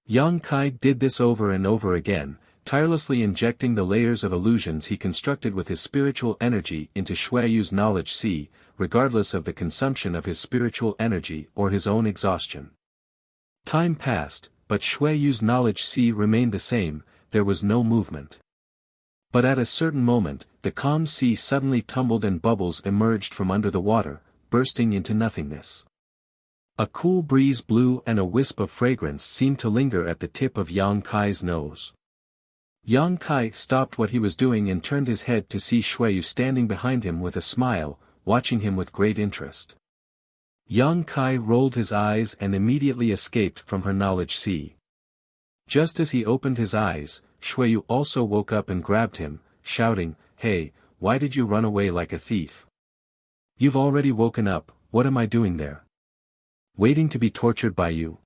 Yang Kai did this over and over again, tirelessly injecting the layers of illusions he constructed with his spiritual energy into Xueyu's knowledge sea, regardless of the consumption of his spiritual energy or his own exhaustion. Time passed, but Xueyu's knowledge sea remained the same, there was no movement. But at a certain moment, the calm sea suddenly tumbled and bubbles emerged from under the water, bursting into nothingness. A cool breeze blew and a wisp of fragrance seemed to linger at the tip of Yang Kai's nose. Yang Kai stopped what he was doing and turned his head to see Xueyu standing behind him with a smile, watching him with great interest. Yang Kai rolled his eyes and immediately escaped from her knowledge sea. Just as he opened his eyes, Xueyu also woke up and grabbed him, shouting, "Hey, why did you run away like a thief? You've already woken up, what am I doing there? Waiting to be tortured by you?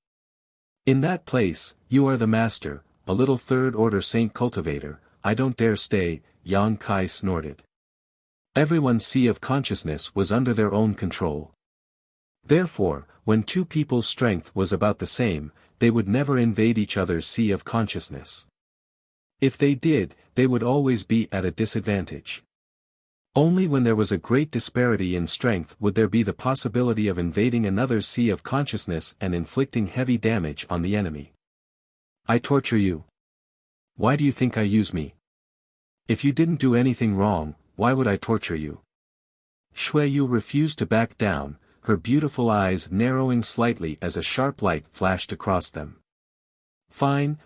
In that place, you are the master, a little third-order saint cultivator, I don't dare stay," Yang Kai snorted. Everyone's sea of consciousness was under their own control. Therefore, when two people's strength was about the same, they would never invade each other's sea of consciousness. If they did, they would always be at a disadvantage. Only when there was a great disparity in strength would there be the possibility of invading another's sea of consciousness and inflicting heavy damage on the enemy. I torture you. Why do you think I use me? If you didn't do anything wrong, why would I torture you? Xueyu refused to back down, her beautiful eyes narrowing slightly as a sharp light flashed across them. Fine,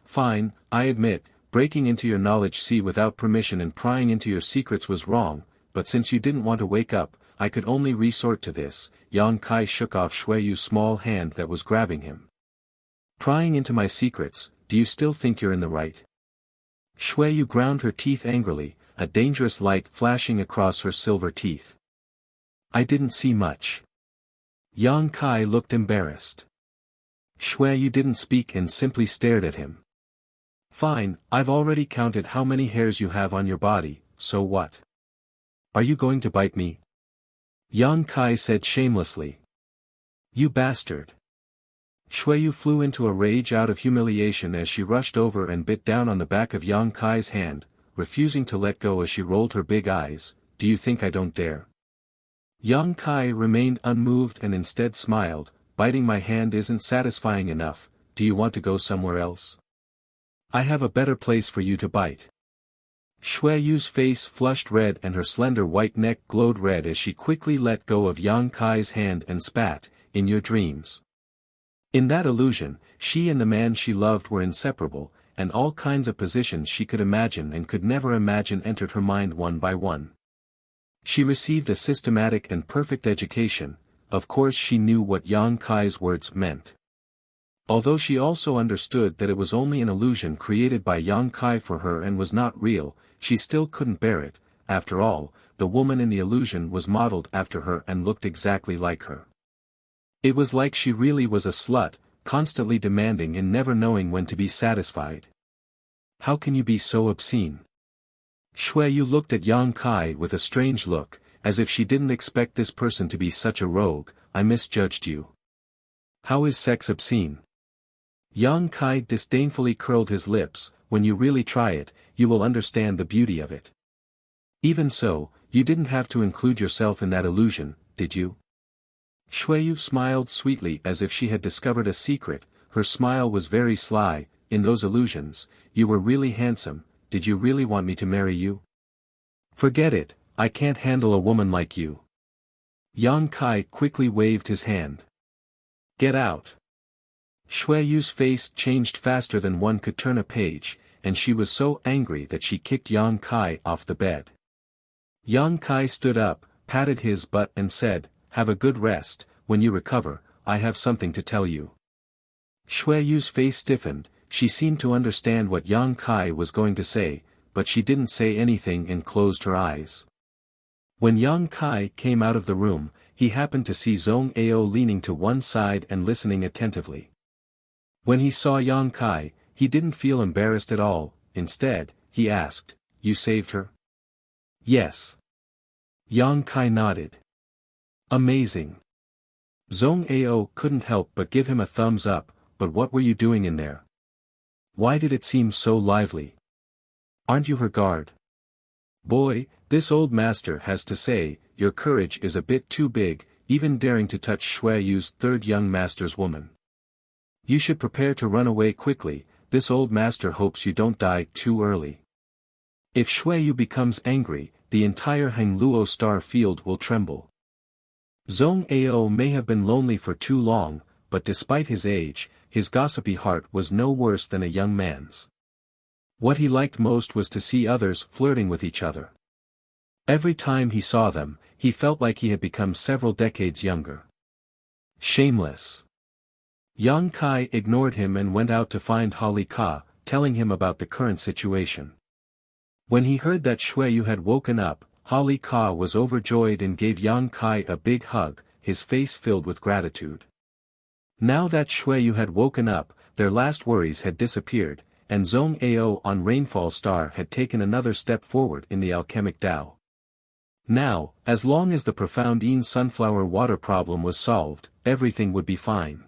I admit, breaking into your knowledge sea without permission and prying into your secrets was wrong, but since you didn't want to wake up, I could only resort to this. Yang Kai shook off Xueyu's small hand that was grabbing him. Prying into my secrets, do you still think you're in the right? Xueyu ground her teeth angrily, a dangerous light flashing across her silver teeth. I didn't see much. Yang Kai looked embarrassed. Xueyu didn't speak and simply stared at him. Fine, I've already counted how many hairs you have on your body, so what? Are you going to bite me? Yang Kai said shamelessly. You bastard. Xueyu flew into a rage out of humiliation as she rushed over and bit down on the back of Yang Kai's hand, refusing to let go as she rolled her big eyes. Do you think I don't dare? Yang Kai remained unmoved and instead smiled. Biting my hand isn't satisfying enough, do you want to go somewhere else? I have a better place for you to bite. Xueyu's face flushed red and her slender white neck glowed red as she quickly let go of Yang Kai's hand and spat, in your dreams. In that illusion, she and the man she loved were inseparable, and all kinds of positions she could imagine and could never imagine entered her mind one by one. She received a systematic and perfect education, of course she knew what Yang Kai's words meant. Although she also understood that it was only an illusion created by Yang Kai for her and was not real, she still couldn't bear it. After all, the woman in the illusion was modeled after her and looked exactly like her. It was like she really was a slut, constantly demanding and never knowing when to be satisfied. How can you be so obscene? Xueyu looked at Yang Kai with a strange look, as if she didn't expect this person to be such a rogue. I misjudged you. How is sex obscene? Yang Kai disdainfully curled his lips. When you really try it, you will understand the beauty of it. Even so, you didn't have to include yourself in that illusion, did you? Xueyu smiled sweetly as if she had discovered a secret. Her smile was very sly. In those illusions, you were really handsome. Did you really want me to marry you? Forget it, I can't handle a woman like you. Yang Kai quickly waved his hand. Get out. Xueyu's face changed faster than one could turn a page, and she was so angry that she kicked Yang Kai off the bed. Yang Kai stood up, patted his butt and said, have a good rest. When you recover, I have something to tell you. Xueyu's face stiffened. She seemed to understand what Yang Kai was going to say, but she didn't say anything and closed her eyes. When Yang Kai came out of the room, he happened to see Zhong Ao leaning to one side and listening attentively. When he saw Yang Kai, he didn't feel embarrassed at all. Instead, he asked, you saved her? Yes. Yang Kai nodded. Amazing. Zhong Ao couldn't help but give him a thumbs up, but what were you doing in there? Why did it seem so lively? Aren't you her guard? Boy, this old master has to say, your courage is a bit too big, even daring to touch Shui Yu's third young master's woman. You should prepare to run away quickly, this old master hopes you don't die too early. If Shui Yu becomes angry, the entire Hangluo star field will tremble. Zhong Ao may have been lonely for too long, but despite his age, his gossipy heart was no worse than a young man's. What he liked most was to see others flirting with each other. Every time he saw them, he felt like he had become several decades younger. Shameless. Yang Kai ignored him and went out to find Holly Ka, telling him about the current situation. When he heard that Shui Yu had woken up, Holly Ka was overjoyed and gave Yang Kai a big hug, his face filled with gratitude. Now that Shui Yu had woken up, their last worries had disappeared, and Zhong Ao on Rainfall Star had taken another step forward in the alchemic Tao. Now, as long as the Profound Yin sunflower water problem was solved, everything would be fine.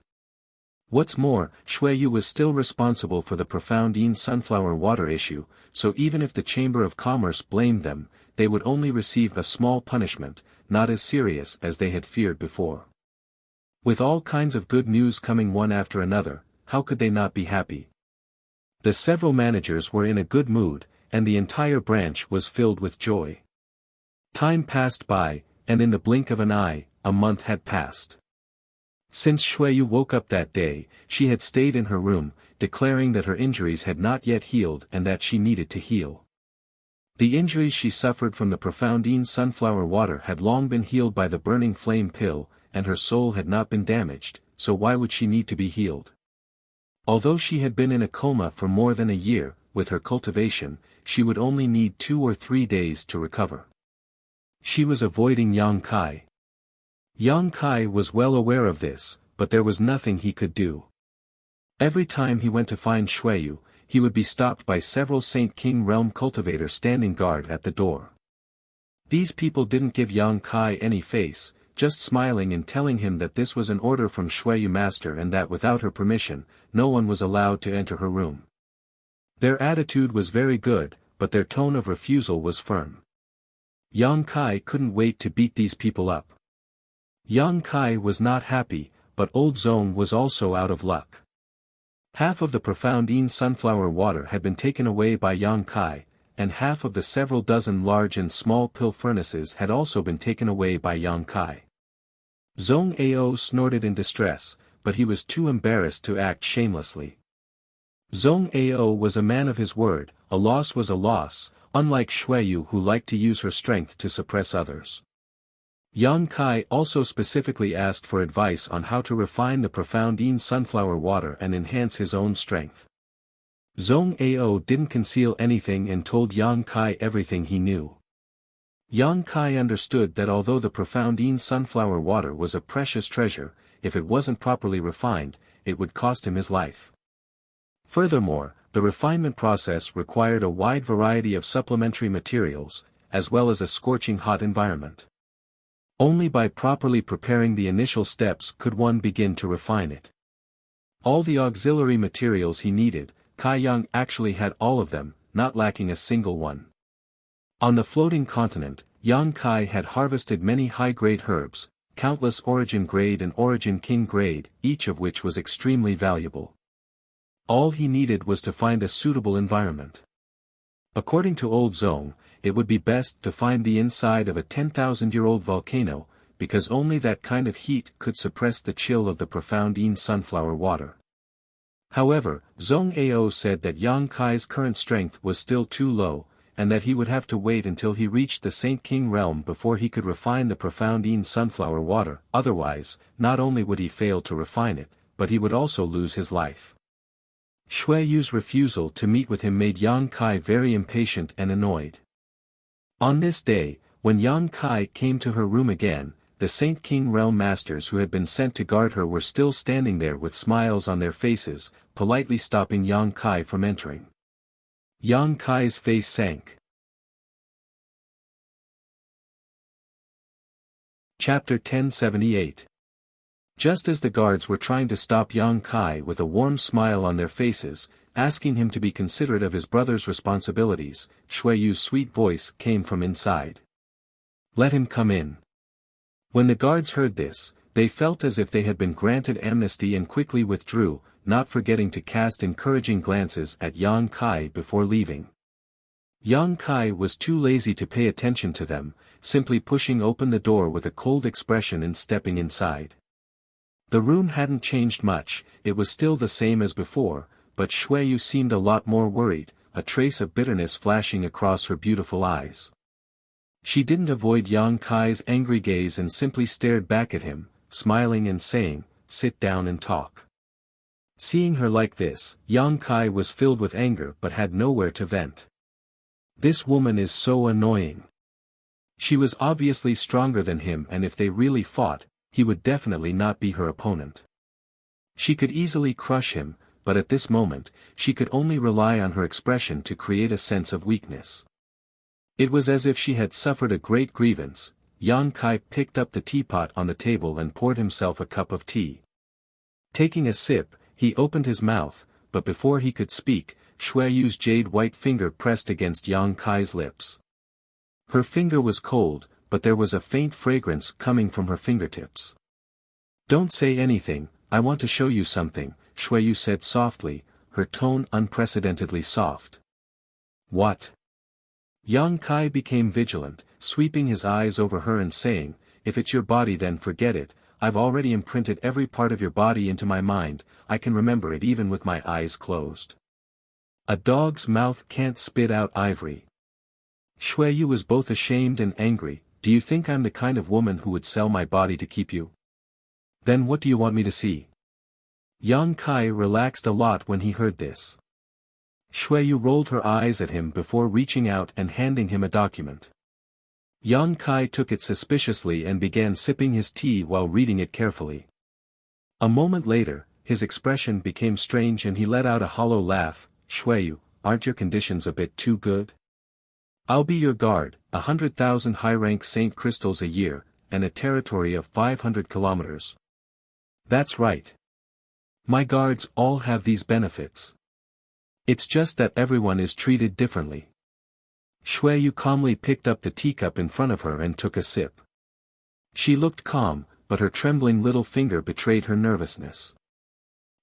What's more, Shui Yu was still responsible for the Profound Yin sunflower water issue, so even if the Chamber of Commerce blamed them, they would only receive a small punishment, not as serious as they had feared before. With all kinds of good news coming one after another, how could they not be happy? The several managers were in a good mood, and the entire branch was filled with joy. Time passed by, and in the blink of an eye, a month had passed. Since Shui Yu woke up that day, she had stayed in her room, declaring that her injuries had not yet healed and that she needed to heal. The injuries she suffered from the Profound Yin sunflower water had long been healed by the burning flame pill, and her soul had not been damaged, so why would she need to be healed? Although she had been in a coma for more than a year, with her cultivation, she would only need 2 or 3 days to recover. She was avoiding Yang Kai. Yang Kai was well aware of this, but there was nothing he could do. Every time he went to find Shui Yu, he would be stopped by several Saint King Realm cultivators standing guard at the door. These people didn't give Yang Kai any face, just smiling and telling him that this was an order from Shui Yu Master and that without her permission, no one was allowed to enter her room. Their attitude was very good, but their tone of refusal was firm. Yang Kai couldn't wait to beat these people up. Yang Kai was not happy, but Old Zong was also out of luck. Half of the Profound Yin sunflower water had been taken away by Yang Kai, and half of the several dozen large and small pill furnaces had also been taken away by Yang Kai. Zhong Ao snorted in distress, but he was too embarrassed to act shamelessly. Zhong Ao was a man of his word, a loss was a loss, unlike Shui Yu who liked to use her strength to suppress others. Yang Kai also specifically asked for advice on how to refine the Profound Yin sunflower water and enhance his own strength. Zhong Ao didn't conceal anything and told Yang Kai everything he knew. Yang Kai understood that although the Profound Yin sunflower water was a precious treasure, if it wasn't properly refined, it would cost him his life. Furthermore, the refinement process required a wide variety of supplementary materials, as well as a scorching hot environment. Only by properly preparing the initial steps could one begin to refine it. All the auxiliary materials he needed, Kai Yang actually had all of them, not lacking a single one. On the floating continent, Yang Kai had harvested many high-grade herbs, countless origin grade and origin king grade, each of which was extremely valuable. All he needed was to find a suitable environment. According to Old Zong, it would be best to find the inside of a 10,000-year-old volcano, because only that kind of heat could suppress the chill of the Profound Yin sunflower water. However, Zhong Ao said that Yang Kai's current strength was still too low, and that he would have to wait until he reached the Saint King realm before he could refine the Profound Yin sunflower water, otherwise, not only would he fail to refine it, but he would also lose his life. Shui Yu's refusal to meet with him made Yang Kai very impatient and annoyed. On this day, when Yang Kai came to her room again, the Saint King Realm Masters who had been sent to guard her were still standing there with smiles on their faces, politely stopping Yang Kai from entering. Yang Kai's face sank. Chapter 1078. Just as the guards were trying to stop Yang Kai with a warm smile on their faces, asking him to be considerate of his brother's responsibilities, Shui Yu's sweet voice came from inside. "Let him come in." When the guards heard this, they felt as if they had been granted amnesty and quickly withdrew, not forgetting to cast encouraging glances at Yang Kai before leaving. Yang Kai was too lazy to pay attention to them, simply pushing open the door with a cold expression and stepping inside. The room hadn't changed much, it was still the same as before, but Shui Yu seemed a lot more worried, a trace of bitterness flashing across her beautiful eyes. She didn't avoid Yang Kai's angry gaze and simply stared back at him, smiling and saying, "Sit down and talk." Seeing her like this, Yang Kai was filled with anger but had nowhere to vent. This woman is so annoying. She was obviously stronger than him, and if they really fought, he would definitely not be her opponent. She could easily crush him, but at this moment, she could only rely on her expression to create a sense of weakness. It was as if she had suffered a great grievance. Yang Kai picked up the teapot on the table and poured himself a cup of tea. Taking a sip, he opened his mouth, but before he could speak, Shui Yu's jade-white finger pressed against Yang Kai's lips. Her finger was cold, but there was a faint fragrance coming from her fingertips. "Don't say anything, I want to show you something," Shui Yu said softly, her tone unprecedentedly soft. "What?" Yang Kai became vigilant, sweeping his eyes over her and saying, "If it's your body then forget it, I've already imprinted every part of your body into my mind, I can remember it even with my eyes closed. A dog's mouth can't spit out ivory." Shui Yu was both ashamed and angry. "Do you think I'm the kind of woman who would sell my body to keep you? Then what do you want me to see?" Yang Kai relaxed a lot when he heard this. Shui Yu rolled her eyes at him before reaching out and handing him a document. Yang Kai took it suspiciously and began sipping his tea while reading it carefully. A moment later, his expression became strange and he let out a hollow laugh. "Shui Yu, aren't your conditions a bit too good? I'll be your guard, 100,000 high-rank Saint crystals a year, and a territory of 500 kilometers. That's right. My guards all have these benefits. It's just that everyone is treated differently." Shui Yu calmly picked up the teacup in front of her and took a sip. She looked calm, but her trembling little finger betrayed her nervousness.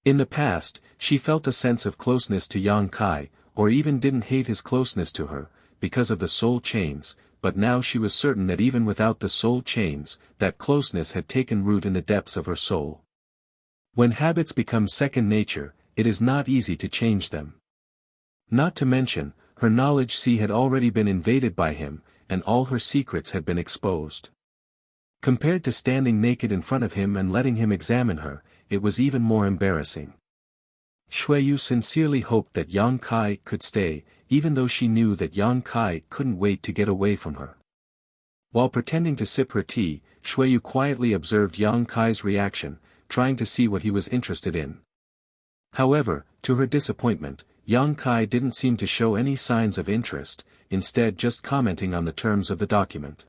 In the past, she felt a sense of closeness to Yang Kai, or even didn't hate his closeness to her, because of the soul chains, but now she was certain that even without the soul chains, that closeness had taken root in the depths of her soul. When habits become second nature, it is not easy to change them. Not to mention, her knowledge sea had already been invaded by him, and all her secrets had been exposed. Compared to standing naked in front of him and letting him examine her, it was even more embarrassing. Shui Yu sincerely hoped that Yang Kai could stay, even though she knew that Yang Kai couldn't wait to get away from her. While pretending to sip her tea, Shui Yu quietly observed Yang Kai's reaction, trying to see what he was interested in. However, to her disappointment, Yang Kai didn't seem to show any signs of interest, instead just commenting on the terms of the document.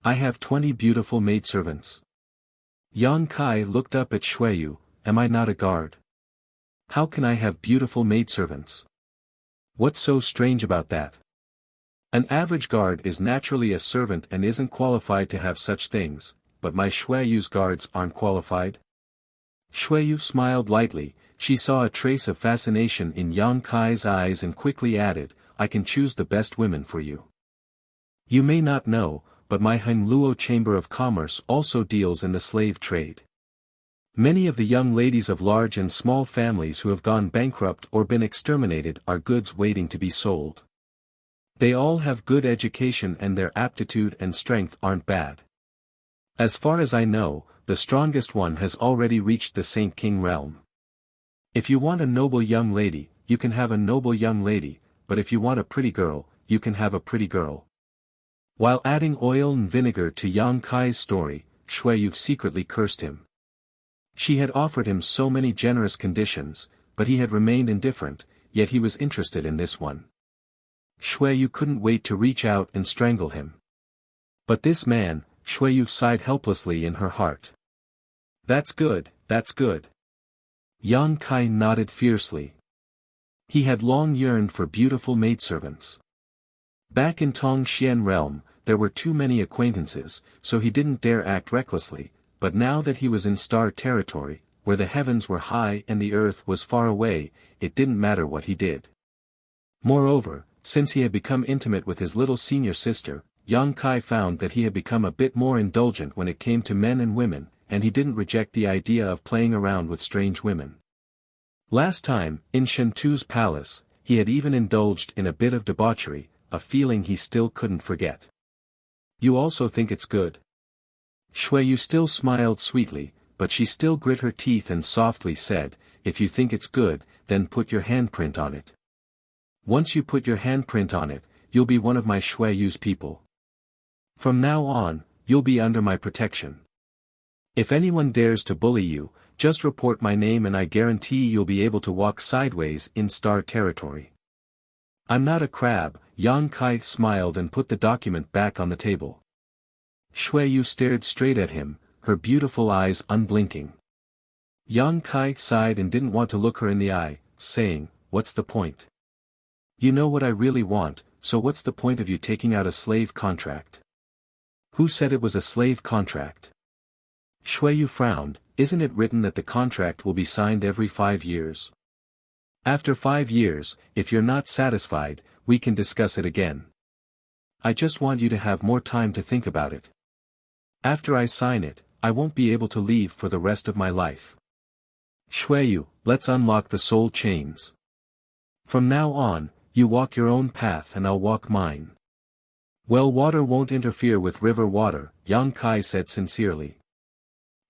"I have 20 beautiful maidservants." Yang Kai looked up at Shui Yu. "Am I not a guard? How can I have beautiful maidservants? What's so strange about that? An average guard is naturally a servant and isn't qualified to have such things, but my Shui Yu's guards aren't qualified?" Shui Yu smiled lightly. She saw a trace of fascination in Yang Kai's eyes and quickly added, "I can choose the best women for you. You may not know, but my Hengluo Chamber of Commerce also deals in the slave trade. Many of the young ladies of large and small families who have gone bankrupt or been exterminated are goods waiting to be sold. They all have good education and their aptitude and strength aren't bad. As far as I know, the strongest one has already reached the Saint King realm. If you want a noble young lady, you can have a noble young lady, but if you want a pretty girl, you can have a pretty girl." While adding oil and vinegar to Yang Kai's story, Shui Yu secretly cursed him. She had offered him so many generous conditions, but he had remained indifferent, yet he was interested in this one. Shui Yu couldn't wait to reach out and strangle him. But this man, Shuiyu sighed helplessly in her heart. That's good, that's good. Yang Kai nodded fiercely. He had long yearned for beautiful maidservants. Back in Tongxian realm, there were too many acquaintances, so he didn't dare act recklessly, but now that he was in star territory, where the heavens were high and the earth was far away, it didn't matter what he did. Moreover, since he had become intimate with his little senior sister, Yang Kai found that he had become a bit more indulgent when it came to men and women, and he didn't reject the idea of playing around with strange women. Last time, in Shentu's palace, he had even indulged in a bit of debauchery, a feeling he still couldn't forget. You also think it's good? Shuiyu still smiled sweetly, but she still grit her teeth and softly said, if you think it's good, then put your handprint on it. Once you put your handprint on it, you'll be one of my Shuiyu's people. From now on, you'll be under my protection. If anyone dares to bully you, just report my name and I guarantee you'll be able to walk sideways in star territory. I'm not a crab, Yang Kai smiled and put the document back on the table. Shuiyu stared straight at him, her beautiful eyes unblinking. Yang Kai sighed and didn't want to look her in the eye, saying, what's the point? You know what I really want, so what's the point of you taking out a slave contract? Who said it was a slave contract? Shuiyu frowned, isn't it written that the contract will be signed every 5 years? After 5 years, if you're not satisfied, we can discuss it again. I just want you to have more time to think about it. After I sign it, I won't be able to leave for the rest of my life. Shuiyu, let's unlock the soul chains. From now on, you walk your own path and I'll walk mine. Well, water won't interfere with river water, Yang Kai said sincerely.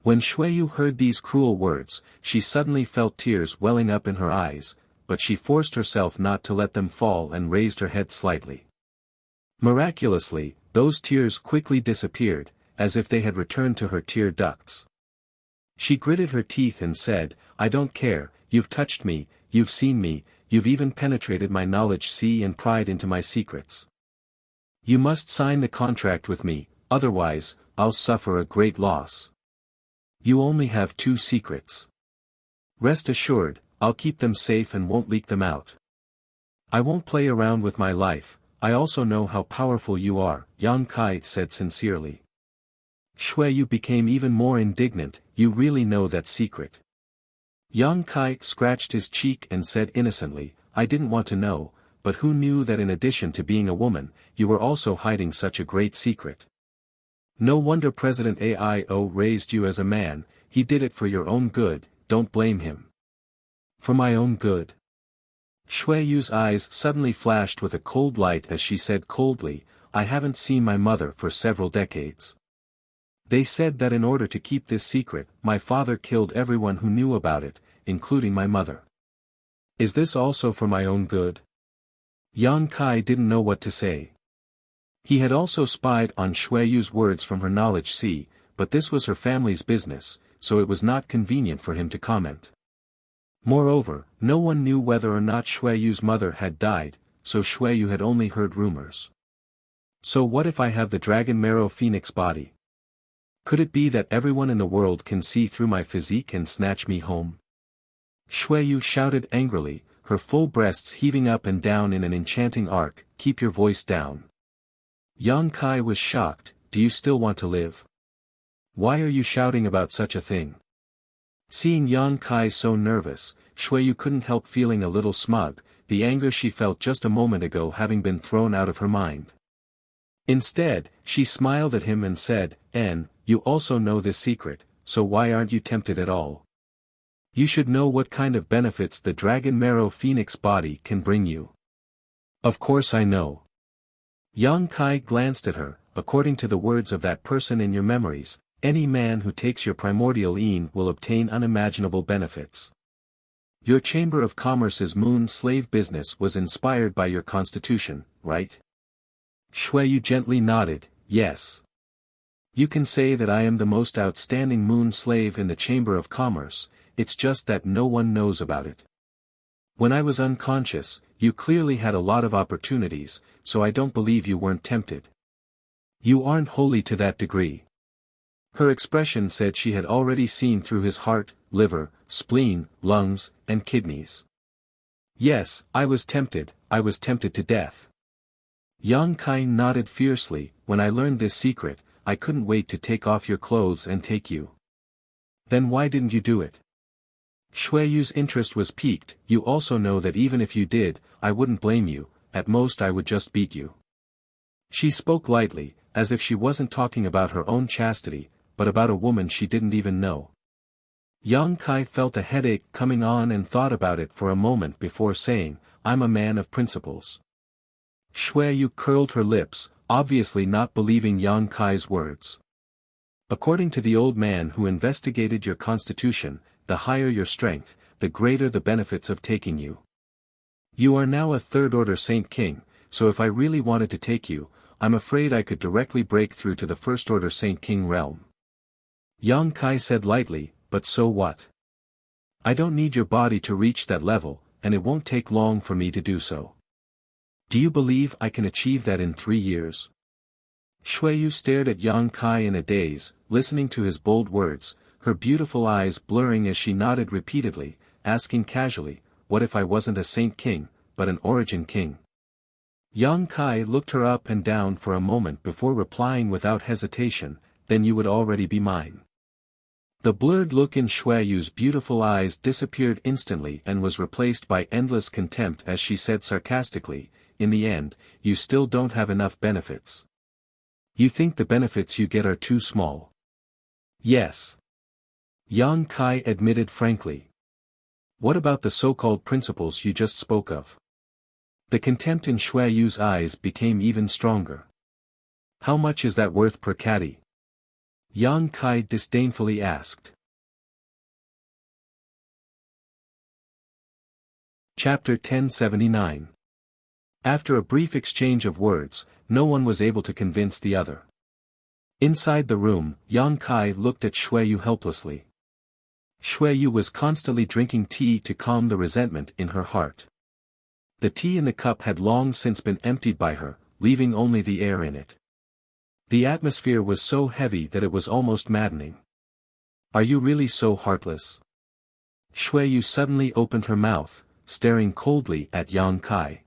When Shuiyu heard these cruel words, she suddenly felt tears welling up in her eyes, but she forced herself not to let them fall and raised her head slightly. Miraculously, those tears quickly disappeared, as if they had returned to her tear ducts. She gritted her teeth and said, I don't care, you've touched me, you've seen me, you've even penetrated my knowledge and pried into my secrets. You must sign the contract with me, otherwise, I'll suffer a great loss. You only have 2 secrets. Rest assured, I'll keep them safe and won't leak them out. I won't play around with my life, I also know how powerful you are, Yang Kai said sincerely. Shuiyu became even more indignant, you really know that secret. Yang Kai scratched his cheek and said innocently, I didn't want to know, but who knew that in addition to being a woman, you were also hiding such a great secret? No wonder President Aio raised you as a man, he did it for your own good, don't blame him. For my own good? Shuiyu's eyes suddenly flashed with a cold light as she said coldly, I haven't seen my mother for several decades. They said that in order to keep this secret, my father killed everyone who knew about it, including my mother. Is this also for my own good? Yang Kai didn't know what to say. He had also spied on Shuiyu's words from her knowledge but this was her family's business, so it was not convenient for him to comment. Moreover, no one knew whether or not Shuiyu's mother had died, so Shuiyu had only heard rumors. So what if I have the dragon marrow phoenix body? Could it be that everyone in the world can see through my physique and snatch me home? Shuiyu shouted angrily, her full breasts heaving up and down in an enchanting arc, keep your voice down. Yang Kai was shocked, do you still want to live? Why are you shouting about such a thing? Seeing Yang Kai so nervous, Shuiyu couldn't help feeling a little smug, the anger she felt just a moment ago having been thrown out of her mind. Instead, she smiled at him and said, you also know this secret, so why aren't you tempted at all? You should know what kind of benefits the dragon marrow phoenix body can bring you. Of course I know. Yang Kai glanced at her, according to the words of that person in your memories, any man who takes your primordial yin will obtain unimaginable benefits. Your Chamber of Commerce's moon slave business was inspired by your constitution, right? Shuiyu gently nodded, yes. You can say that I am the most outstanding moon slave in the Chamber of Commerce, it's just that no one knows about it. When I was unconscious, you clearly had a lot of opportunities, so I don't believe you weren't tempted. You aren't wholly to that degree. Her expression said she had already seen through his heart, liver, spleen, lungs, and kidneys. Yes, I was tempted to death. Yang Kai nodded fiercely. When I learned this secret, I couldn't wait to take off your clothes and take you. Then why didn't you do it? Shueyu's interest was piqued. You also know that even if you did, I wouldn't blame you, at most I would just beat you. She spoke lightly, as if she wasn't talking about her own chastity, but about a woman she didn't even know. Yang Kai felt a headache coming on and thought about it for a moment before saying, I'm a man of principles. Shueyu curled her lips, obviously not believing Yang Kai's words. According to the old man who investigated your constitution, the higher your strength, the greater the benefits of taking you. You are now a third-order Saint King, so if I really wanted to take you, I'm afraid I could directly break through to the first-order Saint King realm. Yang Kai said lightly, but so what? I don't need your body to reach that level, and it won't take long for me to do so. Do you believe I can achieve that in 3 years? Shueyu stared at Yang Kai in a daze, listening to his bold words, her beautiful eyes blurring as she nodded repeatedly, asking casually, what if I wasn't a Saint King, but an Origin King? Yang Kai looked her up and down for a moment before replying without hesitation, then you would already be mine. The blurred look in Shueyu's beautiful eyes disappeared instantly and was replaced by endless contempt as she said sarcastically, in the end, you still don't have enough benefits. You think the benefits you get are too small? Yes. Yang Kai admitted frankly. What about the so-called principles you just spoke of? The contempt in Shueyu's eyes became even stronger. How much is that worth per caddy? Yang Kai disdainfully asked. Chapter 1079. After a brief exchange of words, no one was able to convince the other. Inside the room, Yang Kai looked at Shueyu helplessly. Shueyu was constantly drinking tea to calm the resentment in her heart. The tea in the cup had long since been emptied by her, leaving only the air in it. The atmosphere was so heavy that it was almost maddening. Are you really so heartless? Shueyu suddenly opened her mouth, staring coldly at Yang Kai.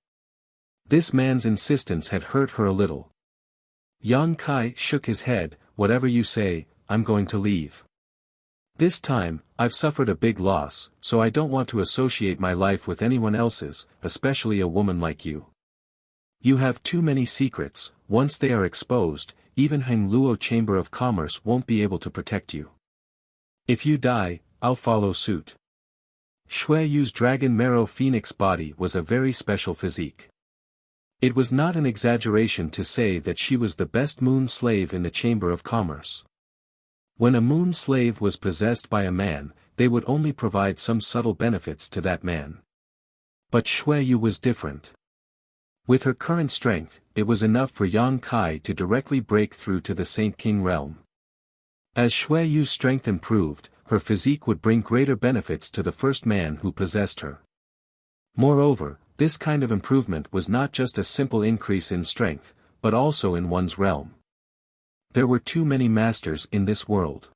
This man's insistence had hurt her a little. Yang Kai shook his head, whatever you say, I'm going to leave. This time, I've suffered a big loss, so I don't want to associate my life with anyone else's, especially a woman like you. You have too many secrets. Once they are exposed, even Hengluo Chamber of Commerce won't be able to protect you. If you die, I'll follow suit. Shueyu's dragon marrow phoenix body was a very special physique. It was not an exaggeration to say that she was the best moon slave in the Chamber of Commerce. When a moon slave was possessed by a man, they would only provide some subtle benefits to that man. But Shueyu was different. With her current strength, it was enough for Yang Kai to directly break through to the Saint King realm. As Shueyu's strength improved, her physique would bring greater benefits to the first man who possessed her. Moreover, this kind of improvement was not just a simple increase in strength, but also in one's realm. There were too many masters in this world.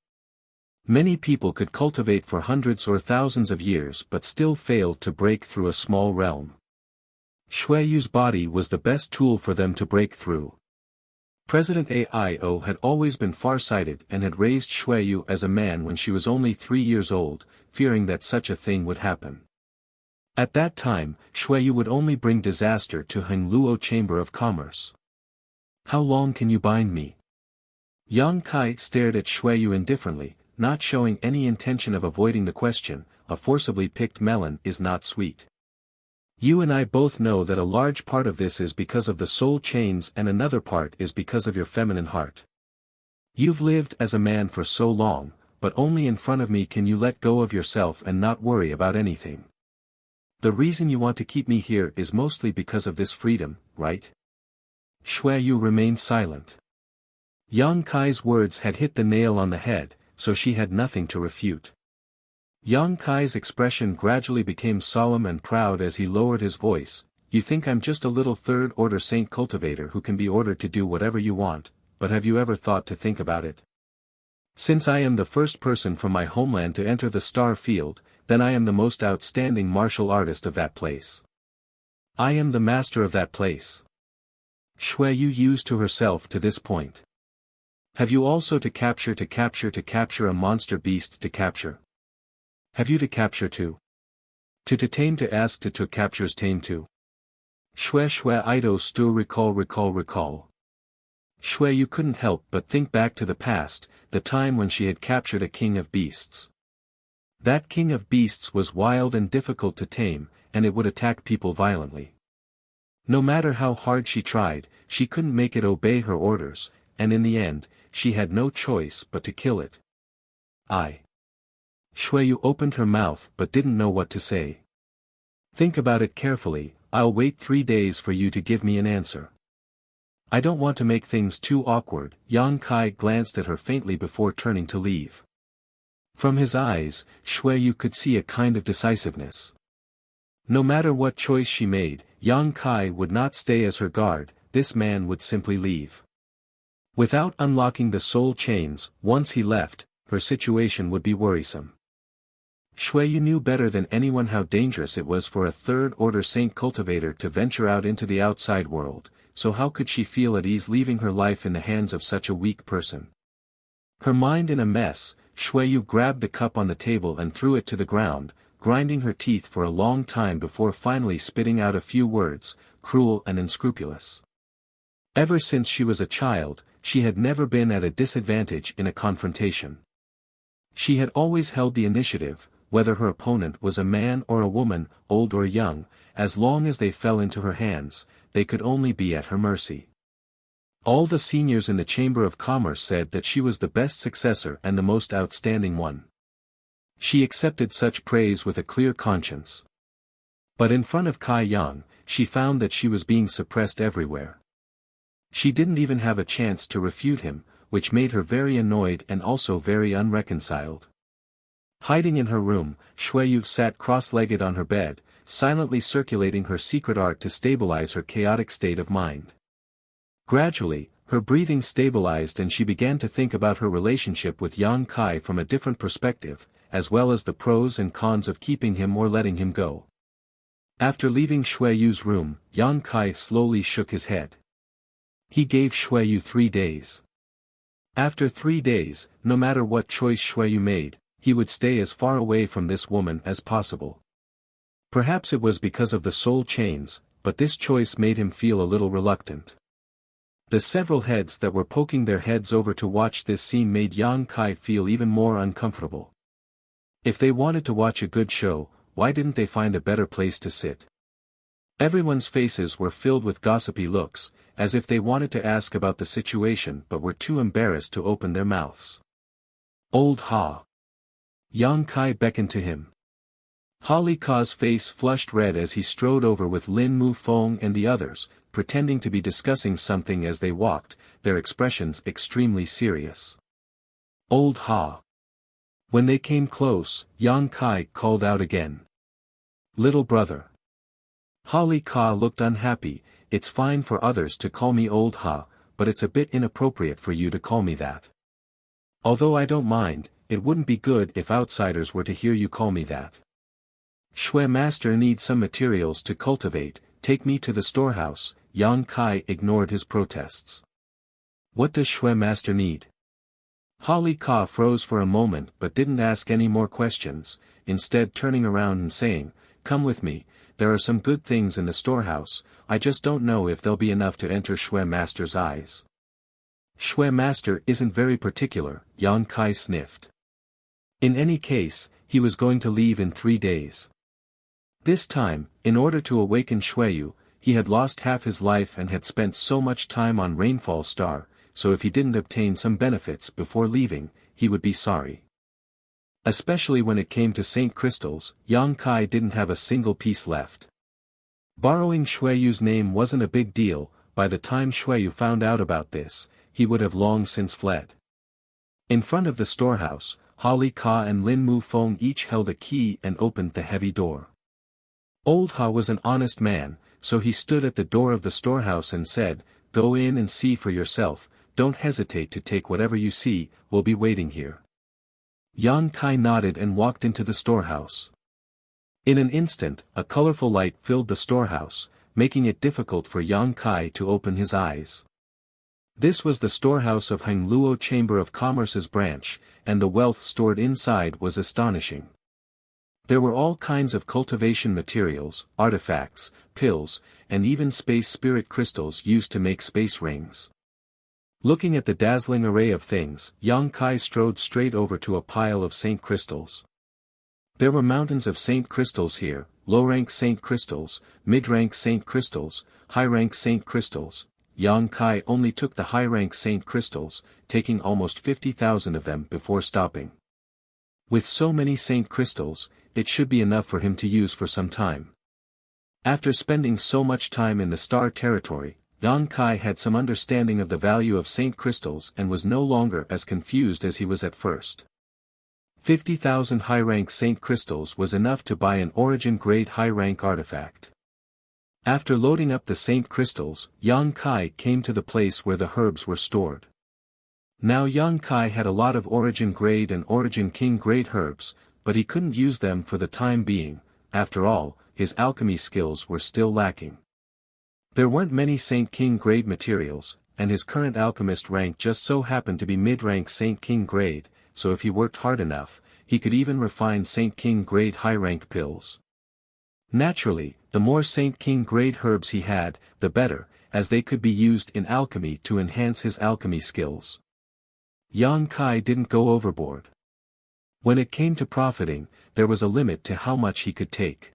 Many people could cultivate for hundreds or thousands of years but still failed to break through a small realm. Shueyu's body was the best tool for them to break through. President Aio had always been far-sighted and had raised Shueyu as a man when she was only 3 years old, fearing that such a thing would happen. At that time, Shueyu would only bring disaster to Hengluo Chamber of Commerce. How long can you bind me? Yang Kai stared at Shueyu indifferently, not showing any intention of avoiding the question. A forcibly picked melon is not sweet. You and I both know that a large part of this is because of the soul chains and another part is because of your feminine heart. You've lived as a man for so long, but only in front of me can you let go of yourself and not worry about anything. The reason you want to keep me here is mostly because of this freedom, right? Shueyu remained silent. Yang Kai's words had hit the nail on the head, so she had nothing to refute. Yang Kai's expression gradually became solemn and proud as he lowered his voice. You think I'm just a little third-order saint cultivator who can be ordered to do whatever you want, but have you ever thought to think about it? Since I am the first person from my homeland to enter the star field, then I am the most outstanding martial artist of that place. I am the master of that place. Shui Yu used to herself to this point. Have you also to capture a monster beast to capture? Have you to capture too? To tame to ask to captures tame too? Shui Ido still recall. Shui Yu couldn't help but think back to the past, the time when she had captured a king of beasts. That king of beasts was wild and difficult to tame, and it would attack people violently. No matter how hard she tried, she couldn't make it obey her orders, and in the end, she had no choice but to kill it. Shui Yu opened her mouth but didn't know what to say. Think about it carefully, I'll wait 3 days for you to give me an answer. I don't want to make things too awkward. Yang Kai glanced at her faintly before turning to leave. From his eyes, Shui Yu could see a kind of decisiveness. No matter what choice she made, Yang Kai would not stay as her guard, this man would simply leave. Without unlocking the soul chains, once he left, her situation would be worrisome. Shui Yu knew better than anyone how dangerous it was for a third-order saint cultivator to venture out into the outside world, so how could she feel at ease leaving her life in the hands of such a weak person? Her mind in a mess, Shui Yu grabbed the cup on the table and threw it to the ground, grinding her teeth for a long time before finally spitting out a few words, cruel and unscrupulous. Ever since she was a child, she had never been at a disadvantage in a confrontation. She had always held the initiative, whether her opponent was a man or a woman, old or young, as long as they fell into her hands, they could only be at her mercy. All the seniors in the Chamber of Commerce said that she was the best successor and the most outstanding one. She accepted such praise with a clear conscience. But in front of Kai Yang, she found that she was being suppressed everywhere. She didn't even have a chance to refute him, which made her very annoyed and also very unreconciled. Hiding in her room, Shui Yu sat cross-legged on her bed, silently circulating her secret art to stabilize her chaotic state of mind. Gradually, her breathing stabilized and she began to think about her relationship with Yang Kai from a different perspective, as well as the pros and cons of keeping him or letting him go. After leaving Shui Yu's room, Yang Kai slowly shook his head. He gave Shui Yu 3 days. After 3 days, no matter what choice Shui Yu made, he would stay as far away from this woman as possible. Perhaps it was because of the soul chains, but this choice made him feel a little reluctant. The several heads that were poking their heads over to watch this scene made Yang Kai feel even more uncomfortable. If they wanted to watch a good show, why didn't they find a better place to sit? Everyone's faces were filled with gossipy looks, as if they wanted to ask about the situation but were too embarrassed to open their mouths. Old Ha! Yang Kai beckoned to him. Holly Ka's face flushed red as he strode over with Lin Mu Feng and the others, pretending to be discussing something as they walked, their expressions extremely serious. Old Ha! When they came close, Yang Kai called out again. Little brother. Holly Ka looked unhappy. It's fine for others to call me Old Ha, but it's a bit inappropriate for you to call me that. Although I don't mind, it wouldn't be good if outsiders were to hear you call me that. Shui Master needs some materials to cultivate, take me to the storehouse. Yang Kai ignored his protests. What does Shui Master need? Holly Ka froze for a moment but didn't ask any more questions, instead turning around and saying, Come with me, there are some good things in the storehouse, I just don't know if they'll be enough to enter Shui Master's eyes. Shui Master isn't very particular, Yang Kai sniffed. In any case, he was going to leave in 3 days. This time, in order to awaken Shui Yu, he had lost half his life and had spent so much time on Rainfall Star, so if he didn't obtain some benefits before leaving, he would be sorry. Especially when it came to Saint Crystals, Yang Kai didn't have a single piece left. Borrowing Shui Yu's name wasn't a big deal, by the time Shui Yu found out about this, he would have long since fled. In front of the storehouse, Holly Ka and Lin Mu Feng each held a key and opened the heavy door. Old Ha was an honest man, so he stood at the door of the storehouse and said, Go in and see for yourself, don't hesitate to take whatever you see, we'll be waiting here. Yang Kai nodded and walked into the storehouse. In an instant, a colorful light filled the storehouse, making it difficult for Yang Kai to open his eyes. This was the storehouse of Hangluo Chamber of Commerce's branch, and the wealth stored inside was astonishing. There were all kinds of cultivation materials, artifacts, pills, and even space spirit crystals used to make space rings. Looking at the dazzling array of things, Yang Kai strode straight over to a pile of saint crystals. There were mountains of saint crystals here, low-rank saint crystals, mid-rank saint crystals, high-rank saint crystals. Yang Kai only took the high-rank saint crystals, taking almost 50,000 of them before stopping. With so many saint crystals, it should be enough for him to use for some time. After spending so much time in the star territory, Yang Kai had some understanding of the value of saint crystals and was no longer as confused as he was at first. 50,000 high-rank saint crystals was enough to buy an origin-grade high-rank artifact. After loading up the saint crystals, Yang Kai came to the place where the herbs were stored. Now Yang Kai had a lot of origin-grade and origin-king-grade herbs, but he couldn't use them for the time being. After all, his alchemy skills were still lacking. There weren't many Saint King grade materials, and his current alchemist rank just so happened to be mid-rank Saint King grade, so if he worked hard enough, he could even refine Saint King grade high-rank pills. Naturally, the more Saint King grade herbs he had, the better, as they could be used in alchemy to enhance his alchemy skills. Yang Kai didn't go overboard. When it came to profiting, there was a limit to how much he could take.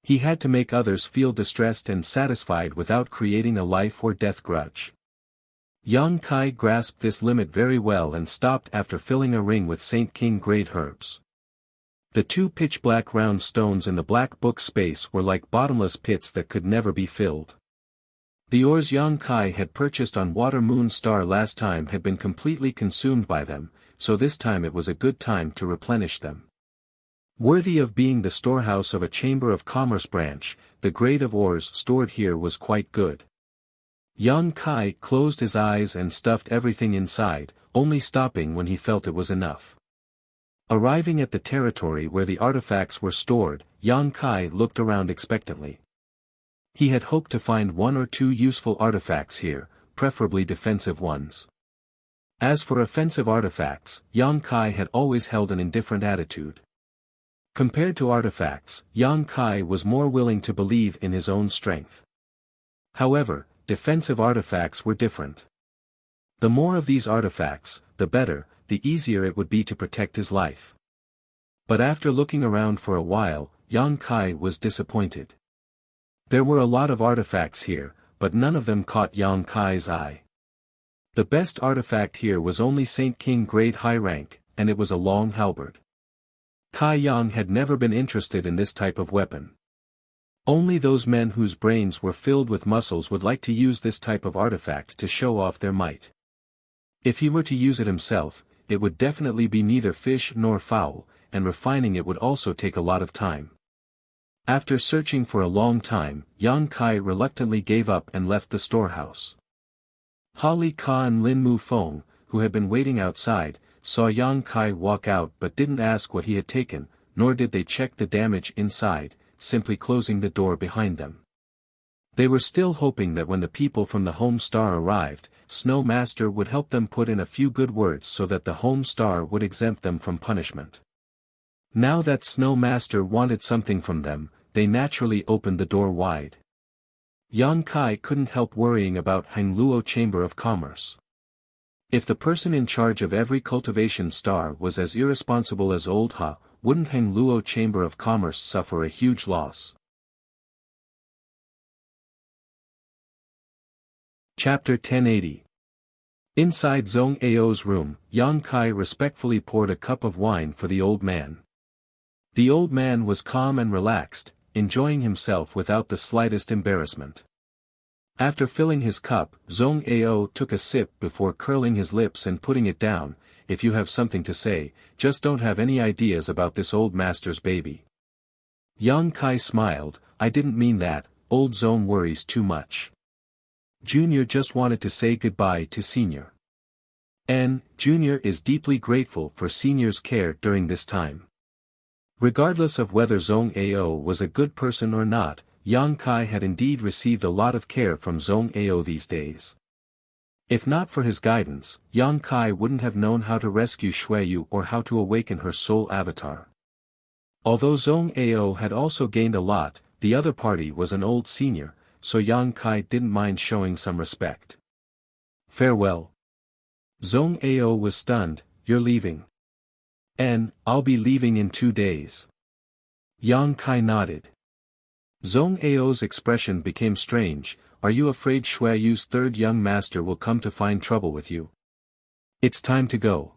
He had to make others feel distressed and satisfied without creating a life or death grudge. Yang Kai grasped this limit very well and stopped after filling a ring with Saint King grade herbs. The two pitch-black round stones in the black book space were like bottomless pits that could never be filled. The ores Yang Kai had purchased on Water Moon Star last time had been completely consumed by them, so this time it was a good time to replenish them. Worthy of being the storehouse of a Chamber of Commerce branch, the grade of ores stored here was quite good. Yang Kai closed his eyes and stuffed everything inside, only stopping when he felt it was enough. Arriving at the territory where the artifacts were stored, Yang Kai looked around expectantly. He had hoped to find one or two useful artifacts here, preferably defensive ones. As for offensive artifacts, Yang Kai had always held an indifferent attitude. Compared to artifacts, Yang Kai was more willing to believe in his own strength. However, defensive artifacts were different. The more of these artifacts, the better, the easier it would be to protect his life. But after looking around for a while, Yang Kai was disappointed. There were a lot of artifacts here, but none of them caught Yang Kai's eye. The best artifact here was only Saint King grade high rank, and it was a long halberd. Kai Yang had never been interested in this type of weapon. Only those men whose brains were filled with muscles would like to use this type of artifact to show off their might. If he were to use it himself, it would definitely be neither fish nor fowl, and refining it would also take a lot of time. After searching for a long time, Yang Kai reluctantly gave up and left the storehouse. Holly Ka and Lin Mu Feng, who had been waiting outside, saw Yang Kai walk out but didn't ask what he had taken, nor did they check the damage inside, simply closing the door behind them. They were still hoping that when the people from the Home Star arrived, Snow Master would help them put in a few good words so that the Home Star would exempt them from punishment. Now that Snow Master wanted something from them, they naturally opened the door wide. Yang Kai couldn't help worrying about Hangluo Chamber of Commerce. If the person in charge of every cultivation star was as irresponsible as Old Ha, wouldn't Hangluo Chamber of Commerce suffer a huge loss? Chapter 1080. Inside Zhong Ao's room, Yang Kai respectfully poured a cup of wine for the old man. The old man was calm and relaxed, enjoying himself without the slightest embarrassment. After filling his cup, Zhong Ao took a sip before curling his lips and putting it down. If you have something to say, just don't have any ideas about this old master's baby. Yang Kai smiled. I didn't mean that, old Zhong worries too much. Junior just wanted to say goodbye to Senior. And, Junior is deeply grateful for Senior's care during this time. Regardless of whether Zhong Ao was a good person or not, Yang Kai had indeed received a lot of care from Zhong Ao these days. If not for his guidance, Yang Kai wouldn't have known how to rescue Xueyu or how to awaken her soul avatar. Although Zhong Ao had also gained a lot, the other party was an old senior, so Yang Kai didn't mind showing some respect. Farewell. Zhong Ao was stunned. You're leaving. And, I'll be leaving in 2 days. Yang Kai nodded. Zhong Ao's expression became strange. Are you afraid Xueyu's third young master will come to find trouble with you? It's time to go.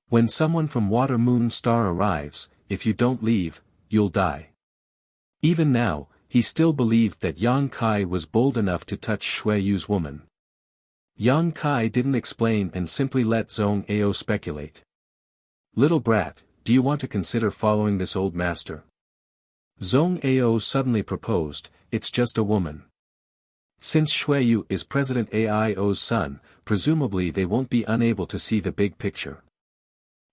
When someone from Water Moon Star arrives, if you don't leave, you'll die. Even now, he still believed that Yang Kai was bold enough to touch Xueyu's woman. Yang Kai didn't explain and simply let Zhong Ao speculate. Little brat, do you want to consider following this old master? Zhong Ao suddenly proposed. It's just a woman. Since Xueyu is President Aio's son, presumably they won't be unable to see the big picture.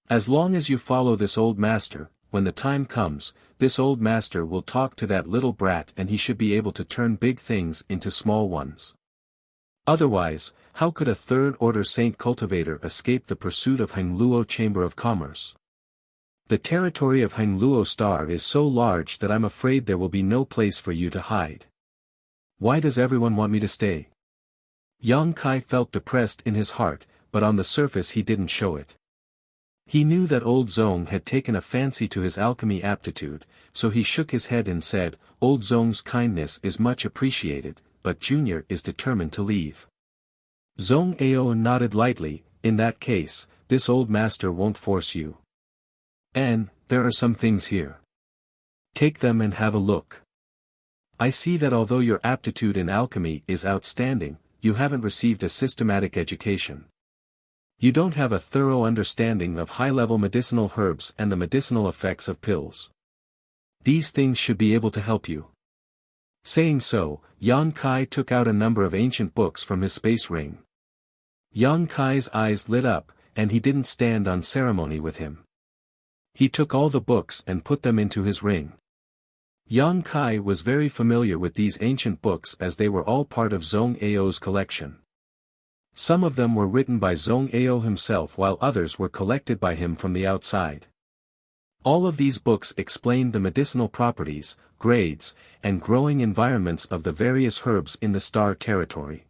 As long as you follow this old master, when the time comes, this old master will talk to that little brat and he should be able to turn big things into small ones. Otherwise, how could a third-order saint cultivator escape the pursuit of Hengluo Chamber of Commerce? The territory of Hengluo Star is so large that I'm afraid there will be no place for you to hide. Why does everyone want me to stay? Yang Kai felt depressed in his heart, but on the surface he didn't show it. He knew that old Zhong had taken a fancy to his alchemy aptitude, so he shook his head and said, Old Zhong's kindness is much appreciated, but Junior is determined to leave. Zhong Ao nodded lightly. In that case, this old master won't force you. And, there are some things here. Take them and have a look. I see that although your aptitude in alchemy is outstanding, you haven't received a systematic education. You don't have a thorough understanding of high-level medicinal herbs and the medicinal effects of pills. These things should be able to help you. Saying so, Yang Kai took out a number of ancient books from his space ring. Yang Kai's eyes lit up, and he didn't stand on ceremony with him. He took all the books and put them into his ring. Yang Kai was very familiar with these ancient books as they were all part of Zhong Ao's collection. Some of them were written by Zhong Ao himself while others were collected by him from the outside. All of these books explained the medicinal properties, grades, and growing environments of the various herbs in the star territory.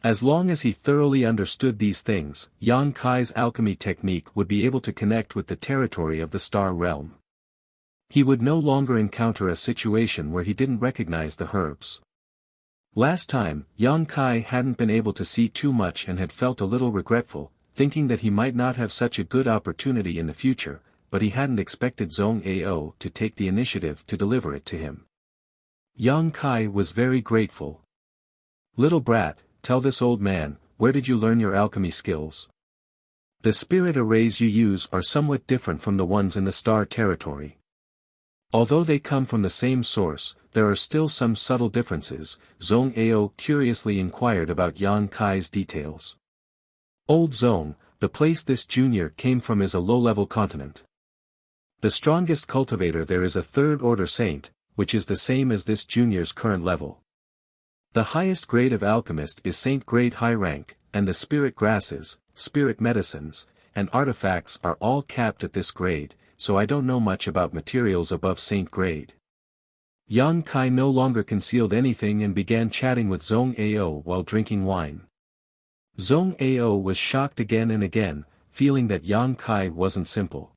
As long as he thoroughly understood these things, Yang Kai's alchemy technique would be able to connect with the territory of the star realm. He would no longer encounter a situation where he didn't recognize the herbs. Last time, Yang Kai hadn't been able to see too much and had felt a little regretful, thinking that he might not have such a good opportunity in the future, but he hadn't expected Zhong Ao to take the initiative to deliver it to him. Yang Kai was very grateful. Little brat, tell this old man, where did you learn your alchemy skills? The spirit arrays you use are somewhat different from the ones in the star territory. Although they come from the same source, there are still some subtle differences. Zhong Ao curiously inquired about Yang Kai's details. Old Zhong, the place this junior came from is a low-level continent. The strongest cultivator there is a third-order saint, which is the same as this junior's current level. The highest grade of alchemist is saint grade high rank, and the spirit grasses, spirit medicines, and artifacts are all capped at this grade, so I don't know much about materials above saint grade. Yang Kai no longer concealed anything and began chatting with Zhong Ao while drinking wine. Zhong Ao was shocked again and again, feeling that Yang Kai wasn't simple.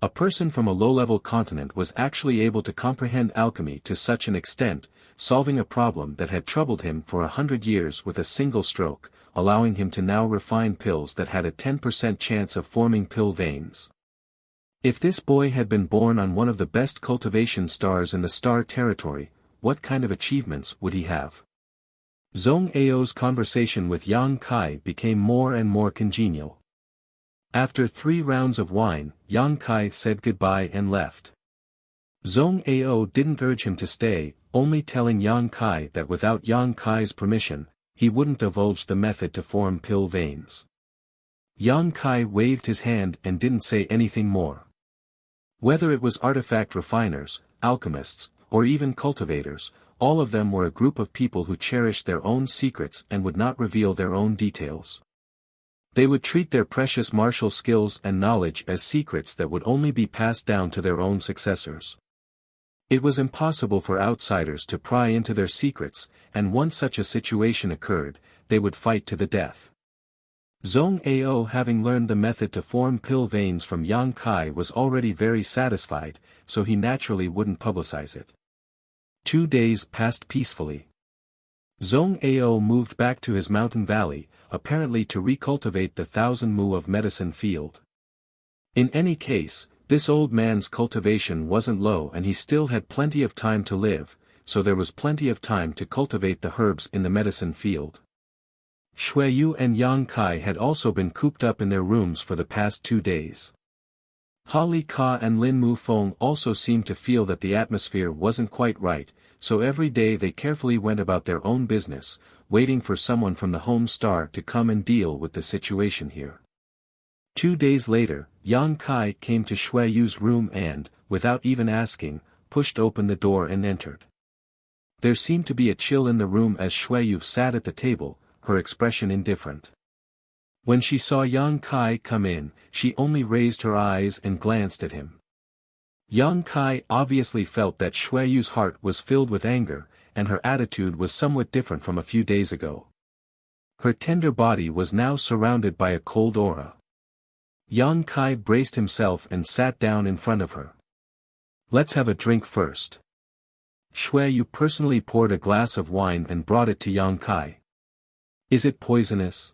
A person from a low-level continent was actually able to comprehend alchemy to such an extent, solving a problem that had troubled him for 100 years with a single stroke, allowing him to now refine pills that had a 10% chance of forming pill veins. If this boy had been born on one of the best cultivation stars in the star territory, what kind of achievements would he have? Zhong Ao's conversation with Yang Kai became more and more congenial. After 3 rounds of wine, Yang Kai said goodbye and left. Zhong Ao didn't urge him to stay, only telling Yang Kai that without Yang Kai's permission, he wouldn't divulge the method to form pill veins. Yang Kai waved his hand and didn't say anything more. Whether it was artifact refiners, alchemists, or even cultivators, all of them were a group of people who cherished their own secrets and would not reveal their own details. They would treat their precious martial skills and knowledge as secrets that would only be passed down to their own successors. It was impossible for outsiders to pry into their secrets, and once such a situation occurred, they would fight to the death. Zhong Ao, having learned the method to form pill veins from Yang Kai, was already very satisfied, so he naturally wouldn't publicize it. 2 days passed peacefully. Zhong Ao moved back to his mountain valley, apparently to recultivate the 1,000 mu of medicine field. In any case, this old man's cultivation wasn't low and he still had plenty of time to live, so there was plenty of time to cultivate the herbs in the medicine field. Xueyu and Yang Kai had also been cooped up in their rooms for the past 2 days. Li Ka and Lin Mufeng also seemed to feel that the atmosphere wasn't quite right, so every day they carefully went about their own business, waiting for someone from the home star to come and deal with the situation here. 2 days later, Yang Kai came to Xueyu's room and, without even asking, pushed open the door and entered. There seemed to be a chill in the room as Xueyu sat at the table, her expression indifferent. When she saw Yang Kai come in, she only raised her eyes and glanced at him. Yang Kai obviously felt that Xueyu's heart was filled with anger, and her attitude was somewhat different from a few days ago. Her tender body was now surrounded by a cold aura. Yang Kai braced himself and sat down in front of her. "Let's have a drink first." Xueyu personally poured a glass of wine and brought it to Yang Kai. "Is it poisonous?"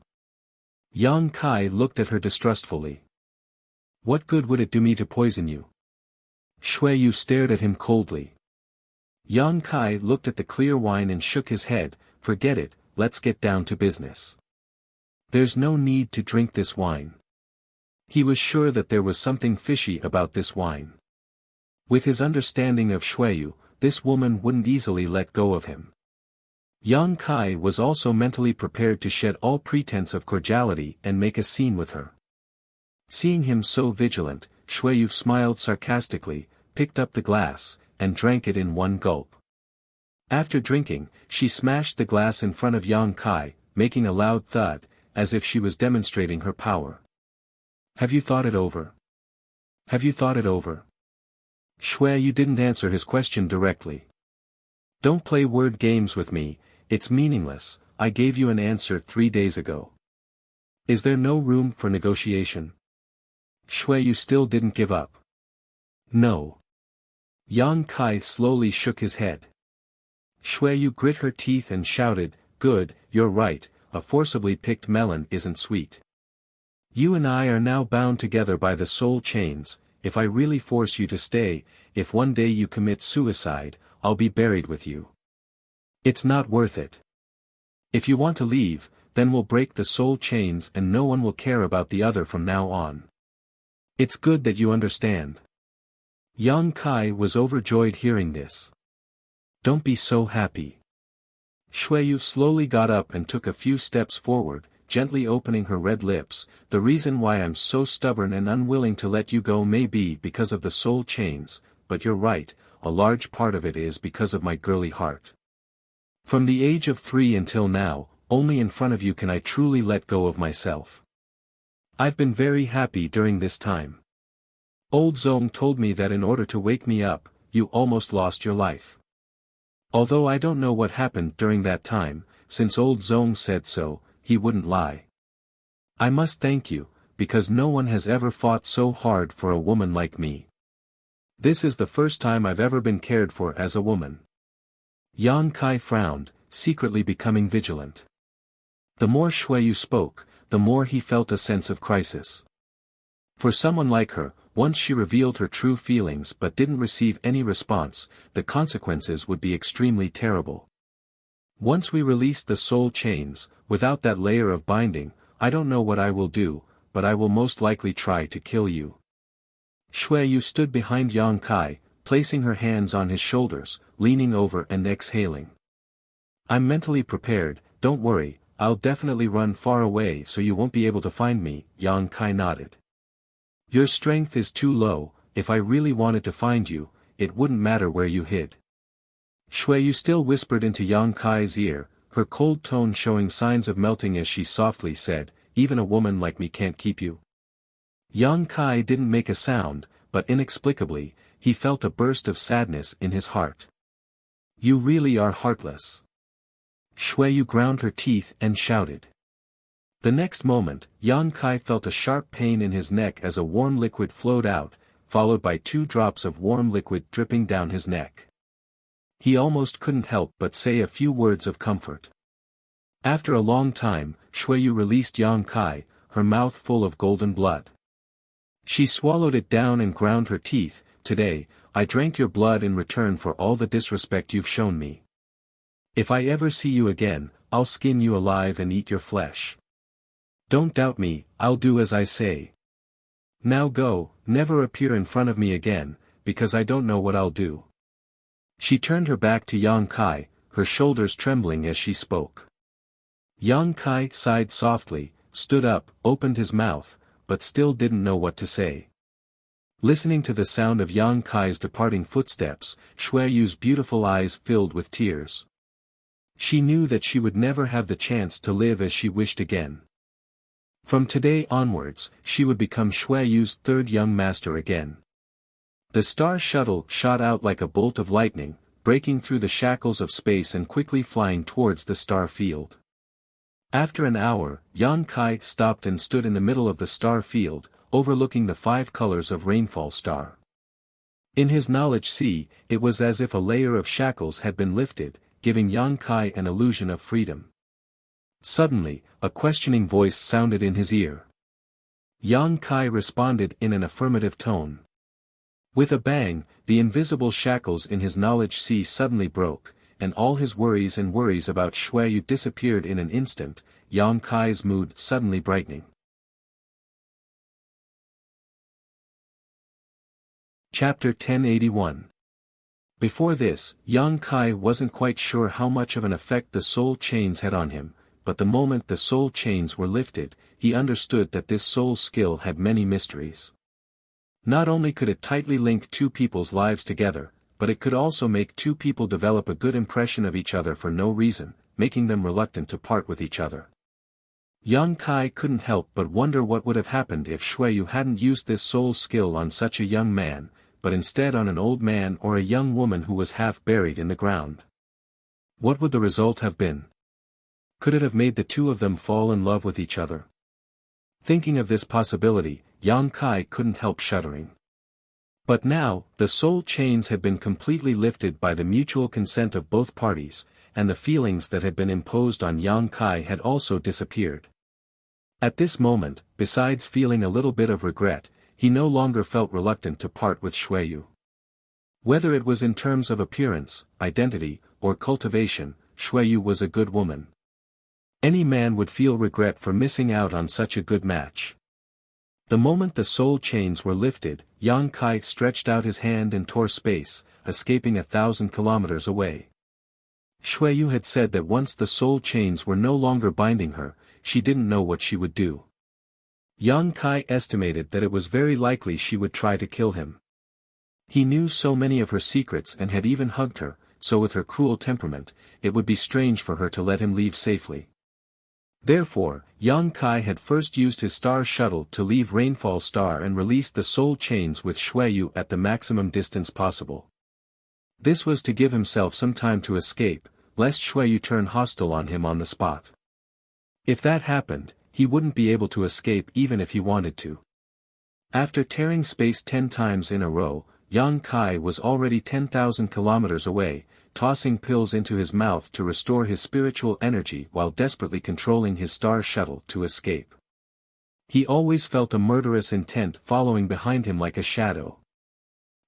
Yang Kai looked at her distrustfully. "What good would it do me to poison you?" Xueyu stared at him coldly. Yang Kai looked at the clear wine and shook his head. "Forget it, let's get down to business. There's no need to drink this wine." He was sure that there was something fishy about this wine. With his understanding of Xueyu, this woman wouldn't easily let go of him. Yang Kai was also mentally prepared to shed all pretense of cordiality and make a scene with her. Seeing him so vigilant, Xueyu smiled sarcastically, picked up the glass, and drank it in one gulp. After drinking, she smashed the glass in front of Yang Kai, making a loud thud, as if she was demonstrating her power. "Have you thought it over? Have you thought it over?" Xueyu didn't answer his question directly. "Don't play word games with me, it's meaningless, I gave you an answer 3 days ago. Is there no room for negotiation?" Xueyu still didn't give up. "No." Yang Kai slowly shook his head. Xueyu grit her teeth and shouted, "Good, you're right, a forcibly picked melon isn't sweet. You and I are now bound together by the soul chains. If I really force you to stay, if one day you commit suicide, I'll be buried with you. It's not worth it. If you want to leave, then we'll break the soul chains and no one will care about the other from now on. It's good that you understand." Yang Kai was overjoyed hearing this. "Don't be so happy." Xueyu slowly got up and took a few steps forward, gently opening her red lips. "The reason why I'm so stubborn and unwilling to let you go may be because of the soul chains, but you're right, a large part of it is because of my girly heart. From the age of 3 until now, only in front of you can I truly let go of myself. I've been very happy during this time. Old Zong told me that in order to wake me up, you almost lost your life. Although I don't know what happened during that time, since old Zong said so, he wouldn't lie. I must thank you, because no one has ever fought so hard for a woman like me. This is the first time I've ever been cared for as a woman." Yang Kai frowned, secretly becoming vigilant. The more Xueyu spoke, the more he felt a sense of crisis. For someone like her, once she revealed her true feelings but didn't receive any response, the consequences would be extremely terrible. "Once we release the soul chains, without that layer of binding, I don't know what I will do, but I will most likely try to kill you." Xueyu stood behind Yang Kai, placing her hands on his shoulders, leaning over and exhaling. I'm mentally prepared, don't worry, I'll definitely run far away so you won't be able to find me, Yang Kai nodded. Your strength is too low, if I really wanted to find you, it wouldn't matter where you hid. Shuiyu still whispered into Yang Kai's ear, her cold tone showing signs of melting as she softly said, even a woman like me can't keep you. Yang Kai didn't make a sound, but inexplicably, he felt a burst of sadness in his heart. You really are heartless. Shuiyu ground her teeth and shouted. The next moment, Yang Kai felt a sharp pain in his neck as a warm liquid flowed out, followed by 2 drops of warm liquid dripping down his neck. He almost couldn't help but say a few words of comfort. After a long time, Shuiyu released Yang Kai, her mouth full of golden blood. She swallowed it down and ground her teeth. Today, I drank your blood in return for all the disrespect you've shown me. If I ever see you again, I'll skin you alive and eat your flesh. Don't doubt me, I'll do as I say. Now go, never appear in front of me again, because I don't know what I'll do. She turned her back to Yang Kai, her shoulders trembling as she spoke. Yang Kai sighed softly, stood up, opened his mouth, but still didn't know what to say. Listening to the sound of Yang Kai's departing footsteps, Shuiyu's beautiful eyes filled with tears. She knew that she would never have the chance to live as she wished again. From today onwards, she would become Shuiyu's 3rd young master again. The star shuttle shot out like a bolt of lightning, breaking through the shackles of space and quickly flying towards the star field. After an hour, Yang Kai stopped and stood in the middle of the star field, overlooking the 5 colors of Rainfall Star. In his knowledge sea, it was as if a layer of shackles had been lifted, giving Yang Kai an illusion of freedom. Suddenly, a questioning voice sounded in his ear. Yang Kai responded in an affirmative tone. With a bang, the invisible shackles in his knowledge sea suddenly broke, and all his worries about Shuiyu disappeared in an instant, Yang Kai's mood suddenly brightening. Chapter 1081. Before this, Yang Kai wasn't quite sure how much of an effect the soul chains had on him, but the moment the soul chains were lifted, he understood that this soul skill had many mysteries. Not only could it tightly link 2 people's lives together, but it could also make 2 people develop a good impression of each other for no reason, making them reluctant to part with each other. Yang Kai couldn't help but wonder what would have happened if Shuiyu hadn't used this soul skill on such a young man, but instead on an old man or a young woman who was half buried in the ground. What would the result have been? Could it have made the 2 of them fall in love with each other? Thinking of this possibility, Yang Kai couldn't help shuddering. But now, the soul chains had been completely lifted by the mutual consent of both parties, and the feelings that had been imposed on Yang Kai had also disappeared. At this moment, besides feeling a little bit of regret, he no longer felt reluctant to part with Shuiyu. Whether it was in terms of appearance, identity, or cultivation, Shuiyu was a good woman. Any man would feel regret for missing out on such a good match. The moment the soul chains were lifted, Yang Kai stretched out his hand and tore space, escaping 1,000 kilometers away. Shuiyu had said that once the soul chains were no longer binding her, she didn't know what she would do. Yang Kai estimated that it was very likely she would try to kill him. He knew so many of her secrets and had even hugged her, so with her cruel temperament, it would be strange for her to let him leave safely. Therefore, Yang Kai had first used his star shuttle to leave Rainfall Star and released the soul chains with Shuiyu at the maximum distance possible. This was to give himself some time to escape, lest Shuiyu turn hostile on him on the spot. If that happened, he wouldn't be able to escape even if he wanted to. After tearing space 10 times in a row, Yang Kai was already 10,000 kilometers away, tossing pills into his mouth to restore his spiritual energy while desperately controlling his star shuttle to escape. He always felt a murderous intent following behind him like a shadow.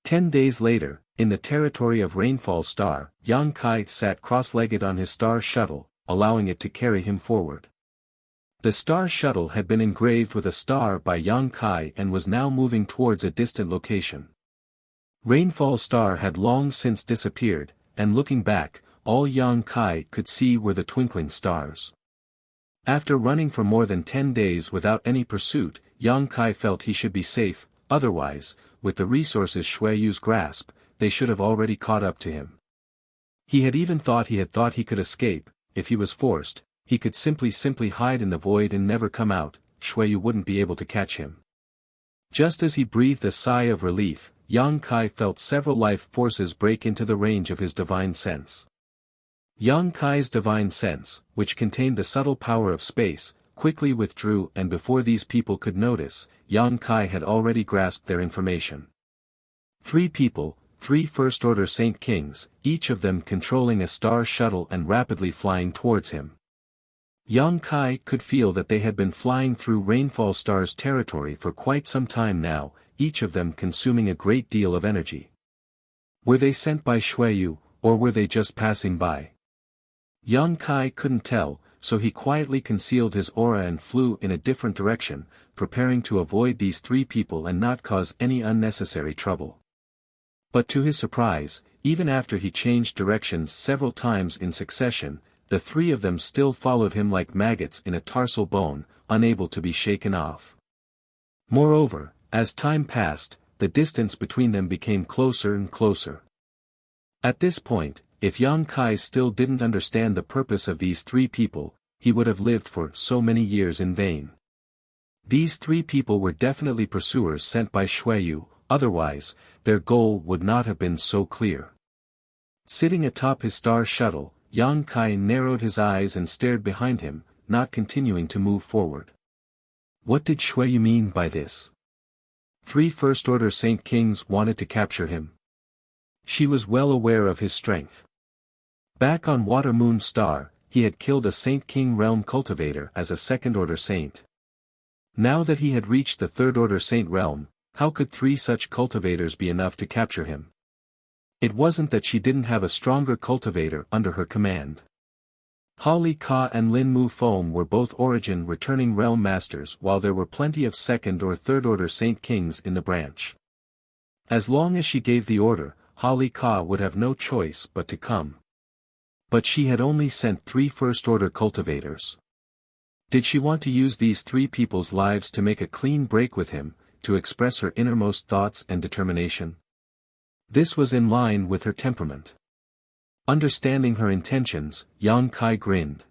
10 days later, in the territory of Rainfall Star, Yang Kai sat cross-legged on his star shuttle, allowing it to carry him forward. The star shuttle had been engraved with a star by Yang Kai and was now moving towards a distant location. Rainfall Star had long since disappeared, and looking back, all Yang Kai could see were the twinkling stars. After running for more than 10 days without any pursuit, Yang Kai felt he should be safe, otherwise, with the resources Shui Yu's grasp, they should have already caught up to him. He had even thought he could escape, if he was forced, he could simply hide in the void and never come out, Shui Yu wouldn't be able to catch him. Just as he breathed a sigh of relief, Yang Kai felt several life forces break into the range of his divine sense. Yang Kai's divine sense, which contained the subtle power of space, quickly withdrew, and before these people could notice, Yang Kai had already grasped their information. 3 people, 3 first-order Saint Kings, each of them controlling a star shuttle and rapidly flying towards him. Yang Kai could feel that they had been flying through Rainfall Star's territory for quite some time now, each of them consuming a great deal of energy. Were they sent by Shui Yu, or were they just passing by? Yang Kai couldn't tell, so he quietly concealed his aura and flew in a different direction, preparing to avoid these 3 people and not cause any unnecessary trouble. But to his surprise, even after he changed directions several times in succession, the 3 of them still followed him like maggots in a tarsal bone, unable to be shaken off. Moreover, as time passed, the distance between them became closer and closer. At this point, if Yang Kai still didn't understand the purpose of these 3 people, he would have lived for so many years in vain. These 3 people were definitely pursuers sent by Shui Yu, otherwise, their goal would not have been so clear. Sitting atop his star shuttle, Yang Kai narrowed his eyes and stared behind him, not continuing to move forward. What did Shui Yu mean by this? 3 first-order Saint Kings wanted to capture him. She was well aware of his strength. Back on Water Moon Star, he had killed a Saint King realm cultivator as a second-order saint. Now that he had reached the third-order saint realm, how could 3 such cultivators be enough to capture him? It wasn't that she didn't have a stronger cultivator under her command. Holly Ka and Lin Mu Foam were both origin returning realm masters, while there were plenty of second or third-order Saint Kings in the branch. As long as she gave the order, Holly Ka would have no choice but to come. But she had only sent 3 first-order cultivators. Did she want to use these 3 people's lives to make a clean break with him, to express her innermost thoughts and determination? This was in line with her temperament. Understanding her intentions, Yang Kai grinned.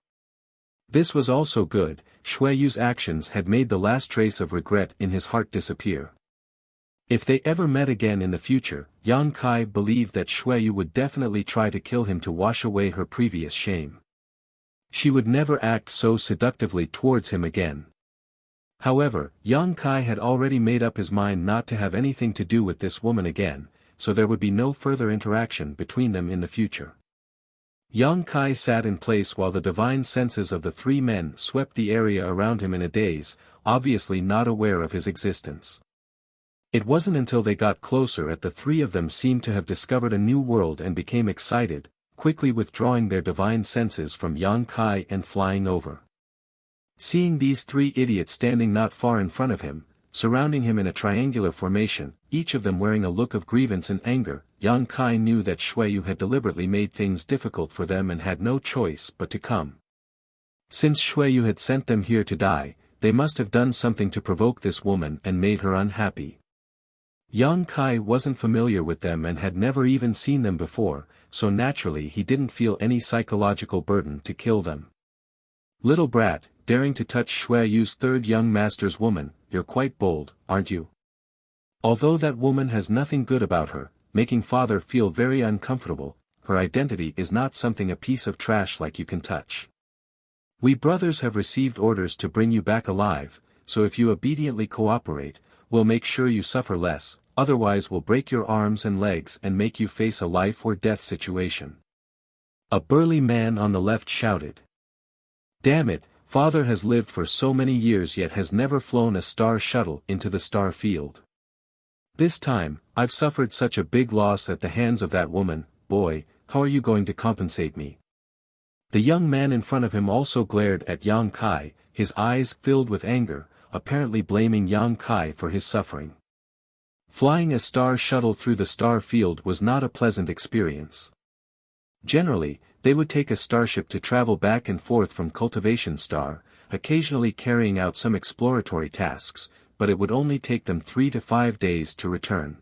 This was also good, Shui Yu's actions had made the last trace of regret in his heart disappear. If they ever met again in the future, Yang Kai believed that Shui Yu would definitely try to kill him to wash away her previous shame. She would never act so seductively towards him again. However, Yang Kai had already made up his mind not to have anything to do with this woman again, so there would be no further interaction between them in the future. Yang Kai sat in place while the divine senses of the 3 men swept the area around him in a daze, obviously not aware of his existence. It wasn't until they got closer that the 3 of them seemed to have discovered a new world and became excited, quickly withdrawing their divine senses from Yang Kai and flying over. Seeing these 3 idiots standing not far in front of him, surrounding him in a triangular formation, each of them wearing a look of grievance and anger, Yang Kai knew that Shui Yu had deliberately made things difficult for them and had no choice but to come. Since Shui Yu had sent them here to die, they must have done something to provoke this woman and made her unhappy. Yang Kai wasn't familiar with them and had never even seen them before, so naturally he didn't feel any psychological burden to kill them. Little brat, daring to touch Shui Yu's 3rd young master's woman, you're quite bold, aren't you? Although that woman has nothing good about her, making father feel very uncomfortable, her identity is not something a piece of trash like you can touch. We brothers have received orders to bring you back alive, so if you obediently cooperate, we'll make sure you suffer less, otherwise we'll break your arms and legs and make you face a life or death situation. A burly man on the left shouted. Damn it, father has lived for so many years yet has never flown a star shuttle into the star field. This time, I've suffered such a big loss at the hands of that woman, boy, how are you going to compensate me? The young man in front of him also glared at Yang Kai, his eyes filled with anger, apparently blaming Yang Kai for his suffering. Flying a star shuttle through the star field was not a pleasant experience. Generally, they would take a starship to travel back and forth from Cultivation Star, occasionally carrying out some exploratory tasks, but it would only take them 3 to 5 days to return.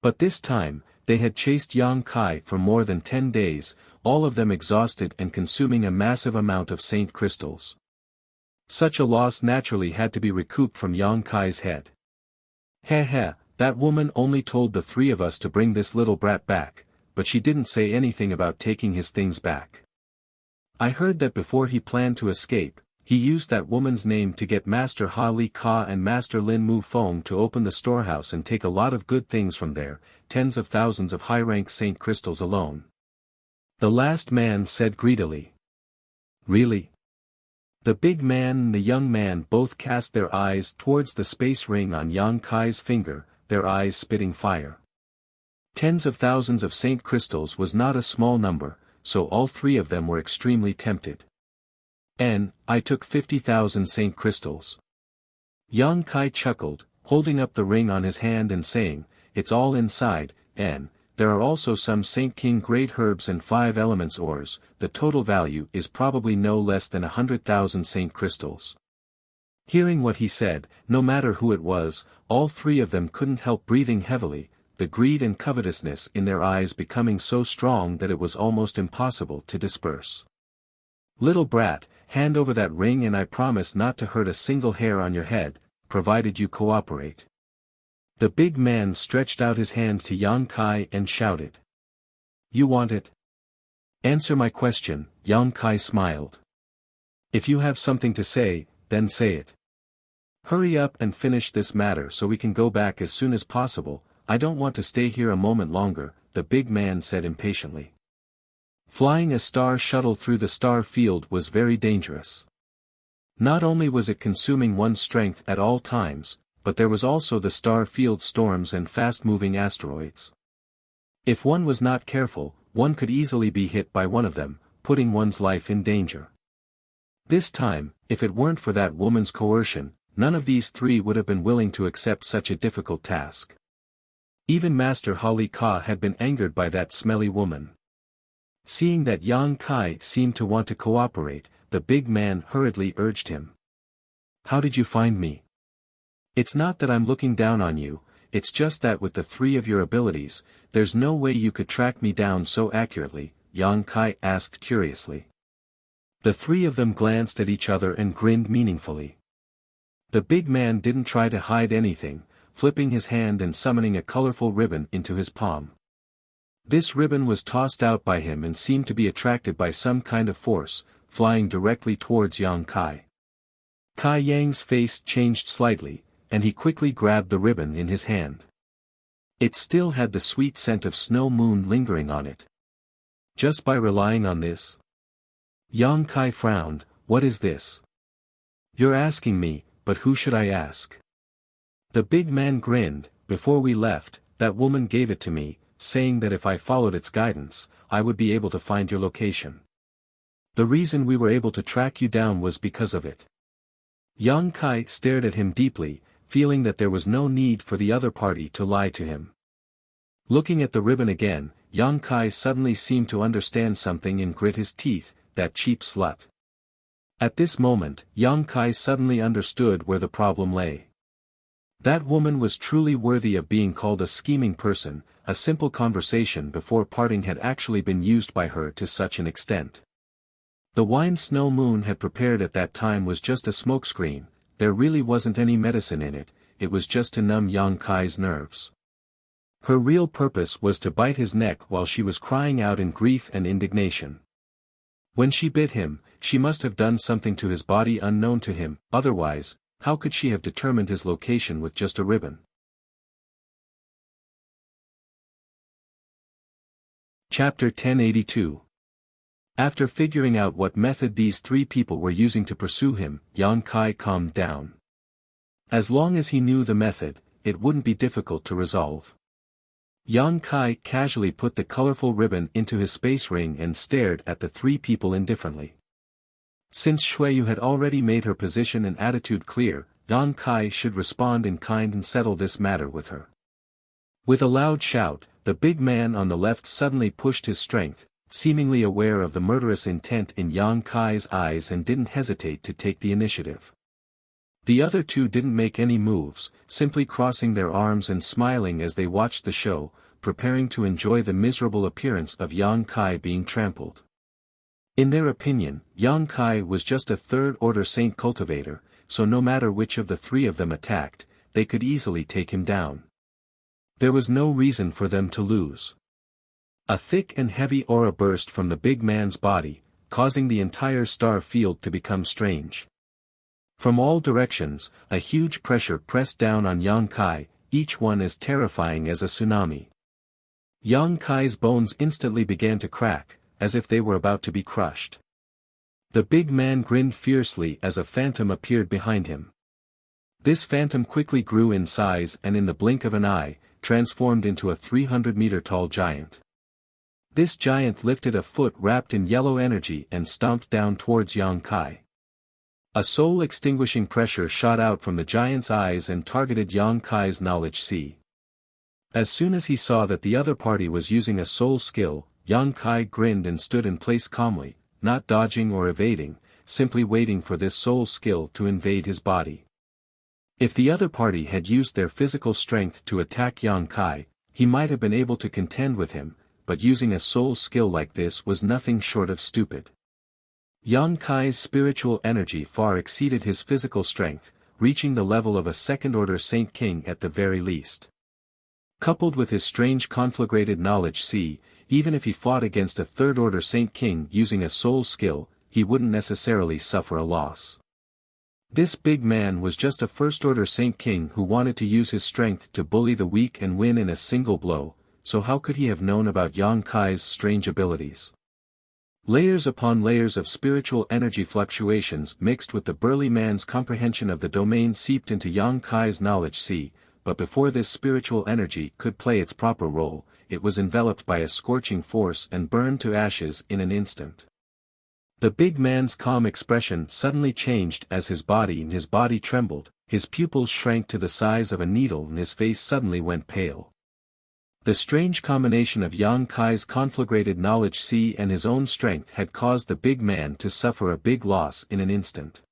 But this time, they had chased Yang Kai for more than 10 days, all of them exhausted and consuming a massive amount of saint crystals. Such a loss naturally had to be recouped from Yang Kai's head. Heh, that woman only told the 3 of us to bring this little brat back, but she didn't say anything about taking his things back. I heard that before he planned to escape, he used that woman's name to get Master Ha Li Ka and Master Lin Mu Feng to open the storehouse and take a lot of good things from there, tens of thousands of high-rank saint crystals alone. The last man said greedily. Really? The big man and the young man both cast their eyes towards the space ring on Yang Kai's finger, their eyes spitting fire. Tens of thousands of saint crystals was not a small number, so all 3 of them were extremely tempted. I took 50,000 saint crystals. Yang Kai chuckled, holding up the ring on his hand and saying, "It's all inside, and there are also some Saint King great herbs and 5 elements ores. The total value is probably no less than 100,000 saint crystals." Hearing what he said, no matter who it was, all 3 of them couldn't help breathing heavily, the greed and covetousness in their eyes becoming so strong that it was almost impossible to disperse. "Little brat, hand over that ring and I promise not to hurt a single hair on your head, provided you cooperate." The big man stretched out his hand to Yang Kai and shouted. "You want it? Answer my question." Yang Kai smiled. "If you have something to say, then say it. Hurry up and finish this matter so we can go back as soon as possible. I don't want to stay here a moment longer," the big man said impatiently. Flying a star shuttle through the star field was very dangerous. Not only was it consuming one's strength at all times, but there was also the star field storms and fast-moving asteroids. If one was not careful, one could easily be hit by one of them, putting one's life in danger. This time, if it weren't for that woman's coercion, none of these 3 would have been willing to accept such a difficult task. Even Master Ha Li Ka had been angered by that smelly woman. Seeing that Yang Kai seemed to want to cooperate, the big man hurriedly urged him. "How did you find me? It's not that I'm looking down on you, it's just that with the 3 of your abilities, there's no way you could track me down so accurately," Yang Kai asked curiously. The 3 of them glanced at each other and grinned meaningfully. The big man didn't try to hide anything, flipping his hand and summoning a colorful ribbon into his palm. This ribbon was tossed out by him and seemed to be attracted by some kind of force, flying directly towards Yang Kai. Kai Yang's face changed slightly, and he quickly grabbed the ribbon in his hand. It still had the sweet scent of snow moon lingering on it. Just by relying on this? Yang Kai frowned. "What is this?" "You're asking me, but who should I ask?" The big man grinned. "Before we left, that woman gave it to me, saying that if I followed its guidance, I would be able to find your location. The reason we were able to track you down was because of it." Yang Kai stared at him deeply, feeling that there was no need for the other party to lie to him. Looking at the ribbon again, Yang Kai suddenly seemed to understand something and grit his teeth. "That cheap slut." At this moment, Yang Kai suddenly understood where the problem lay. That woman was truly worthy of being called a scheming person. A simple conversation before parting had actually been used by her to such an extent. The wine Snow Moon had prepared at that time was just a smokescreen. There really wasn't any medicine in it, it was just to numb Yang Kai's nerves. Her real purpose was to bite his neck while she was crying out in grief and indignation. When she bit him, she must have done something to his body unknown to him, otherwise, how could she have determined his location with just a ribbon? Chapter 1082. After figuring out what method these 3 people were using to pursue him, Yang Kai calmed down. As long as he knew the method, it wouldn't be difficult to resolve. Yang Kai casually put the colorful ribbon into his space ring and stared at the 3 people indifferently. Since Xueyu had already made her position and attitude clear, Yang Kai should respond in kind and settle this matter with her. With a loud shout, the big man on the left suddenly pushed his strength, seemingly aware of the murderous intent in Yang Kai's eyes, and didn't hesitate to take the initiative. The other two didn't make any moves, simply crossing their arms and smiling as they watched the show, preparing to enjoy the miserable appearance of Yang Kai being trampled. In their opinion, Yang Kai was just a third-order saint cultivator, so no matter which of the three of them attacked, they could easily take him down. There was no reason for them to lose. A thick and heavy aura burst from the big man's body, causing the entire star field to become strange. From all directions, a huge pressure pressed down on Yang Kai, each one as terrifying as a tsunami. Yang Kai's bones instantly began to crack, as if they were about to be crushed. The big man grinned fiercely as a phantom appeared behind him. This phantom quickly grew in size and in the blink of an eye, transformed into a 300-meter-tall giant. This giant lifted a foot wrapped in yellow energy and stomped down towards Yang Kai. A soul-extinguishing pressure shot out from the giant's eyes and targeted Yang Kai's knowledge sea. As soon as he saw that the other party was using a soul skill, Yang Kai grinned and stood in place calmly, not dodging or evading, simply waiting for this soul skill to invade his body. If the other party had used their physical strength to attack Yang Kai, he might have been able to contend with him, but using a soul skill like this was nothing short of stupid. Yang Kai's spiritual energy far exceeded his physical strength, reaching the level of a second-order Saint King at the very least. Coupled with his strange conflagrated knowledge sea, even if he fought against a third-order Saint King using a soul skill, he wouldn't necessarily suffer a loss. This big man was just a first-order Saint King who wanted to use his strength to bully the weak and win in a single blow, so how could he have known about Yang Kai's strange abilities? Layers upon layers of spiritual energy fluctuations mixed with the burly man's comprehension of the domain seeped into Yang Kai's knowledge sea, but before this spiritual energy could play its proper role, it was enveloped by a scorching force and burned to ashes in an instant. The big man's calm expression suddenly changed as his body trembled, his pupils shrank to the size of a needle and his face suddenly went pale. The strange combination of Yang Kai's conflagrated knowledge sea and his own strength had caused the big man to suffer a big loss in an instant.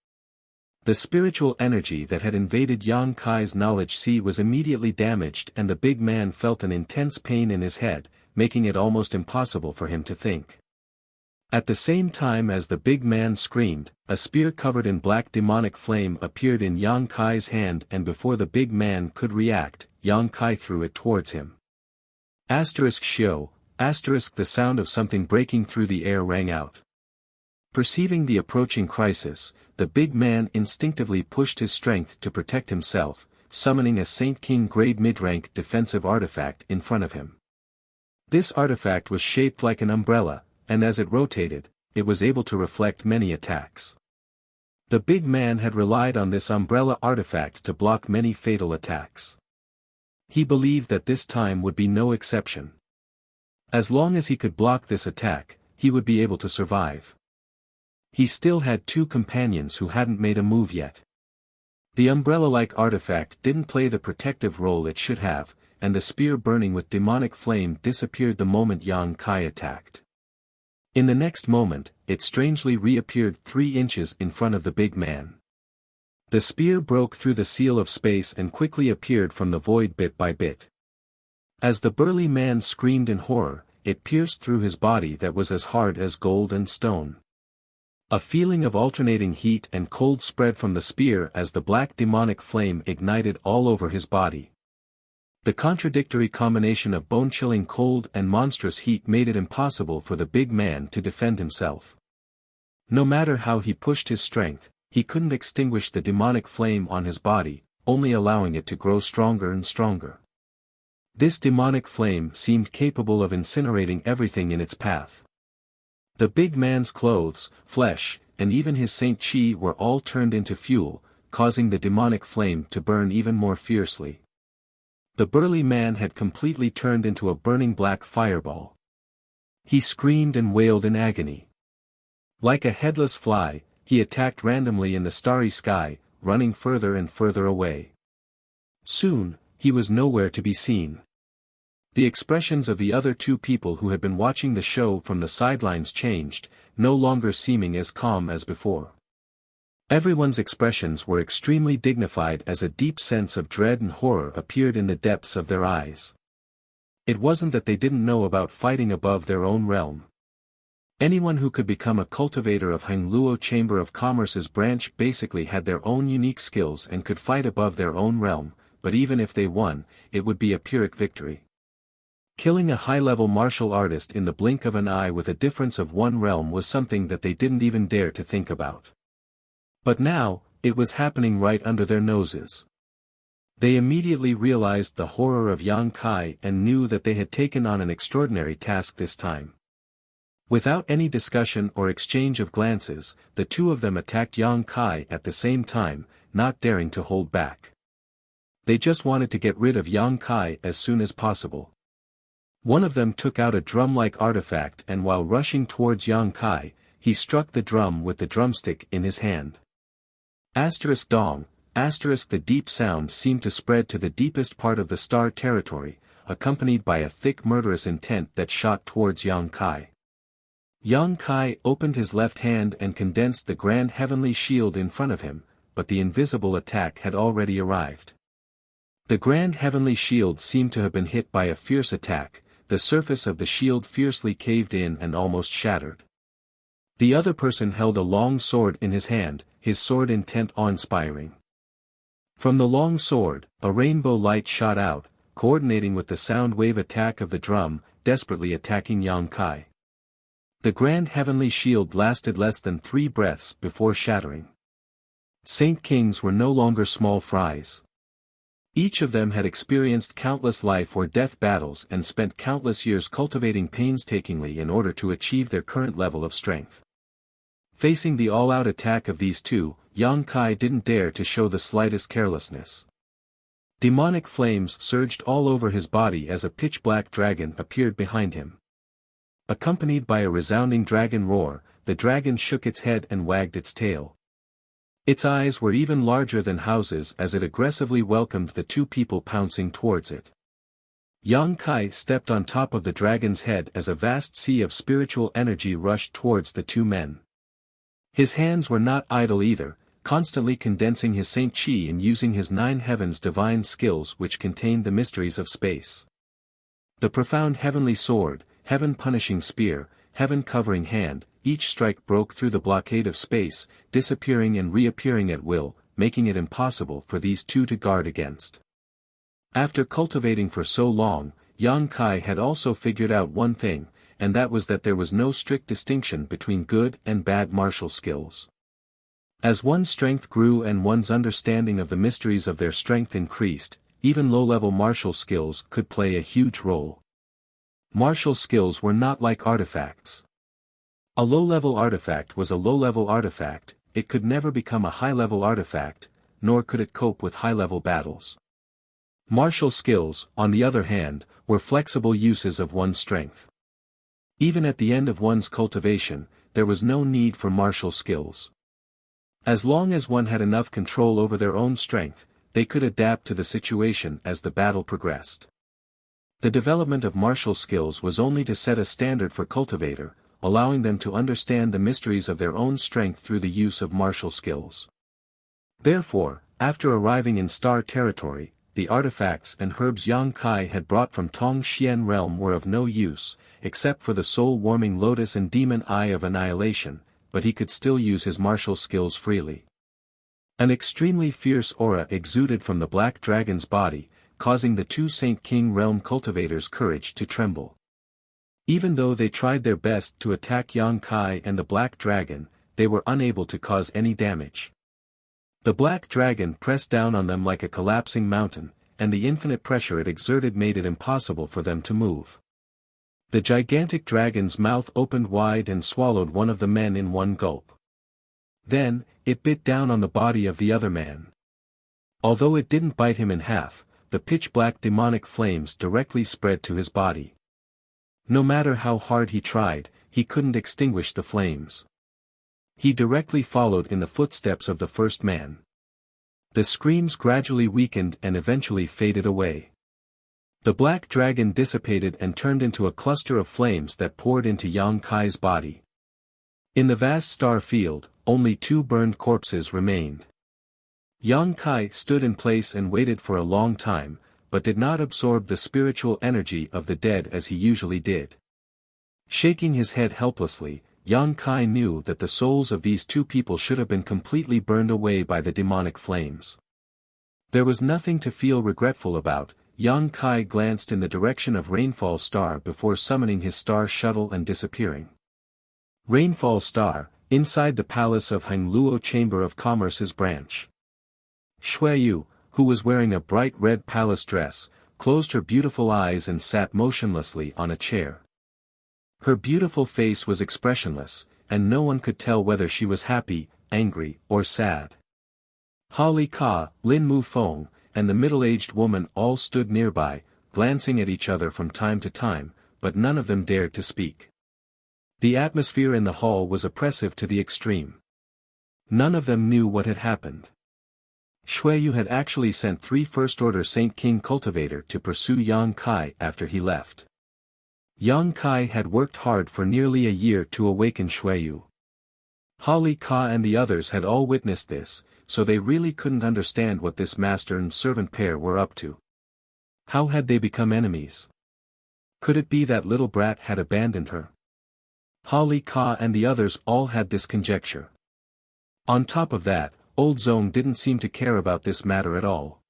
The spiritual energy that had invaded Yang Kai's knowledge sea was immediately damaged and the big man felt an intense pain in his head, making it almost impossible for him to think. At the same time as the big man screamed, a spear covered in black demonic flame appeared in Yang Kai's hand, and before the big man could react, Yang Kai threw it towards him. *Shio, the sound of something breaking through the air rang out. Perceiving the approaching crisis, the big man instinctively pushed his strength to protect himself, summoning a Saint King grade mid-rank defensive artifact in front of him. This artifact was shaped like an umbrella, and as it rotated, it was able to reflect many attacks. The big man had relied on this umbrella artifact to block many fatal attacks. He believed that this time would be no exception. As long as he could block this attack, he would be able to survive. He still had two companions who hadn't made a move yet. The umbrella-like artifact didn't play the protective role it should have, and the spear burning with demonic flame disappeared the moment Yang Kai attacked. In the next moment, it strangely reappeared 3 inches in front of the big man. The spear broke through the seal of space and quickly appeared from the void bit by bit. As the burly man screamed in horror, it pierced through his body that was as hard as gold and stone. A feeling of alternating heat and cold spread from the spear as the black demonic flame ignited all over his body. The contradictory combination of bone-chilling cold and monstrous heat made it impossible for the big man to defend himself. No matter how he pushed his strength, he couldn't extinguish the demonic flame on his body, only allowing it to grow stronger and stronger. This demonic flame seemed capable of incinerating everything in its path. The big man's clothes, flesh, and even his Saint Chi were all turned into fuel, causing the demonic flame to burn even more fiercely. The burly man had completely turned into a burning black fireball. He screamed and wailed in agony. Like a headless fly, he attacked randomly in the starry sky, running further and further away. Soon, he was nowhere to be seen. The expressions of the other two people who had been watching the show from the sidelines changed, no longer seeming as calm as before. Everyone's expressions were extremely dignified as a deep sense of dread and horror appeared in the depths of their eyes. It wasn't that they didn't know about fighting above their own realm. Anyone who could become a cultivator of Hangluo Chamber of Commerce's branch basically had their own unique skills and could fight above their own realm, but even if they won, it would be a Pyrrhic victory. Killing a high-level martial artist in the blink of an eye with a difference of one realm was something that they didn't even dare to think about. But now, it was happening right under their noses. They immediately realized the horror of Yang Kai and knew that they had taken on an extraordinary task this time. Without any discussion or exchange of glances, the two of them attacked Yang Kai at the same time, not daring to hold back. They just wanted to get rid of Yang Kai as soon as possible. One of them took out a drum-like artifact and while rushing towards Yang Kai, he struck the drum with the drumstick in his hand. Dong, the deep sound seemed to spread to the deepest part of the star territory, accompanied by a thick murderous intent that shot towards Yang Kai. Yang Kai opened his left hand and condensed the grand heavenly shield in front of him, but the invisible attack had already arrived. The grand heavenly shield seemed to have been hit by a fierce attack, the surface of the shield fiercely caved in and almost shattered. The other person held a long sword in his hand, his sword intent awe-inspiring. From the long sword, a rainbow light shot out, coordinating with the sound wave attack of the drum, desperately attacking Yang Kai. The grand heavenly shield lasted less than 3 breaths before shattering. Saint Kings were no longer small fries. Each of them had experienced countless life or death battles and spent countless years cultivating painstakingly in order to achieve their current level of strength. Facing the all-out attack of these two, Yang Kai didn't dare to show the slightest carelessness. Demonic flames surged all over his body as a pitch-black dragon appeared behind him. Accompanied by a resounding dragon roar, the dragon shook its head and wagged its tail. Its eyes were even larger than houses as it aggressively welcomed the two people pouncing towards it. Yang Kai stepped on top of the dragon's head as a vast sea of spiritual energy rushed towards the two men. His hands were not idle either, constantly condensing his Saint Chi and using his 9 heavens divine skills which contained the mysteries of space. The profound heavenly sword, heaven-punishing spear, heaven-covering hand, each strike broke through the blockade of space, disappearing and reappearing at will, making it impossible for these two to guard against. After cultivating for so long, Yang Kai had also figured out one thing, and that was that there was no strict distinction between good and bad martial skills. As one's strength grew and one's understanding of the mysteries of their strength increased, even low-level martial skills could play a huge role. Martial skills were not like artifacts. A low-level artifact was a low-level artifact, it could never become a high-level artifact, nor could it cope with high-level battles. Martial skills, on the other hand, were flexible uses of one's strength. Even at the end of one's cultivation, there was no need for martial skills. As long as one had enough control over their own strength, they could adapt to the situation as the battle progressed. The development of martial skills was only to set a standard for cultivator, allowing them to understand the mysteries of their own strength through the use of martial skills. Therefore, after arriving in star territory, the artifacts and herbs Yang Kai had brought from Tong Xian realm were of no use, except for the soul-warming lotus and demon eye of annihilation, but he could still use his martial skills freely. An extremely fierce aura exuded from the black dragon's body, causing the two Saint King realm cultivators' courage to tremble. Even though they tried their best to attack Yang Kai and the black dragon, they were unable to cause any damage. The black dragon pressed down on them like a collapsing mountain, and the infinite pressure it exerted made it impossible for them to move. The gigantic dragon's mouth opened wide and swallowed one of the men in one gulp. Then, it bit down on the body of the other man. Although it didn't bite him in half, the pitch-black demonic flames directly spread to his body. No matter how hard he tried, he couldn't extinguish the flames. He directly followed in the footsteps of the first man. The screams gradually weakened and eventually faded away. The black dragon dissipated and turned into a cluster of flames that poured into Yang Kai's body. In the vast star field, only 2 burned corpses remained. Yang Kai stood in place and waited for a long time, but did not absorb the spiritual energy of the dead as he usually did. Shaking his head helplessly, Yang Kai knew that the souls of these 2 people should have been completely burned away by the demonic flames. There was nothing to feel regretful about. Yang Kai glanced in the direction of Rainfall Star before summoning his star shuttle and disappearing. Rainfall Star, inside the palace of Hangluo Chamber of Commerce's branch. Shuiyu, who was wearing a bright red palace dress, closed her beautiful eyes and sat motionlessly on a chair. Her beautiful face was expressionless, and no one could tell whether she was happy, angry, or sad. Holly Ka, Lin Mu Feng, and the middle-aged woman all stood nearby, glancing at each other from time to time, but none of them dared to speak. The atmosphere in the hall was oppressive to the extreme. None of them knew what had happened. Shuiyu had actually sent 3 first-order Saint King cultivator to pursue Yang Kai after he left. Yang Kai had worked hard for nearly a year to awaken Shuiyu. Holly Ka and the others had all witnessed this, so they really couldn't understand what this master and servant pair were up to. How had they become enemies? Could it be that little brat had abandoned her? Holly Ka and the others all had this conjecture. On top of that, Old Zong didn't seem to care about this matter at all.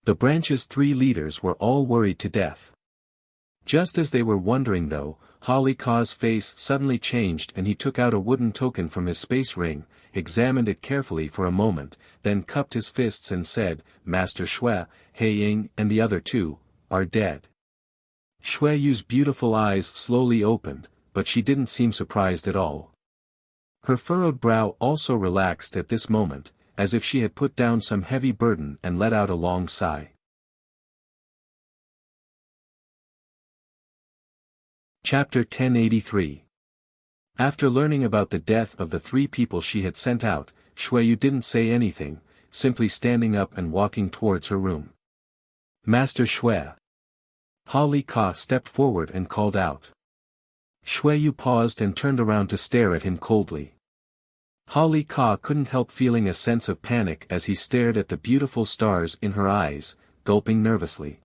The branch's 3 leaders were all worried to death. Just as they were wondering though, Holly Ka's face suddenly changed and he took out a wooden token from his space ring, examined it carefully for a moment, then cupped his fists and said, Master Shui, He Ying and the other 2, are dead. Shuiyu's beautiful eyes slowly opened, but she didn't seem surprised at all. Her furrowed brow also relaxed at this moment, as if she had put down some heavy burden and let out a long sigh. Chapter 1083. After learning about the death of the 3 people she had sent out, Shuiyu didn't say anything, simply standing up and walking towards her room. Master Shui. Holly Ka stepped forward and called out. Shuiyu paused and turned around to stare at him coldly. Holly Ka couldn't help feeling a sense of panic as he stared at the beautiful stars in her eyes, gulping nervously.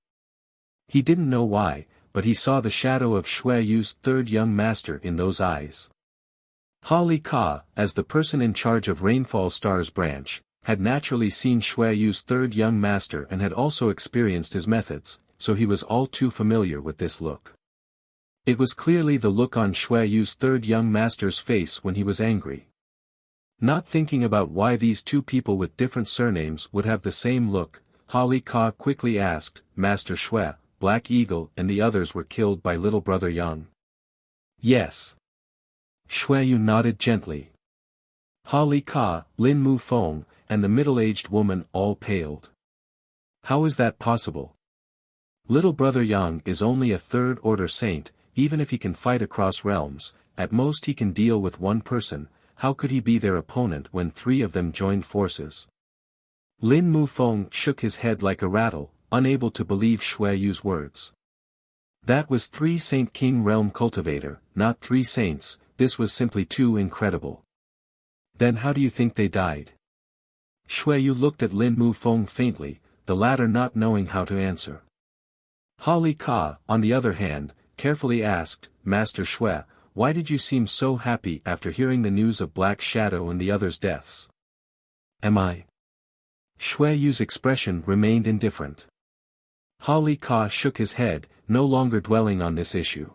He didn't know why, but he saw the shadow of Shuiyu's 3rd young master in those eyes. Holly Ka, as the person in charge of Rainfall Star's branch, had naturally seen Shuiyu's 3rd young master and had also experienced his methods, so he was all too familiar with this look. It was clearly the look on Shuiyu's 3rd young master's face when he was angry. Not thinking about why these 2 people with different surnames would have the same look, Holly Ka quickly asked, Master Shui, Black Eagle and the others were killed by little brother Yang? Yes. Shuiyu nodded gently. Holly Ka, Lin Mu Feng, and the middle-aged woman all paled. How is that possible? Little brother Yang is only a 3rd-order saint, even if he can fight across realms, at most he can deal with 1 person, how could he be their opponent when 3 of them joined forces? Lin Mu Feng shook his head like a rattle, unable to believe Shuiyu's words. That was 3 Saint King realm cultivator, not 3 saints, this was simply too incredible. Then how do you think they died? Shuiyu looked at Lin Mu Feng faintly, the latter not knowing how to answer. Holly Ka, on the other hand, carefully asked, Master Shui, why did you seem so happy after hearing the news of Black Shadow and the others' deaths? Am I? Shuiyu's expression remained indifferent. Holly Ka shook his head, no longer dwelling on this issue.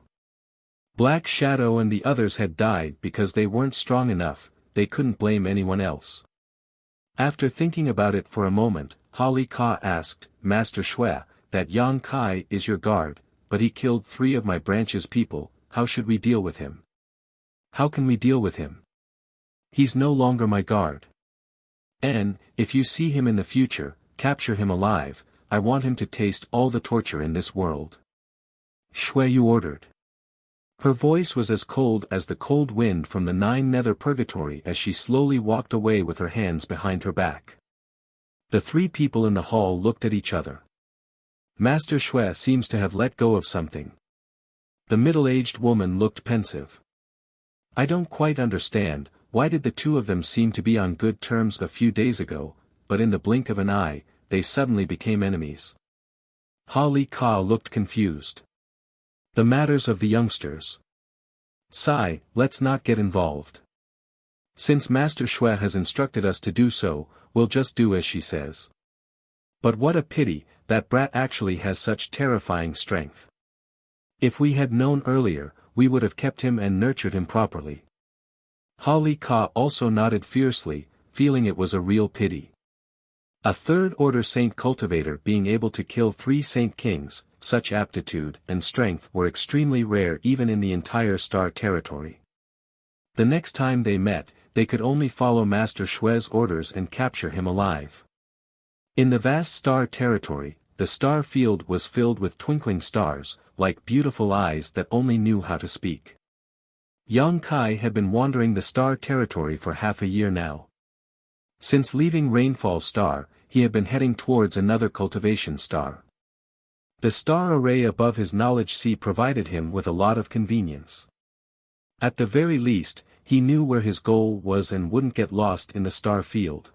Black Shadow and the others had died because they weren't strong enough, they couldn't blame anyone else. After thinking about it for a moment, Holly Ka asked, Master Shui, that Yang Kai is your guard, but he killed 3 of my branch's people, how should we deal with him? How can we deal with him? He's no longer my guard. And, if you see him in the future, capture him alive, I want him to taste all the torture in this world. Shuiyu ordered. Her voice was as cold as the cold wind from the 9 nether purgatory as she slowly walked away with her hands behind her back. The 3 people in the hall looked at each other. Master Shui seems to have let go of something. The middle-aged woman looked pensive. I don't quite understand, why did the two of them seem to be on good terms a few days ago, but in the blink of an eye, they suddenly became enemies. Ha Li Ka looked confused. The matters of the youngsters. Sigh, let's not get involved. Since Master Shui has instructed us to do so, we'll just do as she says. But what a pity, that brat actually has such terrifying strength. If we had known earlier, we would have kept him and nurtured him properly. Ha Li Ka also nodded fiercely, feeling it was a real pity. A third-order saint cultivator being able to kill 3 saint kings, such aptitude and strength were extremely rare even in the entire star territory. The next time they met, they could only follow Master Shui's orders and capture him alive. In the vast star territory, the star field was filled with twinkling stars, like beautiful eyes that only knew how to speak. Yang Kai had been wandering the star territory for half a year now. Since leaving Rainfall Star, he had been heading towards another cultivation star. The star array above his knowledge sea provided him with a lot of convenience. At the very least, he knew where his goal was and wouldn't get lost in the star field.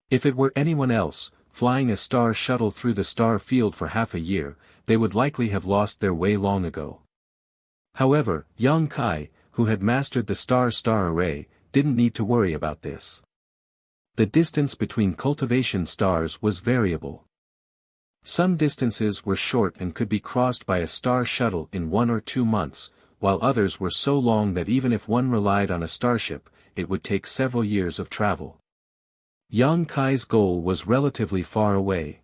If it were anyone else, flying a star shuttle through the star field for half a year, they would likely have lost their way long ago. However, Yang Kai, who had mastered the star array, didn't need to worry about this. The distance between cultivation stars was variable. Some distances were short and could be crossed by a star shuttle in 1 or 2 months, while others were so long that even if one relied on a starship, it would take several years of travel. Yang Kai's goal was relatively far away.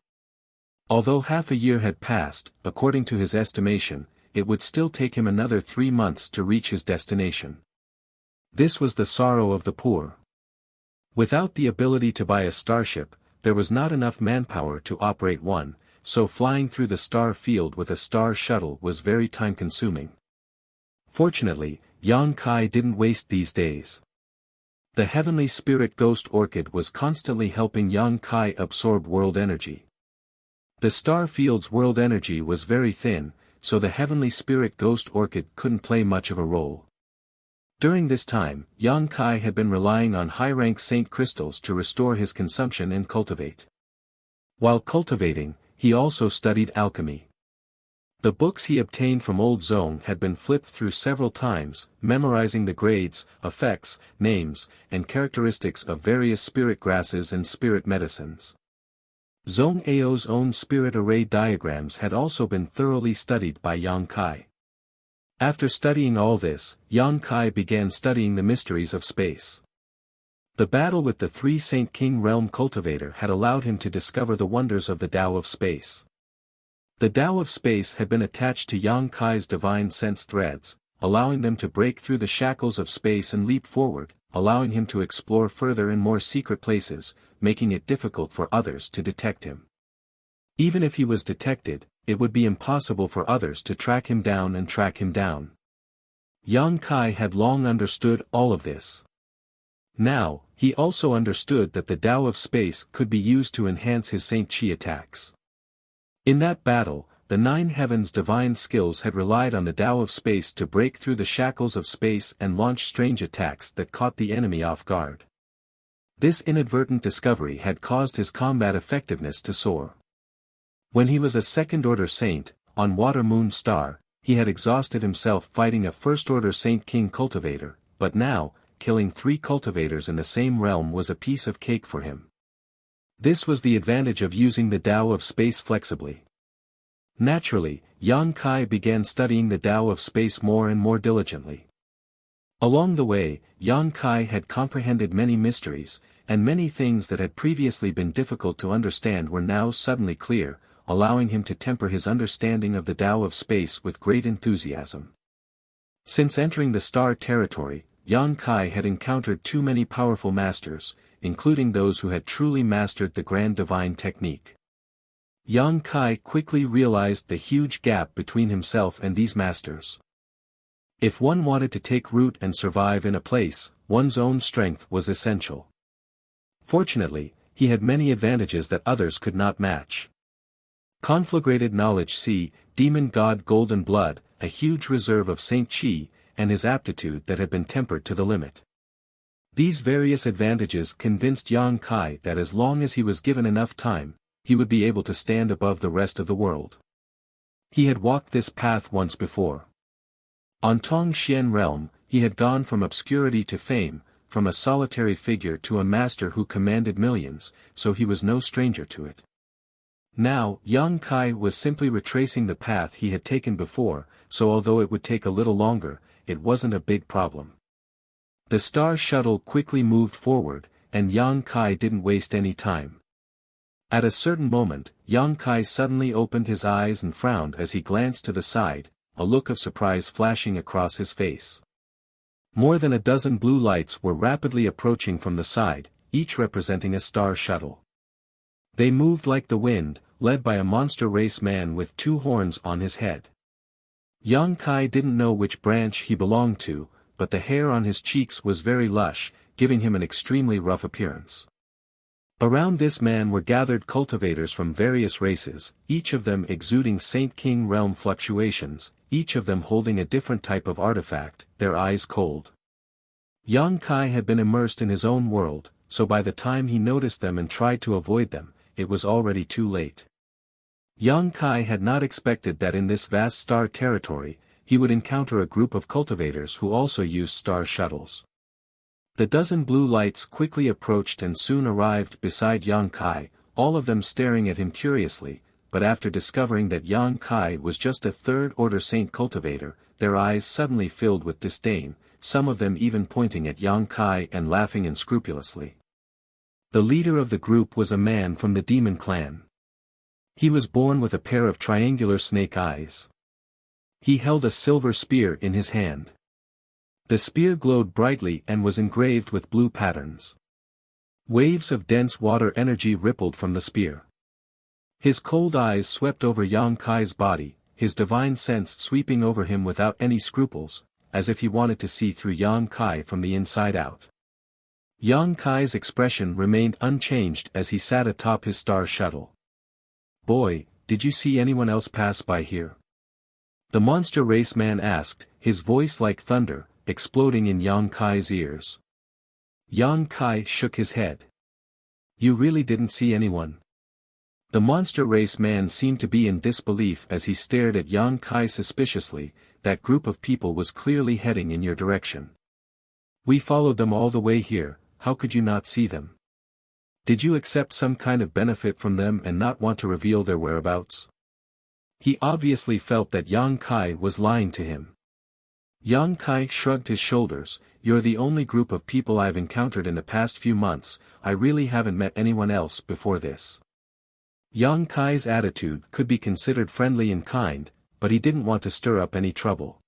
Although half a year had passed, according to his estimation, it would still take him another 3 months to reach his destination. This was the sorrow of the poor. Without the ability to buy a starship, there was not enough manpower to operate one, so flying through the star field with a star shuttle was very time-consuming. Fortunately, Yang Kai didn't waste these days. The heavenly spirit ghost orchid was constantly helping Yang Kai absorb world energy. The star field's world energy was very thin, so the heavenly spirit ghost orchid couldn't play much of a role. During this time, Yang Kai had been relying on high-rank saint crystals to restore his consumption and cultivate. While cultivating, he also studied alchemy. The books he obtained from Old Zong had been flipped through several times, memorizing the grades, effects, names, and characteristics of various spirit grasses and spirit medicines. Zong Ao's own spirit array diagrams had also been thoroughly studied by Yang Kai. After studying all this, Yang Kai began studying the mysteries of space. The battle with the 3 Saint King Realm cultivator had allowed him to discover the wonders of the Tao of space. The Tao of space had been attached to Yang Kai's divine sense threads, allowing them to break through the shackles of space and leap forward, allowing him to explore further and more secret places, making it difficult for others to detect him. Even if he was detected, it would be impossible for others to track him down and track him down. Yang Kai had long understood all of this. Now, he also understood that the Tao of space could be used to enhance his Saint Chi attacks. In that battle, the 9 heavens' divine skills had relied on the Tao of space to break through the shackles of space and launch strange attacks that caught the enemy off guard. This inadvertent discovery had caused his combat effectiveness to soar. When he was a second-order saint, on Water Moon Star, he had exhausted himself fighting a first-order Saint King cultivator, but now, killing 3 cultivators in the same realm was a piece of cake for him. This was the advantage of using the Tao of space flexibly. Naturally, Yang Kai began studying the Tao of space more and more diligently. Along the way, Yang Kai had comprehended many mysteries, and many things that had previously been difficult to understand were now suddenly clear, allowing him to temper his understanding of the Tao of space with great enthusiasm. Since entering the star territory, Yang Kai had encountered too many powerful masters, including those who had truly mastered the grand divine technique. Yang Kai quickly realized the huge gap between himself and these masters. If one wanted to take root and survive in a place, one's own strength was essential. Fortunately, he had many advantages that others could not match. Conflagrated knowledge C, demon god golden blood, a huge reserve of Saint Chi, and his aptitude that had been tempered to the limit. These various advantages convinced Yang Kai that as long as he was given enough time, he would be able to stand above the rest of the world. He had walked this path once before. On Tongxian realm, he had gone from obscurity to fame, from a solitary figure to a master who commanded millions, so he was no stranger to it. Now, Yang Kai was simply retracing the path he had taken before, so although it would take a little longer, it wasn't a big problem. The star shuttle quickly moved forward, and Yang Kai didn't waste any time. At a certain moment, Yang Kai suddenly opened his eyes and frowned as he glanced to the side, a look of surprise flashing across his face. More than a dozen blue lights were rapidly approaching from the side, each representing a star shuttle. They moved like the wind, led by a monster race man with 2 horns on his head. Yang Kai didn't know which branch he belonged to, but the hair on his cheeks was very lush, giving him an extremely rough appearance. Around this man were gathered cultivators from various races, each of them exuding Saint King realm fluctuations, each of them holding a different type of artifact, their eyes cold. Yang Kai had been immersed in his own world, so by the time he noticed them and tried to avoid them, it was already too late. Yang Kai had not expected that in this vast star territory, he would encounter a group of cultivators who also used star shuttles. The dozen blue lights quickly approached and soon arrived beside Yang Kai, all of them staring at him curiously, but after discovering that Yang Kai was just a third-order saint cultivator, their eyes suddenly filled with disdain, some of them even pointing at Yang Kai and laughing unscrupulously. The leader of the group was a man from the demon clan. He was born with a pair of triangular snake eyes. He held a silver spear in his hand. The spear glowed brightly and was engraved with blue patterns. Waves of dense water energy rippled from the spear. His cold eyes swept over Yang Kai's body, his divine sense sweeping over him without any scruples, as if he wanted to see through Yang Kai from the inside out. Yang Kai's expression remained unchanged as he sat atop his star shuttle. "Boy, did you see anyone else pass by here?" The monster race man asked, his voice like thunder, exploding in Yang Kai's ears. Yang Kai shook his head. "You really didn't see anyone?" The monster race man seemed to be in disbelief as he stared at Yang Kai suspiciously. "That group of people was clearly heading in your direction. We followed them all the way here, how could you not see them? Did you accept some kind of benefit from them and not want to reveal their whereabouts?" He obviously felt that Yang Kai was lying to him. Yang Kai shrugged his shoulders. "You're the only group of people I've encountered in the past few months, I really haven't met anyone else before this." Yang Kai's attitude could be considered friendly and kind, but he didn't want to stir up any trouble.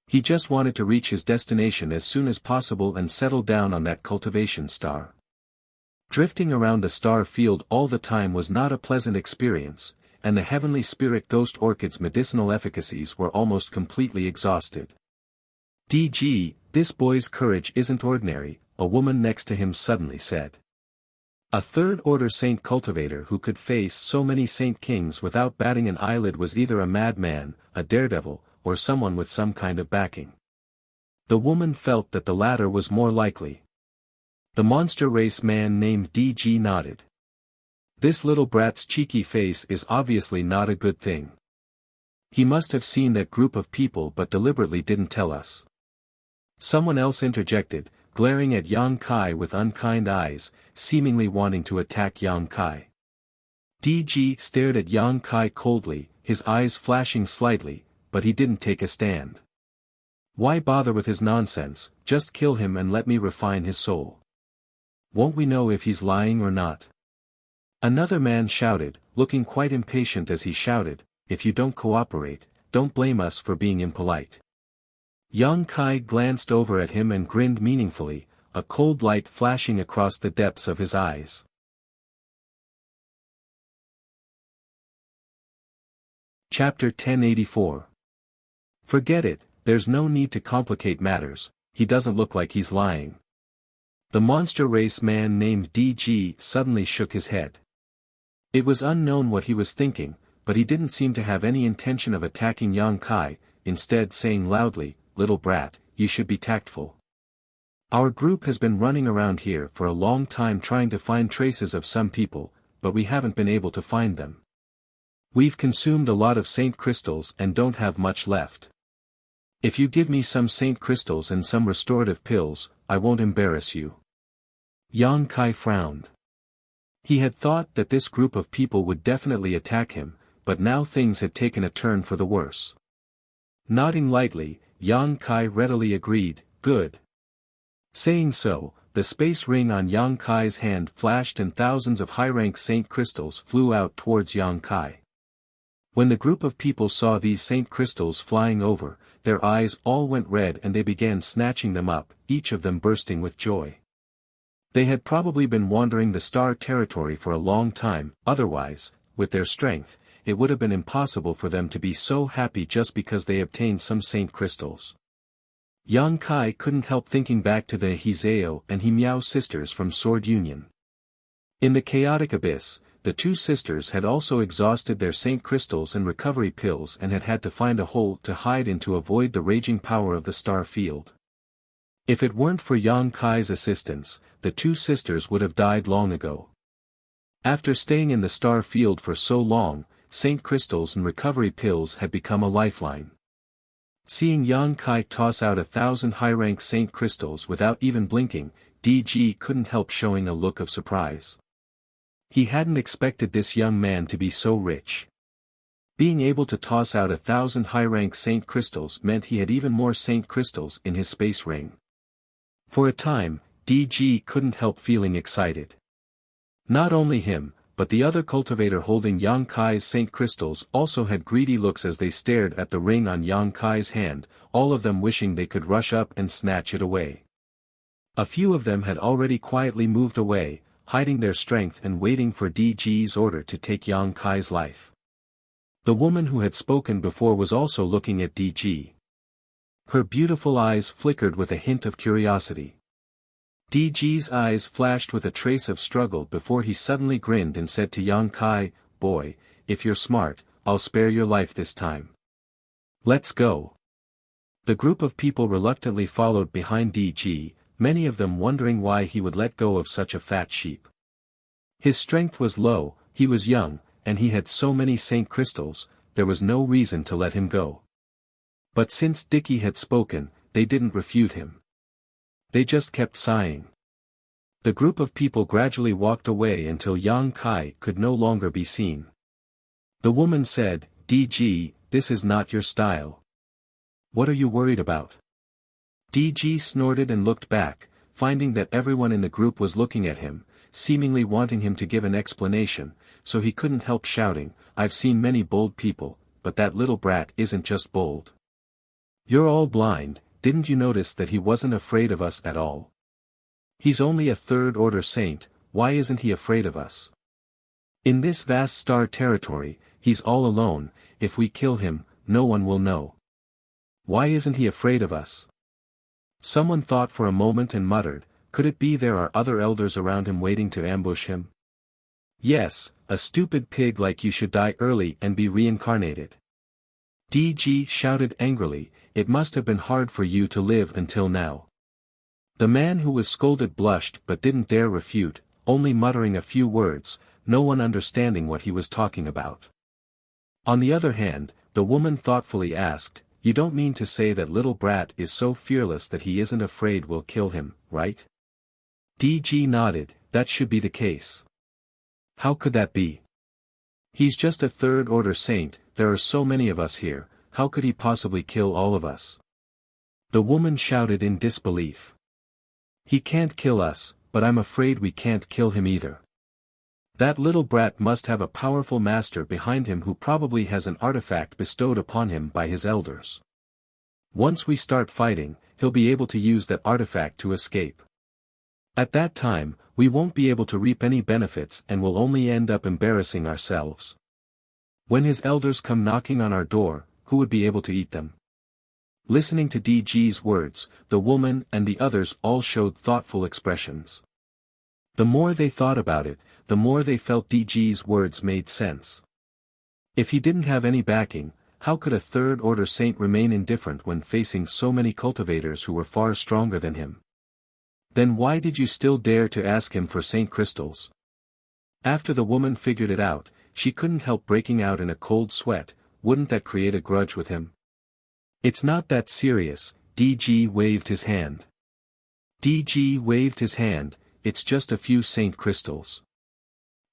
He just wanted to reach his destination as soon as possible and settle down on that cultivation star. Drifting around the star field all the time was not a pleasant experience, and the heavenly spirit ghost orchid's medicinal efficacies were almost completely exhausted. "DG, this boy's courage isn't ordinary," a woman next to him suddenly said. A third-order saint cultivator who could face so many saint kings without batting an eyelid was either a madman, a daredevil, or someone with some kind of backing. The woman felt that the latter was more likely. The monster race man named DG nodded. "This little brat's cheeky face is obviously not a good thing. He must have seen that group of people but deliberately didn't tell us." Someone else interjected, glaring at Yang Kai with unkind eyes, seemingly wanting to attack Yang Kai. DG stared at Yang Kai coldly, his eyes flashing slightly, but he didn't take a stand. "Why bother with his nonsense, just kill him and let me refine his soul. Won't we know if he's lying or not?" Another man shouted, looking quite impatient as he shouted, "If you don't cooperate, don't blame us for being impolite." Yang Kai glanced over at him and grinned meaningfully, a cold light flashing across the depths of his eyes. Chapter 1084. "Forget it, there's no need to complicate matters, he doesn't look like he's lying." The monster race man named DG suddenly shook his head. It was unknown what he was thinking, but he didn't seem to have any intention of attacking Yang Kai, instead saying loudly, "Little brat, you should be tactful. Our group has been running around here for a long time trying to find traces of some people, but we haven't been able to find them. We've consumed a lot of saint crystals and don't have much left. If you give me some saint crystals and some restorative pills, I won't embarrass you." Yang Kai frowned. He had thought that this group of people would definitely attack him, but now things had taken a turn for the worse. Nodding lightly, Yang Kai readily agreed, "Good." Saying so, the space ring on Yang Kai's hand flashed and thousands of high-rank saint crystals flew out towards Yang Kai. When the group of people saw these saint crystals flying over, their eyes all went red and they began snatching them up, each of them bursting with joy. They had probably been wandering the star territory for a long time, otherwise, with their strength, it would have been impossible for them to be so happy just because they obtained some saint crystals. Yang Kai couldn't help thinking back to the Hizeo and Himiao sisters from Sword Union. In the chaotic abyss, the two sisters had also exhausted their saint crystals and recovery pills and had had to find a hole to hide in to avoid the raging power of the star field. If it weren't for Yang Kai's assistance, the two sisters would have died long ago. After staying in the star field for so long, saint crystals and recovery pills had become a lifeline. Seeing Yang Kai toss out 1,000 high-rank saint crystals without even blinking, DG couldn't help showing a look of surprise. He hadn't expected this young man to be so rich. Being able to toss out 1,000 high-rank saint crystals meant he had even more saint crystals in his space ring. For a time, DG couldn't help feeling excited. Not only him, but the other cultivator holding Yang Kai's saint crystals also had greedy looks as they stared at the ring on Yang Kai's hand, all of them wishing they could rush up and snatch it away. A few of them had already quietly moved away, hiding their strength and waiting for DG's order to take Yang Kai's life. The woman who had spoken before was also looking at DG. Her beautiful eyes flickered with a hint of curiosity. DG's eyes flashed with a trace of struggle before he suddenly grinned and said to Yang Kai, "Boy, if you're smart, I'll spare your life this time. Let's go." The group of people reluctantly followed behind DG, many of them wondering why he would let go of such a fat sheep. His strength was low, he was young, and he had so many saint crystals, there was no reason to let him go. But since Dicky had spoken, they didn't refute him. They just kept sighing. The group of people gradually walked away until Yang Kai could no longer be seen. The woman said, "DG, this is not your style. What are you worried about?" DG snorted and looked back, finding that everyone in the group was looking at him, seemingly wanting him to give an explanation, so he couldn't help shouting, "I've seen many bold people, but that little brat isn't just bold. You're all blind, didn't you notice that he wasn't afraid of us at all? He's only a third-order saint, why isn't he afraid of us? In this vast star territory, he's all alone, if we kill him, no one will know. Why isn't he afraid of us?" Someone thought for a moment and muttered, "Could it be there are other elders around him waiting to ambush him? Yes, a stupid pig like you should die early and be reincarnated." DG shouted angrily, "It must have been hard for you to live until now." The man who was scolded blushed but didn't dare refute, only muttering a few words, no one understanding what he was talking about. On the other hand, the woman thoughtfully asked, "You don't mean to say that little brat is so fearless that he isn't afraid we'll kill him, right?" DG nodded, "That should be the case. How could that be? He's just a third-order saint, there are so many of us here, how could he possibly kill all of us?" The woman shouted in disbelief. "He can't kill us, but I'm afraid we can't kill him either. That little brat must have a powerful master behind him who probably has an artifact bestowed upon him by his elders. Once we start fighting, he'll be able to use that artifact to escape. At that time, we won't be able to reap any benefits and will only end up embarrassing ourselves. When his elders come knocking on our door, who would be able to eat them?" Listening to DG's words, the woman and the others all showed thoughtful expressions. The more they thought about it, the more they felt DG's words made sense. If he didn't have any backing, how could a third-order saint remain indifferent when facing so many cultivators who were far stronger than him? Then why did you still dare to ask him for saint crystals? After the woman figured it out, she couldn't help breaking out in a cold sweat. Wouldn't that create a grudge with him? It's not that serious, DG waved his hand. DG waved his hand, it's just a few saint crystals.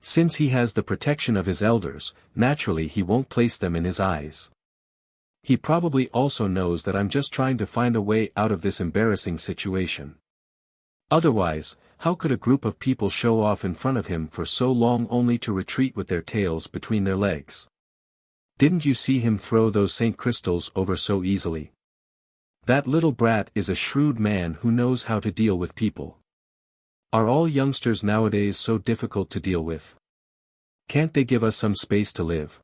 Since he has the protection of his elders, naturally he won't place them in his eyes. He probably also knows that I'm just trying to find a way out of this embarrassing situation. Otherwise, how could a group of people show off in front of him for so long only to retreat with their tails between their legs? Didn't you see him throw those saint crystals over so easily? That little brat is a shrewd man who knows how to deal with people. Are all youngsters nowadays so difficult to deal with? Can't they give us some space to live?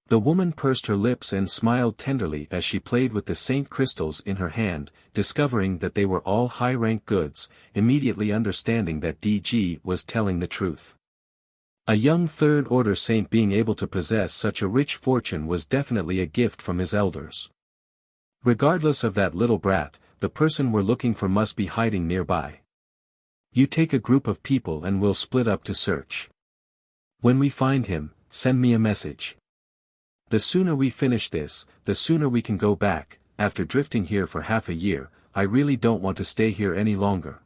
The woman pursed her lips and smiled tenderly as she played with the saint crystals in her hand, discovering that they were all high-rank goods, immediately understanding that DG was telling the truth. A young third-order saint being able to possess such a rich fortune was definitely a gift from his elders. Regardless of that little brat, the person we're looking for must be hiding nearby. You take a group of people and we'll split up to search. When we find him, send me a message. The sooner we finish this, the sooner we can go back. After drifting here for half a year, I really don't want to stay here any longer.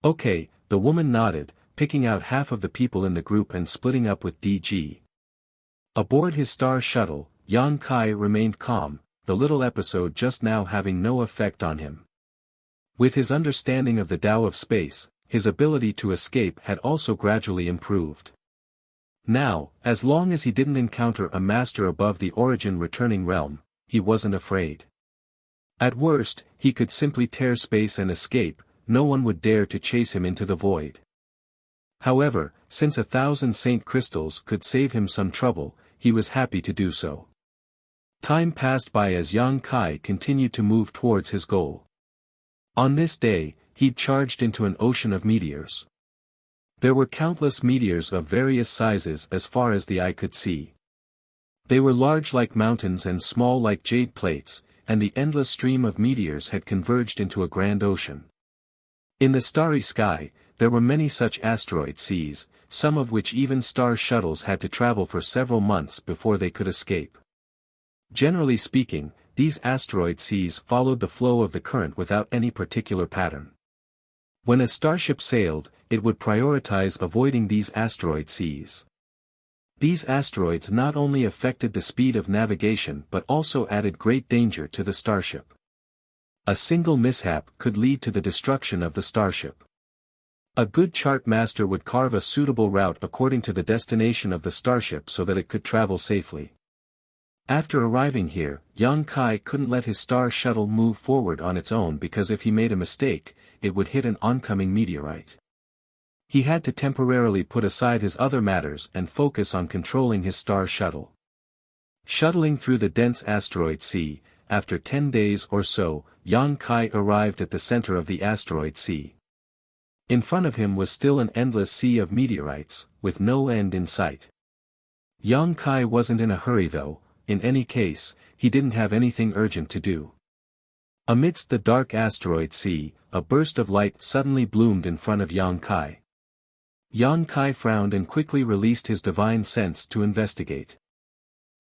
Okay, the woman nodded, picking out half of the people in the group and splitting up with DG. Aboard his star shuttle, Yang Kai remained calm, the little episode just now having no effect on him. With his understanding of the Tao of space, his ability to escape had also gradually improved. Now, as long as he didn't encounter a master above the origin returning realm, he wasn't afraid. At worst, he could simply tear space and escape, no one would dare to chase him into the void. However, since 1,000 saint crystals could save him some trouble, he was happy to do so. Time passed by as Yang Kai continued to move towards his goal. On this day, he'd charged into an ocean of meteors. There were countless meteors of various sizes as far as the eye could see. They were large like mountains and small like jade plates, and the endless stream of meteors had converged into a grand ocean. In the starry sky, there were many such asteroid seas, some of which even star shuttles had to travel for several months before they could escape. Generally speaking, these asteroid seas followed the flow of the current without any particular pattern. When a starship sailed, it would prioritize avoiding these asteroid seas. These asteroids not only affected the speed of navigation but also added great danger to the starship. A single mishap could lead to the destruction of the starship. A good chart master would carve a suitable route according to the destination of the starship so that it could travel safely. After arriving here, Yang Kai couldn't let his star shuttle move forward on its own because if he made a mistake, it would hit an oncoming meteorite. He had to temporarily put aside his other matters and focus on controlling his star shuttle. Shuttling through the dense asteroid sea, after 10 days or so, Yang Kai arrived at the center of the asteroid sea. In front of him was still an endless sea of meteorites, with no end in sight. Yang Kai wasn't in a hurry though. In any case, he didn't have anything urgent to do. Amidst the dark asteroid sea, a burst of light suddenly bloomed in front of Yang Kai. Yang Kai frowned and quickly released his divine sense to investigate.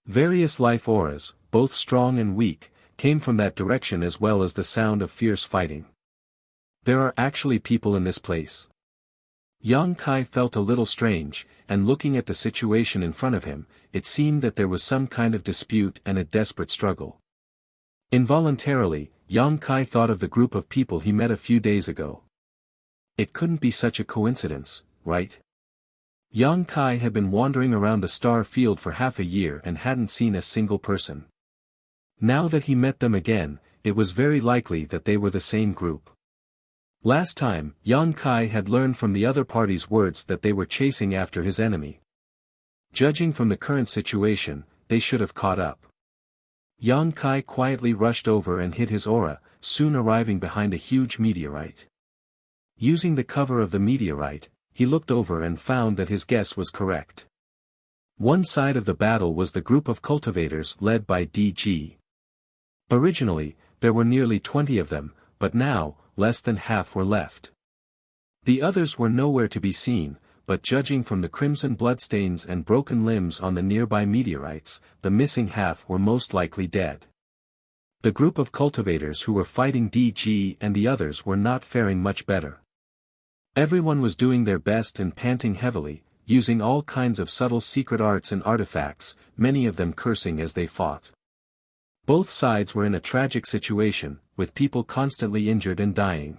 Various life auras, both strong and weak, came from that direction as well as the sound of fierce fighting. There are actually people in this place. Yang Kai felt a little strange, and looking at the situation in front of him, it seemed that there was some kind of dispute and a desperate struggle. Involuntarily, Yang Kai thought of the group of people he met a few days ago. It couldn't be such a coincidence, right? Yang Kai had been wandering around the star field for half a year and hadn't seen a single person. Now that he met them again, it was very likely that they were the same group. Last time, Yang Kai had learned from the other party's words that they were chasing after his enemy. Judging from the current situation, they should have caught up. Yang Kai quietly rushed over and hid his aura, soon arriving behind a huge meteorite. Using the cover of the meteorite, he looked over and found that his guess was correct. One side of the battle was the group of cultivators led by DG. Originally, there were nearly 20 of them, but now, less than half were left. The others were nowhere to be seen, but judging from the crimson bloodstains and broken limbs on the nearby meteorites, the missing half were most likely dead. The group of cultivators who were fighting DG and the others were not faring much better. Everyone was doing their best and panting heavily, using all kinds of subtle secret arts and artifacts, many of them cursing as they fought. Both sides were in a tragic situation, with people constantly injured and dying.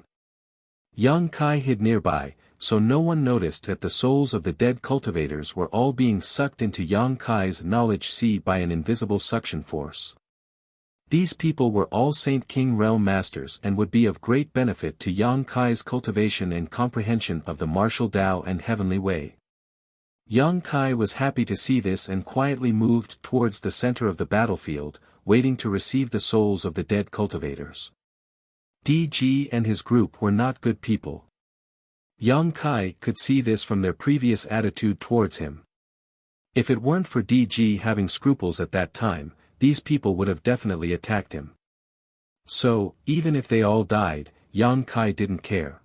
Yang Kai hid nearby, so no one noticed that the souls of the dead cultivators were all being sucked into Yang Kai's knowledge sea by an invisible suction force. These people were all Saint King Realm masters and would be of great benefit to Yang Kai's cultivation and comprehension of the martial Tao and heavenly way. Yang Kai was happy to see this and quietly moved towards the center of the battlefield, waiting to receive the souls of the dead cultivators. DG and his group were not good people. Yang Kai could see this from their previous attitude towards him. If it weren't for DG having scruples at that time, these people would have definitely attacked him. So, even if they all died, Yang Kai didn't care.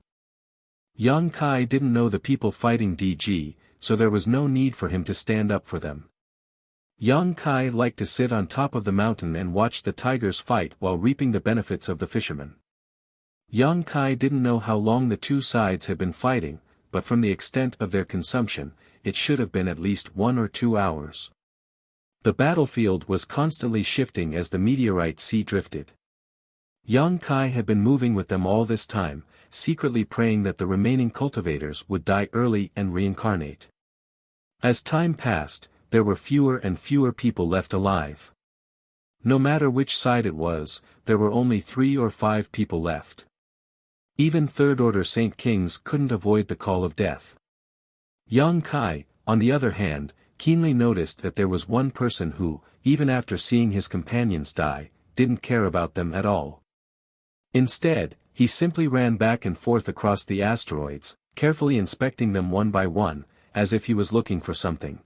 Yang Kai didn't know the people fighting DG, so there was no need for him to stand up for them. Yang Kai liked to sit on top of the mountain and watch the tigers fight while reaping the benefits of the fishermen. Yang Kai didn't know how long the two sides had been fighting, but from the extent of their consumption, it should have been at least 1 or 2 hours. The battlefield was constantly shifting as the meteorite sea drifted. Yang Kai had been moving with them all this time, secretly praying that the remaining cultivators would die early and reincarnate. As time passed, there were fewer and fewer people left alive. No matter which side it was, there were only 3 or 5 people left. Even third-order Saint Kings couldn't avoid the call of death. Yang Kai, on the other hand, keenly noticed that there was one person who, even after seeing his companions die, didn't care about them at all. Instead, he simply ran back and forth across the asteroids, carefully inspecting them one by one, as if he was looking for something.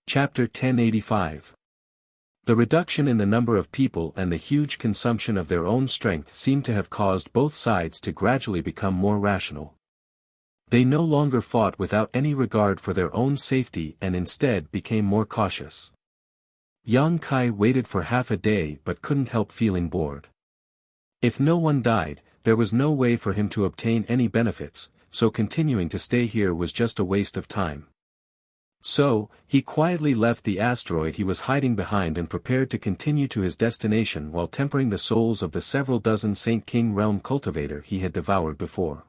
Chapter 1085. The reduction in the number of people and the huge consumption of their own strength seemed to have caused both sides to gradually become more rational. They no longer fought without any regard for their own safety and instead became more cautious. Yang Kai waited for half a day but couldn't help feeling bored. If no one died, there was no way for him to obtain any benefits, so continuing to stay here was just a waste of time. So, he quietly left the asteroid he was hiding behind and prepared to continue to his destination while tempering the souls of the several dozen Saint King Realm cultivator he had devoured before.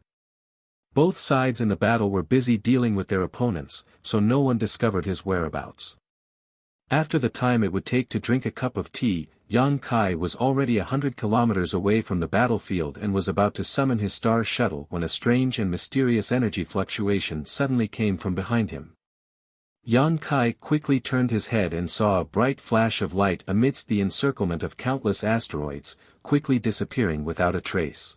Both sides in the battle were busy dealing with their opponents, so no one discovered his whereabouts. After the time it would take to drink a cup of tea, Yang Kai was already 100 kilometers away from the battlefield and was about to summon his star shuttle when a strange and mysterious energy fluctuation suddenly came from behind him. Yang Kai quickly turned his head and saw a bright flash of light amidst the encirclement of countless asteroids, quickly disappearing without a trace.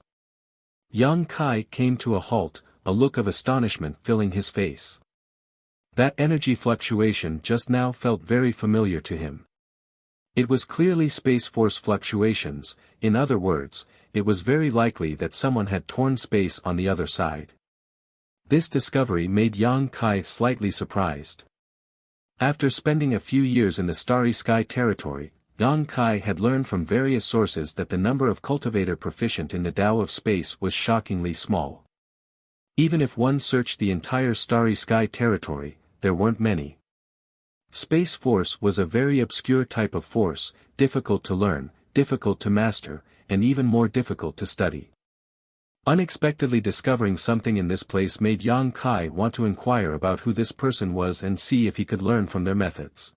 Yang Kai came to a halt, a look of astonishment filling his face. That energy fluctuation just now felt very familiar to him. It was clearly Space Force fluctuations, in other words, it was very likely that someone had torn space on the other side. This discovery made Yang Kai slightly surprised. After spending a few years in the Starry Sky territory, Yang Kai had learned from various sources that the number of cultivator proficient in the Tao of space was shockingly small. Even if one searched the entire Starry Sky territory, there weren't many. Space Force was a very obscure type of force, difficult to learn, difficult to master, and even more difficult to study. Unexpectedly discovering something in this place made Yang Kai want to inquire about who this person was and see if he could learn from their methods.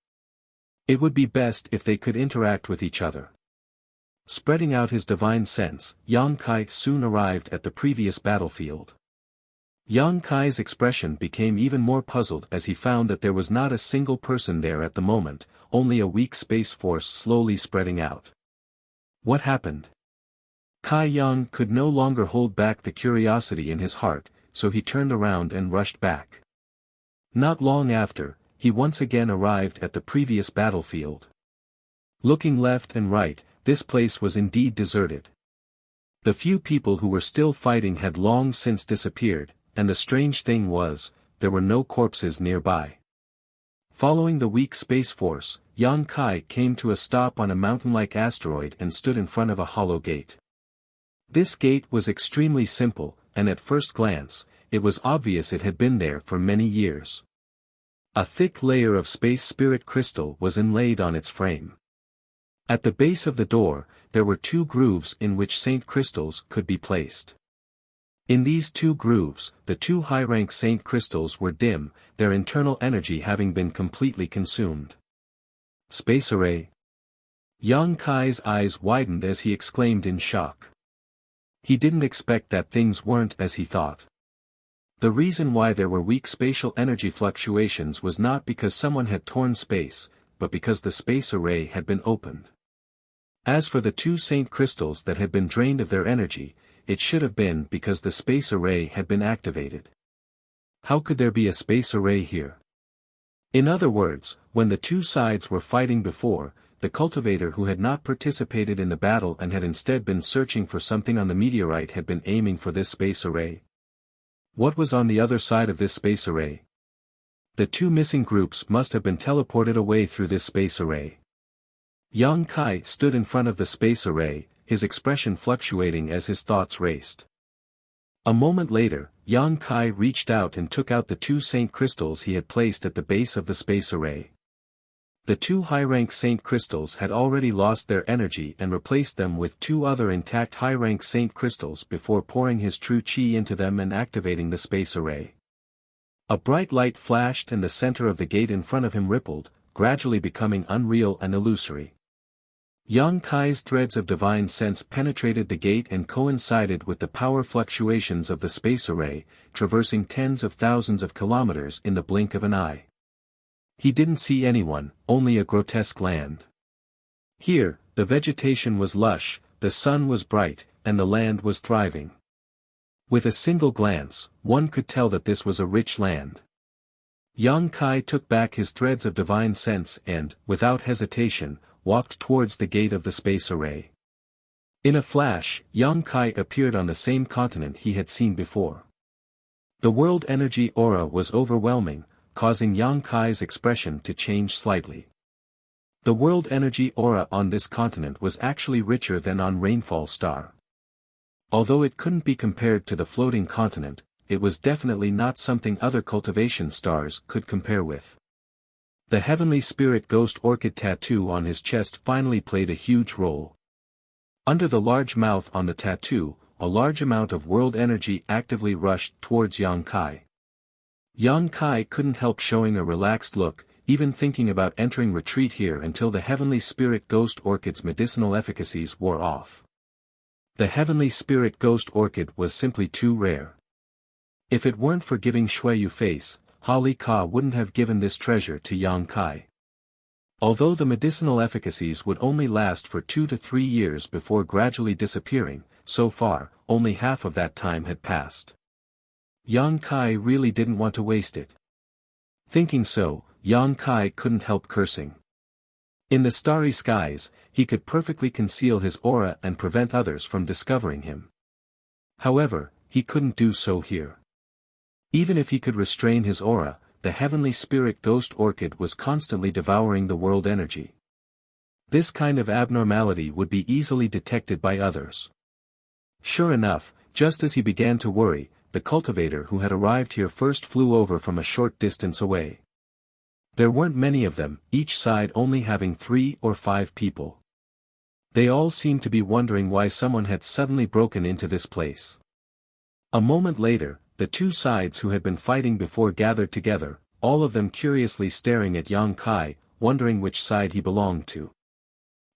It would be best if they could interact with each other. Spreading out his divine sense, Yang Kai soon arrived at the previous battlefield. Yang Kai's expression became even more puzzled as he found that there was not a single person there at the moment, only a weak space force slowly spreading out. What happened? Kai Yang could no longer hold back the curiosity in his heart, so he turned around and rushed back. Not long after, he once again arrived at the previous battlefield. Looking left and right, this place was indeed deserted. The few people who were still fighting had long since disappeared, and the strange thing was, there were no corpses nearby. Following the weak space force, Yang Kai came to a stop on a mountain-like asteroid and stood in front of a hollow gate. This gate was extremely simple, and at first glance, it was obvious it had been there for many years. A thick layer of space spirit crystal was inlaid on its frame. At the base of the door, there were 2 grooves in which saint crystals could be placed. In these 2 grooves, the 2 high-rank saint crystals were dim, their internal energy having been completely consumed. Space array. Yang Kai's eyes widened as he exclaimed in shock. He didn't expect that things weren't as he thought. The reason why there were weak spatial energy fluctuations was not because someone had torn space, but because the space array had been opened. As for the 2 saint crystals that had been drained of their energy, it should have been because the space array had been activated. How could there be a space array here? In other words, when the 2 sides were fighting before, the cultivator who had not participated in the battle and had instead been searching for something on the meteorite had been aiming for this space array. What was on the other side of this space array? The 2 missing groups must have been teleported away through this space array. Yang Kai stood in front of the space array, his expression fluctuating as his thoughts raced. A moment later, Yang Kai reached out and took out the 2 saint crystals he had placed at the base of the space array. The 2 high-rank saint crystals had already lost their energy and replaced them with 2 other intact high-rank saint crystals before pouring his true chi into them and activating the space array. A bright light flashed and the center of the gate in front of him rippled, gradually becoming unreal and illusory. Yang Kai's threads of divine sense penetrated the gate and coincided with the power fluctuations of the space array, traversing tens of thousands of kilometers in the blink of an eye. He didn't see anyone, only a grotesque land. Here, the vegetation was lush, the sun was bright, and the land was thriving. With a single glance, one could tell that this was a rich land. Yang Kai took back his threads of divine sense and, without hesitation, walked towards the gate of the space array. In a flash, Yang Kai appeared on the same continent he had seen before. The world energy aura was overwhelming, causing Yang Kai's expression to change slightly. The world energy aura on this continent was actually richer than on Rainfall Star. Although it couldn't be compared to the floating continent, it was definitely not something other cultivation stars could compare with. The heavenly spirit ghost orchid tattoo on his chest finally played a huge role. Under the large mouth on the tattoo, a large amount of world energy actively rushed towards Yang Kai. Yang Kai couldn't help showing a relaxed look, even thinking about entering retreat here until the heavenly spirit ghost orchid's medicinal efficacies wore off. The heavenly spirit ghost orchid was simply too rare. If it weren't for giving Shuiyu face, Hali Ka wouldn't have given this treasure to Yang Kai. Although the medicinal efficacies would only last for 2 to 3 years before gradually disappearing, so far, only half of that time had passed. Yang Kai really didn't want to waste it. Thinking so, Yang Kai couldn't help cursing. In the starry skies, he could perfectly conceal his aura and prevent others from discovering him. However, he couldn't do so here. Even if he could restrain his aura, the heavenly spirit ghost orchid was constantly devouring the world energy. This kind of abnormality would be easily detected by others. Sure enough, just as he began to worry, the cultivator who had arrived here first flew over from a short distance away. There weren't many of them, each side only having 3 or 5 people. They all seemed to be wondering why someone had suddenly broken into this place. A moment later, the 2 sides who had been fighting before gathered together, all of them curiously staring at Yang Kai, wondering which side he belonged to.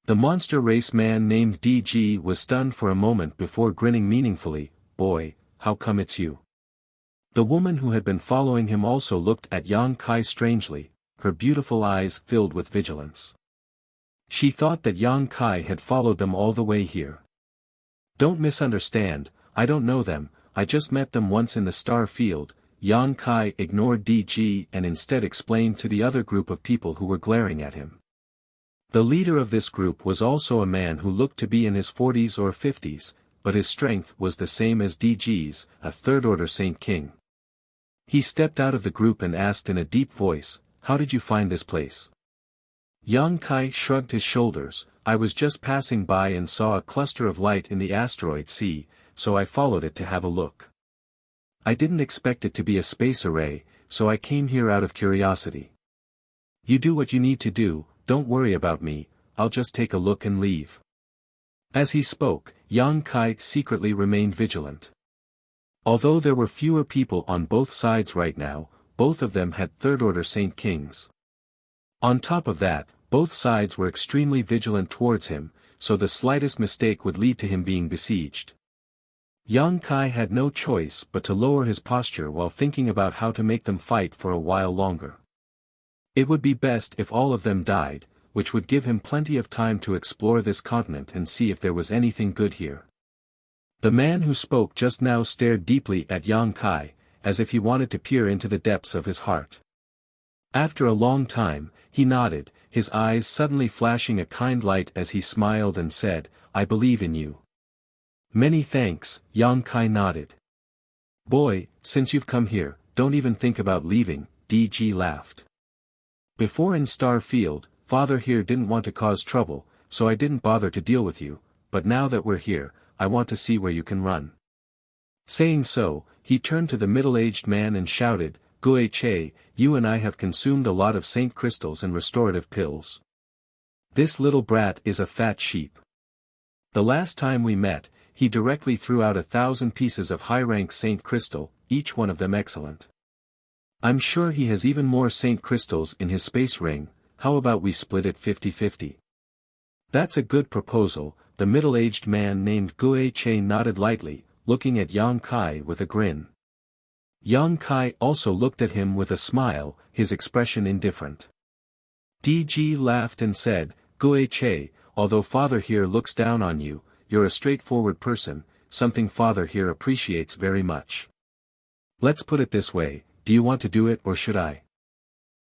The monster race man named DG was stunned for a moment before grinning meaningfully. "Boy, how come it's you?" The woman who had been following him also looked at Yang Kai strangely, her beautiful eyes filled with vigilance. She thought that Yang Kai had followed them all the way here. "Don't misunderstand, I don't know them, I just met them once in the star field." Yang Kai ignored DG and instead explained to the other group of people who were glaring at him. The leader of this group was also a man who looked to be in his 40s or 50s, but his strength was the same as DG's, a third-order Saint King. He stepped out of the group and asked in a deep voice, "How did you find this place?" Yang Kai shrugged his shoulders. "I was just passing by and saw a cluster of light in the asteroid sea, so I followed it to have a look. I didn't expect it to be a space array, so I came here out of curiosity. You do what you need to do, don't worry about me, I'll just take a look and leave." As he spoke, Yang Kai secretly remained vigilant. Although there were fewer people on both sides right now, both of them had third-order Saint Kings. On top of that, both sides were extremely vigilant towards him, so the slightest mistake would lead to him being besieged. Yang Kai had no choice but to lower his posture while thinking about how to make them fight for a while longer. It would be best if all of them died, which would give him plenty of time to explore this continent and see if there was anything good here. The man who spoke just now stared deeply at Yang Kai, as if he wanted to peer into the depths of his heart. After a long time, he nodded, his eyes suddenly flashing a kind light as he smiled and said, "I believe in you." "Many thanks," Yang Kai nodded. "Boy, since you've come here, don't even think about leaving," DG laughed. "Before in Star Field, Father here didn't want to cause trouble, so I didn't bother to deal with you, but now that we're here, I want to see where you can run." Saying so, he turned to the middle-aged man and shouted, "Gue Che, you and I have consumed a lot of Saint Crystals and restorative pills. This little brat is a fat sheep. The last time we met, he directly threw out 1,000 pieces of high-rank Saint Crystal, each one of them excellent. I'm sure he has even more Saint Crystals in his space ring. How about we split it 50-50? "That's a good proposal," the middle-aged man named Gue Che nodded lightly, looking at Yang Kai with a grin. Yang Kai also looked at him with a smile, his expression indifferent. DG laughed and said, "Gue Che, although Father here looks down on you, you're a straightforward person, something Father here appreciates very much. Let's put it this way, do you want to do it or should I?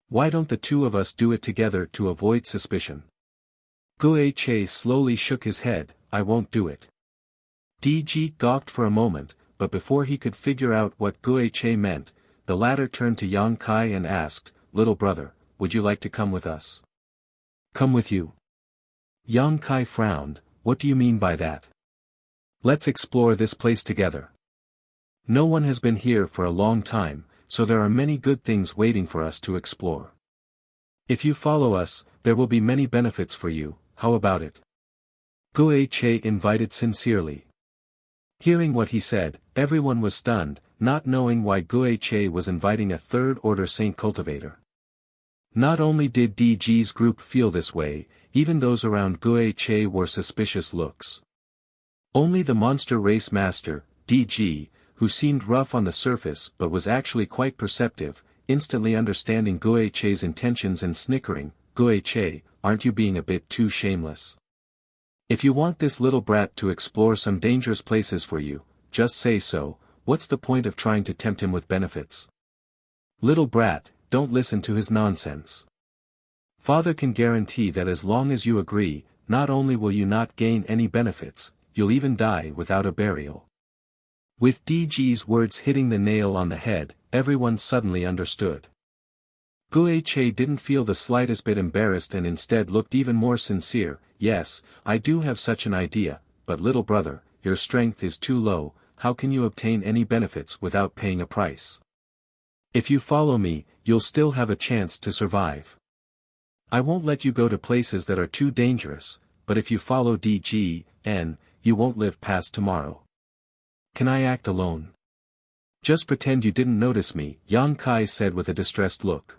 Why don't the two of us do it together to avoid suspicion?" Gue Che slowly shook his head, "I won't do it." DG gawked for a moment, but before he could figure out what Gue Che meant, the latter turned to Yang Kai and asked, "Little brother, would you like to come with us?" "Come with you?" Yang Kai frowned, "What do you mean by that?" "Let's explore this place together. No one has been here for a long time, so there are many good things waiting for us to explore. If you follow us, there will be many benefits for you, how about it?" Gue Che invited sincerely. Hearing what he said, everyone was stunned, not knowing why Gue Che was inviting a third-order Saint Cultivator. Not only did DG's group feel this way, even those around Gue Che wore suspicious looks. Only the monster race master, DG, who seemed rough on the surface but was actually quite perceptive, instantly understanding Gue Che's intentions and snickering, "Gue Che, aren't you being a bit too shameless? If you want this little brat to explore some dangerous places for you, just say so, what's the point of trying to tempt him with benefits? Little brat, don't listen to his nonsense. Father can guarantee that as long as you agree, not only will you not gain any benefits, you'll even die without a burial." With DG's words hitting the nail on the head, everyone suddenly understood. Gue Che didn't feel the slightest bit embarrassed and instead looked even more sincere. "Yes, I do have such an idea, but little brother, your strength is too low, how can you obtain any benefits without paying a price? If you follow me, you'll still have a chance to survive. I won't let you go to places that are too dangerous, but if you follow DGN, you won't live past tomorrow. Can I act alone? Just pretend you didn't notice me," Yang Kai said with a distressed look.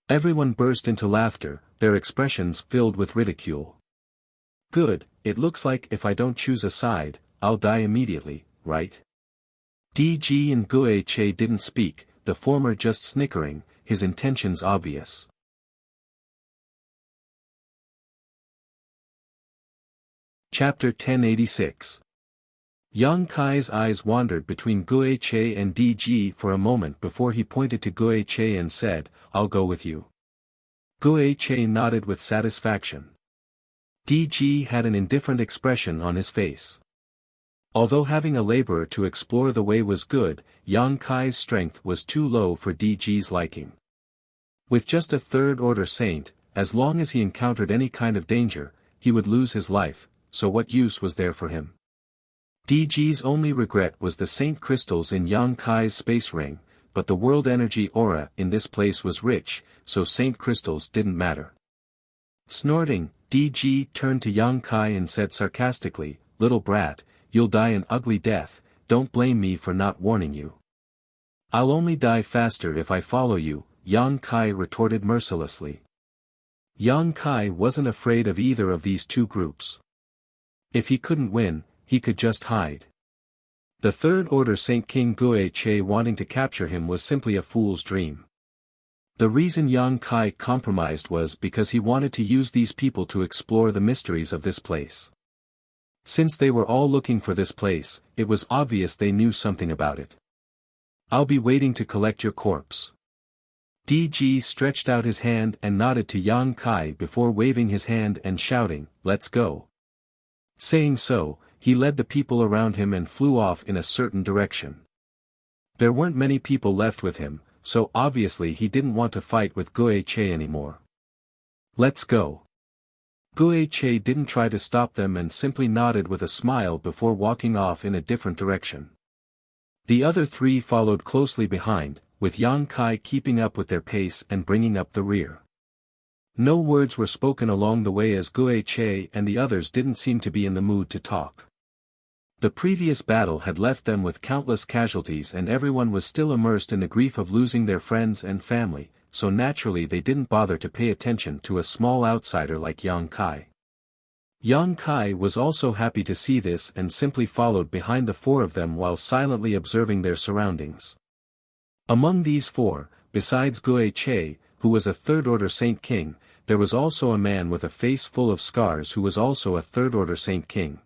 Everyone burst into laughter, their expressions filled with ridicule. "Good, it looks like if I don't choose a side, I'll die immediately, right?" DG and Gue Che didn't speak, the former just snickering, his intentions obvious. Chapter 1086. Yang Kai's eyes wandered between Guiche and DG for a moment before he pointed to Guiche and said, "I'll go with you." Guiche nodded with satisfaction. DG had an indifferent expression on his face. Although having a laborer to explore the way was good, Yang Kai's strength was too low for DG's liking. With just a third-order saint, as long as he encountered any kind of danger, he would lose his life, so what use was there for him? DG's only regret was the saint crystals in Yang Kai's space ring, but the world energy aura in this place was rich, so saint crystals didn't matter. Snorting, DG turned to Yang Kai and said sarcastically, "Little brat, you'll die an ugly death, don't blame me for not warning you." "I'll only die faster if I follow you," Yang Kai retorted mercilessly. Yang Kai wasn't afraid of either of these two groups. If he couldn't win, he could just hide. The third-order Saint King Guiche wanting to capture him was simply a fool's dream. The reason Yang Kai compromised was because he wanted to use these people to explore the mysteries of this place. Since they were all looking for this place, it was obvious they knew something about it. "I'll be waiting to collect your corpse." DG stretched out his hand and nodded to Yang Kai before waving his hand and shouting, "Let's go." Saying so, he led the people around him and flew off in a certain direction. There weren't many people left with him, so obviously he didn't want to fight with Guiche anymore. "Let's go." Guiche didn't try to stop them and simply nodded with a smile before walking off in a different direction. The other three followed closely behind, with Yang Kai keeping up with their pace and bringing up the rear. No words were spoken along the way as Guiche and the others didn't seem to be in the mood to talk. The previous battle had left them with countless casualties and everyone was still immersed in the grief of losing their friends and family, so naturally they didn't bother to pay attention to a small outsider like Yang Kai. Yang Kai was also happy to see this and simply followed behind the four of them while silently observing their surroundings. Among these four, besides Guiche, who was a third-order Saint King, there was also a man with a face full of scars who was also a third-order Saint King.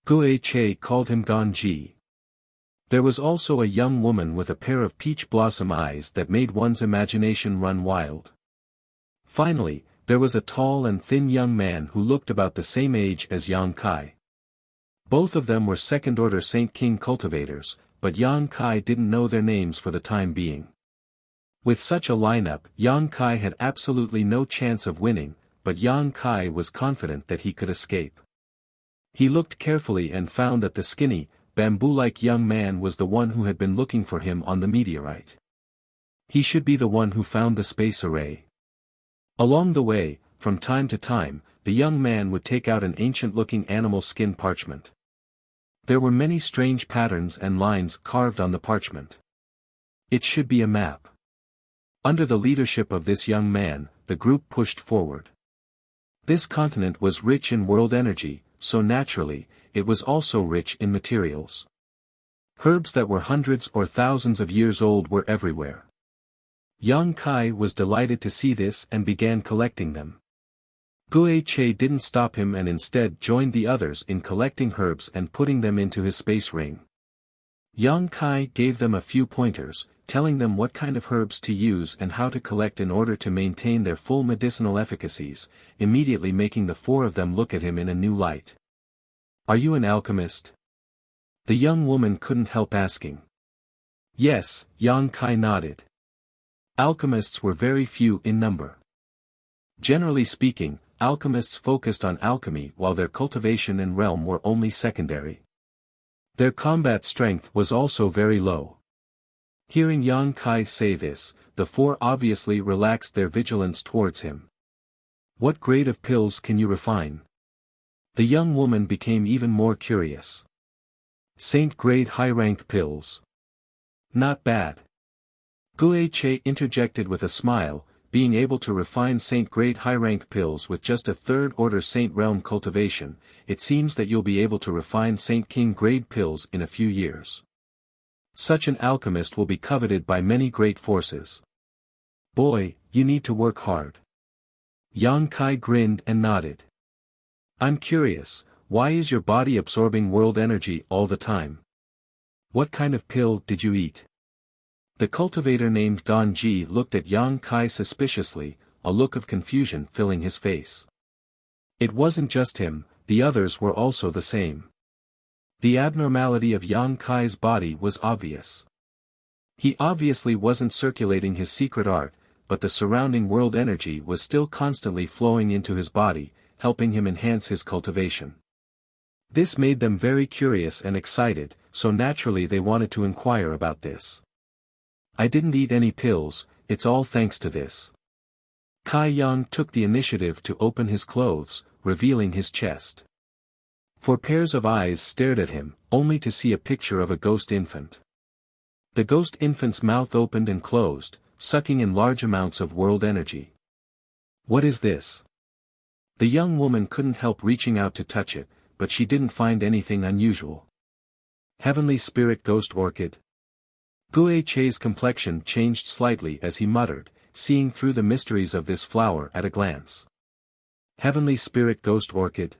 Guiche called him Ganji. There was also a young woman with a pair of peach blossom eyes that made one's imagination run wild. Finally, there was a tall and thin young man who looked about the same age as Yang Kai. Both of them were second-order Saint King cultivators, but Yang Kai didn't know their names for the time being. With such a lineup, Yang Kai had absolutely no chance of winning, but Yang Kai was confident that he could escape. He looked carefully and found that the skinny, bamboo-like young man was the one who had been looking for him on the meteorite. He should be the one who found the space array. Along the way, from time to time, the young man would take out an ancient-looking animal skin parchment. There were many strange patterns and lines carved on the parchment. It should be a map. Under the leadership of this young man, the group pushed forward. This continent was rich in world energy, so naturally, it was also rich in materials. Herbs that were hundreds or thousands of years old were everywhere. Yang Kai was delighted to see this and began collecting them. Guiche didn't stop him and instead joined the others in collecting herbs and putting them into his space ring. Yang Kai gave them a few pointers, telling them what kind of herbs to use and how to collect in order to maintain their full medicinal efficacies, immediately making the four of them look at him in a new light. "Are you an alchemist?" The young woman couldn't help asking. "Yes," Yang Kai nodded. Alchemists were very few in number. Generally speaking, alchemists focused on alchemy while their cultivation and realm were only secondary. Their combat strength was also very low. Hearing Yang Kai say this, the four obviously relaxed their vigilance towards him. "What grade of pills can you refine?" The young woman became even more curious. "Saint-grade high-rank pills. Not bad." Guiche interjected with a smile, being able to refine Saint-grade high-rank pills with just a third-order Saint realm cultivation, it seems that you'll be able to refine Saint King grade pills in a few years. Such an alchemist will be coveted by many great forces. Boy, you need to work hard. Yang Kai grinned and nodded. "I'm curious, why is your body absorbing world energy all the time? What kind of pill did you eat? The cultivator named Ganji looked at Yang Kai suspiciously, a look of confusion filling his face. It wasn't just him, the others were also the same. The abnormality of Yang Kai's body was obvious. He obviously wasn't circulating his secret art, but the surrounding world energy was still constantly flowing into his body, helping him enhance his cultivation. This made them very curious and excited, so naturally they wanted to inquire about this. I didn't eat any pills, it's all thanks to this. Kai Yang took the initiative to open his clothes, revealing his chest. 4 pairs of eyes stared at him, only to see a picture of a ghost infant. The ghost infant's mouth opened and closed, sucking in large amounts of world energy. What is this? The young woman couldn't help reaching out to touch it, but she didn't find anything unusual. Heavenly Spirit Ghost Orchid? Gue Che's complexion changed slightly as he muttered, seeing through the mysteries of this flower at a glance. Heavenly Spirit Ghost Orchid?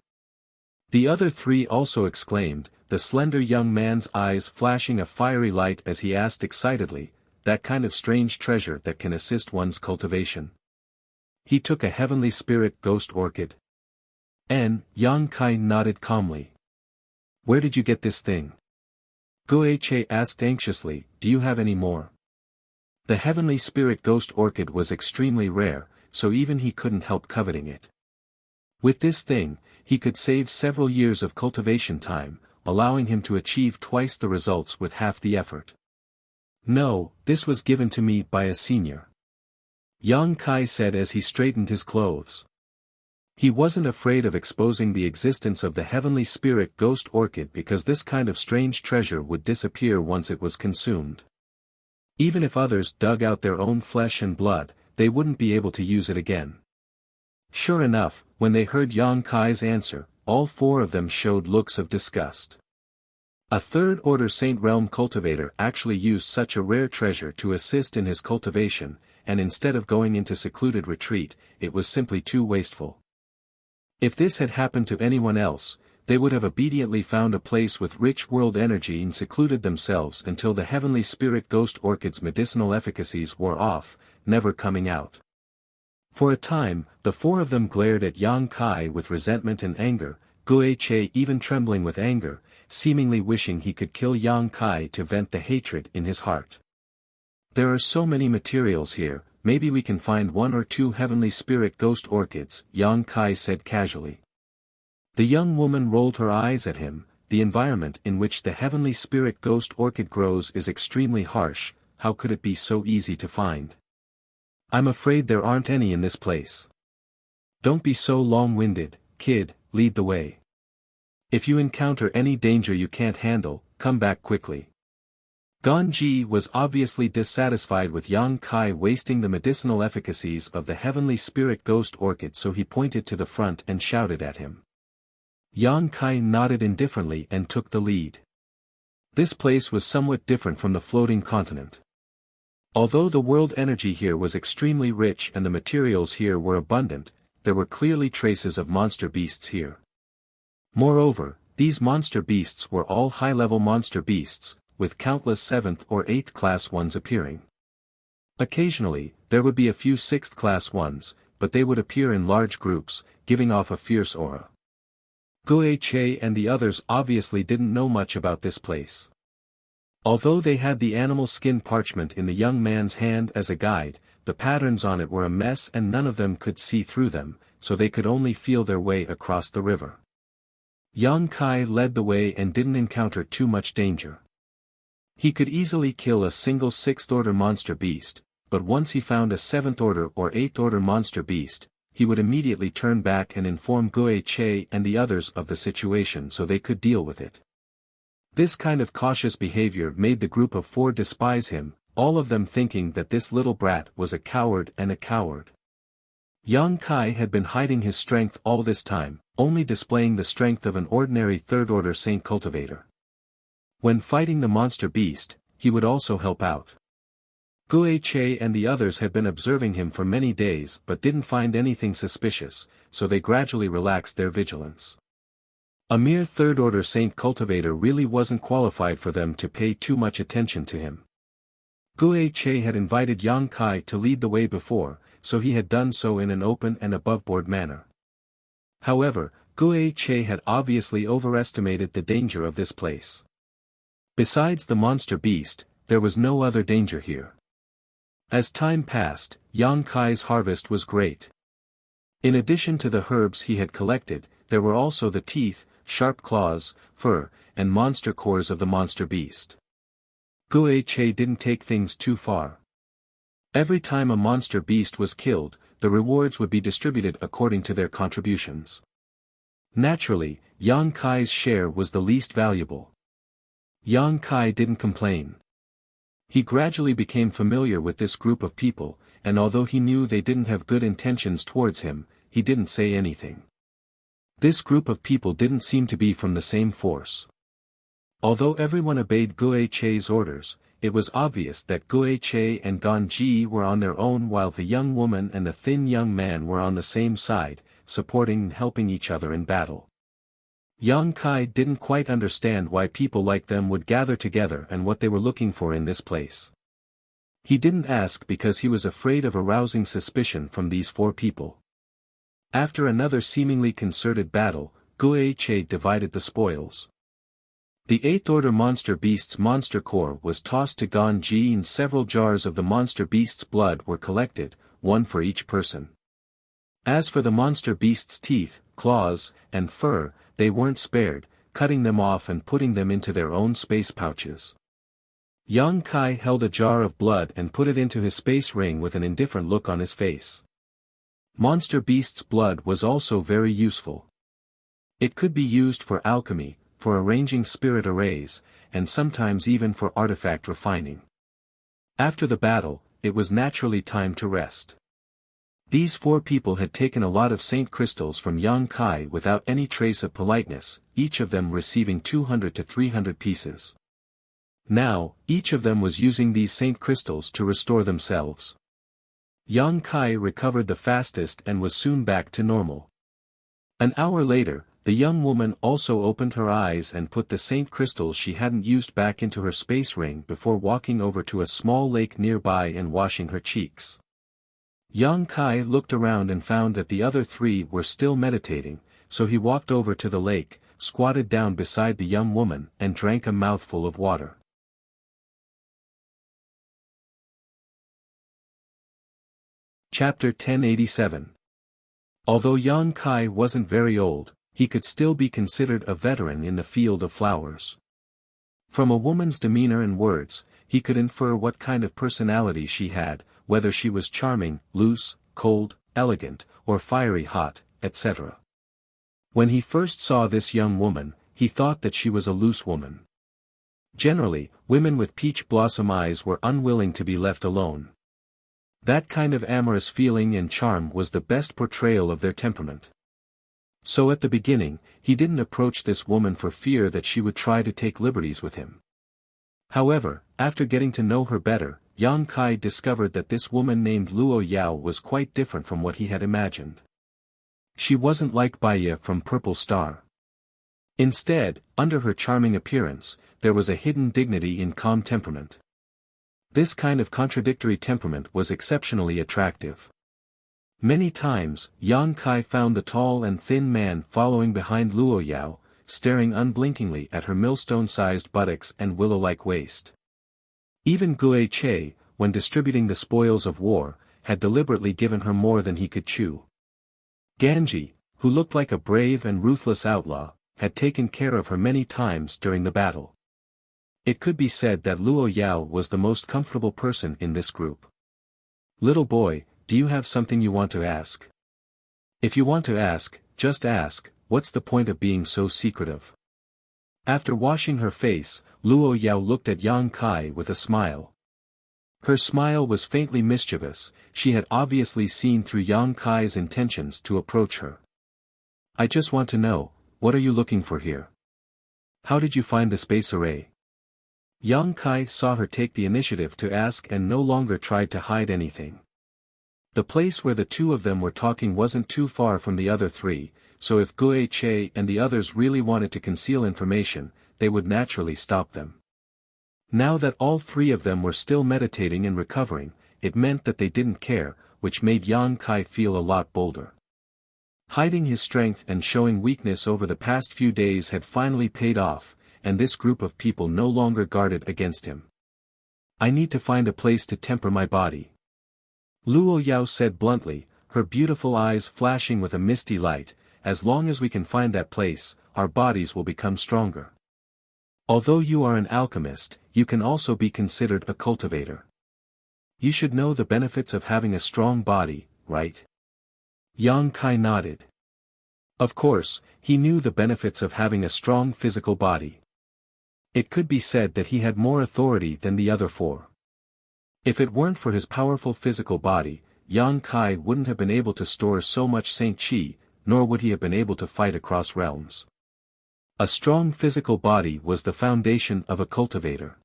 The other 3 also exclaimed, the slender young man's eyes flashing a fiery light as he asked excitedly, that kind of strange treasure that can assist one's cultivation. He took a Heavenly Spirit Ghost Orchid. Yang Kai nodded calmly. Where did you get this thing? Gue Che asked anxiously, do you have any more? The Heavenly Spirit Ghost Orchid was extremely rare, so even he couldn't help coveting it. With this thing, he could save several years of cultivation time, allowing him to achieve twice the results with half the effort. No, this was given to me by a senior. Yang Kai said as he straightened his clothes. He wasn't afraid of exposing the existence of the Heavenly Spirit Ghost Orchid because this kind of strange treasure would disappear once it was consumed. Even if others dug out their own flesh and blood, they wouldn't be able to use it again. Sure enough, when they heard Yang Kai's answer, all 4 of them showed looks of disgust. A 3rd-order Saint Realm cultivator actually used such a rare treasure to assist in his cultivation, and instead of going into secluded retreat, it was simply too wasteful. If this had happened to anyone else, they would have obediently found a place with rich world energy and secluded themselves until the Heavenly Spirit Ghost Orchid's medicinal efficacies wore off, never coming out. For a time, the 4 of them glared at Yang Kai with resentment and anger, Gue Che even trembling with anger, seemingly wishing he could kill Yang Kai to vent the hatred in his heart. There are so many materials here, maybe we can find 1 or 2 Heavenly Spirit Ghost Orchids, Yang Kai said casually. The young woman rolled her eyes at him. The environment in which the Heavenly Spirit Ghost Orchid grows is extremely harsh, how could it be so easy to find? I'm afraid there aren't any in this place. Don't be so long-winded, kid, lead the way. If you encounter any danger you can't handle, come back quickly. Ganji was obviously dissatisfied with Yang Kai wasting the medicinal efficacies of the Heavenly Spirit Ghost Orchid, so he pointed to the front and shouted at him. Yang Kai nodded indifferently and took the lead. This place was somewhat different from the floating continent. Although the world energy here was extremely rich and the materials here were abundant, there were clearly traces of monster beasts here. Moreover, these monster beasts were all high-level monster beasts, with countless 7th or 8th class ones appearing. Occasionally, there would be a few 6th class ones, but they would appear in large groups, giving off a fierce aura. Gue Che and the others obviously didn't know much about this place. Although they had the animal skin parchment in the young man's hand as a guide, the patterns on it were a mess and none of them could see through them, so they could only feel their way across the river. Yang Kai led the way and didn't encounter too much danger. He could easily kill a single 6th-order monster beast, but once he found a 7th-order or 8th-order monster beast, he would immediately turn back and inform Gue Che and the others of the situation so they could deal with it. This kind of cautious behavior made the group of 4 despise him, all of them thinking that this little brat was a coward and a coward. Yang Kai had been hiding his strength all this time, only displaying the strength of an ordinary 3rd-order saint cultivator. When fighting the monster beast, he would also help out. Gue Che and the others had been observing him for many days but didn't find anything suspicious, so they gradually relaxed their vigilance. A mere third-order saint cultivator really wasn't qualified for them to pay too much attention to him. Guo had invited Yang Kai to lead the way before, so he had done so in an open and above-board manner. However, Guo had obviously overestimated the danger of this place. Besides the monster beast, there was no other danger here. As time passed, Yang Kai's harvest was great. In addition to the herbs he had collected, there were also the teeth, sharp claws, fur, and monster cores of the monster beast. Guo didn't take things too far. Every time a monster beast was killed, the rewards would be distributed according to their contributions. Naturally, Yang Kai's share was the least valuable. Yang Kai didn't complain. He gradually became familiar with this group of people, and although he knew they didn't have good intentions towards him, he didn't say anything. This group of people didn't seem to be from the same force. Although everyone obeyed Guo's orders, it was obvious that Guo and Ganji were on their own while the young woman and the thin young man were on the same side, supporting and helping each other in battle. Yang Kai didn't quite understand why people like them would gather together and what they were looking for in this place. He didn't ask because he was afraid of arousing suspicion from these four people. After another seemingly concerted battle, Guo divided the spoils. The eighth-order monster beast's monster core was tossed to Ganji and several jars of the monster beast's blood were collected, one for each person. As for the monster beast's teeth, claws, and fur, they weren't spared, cutting them off and putting them into their own space pouches. Yang Kai held a jar of blood and put it into his space ring with an indifferent look on his face. Monster beast's blood was also very useful. It could be used for alchemy, for arranging spirit arrays, and sometimes even for artifact refining. After the battle, it was naturally time to rest. These four people had taken a lot of saint crystals from Yang Kai without any trace of politeness, each of them receiving 200 to 300 pieces. Now, each of them was using these saint crystals to restore themselves. Yang Kai recovered the fastest and was soon back to normal. An hour later, the young woman also opened her eyes and put the saint crystals she hadn't used back into her space ring before walking over to a small lake nearby and washing her cheeks. Yang Kai looked around and found that the other three were still meditating, so he walked over to the lake, squatted down beside the young woman and drank a mouthful of water. Chapter 1087. Although Yang Kai wasn't very old, he could still be considered a veteran in the field of flowers. From a woman's demeanor and words, he could infer what kind of personality she had, whether she was charming, loose, cold, elegant, or fiery hot, etc. When he first saw this young woman, he thought that she was a loose woman. Generally, women with peach blossom eyes were unwilling to be left alone. That kind of amorous feeling and charm was the best portrayal of their temperament. So at the beginning, he didn't approach this woman for fear that she would try to take liberties with him. However, after getting to know her better, Yang Kai discovered that this woman named Luo Yao was quite different from what he had imagined. She wasn't like Baiya from Purple Star. Instead, under her charming appearance, there was a hidden dignity in calm temperament. This kind of contradictory temperament was exceptionally attractive. Many times, Yang Kai found the tall and thin man following behind Luo Yao, staring unblinkingly at her millstone-sized buttocks and willow-like waist. Even Guo, when distributing the spoils of war, had deliberately given her more than he could chew. Ganji, who looked like a brave and ruthless outlaw, had taken care of her many times during the battle. It could be said that Luo Yao was the most comfortable person in this group. "Little boy, do you have something you want to ask?" "If you want to ask, just ask, what's the point of being so secretive?" After washing her face, Luo Yao looked at Yang Kai with a smile. Her smile was faintly mischievous, she had obviously seen through Yang Kai's intentions to approach her. "I just want to know, what are you looking for here? How did you find the space array?" Yang Kai saw her take the initiative to ask and no longer tried to hide anything. The place where the two of them were talking wasn't too far from the other three, so if Guo and the others really wanted to conceal information, they would naturally stop them. Now that all three of them were still meditating and recovering, it meant that they didn't care, which made Yang Kai feel a lot bolder. Hiding his strength and showing weakness over the past few days had finally paid off, and this group of people no longer guarded against him. I need to find a place to temper my body. Luo Yao said bluntly, her beautiful eyes flashing with a misty light. As long as we can find that place, our bodies will become stronger. Although you are an alchemist, you can also be considered a cultivator. You should know the benefits of having a strong body, right? Yang Kai nodded. Of course, he knew the benefits of having a strong physical body. It could be said that he had more authority than the other four. If it weren't for his powerful physical body, Yang Kai wouldn't have been able to store so much Saint Qi, nor would he have been able to fight across realms. A strong physical body was the foundation of a cultivator.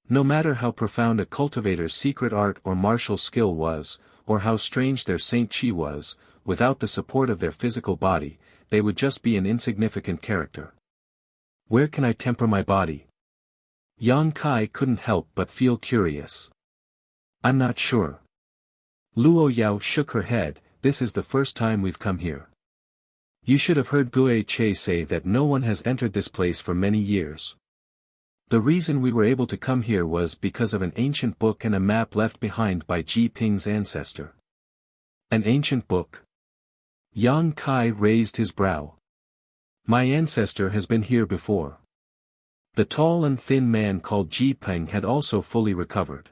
No matter how profound a cultivator's secret art or martial skill was, or how strange their Saint Qi was, without the support of their physical body, they would just be an insignificant character. Where can I temper my body? Yang Kai couldn't help but feel curious. I'm not sure. Luo Yao shook her head. This is the first time we've come here. You should have heard Guo say that no one has entered this place for many years. The reason we were able to come here was because of an ancient book and a map left behind by Ji Ping's ancestor. An ancient book? Yang Kai raised his brow. My ancestor has been here before. The tall and thin man called Ji Ping had also fully recovered.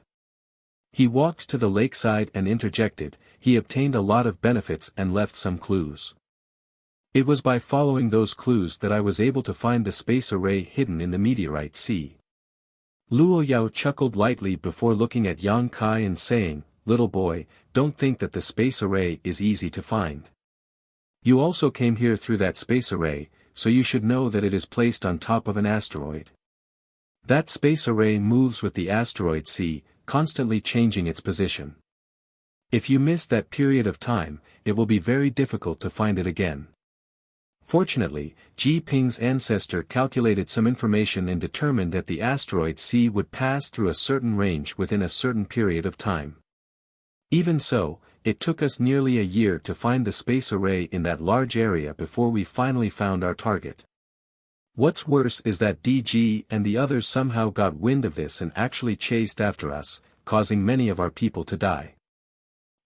He walked to the lakeside and interjected, he obtained a lot of benefits and left some clues. It was by following those clues that I was able to find the space array hidden in the meteorite sea. Luo Yao chuckled lightly before looking at Yang Kai and saying, little boy, don't think that the space array is easy to find. You also came here through that space array, so you should know that it is placed on top of an asteroid. That space array moves with the asteroid sea, constantly changing its position. If you miss that period of time, it will be very difficult to find it again. Fortunately, Ji Ping's ancestor calculated some information and determined that the asteroid sea would pass through a certain range within a certain period of time. Even so, it took us nearly a year to find the space array in that large area before we finally found our target. What's worse is that DG and the others somehow got wind of this and actually chased after us, causing many of our people to die.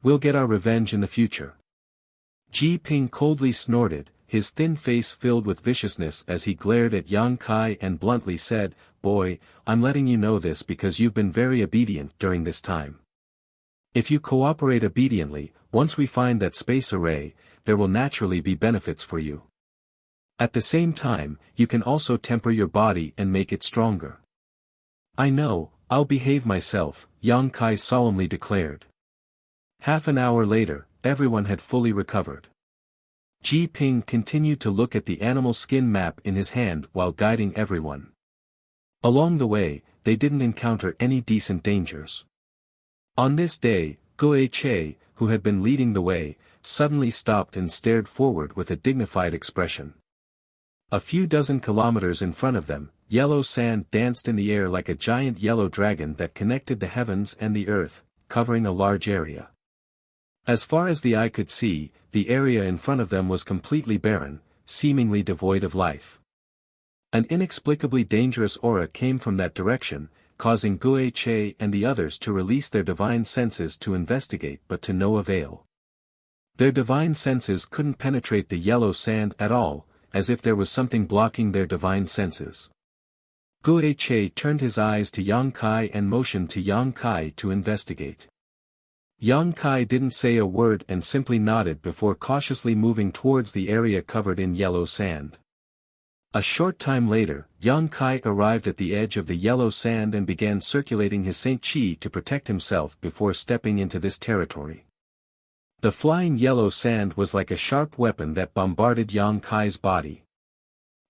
We'll get our revenge in the future. Ji Ping coldly snorted, his thin face filled with viciousness as he glared at Yang Kai and bluntly said, boy, I'm letting you know this because you've been very obedient during this time. If you cooperate obediently, once we find that space array, there will naturally be benefits for you. At the same time, you can also temper your body and make it stronger. I know, I'll behave myself, Yang Kai solemnly declared. Half an hour later, everyone had fully recovered. Ji Ping continued to look at the animal skin map in his hand while guiding everyone. Along the way, they didn't encounter any decent dangers. On this day, Guo, who had been leading the way, suddenly stopped and stared forward with a dignified expression. A few dozen kilometers in front of them, yellow sand danced in the air like a giant yellow dragon that connected the heavens and the earth, covering a large area. As far as the eye could see, the area in front of them was completely barren, seemingly devoid of life. An inexplicably dangerous aura came from that direction, causing Guo and the others to release their divine senses to investigate but to no avail. Their divine senses couldn't penetrate the yellow sand at all, as if there was something blocking their divine senses. Guo turned his eyes to Yang Kai and motioned to Yang Kai to investigate. Yang Kai didn't say a word and simply nodded before cautiously moving towards the area covered in yellow sand. A short time later, Yang Kai arrived at the edge of the yellow sand and began circulating his Saint Qi to protect himself before stepping into this territory. The flying yellow sand was like a sharp weapon that bombarded Yang Kai's body.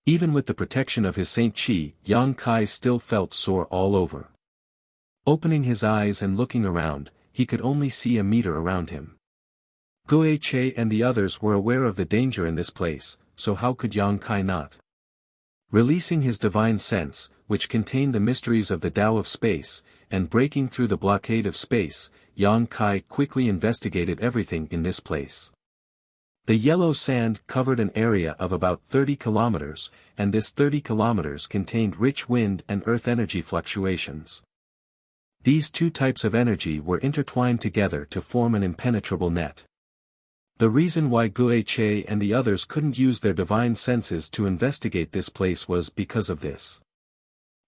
Even with the protection of his Saint Qi, Yang Kai still felt sore all over. Opening his eyes and looking around, he could only see a meter around him. Guiche and the others were aware of the danger in this place, so how could Yang Kai not? Releasing his divine sense, which contained the mysteries of the Tao of space, and breaking through the blockade of space, Yang Kai quickly investigated everything in this place. The yellow sand covered an area of about 30 kilometers, and this 30 kilometers contained rich wind and earth energy fluctuations. These two types of energy were intertwined together to form an impenetrable net. The reason why Guiche and the others couldn't use their divine senses to investigate this place was because of this.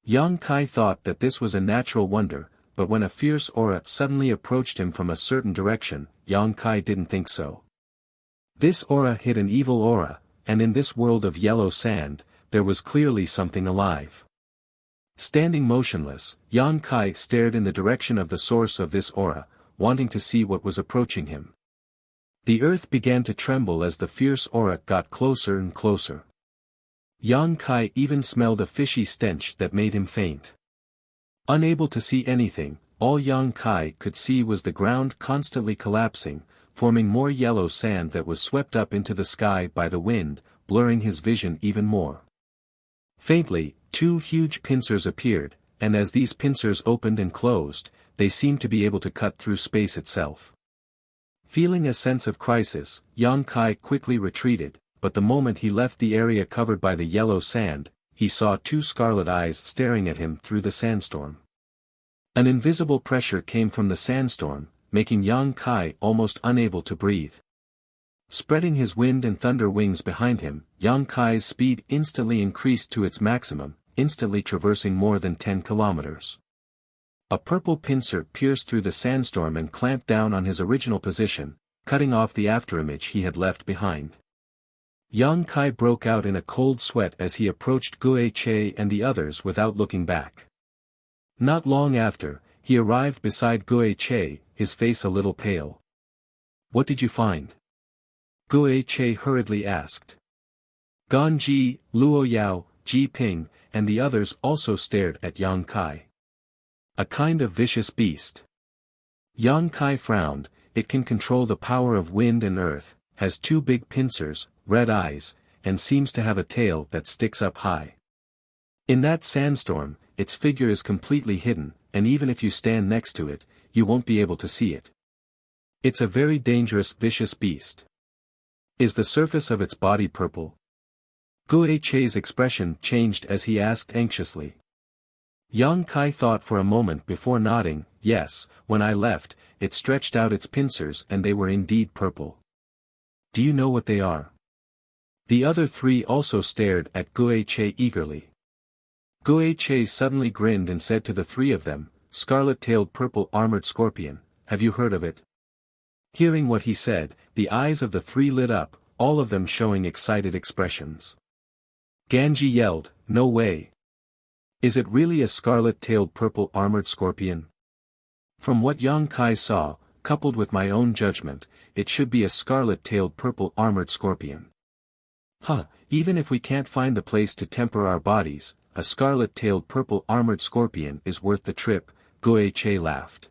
Yang Kai thought that this was a natural wonder, but when a fierce aura suddenly approached him from a certain direction, Yang Kai didn't think so. This aura hid an evil aura, and in this world of yellow sand, there was clearly something alive. Standing motionless, Yang Kai stared in the direction of the source of this aura, wanting to see what was approaching him. The earth began to tremble as the fierce aura got closer and closer. Yang Kai even smelled a fishy stench that made him faint. Unable to see anything, all Yang Kai could see was the ground constantly collapsing, forming more yellow sand that was swept up into the sky by the wind, blurring his vision even more. Faintly, two huge pincers appeared, and as these pincers opened and closed, they seemed to be able to cut through space itself. Feeling a sense of crisis, Yang Kai quickly retreated, but the moment he left the area covered by the yellow sand, he saw two scarlet eyes staring at him through the sandstorm. An invisible pressure came from the sandstorm, making Yang Kai almost unable to breathe. Spreading his wind and thunder wings behind him, Yang Kai's speed instantly increased to its maximum, instantly traversing more than 10 kilometers. A purple pincer pierced through the sandstorm and clamped down on his original position, cutting off the afterimage he had left behind. Yang Kai broke out in a cold sweat as he approached Guiche and the others without looking back. Not long after, he arrived beside Guiche, his face a little pale. "What did you find?" Guiche hurriedly asked. Ganji, Luo Yao, Ji Ping, and the others also stared at Yang Kai. "A kind of vicious beast." Yang Kai frowned. "It can control the power of wind and earth, has two big pincers, red eyes, and seems to have a tail that sticks up high. In that sandstorm, its figure is completely hidden, and even if you stand next to it, you won't be able to see it. It's a very dangerous, vicious beast." "Is the surface of its body purple?" Guiche's expression changed as he asked anxiously. Yang Kai thought for a moment before nodding. "Yes, when I left, it stretched out its pincers and they were indeed purple." "Do you know what they are?" The other three also stared at Guiche eagerly. Guiche suddenly grinned and said to the three of them, "Scarlet-tailed purple armored scorpion, have you heard of it?" Hearing what he said, the eyes of the three lit up, all of them showing excited expressions. Ganji yelled, "No way! Is it really a scarlet-tailed purple armored scorpion?" From what Yang Kai saw, coupled with my own judgment, it should be a scarlet-tailed purple armored scorpion. "Huh, even if we can't find the place to temper our bodies, a scarlet-tailed purple armored scorpion is worth the trip," Guiche laughed.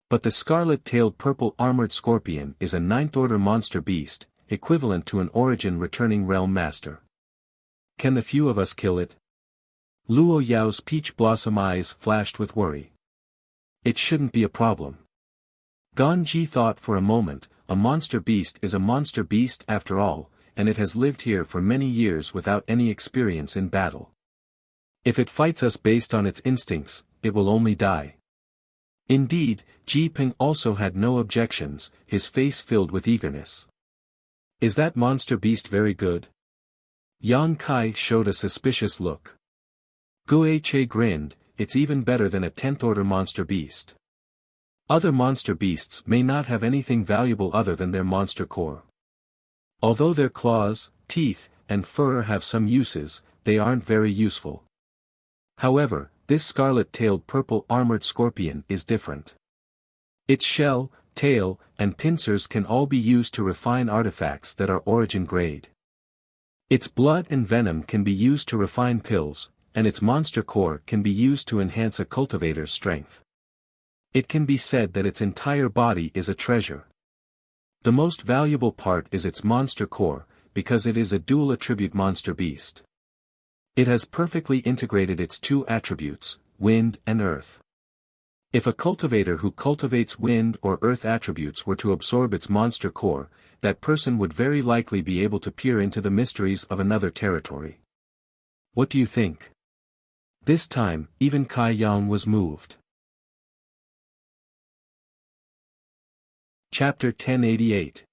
"But the scarlet-tailed purple armored scorpion is a ninth-order monster beast, equivalent to an origin-returning realm master. Can the few of us kill it?" Luo Yao's peach blossom eyes flashed with worry. "It shouldn't be a problem." Ganji thought for a moment. A monster beast is a monster beast after all, and it has lived here for many years without any experience in battle. If it fights us based on its instincts, it will only die. Indeed, Ji Ping also had no objections, his face filled with eagerness. "Is that monster beast very good?" Yang Kai showed a suspicious look. Guiche grinned. "It's even better than a 10th-order monster beast. Other monster beasts may not have anything valuable other than their monster core. Although their claws, teeth, and fur have some uses, they aren't very useful. However, this scarlet-tailed purple armored scorpion is different. Its shell, tail, and pincers can all be used to refine artifacts that are origin grade. Its blood and venom can be used to refine pills, and its monster core can be used to enhance a cultivator's strength. It can be said that its entire body is a treasure." The most valuable part is its monster core, because it is a dual-attribute monster beast. It has perfectly integrated its two attributes, wind and earth. If a cultivator who cultivates wind or earth attributes were to absorb its monster core, that person would very likely be able to peer into the mysteries of another territory. What do you think? This time, even Kai Yang was moved. Chapter 1088.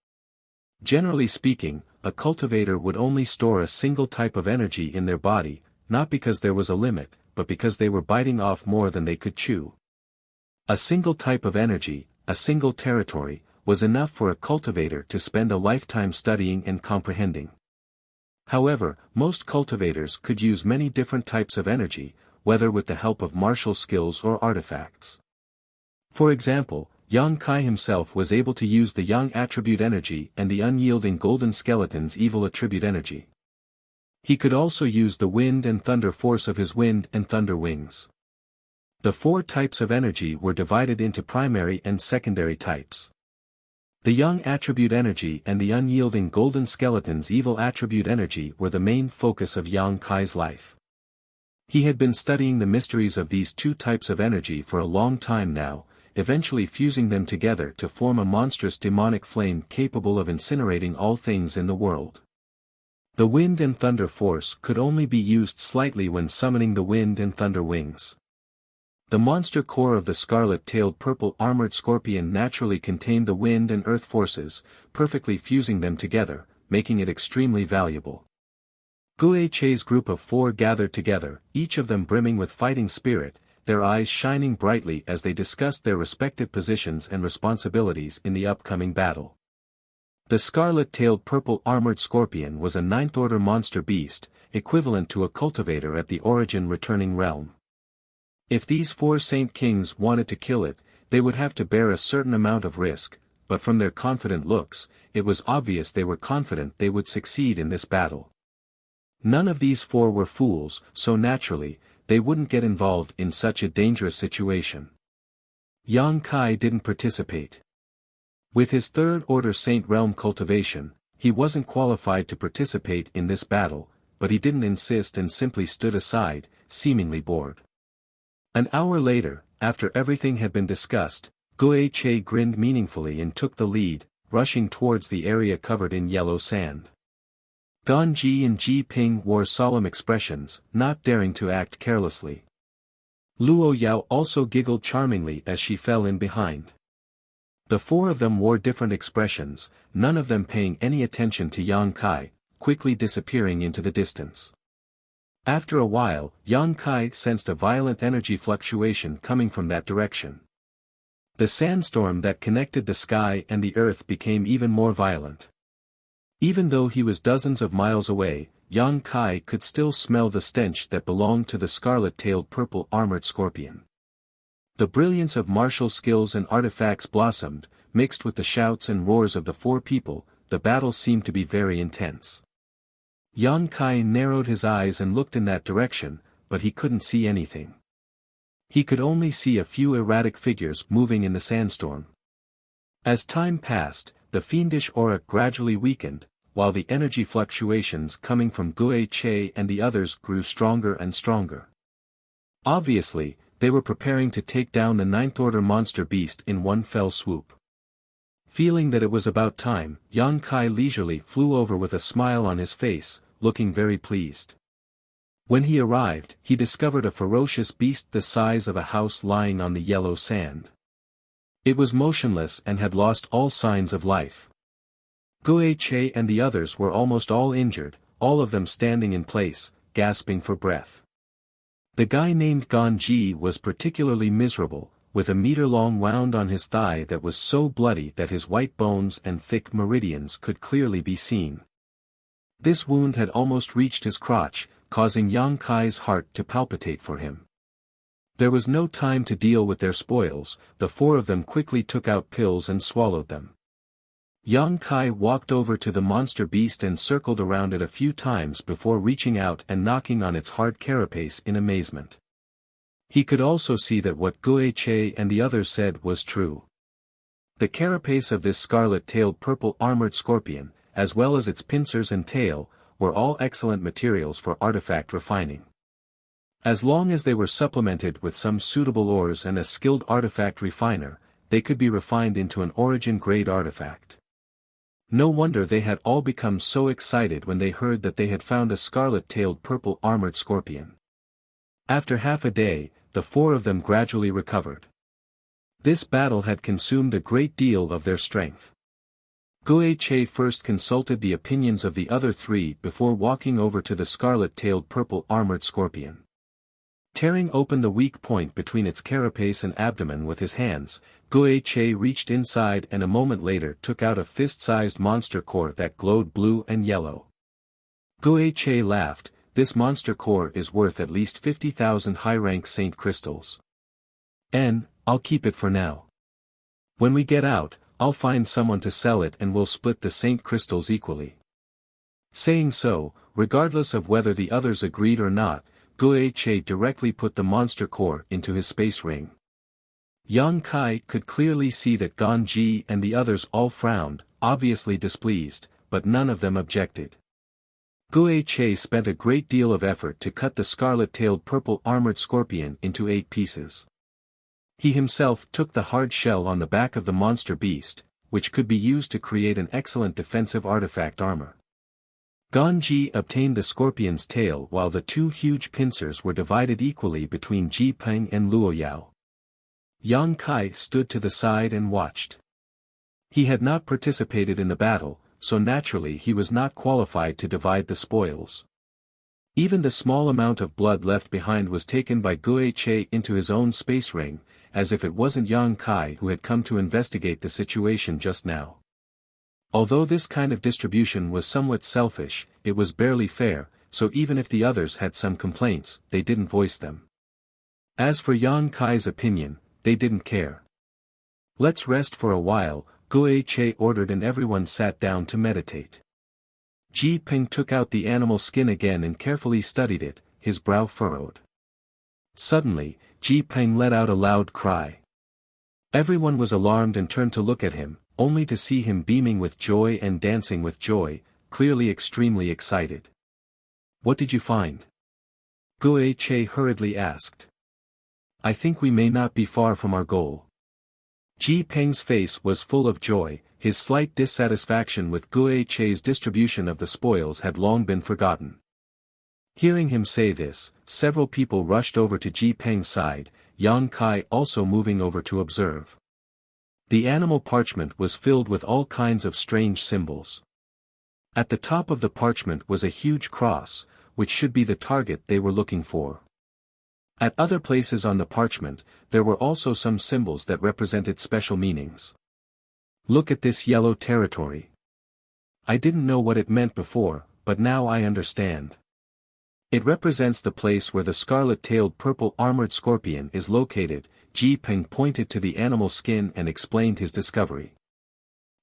Generally speaking, a cultivator would only store a single type of energy in their body, not because there was a limit, but because they were biting off more than they could chew. A single type of energy, a single territory, was enough for a cultivator to spend a lifetime studying and comprehending. However, most cultivators could use many different types of energy, whether with the help of martial skills or artifacts. For example, Yang Kai himself was able to use the Yang attribute energy and the unyielding golden skeleton's evil attribute energy. He could also use the wind and thunder force of his wind and thunder wings. The four types of energy were divided into primary and secondary types. The Yang attribute energy and the unyielding golden skeleton's evil attribute energy were the main focus of Yang Kai's life. He had been studying the mysteries of these two types of energy for a long time now, eventually fusing them together to form a monstrous demonic flame capable of incinerating all things in the world. The wind and thunder force could only be used slightly when summoning the wind and thunder wings. The monster core of the scarlet-tailed purple armored scorpion naturally contained the wind and earth forces, perfectly fusing them together, making it extremely valuable. Gue Che's group of four gathered together, each of them brimming with fighting spirit, their eyes shining brightly as they discussed their respective positions and responsibilities in the upcoming battle. The scarlet-tailed purple armored scorpion was a ninth-order monster beast, equivalent to a cultivator at the origin returning realm. If these four Saint Kings wanted to kill it, they would have to bear a certain amount of risk, but from their confident looks, it was obvious they were confident they would succeed in this battle. None of these four were fools, so naturally, they wouldn't get involved in such a dangerous situation. Yang Kai didn't participate. With his third-order Saint Realm cultivation, he wasn't qualified to participate in this battle, but he didn't insist and simply stood aside, seemingly bored. An hour later, after everything had been discussed, Gue Che grinned meaningfully and took the lead, rushing towards the area covered in yellow sand. Gan Ji and Ji Ping wore solemn expressions, not daring to act carelessly. Luo Yao also giggled charmingly as she fell in behind. The four of them wore different expressions, none of them paying any attention to Yang Kai, quickly disappearing into the distance. After a while, Yang Kai sensed a violent energy fluctuation coming from that direction. The sandstorm that connected the sky and the earth became even more violent. Even though he was dozens of miles away, Yang Kai could still smell the stench that belonged to the scarlet-tailed purple armored scorpion. The brilliance of martial skills and artifacts blossomed, mixed with the shouts and roars of the four people. The battle seemed to be very intense. Yang Kai narrowed his eyes and looked in that direction, but he couldn't see anything. He could only see a few erratic figures moving in the sandstorm. As time passed, the fiendish aura gradually weakened, while the energy fluctuations coming from Gue Che and the others grew stronger and stronger. Obviously, they were preparing to take down the ninth-order monster beast in one fell swoop. Feeling that it was about time, Yang Kai leisurely flew over with a smile on his face, looking very pleased. When he arrived, he discovered a ferocious beast the size of a house lying on the yellow sand. It was motionless and had lost all signs of life. Gue Che and the others were almost all injured, all of them standing in place, gasping for breath. The guy named Gan Ji was particularly miserable, with a meter-long wound on his thigh that was so bloody that his white bones and thick meridians could clearly be seen. This wound had almost reached his crotch, causing Yang Kai's heart to palpitate for him. There was no time to deal with their spoils, the four of them quickly took out pills and swallowed them. Yang Kai walked over to the monster beast and circled around it a few times before reaching out and knocking on its hard carapace in amazement. He could also see that what Gue Che and the others said was true. The carapace of this scarlet-tailed purple armored scorpion, as well as its pincers and tail, were all excellent materials for artifact refining. As long as they were supplemented with some suitable ores and a skilled artifact refiner, they could be refined into an origin-grade artifact. No wonder they had all become so excited when they heard that they had found a scarlet-tailed purple armored scorpion. After half a day, the four of them gradually recovered. This battle had consumed a great deal of their strength. Guo first consulted the opinions of the other three before walking over to the scarlet-tailed purple armored scorpion. Tearing open the weak point between its carapace and abdomen with his hands, Guo reached inside and a moment later took out a fist-sized monster core that glowed blue and yellow. Guo laughed, "This monster core is worth at least 50,000 high-rank saint crystals. I'll keep it for now. When we get out, I'll find someone to sell it and we'll split the saint crystals equally." Saying so, regardless of whether the others agreed or not, Guo directly put the monster core into his space ring. Yang Kai could clearly see that Ganji and the others all frowned, obviously displeased, but none of them objected. Guo spent a great deal of effort to cut the scarlet-tailed purple armored scorpion into 8 pieces. He himself took the hard shell on the back of the monster beast, which could be used to create an excellent defensive artifact armor. Ganji obtained the scorpion's tail while the 2 huge pincers were divided equally between Ji Peng and Luo Yao. Yang Kai stood to the side and watched. He had not participated in the battle, so naturally he was not qualified to divide the spoils. Even the small amount of blood left behind was taken by Guo into his own space ring, as if it wasn't Yang Kai who had come to investigate the situation just now. Although this kind of distribution was somewhat selfish, it was barely fair, so even if the others had some complaints, they didn't voice them. As for Yang Kai's opinion, they didn't care. "Let's rest for a while," Guo ordered, and everyone sat down to meditate. Ji Peng took out the animal skin again and carefully studied it, his brow furrowed. Suddenly, Ji Peng let out a loud cry. Everyone was alarmed and turned to look at him, only to see him beaming with joy and dancing with joy, clearly extremely excited. "What did you find?" Guo hurriedly asked. "I think we may not be far from our goal." Ji Peng's face was full of joy, his slight dissatisfaction with Guo distribution of the spoils had long been forgotten. Hearing him say this, several people rushed over to Ji Peng's side, Yang Kai also moving over to observe. The animal parchment was filled with all kinds of strange symbols. At the top of the parchment was a huge cross, which should be the target they were looking for. At other places on the parchment, there were also some symbols that represented special meanings. "Look at this yellow territory. I didn't know what it meant before, but now I understand. It represents the place where the scarlet-tailed purple armored scorpion is located." Ji Peng pointed to the animal skin and explained his discovery.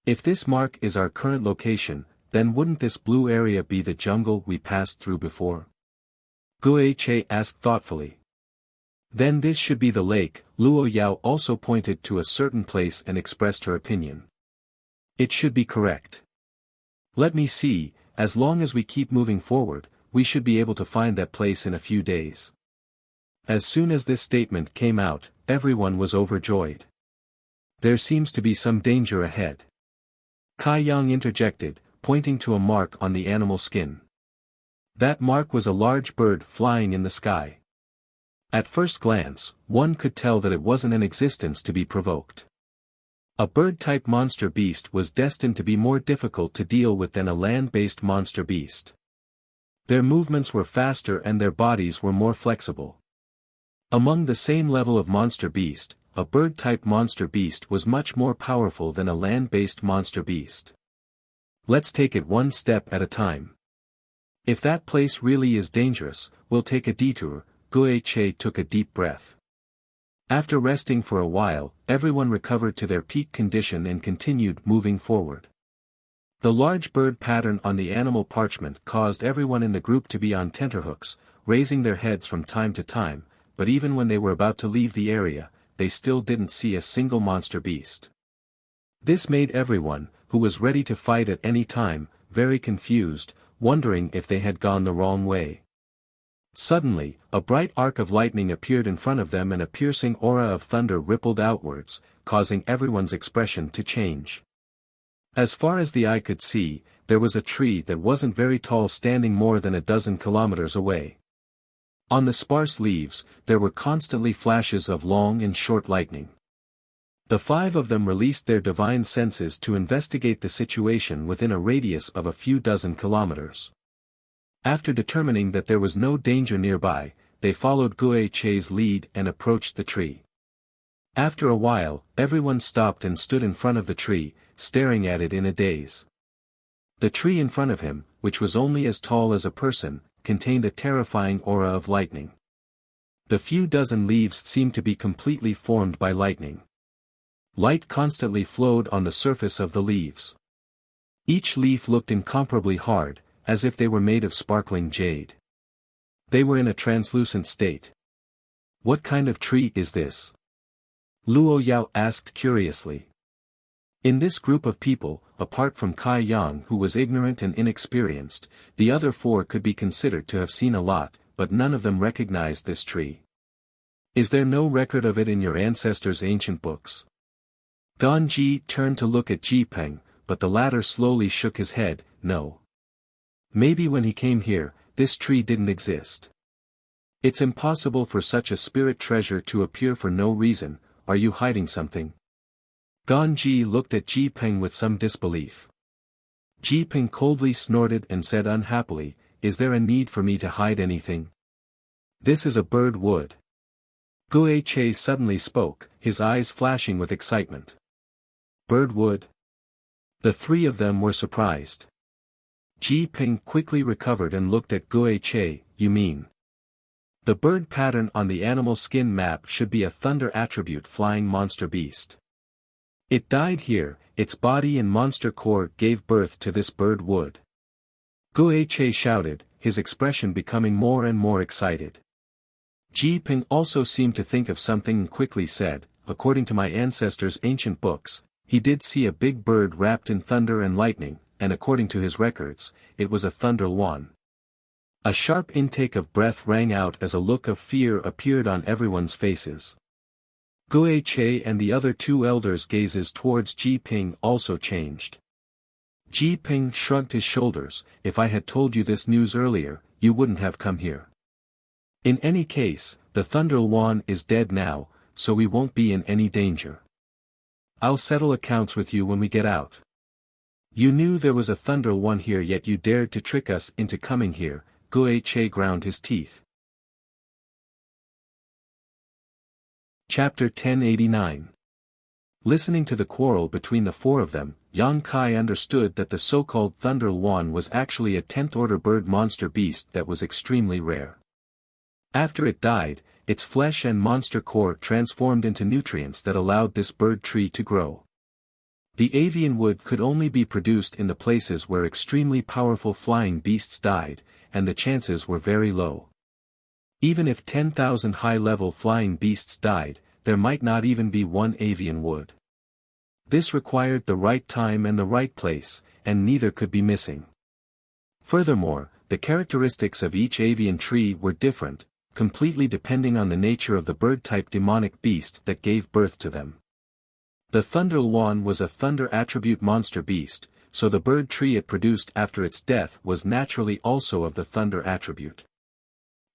"If this mark is our current location, then wouldn't this blue area be the jungle we passed through before?" Guo asked thoughtfully. "Then this should be the lake." Luo Yao also pointed to a certain place and expressed her opinion. "It should be correct. Let me see, as long as we keep moving forward, we should be able to find that place in a few days." As soon as this statement came out, everyone was overjoyed. "There seems to be some danger ahead," Kai Yang interjected, pointing to a mark on the animal skin. That mark was a large bird flying in the sky. At first glance, one could tell that it wasn't an existence to be provoked. A bird-type monster beast was destined to be more difficult to deal with than a land-based monster beast. Their movements were faster and their bodies were more flexible. Among the same level of monster beast, a bird-type monster beast was much more powerful than a land-based monster beast. "Let's take it one step at a time. If that place really is dangerous, we'll take a detour." Guo took a deep breath. After resting for a while, everyone recovered to their peak condition and continued moving forward. The large bird pattern on the animal parchment caused everyone in the group to be on tenterhooks, raising their heads from time to time, but even when they were about to leave the area, they still didn't see a single monster beast. This made everyone, who was ready to fight at any time, very confused, wondering if they had gone the wrong way. Suddenly, a bright arc of lightning appeared in front of them and a piercing aura of thunder rippled outwards, causing everyone's expression to change. As far as the eye could see, there was a tree that wasn't very tall standing more than a dozen kilometers away. On the sparse leaves, there were constantly flashes of long and short lightning. The 5 of them released their divine senses to investigate the situation within a radius of a few dozen kilometers. After determining that there was no danger nearby, they followed Wuxia's lead and approached the tree. After a while, everyone stopped and stood in front of the tree, staring at it in a daze. The tree in front of him, which was only as tall as a person, contained a terrifying aura of lightning. The few dozen leaves seemed to be completely formed by lightning. Light constantly flowed on the surface of the leaves. Each leaf looked incomparably hard, as if they were made of sparkling jade. They were in a translucent state. "What kind of tree is this?" Luo Yao asked curiously. In this group of people, apart from Kai Yang who was ignorant and inexperienced, the other 4 could be considered to have seen a lot, but none of them recognized this tree. "Is there no record of it in your ancestors' ancient books?" Ganji turned to look at Ji Peng, but the latter slowly shook his head, "No. Maybe when he came here, this tree didn't exist. It's impossible for such a spirit treasure to appear for no reason. Are you hiding something?" Ganji looked at Ji Peng with some disbelief. Ji Peng coldly snorted and said unhappily, "Is there a need for me to hide anything? This is a bird wood." Wuxia suddenly spoke, his eyes flashing with excitement. "Bird wood?" The 3 of them were surprised. Ji Peng quickly recovered and looked at Wuxia. "You mean? The bird pattern on the animal skin map should be a thunder attribute flying monster beast. It died here, its body and monster core gave birth to this bird wood." Wuxia shouted, his expression becoming more and more excited. Ji Peng also seemed to think of something and quickly said, "According to my ancestors' ancient books, he did see a big bird wrapped in thunder and lightning, and according to his records, it was a thunder one." A sharp intake of breath rang out as a look of fear appeared on everyone's faces. Wuxia and the other 2 elders' gazes towards Ji Peng also changed. Ji Peng shrugged his shoulders, "If I had told you this news earlier, you wouldn't have come here. In any case, the Thunder Yuan is dead now, so we won't be in any danger. I'll settle accounts with you when we get out. You knew there was a Thunder Yuan here yet you dared to trick us into coming here." Wuxia ground his teeth. Chapter 1089. Listening to the quarrel between the 4 of them, Yang Kai understood that the so-called Thunder Yuan was actually a 10th-order bird monster beast that was extremely rare. After it died, its flesh and monster core transformed into nutrients that allowed this bird tree to grow. The avian wood could only be produced in the places where extremely powerful flying beasts died, and the chances were very low. Even if 10,000 high-level flying beasts died, there might not even be one avian wood. This required the right time and the right place, and neither could be missing. Furthermore, the characteristics of each avian tree were different, completely depending on the nature of the bird-type demonic beast that gave birth to them. The Thunder Yuan was a thunder attribute monster beast, so the bird tree it produced after its death was naturally also of the thunder attribute.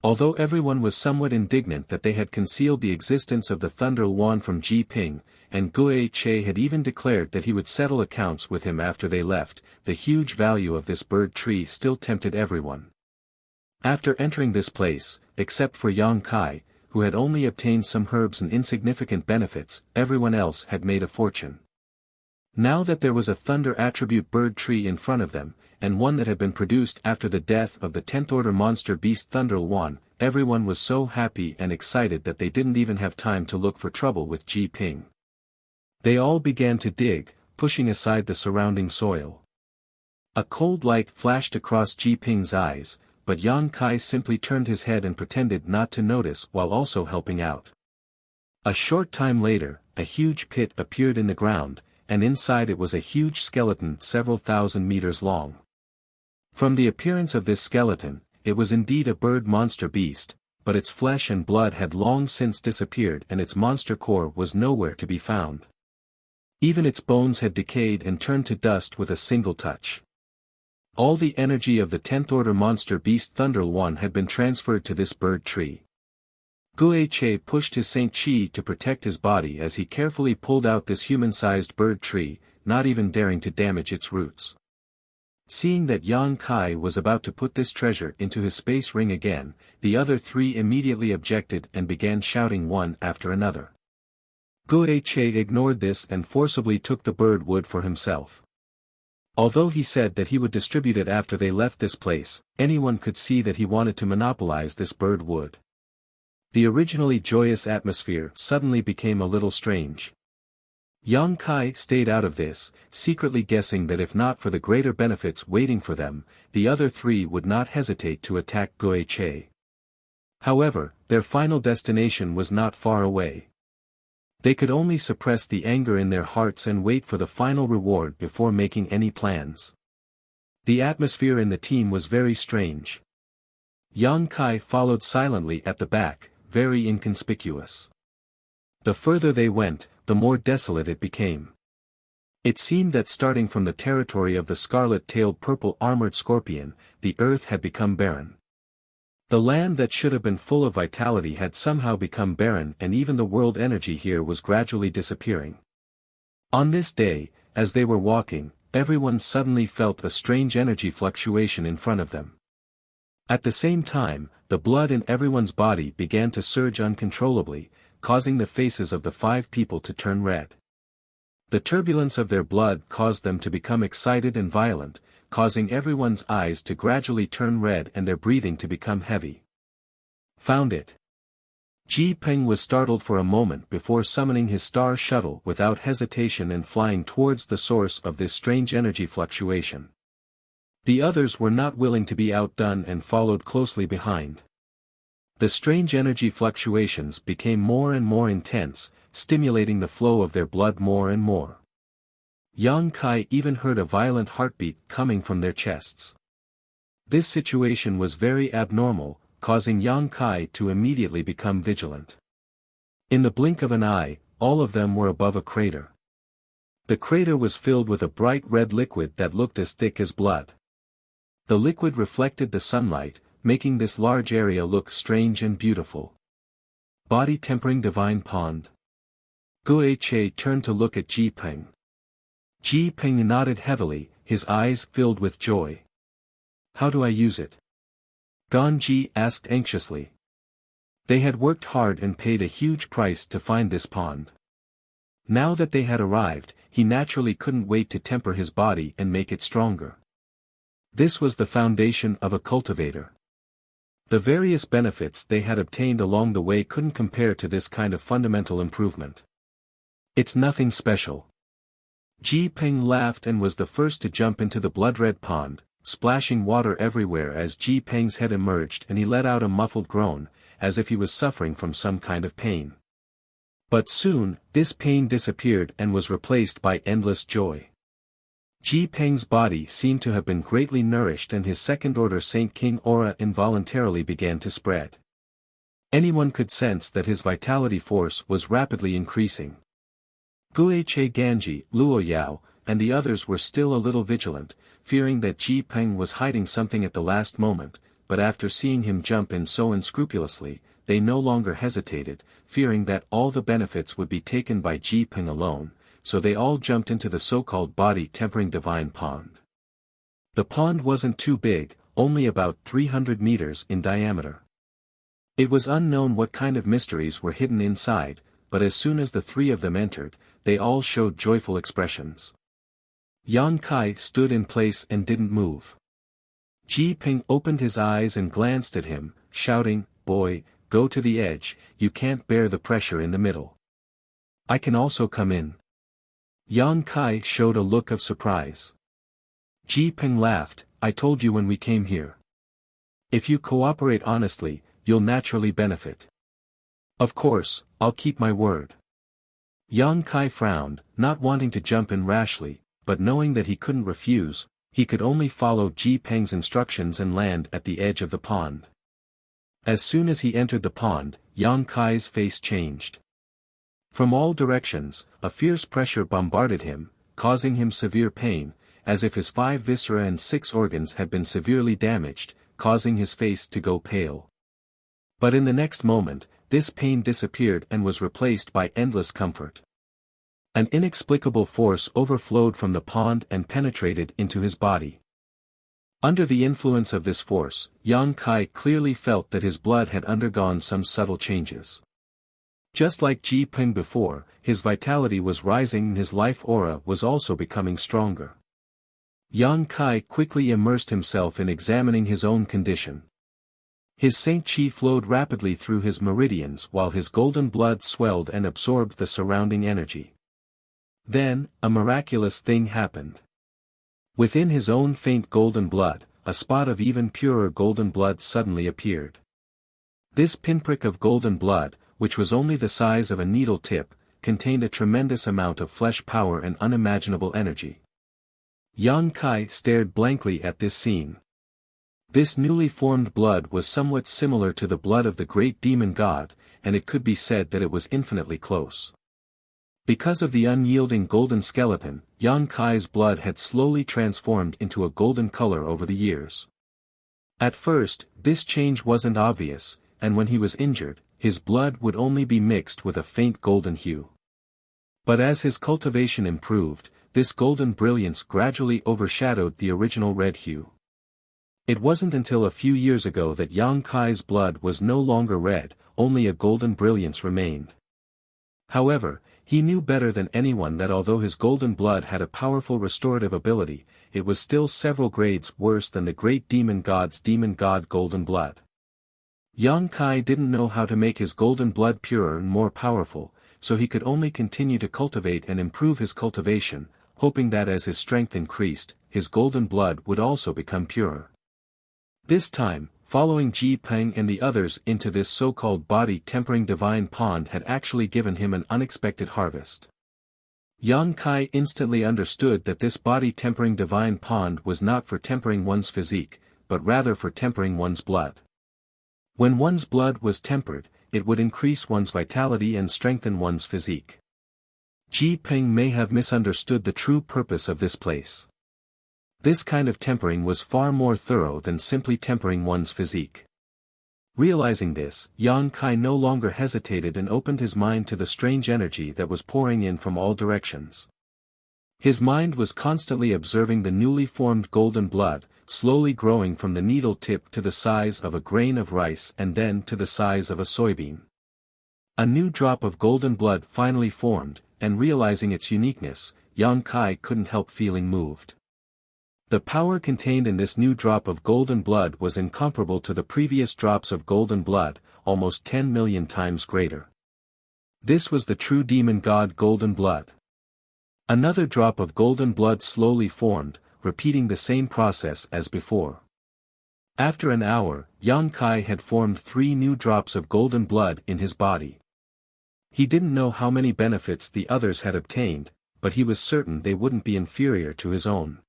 Although everyone was somewhat indignant that they had concealed the existence of the Thunder Yuan from Ji Peng, and Wuxia had even declared that he would settle accounts with him after they left, the huge value of this bird tree still tempted everyone. After entering this place, except for Yang Kai, who had only obtained some herbs and insignificant benefits, everyone else had made a fortune. Now that there was a thunder attribute bird tree in front of them, and one that had been produced after the death of the 10th order monster beast Thunder Yuan, everyone was so happy and excited that they didn't even have time to look for trouble with Ji Peng. They all began to dig, pushing aside the surrounding soil. A cold light flashed across Ji Peng's eyes, but Yang Kai simply turned his head and pretended not to notice while also helping out. A short time later, a huge pit appeared in the ground, and inside it was a huge skeleton several thousand meters long. From the appearance of this skeleton, it was indeed a bird monster beast, but its flesh and blood had long since disappeared and its monster core was nowhere to be found. Even its bones had decayed and turned to dust with a single touch. All the energy of the 10th order monster beast Thunder One had been transferred to this bird tree. Guiche pushed his Saint Chi to protect his body as he carefully pulled out this human-sized bird tree, not even daring to damage its roots. Seeing that Yang Kai was about to put this treasure into his space ring again, the other three immediately objected and began shouting one after another. Guiche ignored this and forcibly took the bird wood for himself. Although he said that he would distribute it after they left this place, anyone could see that he wanted to monopolize this bird wood. The originally joyous atmosphere suddenly became a little strange. Yang Kai stayed out of this, secretly guessing that if not for the greater benefits waiting for them, the other three would not hesitate to attack Guiche. However, their final destination was not far away. They could only suppress the anger in their hearts and wait for the final reward before making any plans. The atmosphere in the team was very strange. Yang Kai followed silently at the back, very inconspicuous. The further they went, the more desolate it became. It seemed that starting from the territory of the scarlet-tailed purple-armored scorpion, the earth had become barren. The land that should have been full of vitality had somehow become barren and even the world energy here was gradually disappearing. On this day, as they were walking, everyone suddenly felt a strange energy fluctuation in front of them. At the same time, the blood in everyone's body began to surge uncontrollably, causing the faces of the 5 people to turn red. The turbulence of their blood caused them to become excited and violent, causing everyone's eyes to gradually turn red and their breathing to become heavy. Found it. Ji Peng was startled for a moment before summoning his star shuttle without hesitation and flying towards the source of this strange energy fluctuation. The others were not willing to be outdone and followed closely behind. The strange energy fluctuations became more and more intense, stimulating the flow of their blood more and more. Yang Kai even heard a violent heartbeat coming from their chests. This situation was very abnormal, causing Yang Kai to immediately become vigilant. In the blink of an eye, all of them were above a crater. The crater was filled with a bright red liquid that looked as thick as blood. The liquid reflected the sunlight, making this large area look strange and beautiful. Body tempering divine pond. Guiche turned to look at Ji Peng. Ji Peng nodded heavily, his eyes filled with joy. How do I use it? Ganji asked anxiously. They had worked hard and paid a huge price to find this pond. Now that they had arrived, he naturally couldn't wait to temper his body and make it stronger. This was the foundation of a cultivator. The various benefits they had obtained along the way couldn't compare to this kind of fundamental improvement. It's nothing special. Ji Peng laughed and was the first to jump into the blood-red pond, splashing water everywhere as Ji Peng's head emerged and he let out a muffled groan, as if he was suffering from some kind of pain. But soon, this pain disappeared and was replaced by endless joy. Ji Peng's body seemed to have been greatly nourished and his second-order Saint King aura involuntarily began to spread. Anyone could sense that his vitality force was rapidly increasing. Guiche Ganji, Luo Yao, and the others were still a little vigilant, fearing that Ji Peng was hiding something at the last moment, but after seeing him jump in so unscrupulously, they no longer hesitated, fearing that all the benefits would be taken by Ji Peng alone, so they all jumped into the so-called body-tempering divine pond. The pond wasn't too big, only about 300 meters in diameter. It was unknown what kind of mysteries were hidden inside, but as soon as the 3 of them entered, they all showed joyful expressions. Yang Kai stood in place and didn't move. Ji Peng opened his eyes and glanced at him, shouting, "Boy, go to the edge, you can't bear the pressure in the middle. I can also come in." Yang Kai showed a look of surprise. Ji Peng laughed, "I told you when we came here. If you cooperate honestly, you'll naturally benefit." "Of course, I'll keep my word." Yang Kai frowned, not wanting to jump in rashly, but knowing that he couldn't refuse, he could only follow Ji Peng's instructions and land at the edge of the pond. As soon as he entered the pond, Yang Kai's face changed. From all directions, a fierce pressure bombarded him, causing him severe pain, as if his 5 viscera and 6 organs had been severely damaged, causing his face to go pale. But in the next moment, this pain disappeared and was replaced by endless comfort. An inexplicable force overflowed from the pond and penetrated into his body. Under the influence of this force, Yang Kai clearly felt that his blood had undergone some subtle changes. Just like Ji Peng before, his vitality was rising and his life aura was also becoming stronger. Yang Kai quickly immersed himself in examining his own condition. His Saint Qi flowed rapidly through his meridians while his golden blood swelled and absorbed the surrounding energy. Then, a miraculous thing happened. Within his own faint golden blood, a spot of even purer golden blood suddenly appeared. This pinprick of golden blood, which was only the size of a needle tip, contained a tremendous amount of flesh power and unimaginable energy. Yang Kai stared blankly at this scene. This newly formed blood was somewhat similar to the blood of the great demon god, and it could be said that it was infinitely close. Because of the unyielding golden skeleton, Yang Kai's blood had slowly transformed into a golden color over the years. At first, this change wasn't obvious, and when he was injured, his blood would only be mixed with a faint golden hue. But as his cultivation improved, this golden brilliance gradually overshadowed the original red hue. It wasn't until a few years ago that Yang Kai's blood was no longer red, only a golden brilliance remained. However, he knew better than anyone that although his golden blood had a powerful restorative ability, it was still several grades worse than the great demon god's demon god golden blood. Yang Kai didn't know how to make his golden blood purer and more powerful, so he could only continue to cultivate and improve his cultivation, hoping that as his strength increased, his golden blood would also become purer. This time, following Ji Peng and the others into this so-called body-tempering divine pond had actually given him an unexpected harvest. Yang Kai instantly understood that this body-tempering divine pond was not for tempering one's physique, but rather for tempering one's blood. When one's blood was tempered, it would increase one's vitality and strengthen one's physique. Ji Peng may have misunderstood the true purpose of this place. This kind of tempering was far more thorough than simply tempering one's physique. Realizing this, Yang Kai no longer hesitated and opened his mind to the strange energy that was pouring in from all directions. His mind was constantly observing the newly formed golden blood, slowly growing from the needle tip to the size of a grain of rice and then to the size of a soybean. A new drop of golden blood finally formed, and realizing its uniqueness, Yang Kai couldn't help feeling moved. The power contained in this new drop of golden blood was incomparable to the previous drops of golden blood, almost 10 million times greater. This was the true demon god golden blood. Another drop of golden blood slowly formed, repeating the same process as before. After an hour, Yang Kai had formed 3 new drops of golden blood in his body. He didn't know how many benefits the others had obtained, but he was certain they wouldn't be inferior to his own.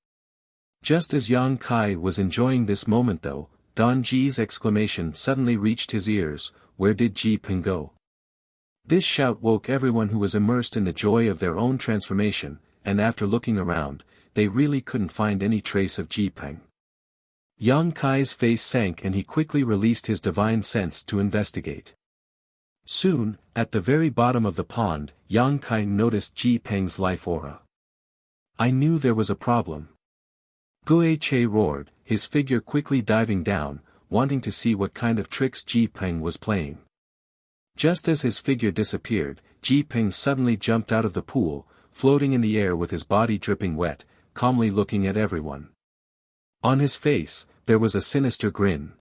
Just as Yang Kai was enjoying this moment though, Don Ji's exclamation suddenly reached his ears, "Where did Ji Peng go?" This shout woke everyone who was immersed in the joy of their own transformation, and after looking around, they really couldn't find any trace of Ji Peng. Yang Kai's face sank and he quickly released his divine sense to investigate. Soon, at the very bottom of the pond, Yang Kai noticed Ji Peng's life aura. "I knew there was a problem." Gue Che roared, his figure quickly diving down, wanting to see what kind of tricks Ji Peng was playing. Just as his figure disappeared, Ji Peng suddenly jumped out of the pool, floating in the air with his body dripping wet, calmly looking at everyone. On his face, there was a sinister grin.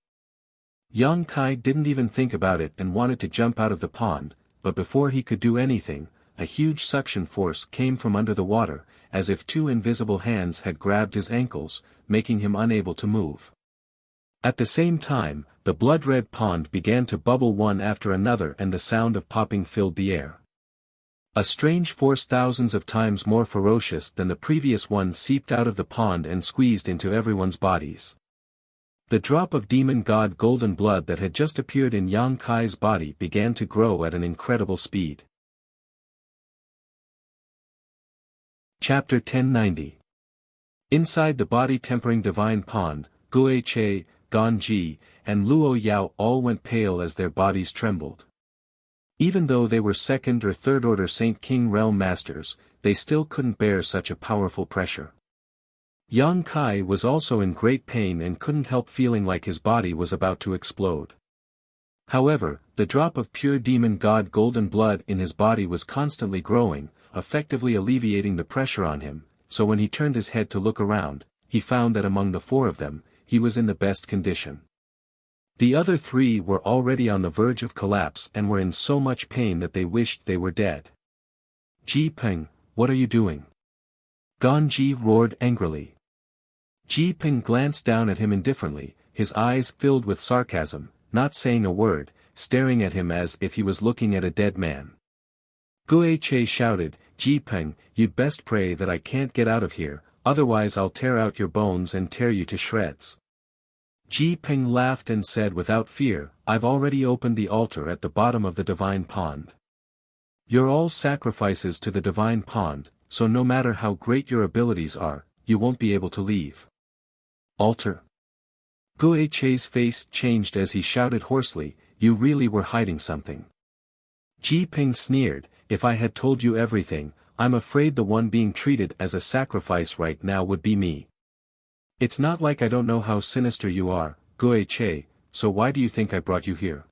Yang Kai didn't even think about it and wanted to jump out of the pond, but before he could do anything, a huge suction force came from under the water, as if 2 invisible hands had grabbed his ankles, making him unable to move. At the same time, the blood-red pond began to bubble one after another and the sound of popping filled the air. A strange force thousands of times more ferocious than the previous one seeped out of the pond and squeezed into everyone's bodies. The drop of demon god golden blood that had just appeared in Yang Kai's body began to grow at an incredible speed. Chapter 1090. Inside the body-tempering divine pond, Guo Che, Gan Ji, and Luo Yao all went pale as their bodies trembled. Even though they were second or third order Saint King realm masters, they still couldn't bear such a powerful pressure. Yang Kai was also in great pain and couldn't help feeling like his body was about to explode. However, the drop of pure demon god golden blood in his body was constantly growing, effectively alleviating the pressure on him, so when he turned his head to look around, he found that among the four of them, he was in the best condition. The other three were already on the verge of collapse and were in so much pain that they wished they were dead. Ji Peng, what are you doing? Gan Ji roared angrily. Ji Peng glanced down at him indifferently, his eyes filled with sarcasm, not saying a word, staring at him as if he was looking at a dead man. Guo Che shouted, Ji Peng, you'd best pray that I can't get out of here, otherwise I'll tear out your bones and tear you to shreds. Ji Peng laughed and said without fear, I've already opened the altar at the bottom of the divine pond. You're all sacrifices to the divine pond, so no matter how great your abilities are, you won't be able to leave. Altar? Guo Che's face changed as he shouted hoarsely, you really were hiding something. Ji Peng sneered, if I had told you everything, I'm afraid the one being treated as a sacrifice right now would be me. It's not like I don't know how sinister you are, Guo Che, so why do you think I brought you here?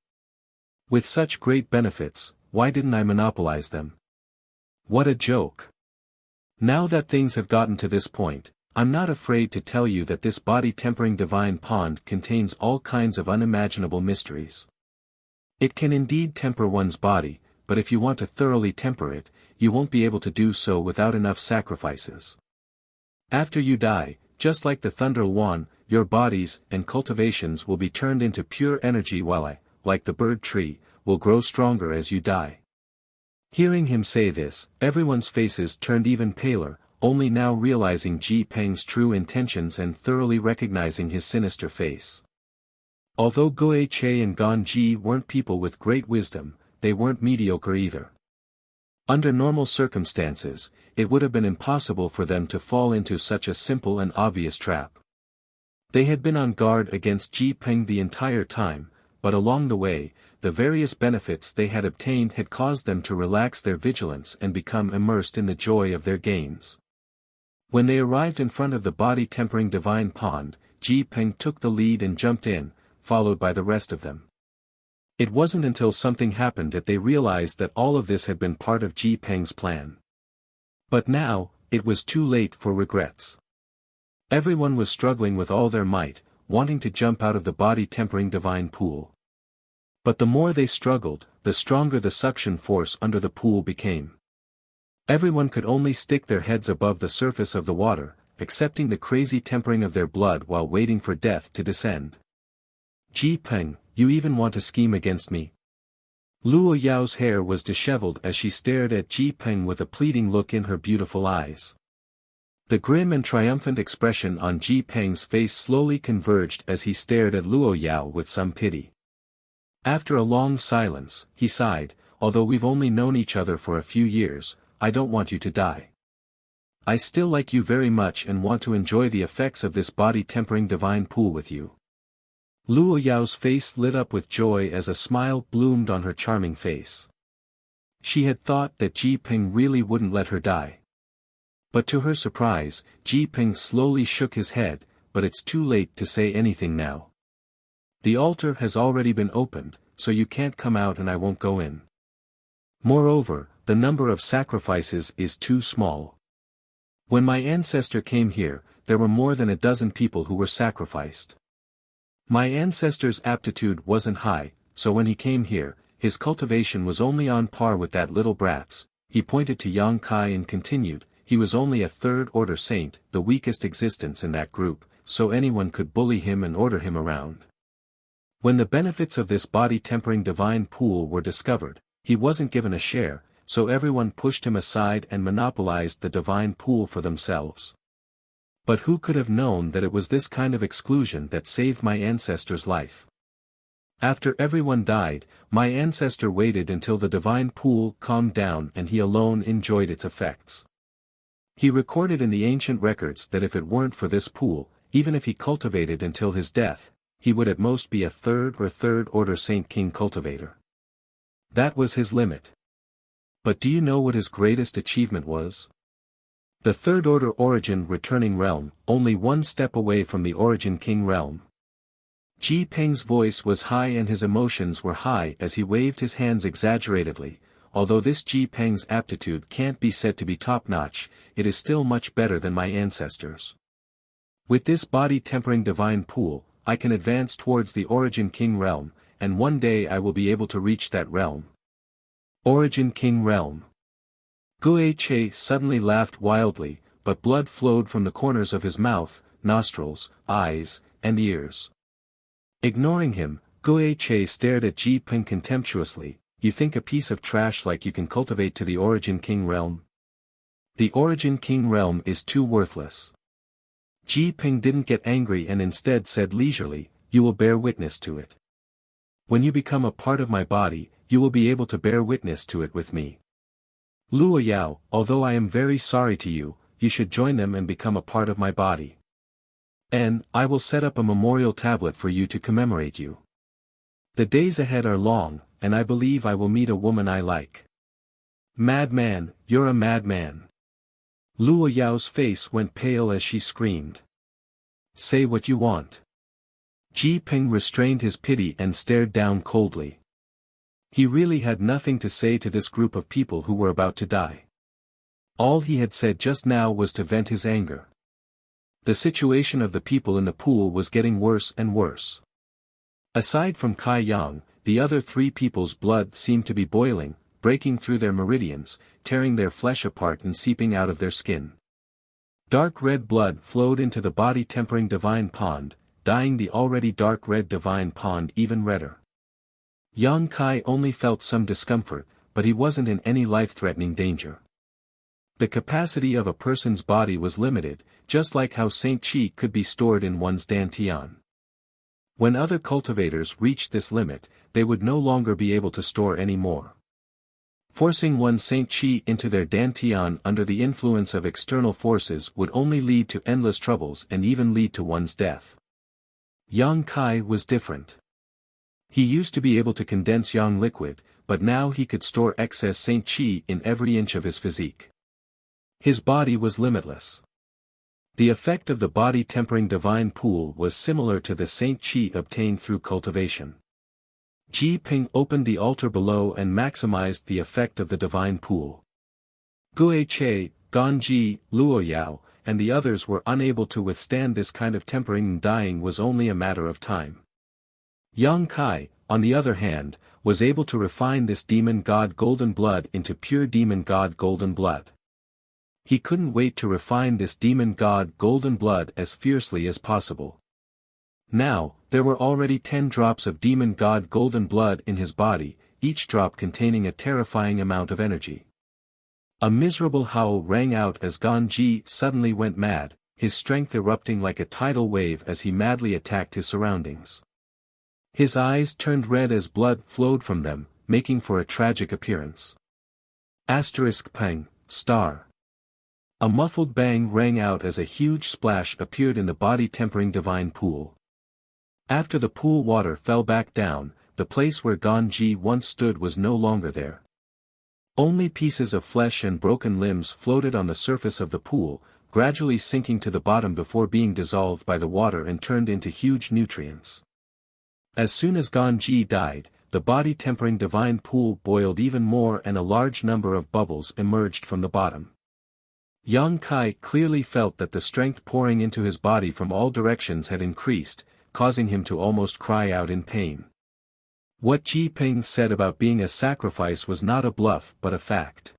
With such great benefits, why didn't I monopolize them? What a joke. Now that things have gotten to this point, I'm not afraid to tell you that this body-tempering divine pond contains all kinds of unimaginable mysteries. It can indeed temper one's body, but if you want to thoroughly temper it, you won't be able to do so without enough sacrifices. After you die, just like the Thunder Yuan, your bodies and cultivations will be turned into pure energy while I, like the bird tree, will grow stronger as you die. Hearing him say this, everyone's faces turned even paler, only now realizing Ji Peng's true intentions and thoroughly recognizing his sinister face. Although Guo Che and Gan Ji weren't people with great wisdom, they weren't mediocre either. Under normal circumstances, it would have been impossible for them to fall into such a simple and obvious trap. They had been on guard against Ji Peng the entire time, but along the way, the various benefits they had obtained had caused them to relax their vigilance and become immersed in the joy of their gains. When they arrived in front of the body-tempering divine pond, Ji Peng took the lead and jumped in, followed by the rest of them. It wasn't until something happened that they realized that all of this had been part of Ji Peng's plan. But now, it was too late for regrets. Everyone was struggling with all their might, wanting to jump out of the body-tempering divine pool. But the more they struggled, the stronger the suction force under the pool became. Everyone could only stick their heads above the surface of the water, accepting the crazy tempering of their blood while waiting for death to descend. Ji Peng, you even want to scheme against me? Luo Yao's hair was disheveled as she stared at Ji Peng with a pleading look in her beautiful eyes. The grim and triumphant expression on Ji Peng's face slowly converged as he stared at Luo Yao with some pity. After a long silence, he sighed, although we've only known each other for a few years, I don't want you to die. I still like you very much and want to enjoy the effects of this body-tempering divine pool with you. Luo Yao's face lit up with joy as a smile bloomed on her charming face. She had thought that Ji Peng really wouldn't let her die. But to her surprise, Ji Peng slowly shook his head, but it's too late to say anything now. The altar has already been opened, so you can't come out and I won't go in. Moreover, the number of sacrifices is too small. When my ancestor came here, there were more than a dozen people who were sacrificed. My ancestor's aptitude wasn't high, so when he came here, his cultivation was only on par with that little brat's. He pointed to Yang Kai and continued, he was only a third-order saint, the weakest existence in that group, so anyone could bully him and order him around. When the benefits of this body-tempering divine pool were discovered, he wasn't given a share, so everyone pushed him aside and monopolized the divine pool for themselves. But who could have known that it was this kind of exclusion that saved my ancestor's life? After everyone died, my ancestor waited until the divine pool calmed down and he alone enjoyed its effects. He recorded in the ancient records that if it weren't for this pool, even if he cultivated until his death, he would at most be a third order Saint King cultivator. That was his limit. But do you know what his greatest achievement was? The third order origin returning realm, only one step away from the origin king realm. Ji Ping's voice was high and his emotions were high as he waved his hands exaggeratedly. Although this Ji Ping's aptitude can't be said to be top-notch, it is still much better than my ancestors. With this body-tempering divine pool, I can advance towards the origin king realm, and one day I will be able to reach that realm. Origin king realm. Gue Che suddenly laughed wildly, but blood flowed from the corners of his mouth, nostrils, eyes, and ears. Ignoring him, Gue Che stared at Ji Ping contemptuously. You think a piece of trash like you can cultivate to the origin king realm? The origin king realm is too worthless. Ji Ping didn't get angry and instead said leisurely, you will bear witness to it. When you become a part of my body, you will be able to bear witness to it with me. Luo Yao, although I am very sorry to you, you should join them and become a part of my body. And I will set up a memorial tablet for you to commemorate you. The days ahead are long, and I believe I will meet a woman I like. Madman, you're a madman. Luo Yao's face went pale as she screamed. Say what you want. Ji Ping restrained his pity and stared down coldly. He really had nothing to say to this group of people who were about to die. All he had said just now was to vent his anger. The situation of the people in the pool was getting worse and worse. Aside from Kai Yang, the other three people's blood seemed to be boiling, breaking through their meridians, tearing their flesh apart and seeping out of their skin. Dark red blood flowed into the body-tempering divine pond, dyeing the already dark red divine pond even redder. Yang Kai only felt some discomfort, but he wasn't in any life-threatening danger. The capacity of a person's body was limited, just like how Saint Qi could be stored in one's dantian. When other cultivators reached this limit, they would no longer be able to store any more. Forcing one's Saint Qi into their dantian under the influence of external forces would only lead to endless troubles and even lead to one's death. Yang Kai was different. He used to be able to condense yang liquid, but now he could store excess Saint Qi in every inch of his physique. His body was limitless. The effect of the body-tempering divine pool was similar to the Saint Qi obtained through cultivation. Ji Ping opened the altar below and maximized the effect of the divine pool. Gue Che, Ganji, Luo Yao, and the others were unable to withstand this kind of tempering, and dying was only a matter of time. Yang Kai, on the other hand, was able to refine this demon god golden blood into pure demon god golden blood. He couldn't wait to refine this demon god golden blood as fiercely as possible. Now, there were already 10 drops of demon god golden blood in his body, each drop containing a terrifying amount of energy. A miserable howl rang out as Ganji suddenly went mad, his strength erupting like a tidal wave as he madly attacked his surroundings. His eyes turned red as blood flowed from them, making for a tragic appearance. Peng, star. A muffled bang rang out as a huge splash appeared in the body-tempering divine pool. After the pool water fell back down, the place where Ganji once stood was no longer there. Only pieces of flesh and broken limbs floated on the surface of the pool, gradually sinking to the bottom before being dissolved by the water and turned into huge nutrients. As soon as Ganji died, the body-tempering divine pool boiled even more and a large number of bubbles emerged from the bottom. Yang Kai clearly felt that the strength pouring into his body from all directions had increased, causing him to almost cry out in pain. What Ji Ping said about being a sacrifice was not a bluff but a fact.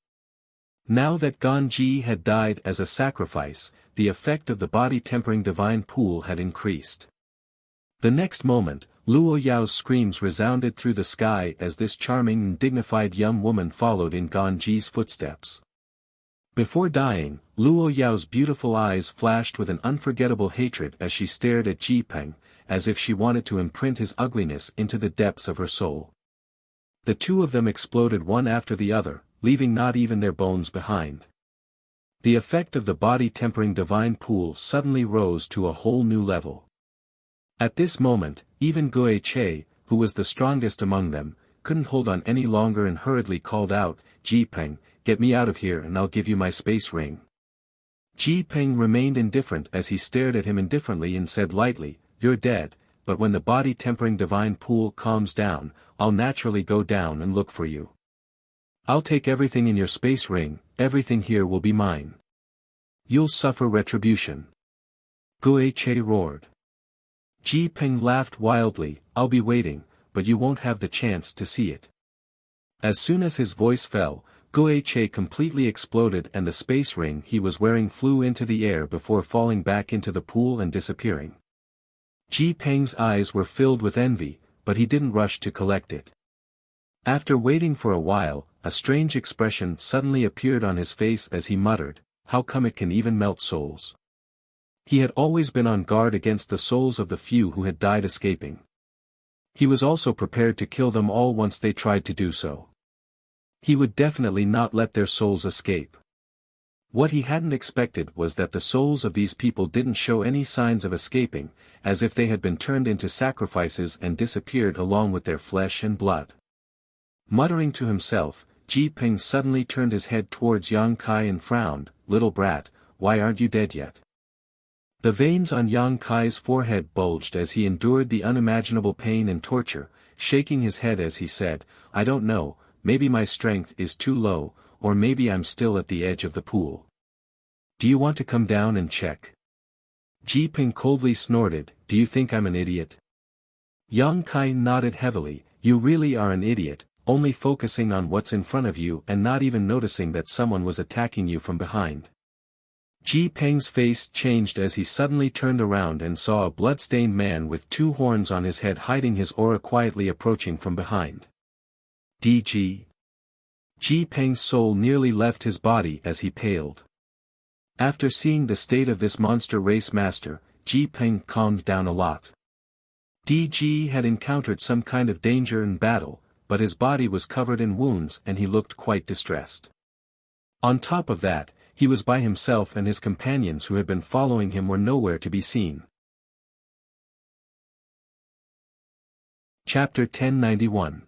Now that Ganji had died as a sacrifice, the effect of the body-tempering divine pool had increased. The next moment, Luo Yao's screams resounded through the sky as this charming and dignified young woman followed in Ganji's footsteps. Before dying, Luo Yao's beautiful eyes flashed with an unforgettable hatred as she stared at Ji Peng, as if she wanted to imprint his ugliness into the depths of her soul. The two of them exploded one after the other, leaving not even their bones behind. The effect of the body-tempering divine pool suddenly rose to a whole new level. At this moment, even Gui Che, who was the strongest among them, couldn't hold on any longer and hurriedly called out, "Ji Peng, get me out of here and I'll give you my space ring." Ji Peng remained indifferent as he stared at him indifferently and said lightly, "You're dead, but when the body-tempering divine pool calms down, I'll naturally go down and look for you. I'll take everything in your space ring, everything here will be mine. You'll suffer retribution." Gui Che roared. Ji Peng laughed wildly, "I'll be waiting, but you won't have the chance to see it." As soon as his voice fell, Gui Che completely exploded and the space ring he was wearing flew into the air before falling back into the pool and disappearing. Ji Peng's eyes were filled with envy, but he didn't rush to collect it. After waiting for a while, a strange expression suddenly appeared on his face as he muttered, "How come it can even melt souls?" He had always been on guard against the souls of the few who had died escaping. He was also prepared to kill them all once they tried to do so. He would definitely not let their souls escape. What he hadn't expected was that the souls of these people didn't show any signs of escaping, as if they had been turned into sacrifices and disappeared along with their flesh and blood. Muttering to himself, Ji Peng suddenly turned his head towards Yang Kai and frowned, "Little brat, why aren't you dead yet?" The veins on Yang Kai's forehead bulged as he endured the unimaginable pain and torture, shaking his head as he said, "I don't know, maybe my strength is too low, or maybe I'm still at the edge of the pool. Do you want to come down and check?" Ji Peng coldly snorted, "Do you think I'm an idiot?" Yang Kai nodded heavily, "You really are an idiot, only focusing on what's in front of you and not even noticing that someone was attacking you from behind." Ji Peng's face changed as he suddenly turned around and saw a blood-stained man with two horns on his head hiding his aura quietly approaching from behind. DG. Ji Peng's soul nearly left his body as he paled. After seeing the state of this monster race master, Ji Peng calmed down a lot. DG had encountered some kind of danger in battle, but his body was covered in wounds and he looked quite distressed. On top of that, he was by himself and his companions who had been following him were nowhere to be seen. Chapter 1091.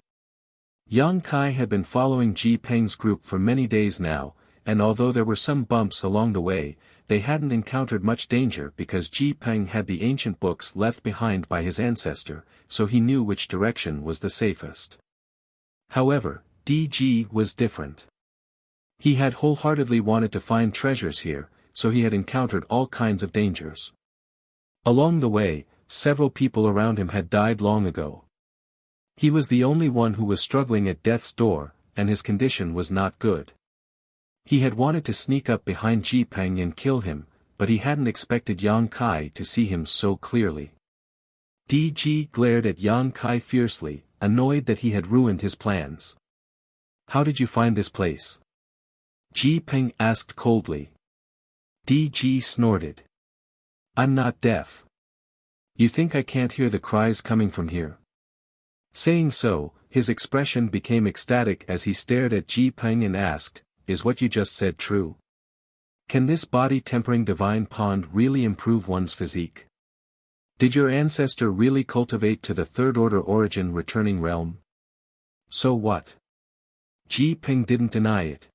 Yang Kai had been following Ji Peng's group for many days now, and although there were some bumps along the way, they hadn't encountered much danger because Ji Peng had the ancient books left behind by his ancestor, so he knew which direction was the safest. However, DG was different. He had wholeheartedly wanted to find treasures here, so he had encountered all kinds of dangers. Along the way, several people around him had died long ago. He was the only one who was struggling at death's door, and his condition was not good. He had wanted to sneak up behind Ji Peng and kill him, but he hadn't expected Yang Kai to see him so clearly. DG glared at Yang Kai fiercely, annoyed that he had ruined his plans. "How did you find this place?" Ji Peng asked coldly. DG snorted. "I'm not deaf. You think I can't hear the cries coming from here?" Saying so, his expression became ecstatic as he stared at Ji Peng and asked, "Is what you just said true? Can this body-tempering divine pond really improve one's physique? Did your ancestor really cultivate to the third-order origin returning realm?" "So what?" Ji Peng didn't deny it.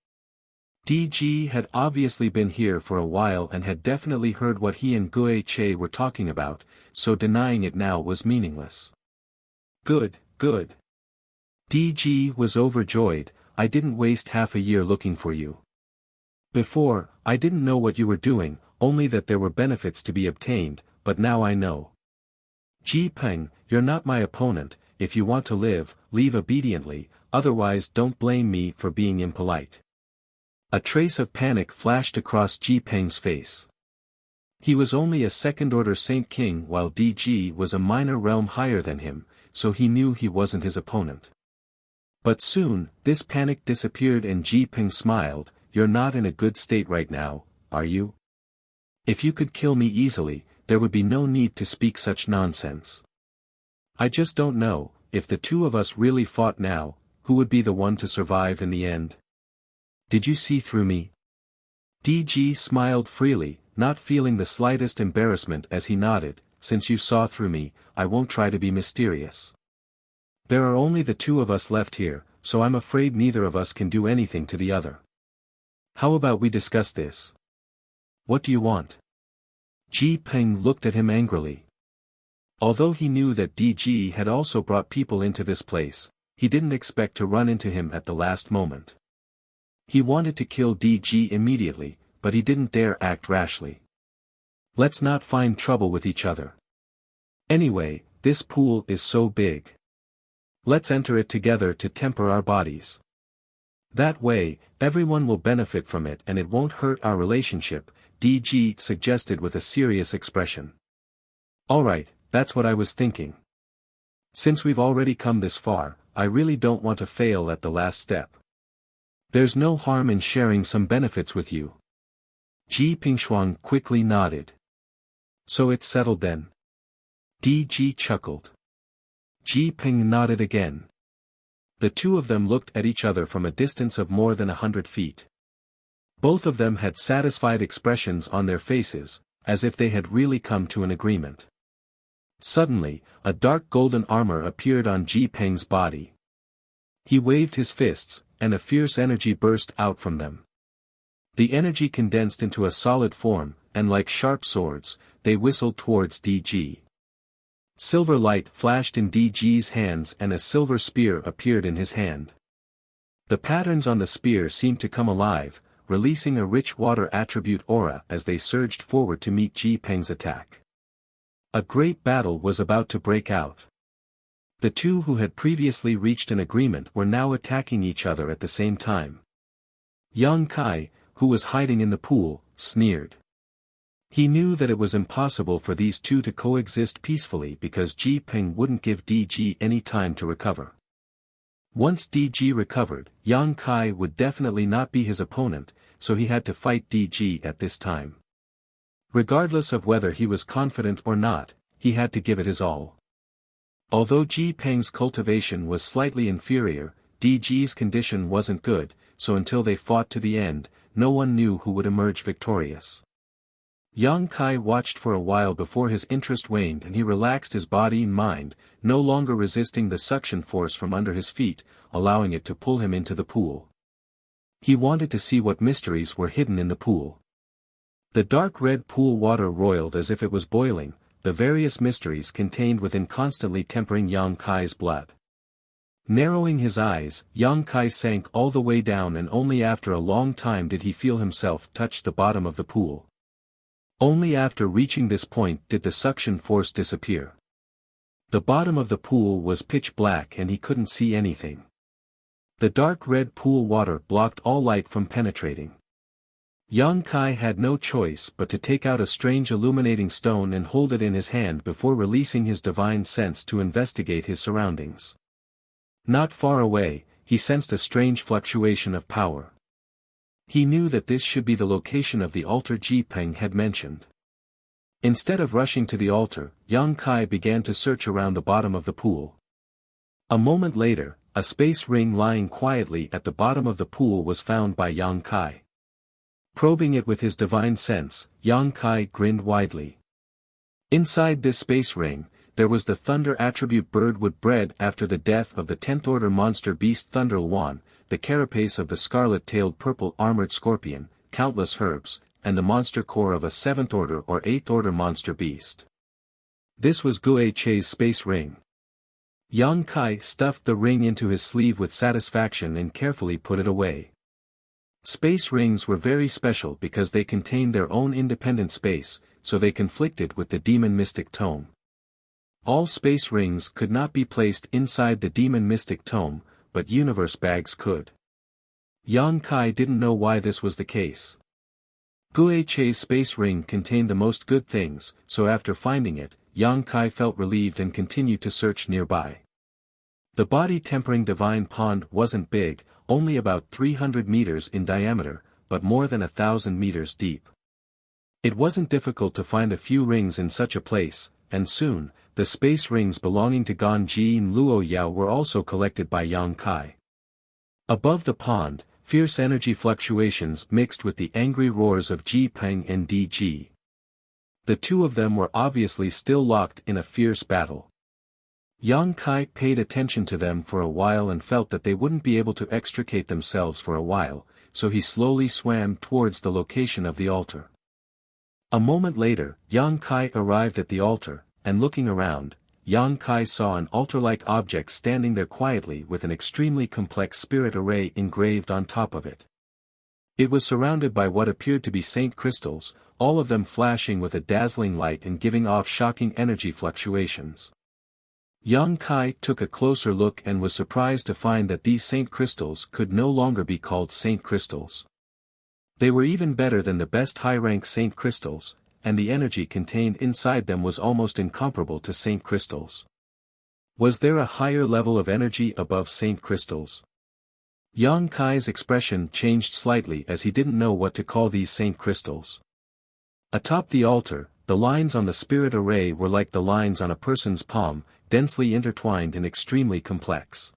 DG had obviously been here for a while and had definitely heard what he and Gui Che were talking about, so denying it now was meaningless. "Good, good." DG was overjoyed, "I didn't waste half a year looking for you. Before, I didn't know what you were doing, only that there were benefits to be obtained, but now I know. Ji Peng, you're not my opponent, if you want to live, leave obediently, otherwise don't blame me for being impolite." A trace of panic flashed across Ji Peng's face. He was only a second-order Saint King while DG was a minor realm higher than him, so he knew he wasn't his opponent. But soon, this panic disappeared and Ji Ping smiled. You're not in a good state right now, are you? If you could kill me easily, there would be no need to speak such nonsense. I just don't know, if the two of us really fought now, who would be the one to survive in the end? Did you see through me? DG smiled freely, not feeling the slightest embarrassment as he nodded. Since you saw through me, I won't try to be mysterious. There are only the two of us left here, so I'm afraid neither of us can do anything to the other. How about we discuss this? What do you want? Ji Ping looked at him angrily. Although he knew that DG had also brought people into this place, he didn't expect to run into him at the last moment. He wanted to kill DG immediately, but he didn't dare act rashly. Let's not find trouble with each other. Anyway, this pool is so big. Let's enter it together to temper our bodies. That way, everyone will benefit from it and it won't hurt our relationship, DG suggested with a serious expression. Alright, that's what I was thinking. Since we've already come this far, I really don't want to fail at the last step. There's no harm in sharing some benefits with you. Ji Pingshuang quickly nodded. So it's settled then? DG chuckled. Ji Ping nodded again. The two of them looked at each other from a distance of more than 100 feet. Both of them had satisfied expressions on their faces, as if they had really come to an agreement. Suddenly, a dark golden armor appeared on Ji Ping's body. He waved his fists, and a fierce energy burst out from them. The energy condensed into a solid form, and like sharp swords, they whistled towards DG. Silver light flashed in DG's hands and a silver spear appeared in his hand. The patterns on the spear seemed to come alive, releasing a rich water attribute aura as they surged forward to meet Ji Ping's attack. A great battle was about to break out. The two who had previously reached an agreement were now attacking each other at the same time. Yang Kai, who was hiding in the pool, sneered. He knew that it was impossible for these two to coexist peacefully because Ji Ping wouldn't give DG any time to recover. Once DG recovered, Yang Kai would definitely not be his opponent, so he had to fight DG at this time. Regardless of whether he was confident or not, he had to give it his all. Although Ji Ping's cultivation was slightly inferior, DG's condition wasn't good, so until they fought to the end, no one knew who would emerge victorious. Yang Kai watched for a while before his interest waned and he relaxed his body and mind, no longer resisting the suction force from under his feet, allowing it to pull him into the pool. He wanted to see what mysteries were hidden in the pool. The dark red pool water roiled as if it was boiling, the various mysteries contained within constantly tempering Yang Kai's blood. Narrowing his eyes, Yang Kai sank all the way down and only after a long time did he feel himself touch the bottom of the pool. Only after reaching this point did the suction force disappear. The bottom of the pool was pitch black and he couldn't see anything. The dark red pool water blocked all light from penetrating. Yang Kai had no choice but to take out a strange illuminating stone and hold it in his hand before releasing his divine sense to investigate his surroundings. Not far away, he sensed a strange fluctuation of power. He knew that this should be the location of the altar Ji Ping had mentioned. Instead of rushing to the altar, Yang Kai began to search around the bottom of the pool. A moment later, a space ring lying quietly at the bottom of the pool was found by Yang Kai. Probing it with his divine sense, Yang Kai grinned widely. Inside this space ring, there was the thunder attribute birdwood bred after the death of the 10th order monster beast Thunder Luan, the carapace of the scarlet-tailed purple armored scorpion, countless herbs, and the monster core of a 7th order or 8th order monster beast. This was Gue Che's space ring. Yang Kai stuffed the ring into his sleeve with satisfaction and carefully put it away. Space rings were very special because they contained their own independent space, so they conflicted with the demon mystic tome. All space rings could not be placed inside the demon mystic tome, but universe bags could. Yang Kai didn't know why this was the case. Gue Che's space ring contained the most good things, so after finding it, Yang Kai felt relieved and continued to search nearby. The body-tempering divine pond wasn't big, only about 300 meters in diameter, but more than 1,000 meters deep. It wasn't difficult to find a few rings in such a place, and soon, the space rings belonging to Ganji and Luo Yao were also collected by Yang Kai. Above the pond, fierce energy fluctuations mixed with the angry roars of Ji Peng and DG. The two of them were obviously still locked in a fierce battle. Yang Kai paid attention to them for a while and felt that they wouldn't be able to extricate themselves for a while, so he slowly swam towards the location of the altar. A moment later, Yang Kai arrived at the altar, and looking around, Yang Kai saw an altar-like object standing there quietly with an extremely complex spirit array engraved on top of it. It was surrounded by what appeared to be saint crystals, all of them flashing with a dazzling light and giving off shocking energy fluctuations. Yang Kai took a closer look and was surprised to find that these saint crystals could no longer be called saint crystals. They were even better than the best high-rank saint crystals, and the energy contained inside them was almost incomparable to saint crystals. Was there a higher level of energy above saint crystals? Yang Kai's expression changed slightly as he didn't know what to call these saint crystals. Atop the altar, the lines on the spirit array were like the lines on a person's palm, densely intertwined and extremely complex.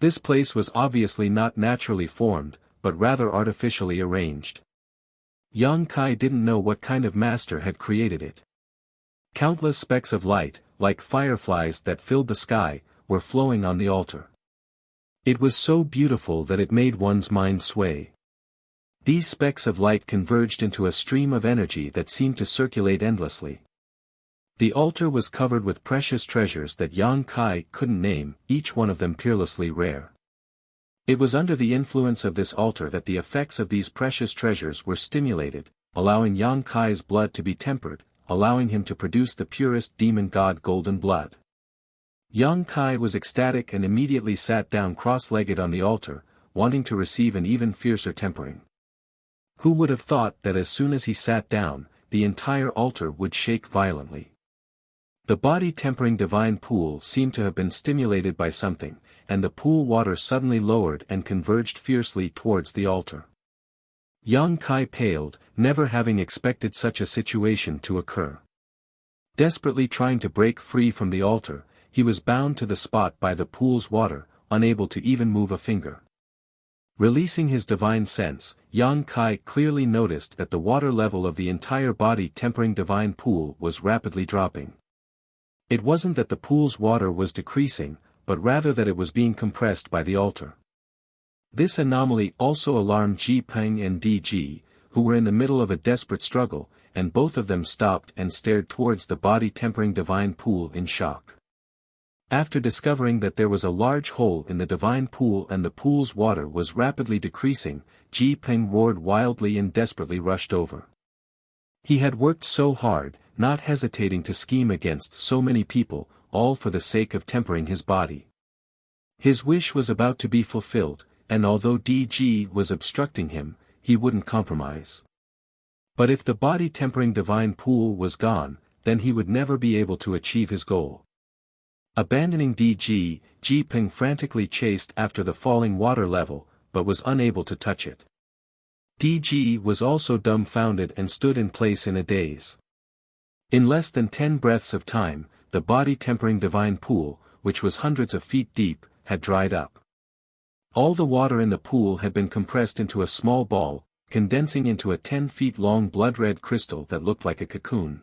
This place was obviously not naturally formed, but rather artificially arranged. Yang Kai didn't know what kind of master had created it. Countless specks of light, like fireflies that filled the sky, were flowing on the altar. It was so beautiful that it made one's mind sway. These specks of light converged into a stream of energy that seemed to circulate endlessly. The altar was covered with precious treasures that Yang Kai couldn't name, each one of them peerlessly rare. It was under the influence of this altar that the effects of these precious treasures were stimulated, allowing Yang Kai's blood to be tempered, allowing him to produce the purest demon god golden blood. Yang Kai was ecstatic and immediately sat down cross-legged on the altar, wanting to receive an even fiercer tempering. Who would have thought that as soon as he sat down, the entire altar would shake violently? The body-tempering divine pool seemed to have been stimulated by something, and the pool water suddenly lowered and converged fiercely towards the altar. Yang Kai paled, never having expected such a situation to occur. Desperately trying to break free from the altar, he was bound to the spot by the pool's water, unable to even move a finger. Releasing his divine sense, Yang Kai clearly noticed that the water level of the entire body-tempering divine pool was rapidly dropping. It wasn't that the pool's water was decreasing, but rather that it was being compressed by the altar. This anomaly also alarmed Ji Peng and DG, who were in the middle of a desperate struggle, and both of them stopped and stared towards the body-tempering divine pool in shock. After discovering that there was a large hole in the divine pool and the pool's water was rapidly decreasing, Ji Peng roared wildly and desperately rushed over. He had worked so hard, not hesitating to scheme against so many people, all for the sake of tempering his body. His wish was about to be fulfilled, and although DG was obstructing him, he wouldn't compromise. But if the body-tempering divine pool was gone, then he would never be able to achieve his goal. Abandoning DG, Ji Peng frantically chased after the falling water level, but was unable to touch it. DG was also dumbfounded and stood in place in a daze. In less than 10 breaths of time, the body-tempering divine pool, which was hundreds of feet deep, had dried up. All the water in the pool had been compressed into a small ball, condensing into a 10-feet-long blood-red crystal that looked like a cocoon.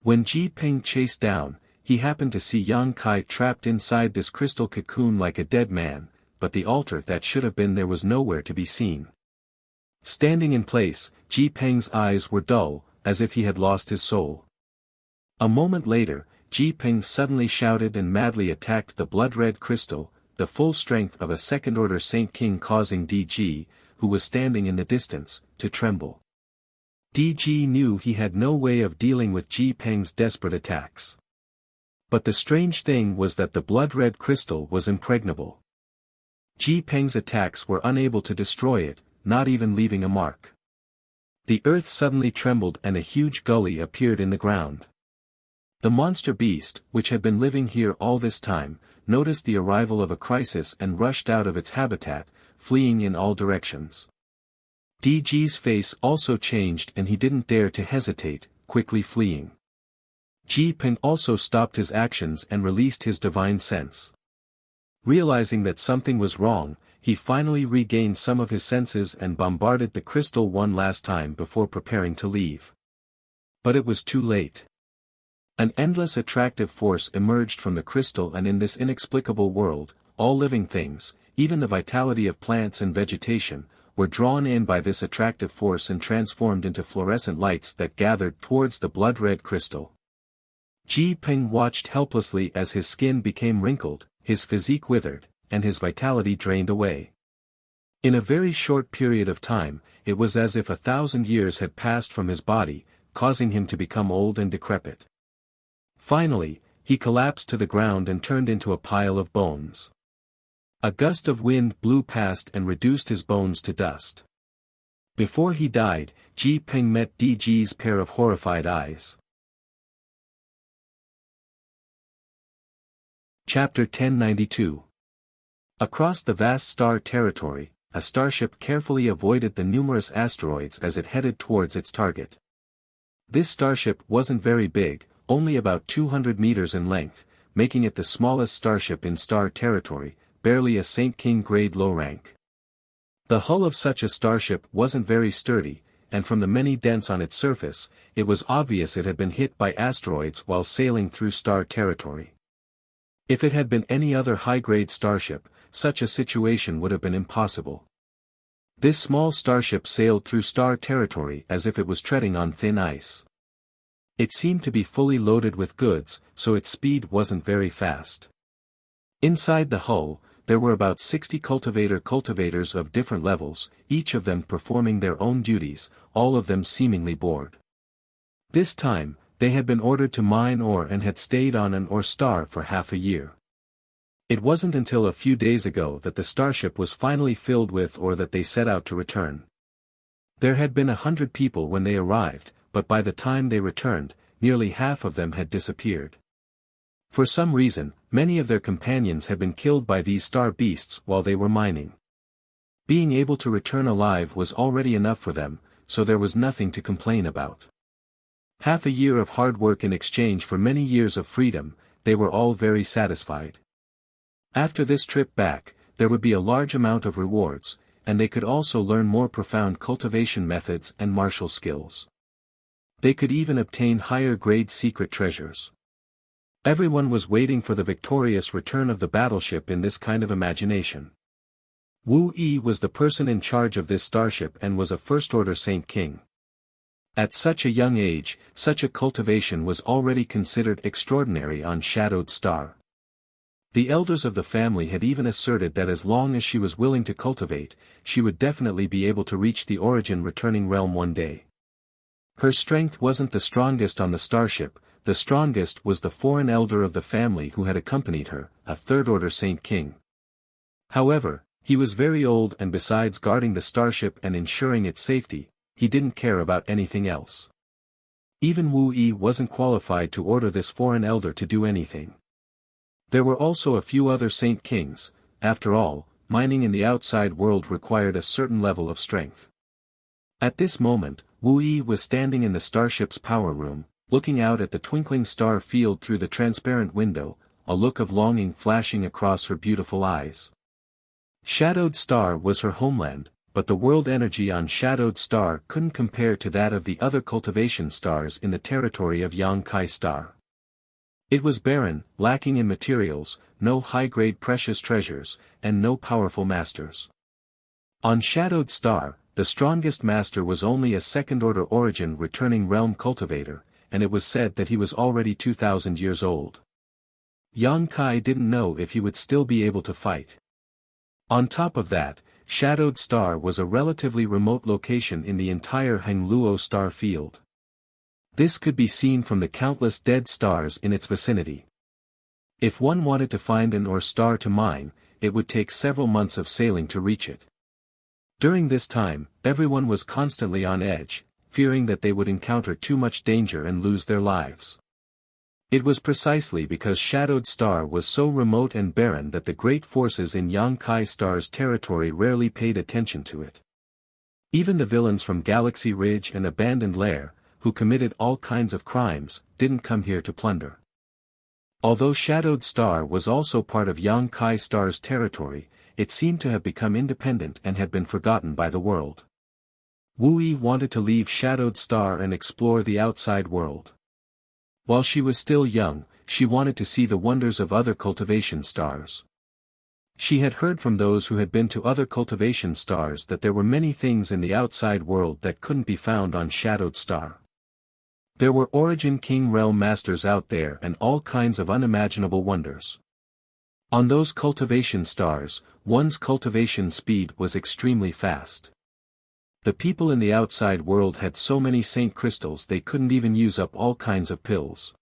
When Ji Peng chased down, he happened to see Yang Kai trapped inside this crystal cocoon like a dead man, but the altar that should have been there was nowhere to be seen. Standing in place, Ji Peng's eyes were dull, as if he had lost his soul. A moment later, Ji Peng suddenly shouted and madly attacked the blood-red crystal, the full strength of a second-order Saint King causing DG, who was standing in the distance, to tremble. DG knew he had no way of dealing with Ji Peng's desperate attacks. But the strange thing was that the blood-red crystal was impregnable. Ji Peng's attacks were unable to destroy it, not even leaving a mark. The earth suddenly trembled and a huge gully appeared in the ground. The monster beast, which had been living here all this time, noticed the arrival of a crisis and rushed out of its habitat, fleeing in all directions. DG's face also changed and he didn't dare to hesitate, quickly fleeing. Ji Ping also stopped his actions and released his divine sense. Realizing that something was wrong, he finally regained some of his senses and bombarded the crystal one last time before preparing to leave. But it was too late. An endless attractive force emerged from the crystal, and in this inexplicable world, all living things, even the vitality of plants and vegetation, were drawn in by this attractive force and transformed into fluorescent lights that gathered towards the blood-red crystal. Ji Ping watched helplessly as his skin became wrinkled, his physique withered, and his vitality drained away. In a very short period of time, it was as if 1,000 years had passed from his body, causing him to become old and decrepit. Finally, he collapsed to the ground and turned into a pile of bones. A gust of wind blew past and reduced his bones to dust. Before he died, Ji Ping met DG's pair of horrified eyes. Chapter 1092. Across the vast star territory, a starship carefully avoided the numerous asteroids as it headed towards its target. This starship wasn't very big, only about 200 meters in length, making it the smallest starship in star territory, barely a Saint King grade low rank. The hull of such a starship wasn't very sturdy, and from the many dents on its surface, it was obvious it had been hit by asteroids while sailing through star territory. If it had been any other high-grade starship, such a situation would have been impossible. This small starship sailed through star territory as if it was treading on thin ice. It seemed to be fully loaded with goods, so its speed wasn't very fast. Inside the hull, there were about 60 cultivators of different levels, each of them performing their own duties, all of them seemingly bored. This time, they had been ordered to mine ore and had stayed on an ore star for half a year. It wasn't until a few days ago that the starship was finally filled with ore that they set out to return. There had been 100 people when they arrived, but by the time they returned, nearly half of them had disappeared. For some reason, many of their companions had been killed by these star beasts while they were mining. Being able to return alive was already enough for them, so there was nothing to complain about. Half a year of hard work in exchange for many years of freedom, they were all very satisfied. After this trip back, there would be a large amount of rewards, and they could also learn more profound cultivation methods and martial skills. They could even obtain higher-grade secret treasures. Everyone was waiting for the victorious return of the battleship in this kind of imagination. Wu Yi was the person in charge of this starship and was a first-order Saint King. At such a young age, such a cultivation was already considered extraordinary on Shadowed Star. The elders of the family had even asserted that as long as she was willing to cultivate, she would definitely be able to reach the origin returning realm one day. Her strength wasn't the strongest on the starship, the strongest was the foreign elder of the family who had accompanied her, a third-order Saint King. However, he was very old, and besides guarding the starship and ensuring its safety, he didn't care about anything else. Even Wu Yi wasn't qualified to order this foreign elder to do anything. There were also a few other Saint Kings. After all, mining in the outside world required a certain level of strength. At this moment, Wu Yi was standing in the starship's power room, looking out at the twinkling star field through the transparent window, a look of longing flashing across her beautiful eyes. Shadowed Star was her homeland, but the world energy on Shadowed Star couldn't compare to that of the other cultivation stars in the territory of Yangkai Star. It was barren, lacking in materials, no high-grade precious treasures, and no powerful masters. On Shadowed Star, the strongest master was only a second-order origin returning realm cultivator, and it was said that he was already 2,000 years old. Yangkai didn't know if he would still be able to fight. On top of that, Shadowed Star was a relatively remote location in the entire Hengluo star field. This could be seen from the countless dead stars in its vicinity. If one wanted to find an ore star to mine, it would take several months of sailing to reach it. During this time, everyone was constantly on edge, fearing that they would encounter too much danger and lose their lives. It was precisely because Shadowed Star was so remote and barren that the great forces in Yangkai Star's territory rarely paid attention to it. Even the villains from Galaxy Ridge and Abandoned Lair, who committed all kinds of crimes, didn't come here to plunder. Although Shadowed Star was also part of Yangkai Star's territory, it seemed to have become independent and had been forgotten by the world. Wu Yi wanted to leave Shadowed Star and explore the outside world. While she was still young, she wanted to see the wonders of other cultivation stars. She had heard from those who had been to other cultivation stars that there were many things in the outside world that couldn't be found on Shadowed Star. There were Origin King Realm Masters out there and all kinds of unimaginable wonders. On those cultivation stars, one's cultivation speed was extremely fast. The people in the outside world had so many saint crystals they couldn't even use up all kinds of pills.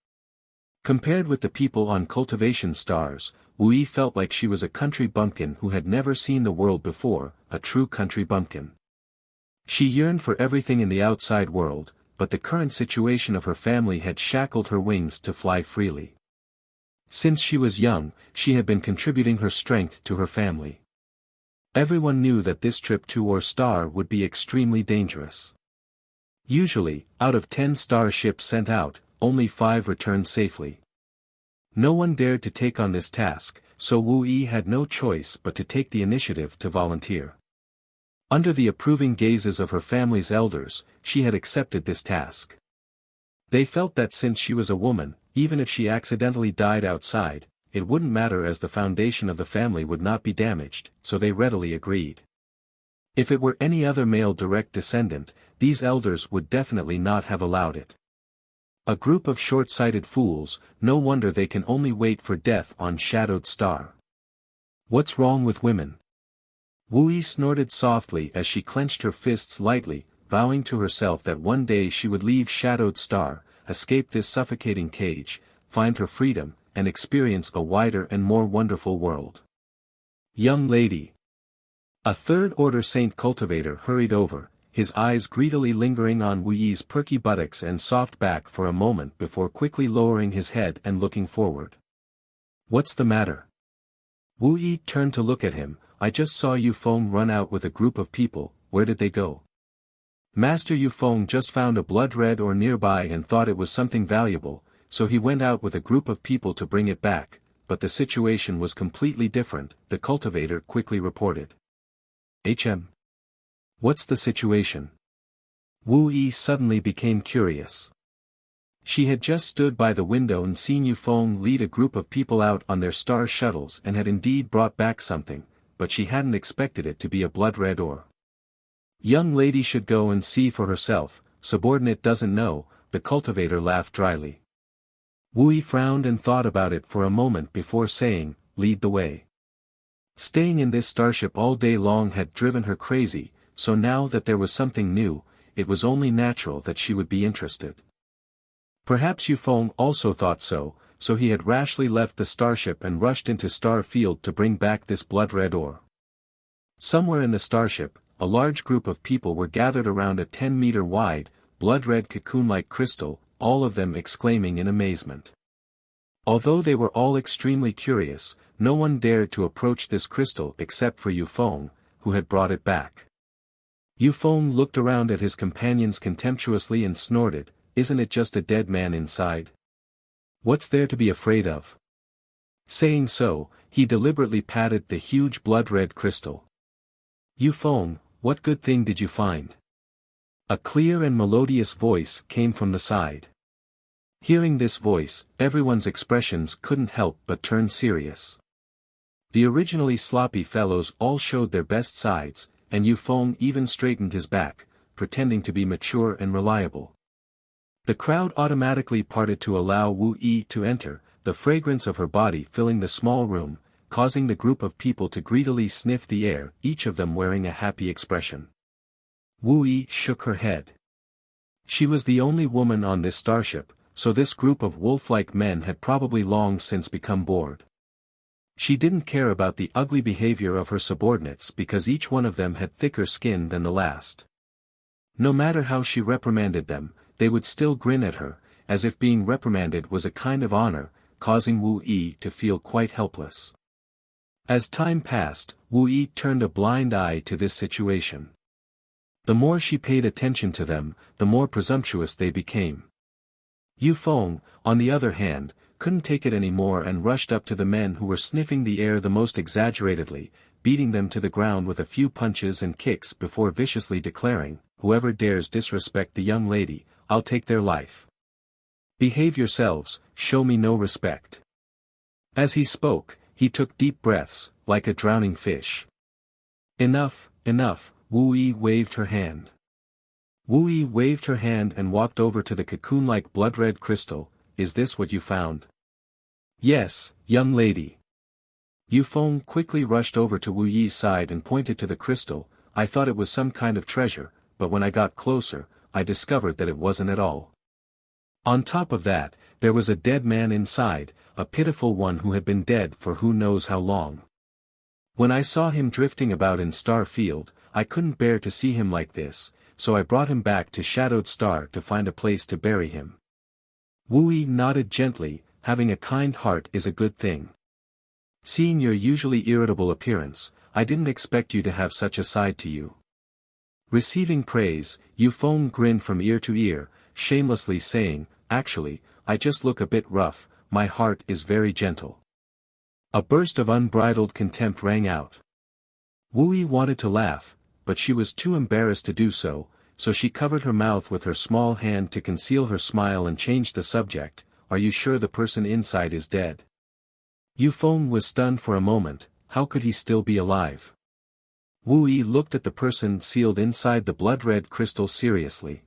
Compared with the people on cultivation stars, Wu Yi felt like she was a country bumpkin who had never seen the world before, a true country bumpkin. She yearned for everything in the outside world, but the current situation of her family had shackled her wings to fly freely. Since she was young, she had been contributing her strength to her family. Everyone knew that this trip to Or Star would be extremely dangerous. Usually, out of 10 star ships sent out, only 5 returned safely. No one dared to take on this task, so Wu Yi had no choice but to take the initiative to volunteer. Under the approving gazes of her family's elders, she had accepted this task. They felt that since she was a woman, even if she accidentally died outside, it wouldn't matter as the foundation of the family would not be damaged, so they readily agreed. If it were any other male direct descendant, these elders would definitely not have allowed it. A group of short-sighted fools, no wonder they can only wait for death on Shadowed Star. What's wrong with women? Wu Yi snorted softly as she clenched her fists lightly, vowing to herself that one day she would leave Shadowed Star, escape this suffocating cage, find her freedom, and experience a wider and more wonderful world. Young lady. A third-order saint cultivator hurried over, his eyes greedily lingering on Wu Yi's perky buttocks and soft back for a moment before quickly lowering his head and looking forward. What's the matter? Wu Yi turned to look at him. I just saw Yu Feng run out with a group of people. Where did they go? Master Yu Feng just found a blood red ore nearby and thought it was something valuable, so he went out with a group of people to bring it back, but the situation was completely different, the cultivator quickly reported. What's the situation? Wu Yi suddenly became curious. She had just stood by the window and seen Yu Feng lead a group of people out on their star shuttles and had indeed brought back something, but she hadn't expected it to be a blood red ore. Young lady should go and see for herself, subordinate doesn't know, the cultivator laughed dryly. Wu Yi frowned and thought about it for a moment before saying, lead the way. Staying in this starship all day long had driven her crazy, so now that there was something new, it was only natural that she would be interested. Perhaps Yu Feng also thought so, so he had rashly left the starship and rushed into Star Field to bring back this blood red ore. Somewhere in the starship, a large group of people were gathered around a 10-meter wide, blood-red cocoon-like crystal, all of them exclaiming in amazement. Although they were all extremely curious, no one dared to approach this crystal except for Yu Feng, who had brought it back. Yu Feng looked around at his companions contemptuously and snorted, isn't it just a dead man inside? What's there to be afraid of? Saying so, he deliberately patted the huge blood-red crystal. Yu Feng, what good thing did you find? A clear and melodious voice came from the side. Hearing this voice, everyone's expressions couldn't help but turn serious. The originally sloppy fellows all showed their best sides, and Yu Feng even straightened his back, pretending to be mature and reliable. The crowd automatically parted to allow Wu Yi to enter, the fragrance of her body filling the small room, causing the group of people to greedily sniff the air, each of them wearing a happy expression. Wu Yi shook her head. She was the only woman on this starship, so this group of wolf-like men had probably long since become bored. She didn't care about the ugly behavior of her subordinates because each one of them had thicker skin than the last. No matter how she reprimanded them, they would still grin at her, as if being reprimanded was a kind of honor, causing Wu Yi to feel quite helpless. As time passed, Wu Yi turned a blind eye to this situation. The more she paid attention to them, the more presumptuous they became. Yu Feng, on the other hand, couldn't take it anymore and rushed up to the men who were sniffing the air the most exaggeratedly, beating them to the ground with a few punches and kicks before viciously declaring, "Whoever dares disrespect the young lady, I'll take their life. Behave yourselves, show me no respect." As he spoke, he took deep breaths, like a drowning fish. "Enough, enough," Wu Yi waved her hand. Wu Yi waved her hand and walked over to the cocoon-like blood-red crystal. "Is this what you found?" "Yes, young lady." Yu Feng quickly rushed over to Wu Yi's side and pointed to the crystal. "I thought it was some kind of treasure, but when I got closer, I discovered that it wasn't at all. On top of that, there was a dead man inside, a pitiful one who had been dead for who knows how long. When I saw him drifting about in Star Field, I couldn't bear to see him like this, so I brought him back to Shadowed Star to find a place to bury him." Wu Yi nodded gently. "Having a kind heart is a good thing. Seeing your usually irritable appearance, I didn't expect you to have such a side to you." Receiving praise, Yu Feng grinned from ear to ear, shamelessly saying, "Actually, I just look a bit rough, my heart is very gentle." A burst of unbridled contempt rang out. Wu Yi wanted to laugh, but she was too embarrassed to do so, so she covered her mouth with her small hand to conceal her smile and changed the subject. "Are you sure the person inside is dead?" Yu Feng was stunned for a moment. How could he still be alive? Wu Yi looked at the person sealed inside the blood-red crystal seriously.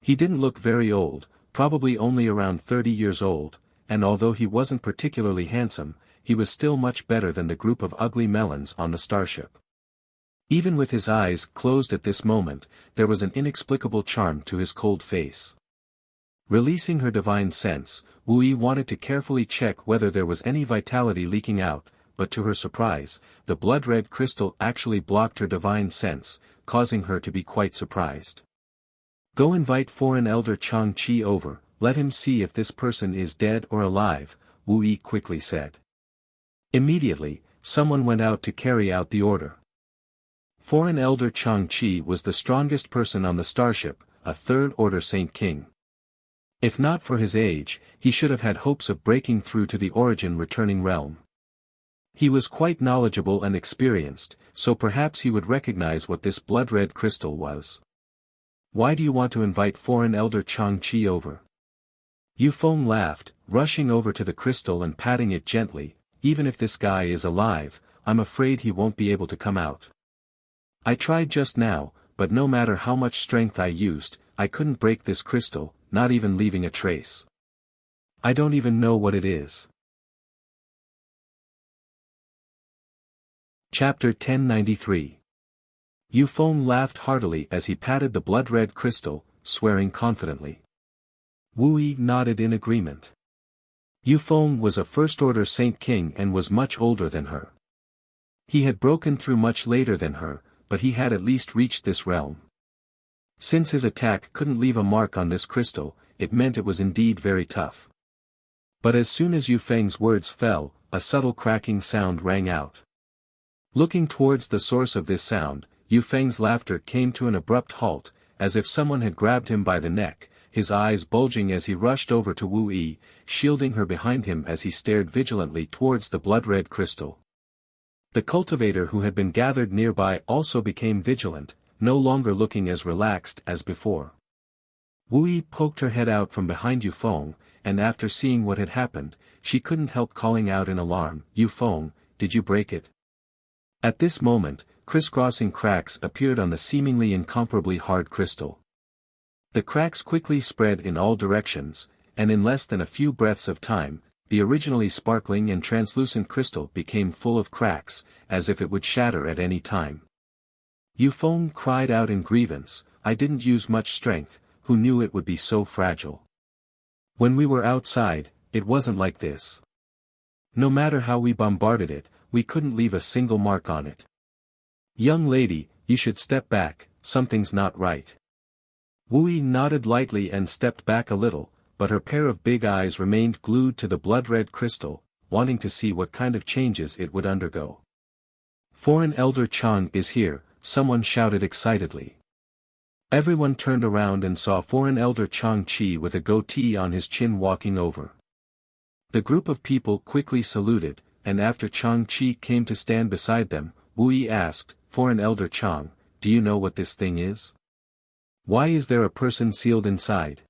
He didn't look very old, probably only around 30 years old, and although he wasn't particularly handsome, he was still much better than the group of ugly melons on the starship. Even with his eyes closed at this moment, there was an inexplicable charm to his cold face. Releasing her divine sense, Wu Yi wanted to carefully check whether there was any vitality leaking out, but to her surprise, the blood-red crystal actually blocked her divine sense, causing her to be quite surprised. "Go invite foreign elder Chang Qi over, let him see if this person is dead or alive," Wu Yi quickly said. Immediately, someone went out to carry out the order. Foreign elder Chang Qi was the strongest person on the starship, a third-order Saint King. If not for his age, he should have had hopes of breaking through to the origin-returning realm. He was quite knowledgeable and experienced, so perhaps he would recognize what this blood-red crystal was. "Why do you want to invite foreign elder Chang Qi over?" Yu Feng laughed, rushing over to the crystal and patting it gently. "Even if this guy is alive, I'm afraid he won't be able to come out. I tried just now, but no matter how much strength I used, I couldn't break this crystal, not even leaving a trace. I don't even know what it is." Chapter 1093. Yu Feng laughed heartily as he patted the blood-red crystal, swearing confidently. Wu Yi nodded in agreement. Yu Feng was a first-order Saint King and was much older than her. He had broken through much later than her, but he had at least reached this realm. Since his attack couldn't leave a mark on this crystal, it meant it was indeed very tough. But as soon as Yu Feng's words fell, a subtle cracking sound rang out. Looking towards the source of this sound, Yu Feng's laughter came to an abrupt halt, as if someone had grabbed him by the neck, his eyes bulging as he rushed over to Wu Yi, shielding her behind him as he stared vigilantly towards the blood-red crystal. The cultivator who had been gathered nearby also became vigilant, no longer looking as relaxed as before. Wu Yi poked her head out from behind Yu Feng, and after seeing what had happened, she couldn't help calling out in alarm, "Yu Feng, did you break it?" At this moment, crisscrossing cracks appeared on the seemingly incomparably hard crystal. The cracks quickly spread in all directions, and in less than a few breaths of time, the originally sparkling and translucent crystal became full of cracks, as if it would shatter at any time. Yu Feng cried out in grievance, "I didn't use much strength, who knew it would be so fragile? When we were outside, it wasn't like this. No matter how we bombarded it, we couldn't leave a single mark on it. Young lady, you should step back, something's not right." Wu Yi nodded lightly and stepped back a little, but her pair of big eyes remained glued to the blood-red crystal, wanting to see what kind of changes it would undergo. "Foreign Elder Chang is here," someone shouted excitedly. Everyone turned around and saw Foreign Elder Chang Chi with a goatee on his chin walking over. The group of people quickly saluted, and after Chang Chi came to stand beside them, Wu Yi asked, "Foreign Elder Chang, do you know what this thing is? Why is there a person sealed inside?"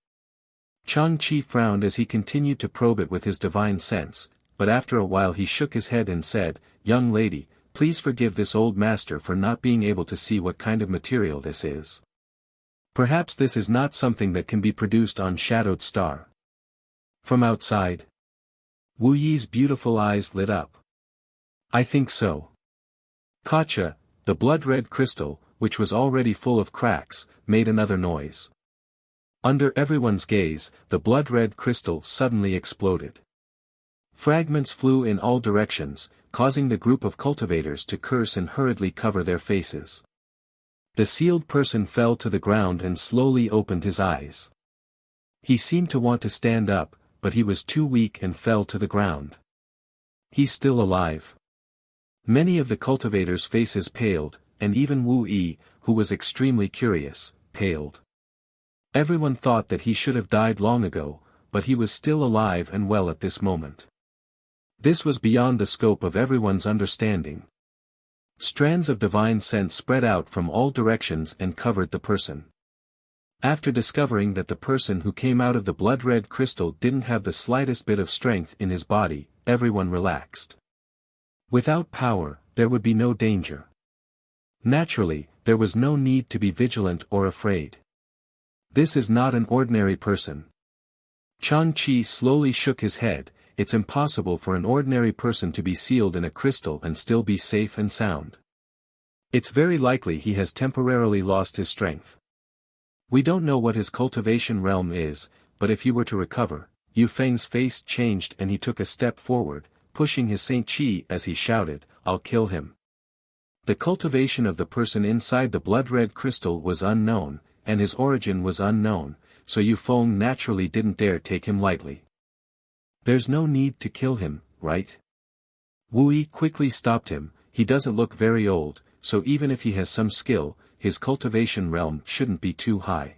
Chang Chi frowned as he continued to probe it with his divine sense, but after a while he shook his head and said, "Young lady, please forgive this old master for not being able to see what kind of material this is. Perhaps this is not something that can be produced on Shadowed Star." From outside, Wu Yi's beautiful eyes lit up. "I think so." Kacha, the blood-red crystal, which was already full of cracks, made another noise. Under everyone's gaze, the blood-red crystal suddenly exploded. Fragments flew in all directions, causing the group of cultivators to curse and hurriedly cover their faces. The sealed person fell to the ground and slowly opened his eyes. He seemed to want to stand up, but he was too weak and fell to the ground. "He's still alive." Many of the cultivators' faces paled, and even Wu Yi, who was extremely curious, paled. Everyone thought that he should have died long ago, but he was still alive and well at this moment. This was beyond the scope of everyone's understanding. Strands of divine sense spread out from all directions and covered the person. After discovering that the person who came out of the blood-red crystal didn't have the slightest bit of strength in his body, everyone relaxed. Without power, there would be no danger. Naturally, there was no need to be vigilant or afraid. This is not an ordinary person. Chang Chi slowly shook his head. It's impossible for an ordinary person to be sealed in a crystal and still be safe and sound. It's very likely he has temporarily lost his strength. We don't know what his cultivation realm is, but if he were to recover. Yu Feng's face changed and he took a step forward, pushing his Saint Chi as he shouted, "I'll kill him." The cultivation of the person inside the blood-red crystal was unknown, and his origin was unknown, so Yu Feng naturally didn't dare take him lightly. "There's no need to kill him, right?" Wu Yi quickly stopped him. "He doesn't look very old, so even if he has some skill, his cultivation realm shouldn't be too high.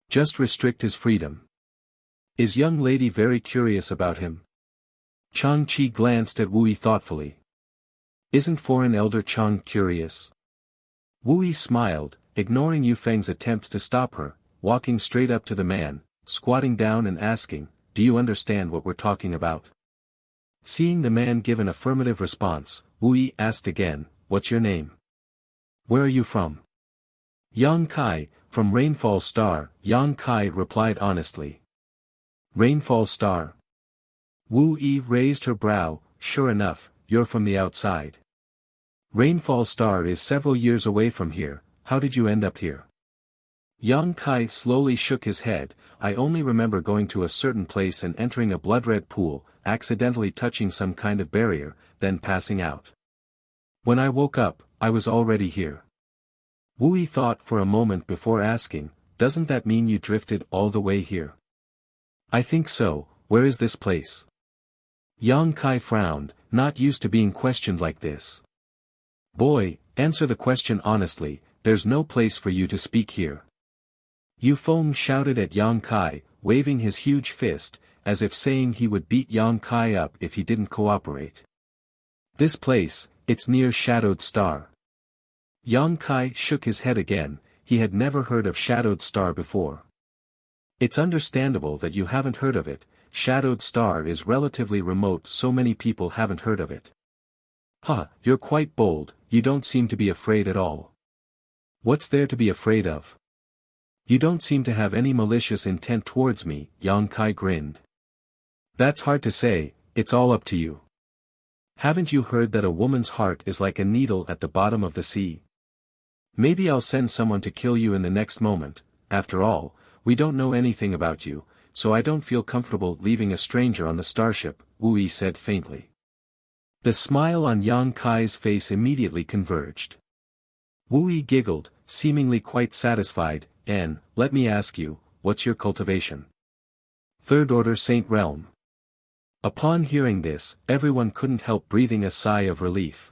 Just restrict his freedom." "Is young lady very curious about him?" Chang Chi glanced at Wu Yi thoughtfully. "Isn't Foreign Elder Chang curious?" Wu Yi smiled, ignoring Yu Feng's attempt to stop her, walking straight up to the man, squatting down and asking, "Do you understand what we're talking about?" Seeing the man give an affirmative response, Wu Yi asked again, "What's your name? Where are you from?" "Yang Kai, from Rainfall Star," Yang Kai replied honestly. "Rainfall Star?" Wu Yi raised her brow. "Sure enough, you're from the outside. Rainfall Star is several years away from here. How did you end up here?" Yang Kai slowly shook his head. "I only remember going to a certain place and entering a blood-red pool, accidentally touching some kind of barrier, then passing out. When I woke up, I was already here." Wu Yi thought for a moment before asking, "Doesn't that mean you drifted all the way here?" "I think so. Where is this place?" Yang Kai frowned, not used to being questioned like this. "Boy, answer the question honestly, there's no place for you to speak here." Yu Feng shouted at Yang Kai, waving his huge fist, as if saying he would beat Yang Kai up if he didn't cooperate. "This place, it's near Shadowed Star." Yang Kai shook his head again. He had never heard of Shadowed Star before. "It's understandable that you haven't heard of it. Shadowed Star is relatively remote, so many people haven't heard of it." "Huh, you're quite bold, you don't seem to be afraid at all." "What's there to be afraid of? You don't seem to have any malicious intent towards me," Yang Kai grinned. "That's hard to say, it's all up to you. Haven't you heard that a woman's heart is like a needle at the bottom of the sea? Maybe I'll send someone to kill you in the next moment. After all, we don't know anything about you, so I don't feel comfortable leaving a stranger on the starship," Wu Yi said faintly. The smile on Yang Kai's face immediately converged. Wu Yi giggled, seemingly quite satisfied, "And, let me ask you, what's your cultivation?" Third Order Saint Realm. Upon hearing this, everyone couldn't help breathing a sigh of relief.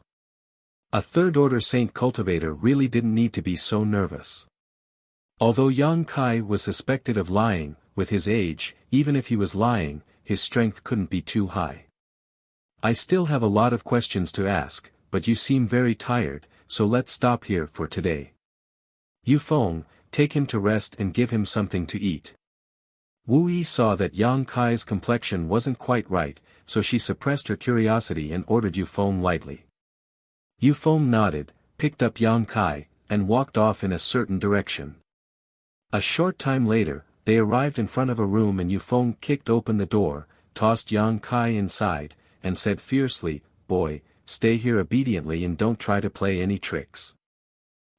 A Third Order Saint cultivator really didn't need to be so nervous. Although Yang Kai was suspected of lying, with his age, even if he was lying, his strength couldn't be too high. I still have a lot of questions to ask, but you seem very tired, so let's stop here for today. Yufeng, take him to rest and give him something to eat. Wu Yi saw that Yang Kai's complexion wasn't quite right, so she suppressed her curiosity and ordered Yufeng lightly. Yufeng nodded, picked up Yang Kai, and walked off in a certain direction. A short time later, they arrived in front of a room and Yufeng kicked open the door, tossed Yang Kai inside, and said fiercely, "Boy, stay here obediently and don't try to play any tricks.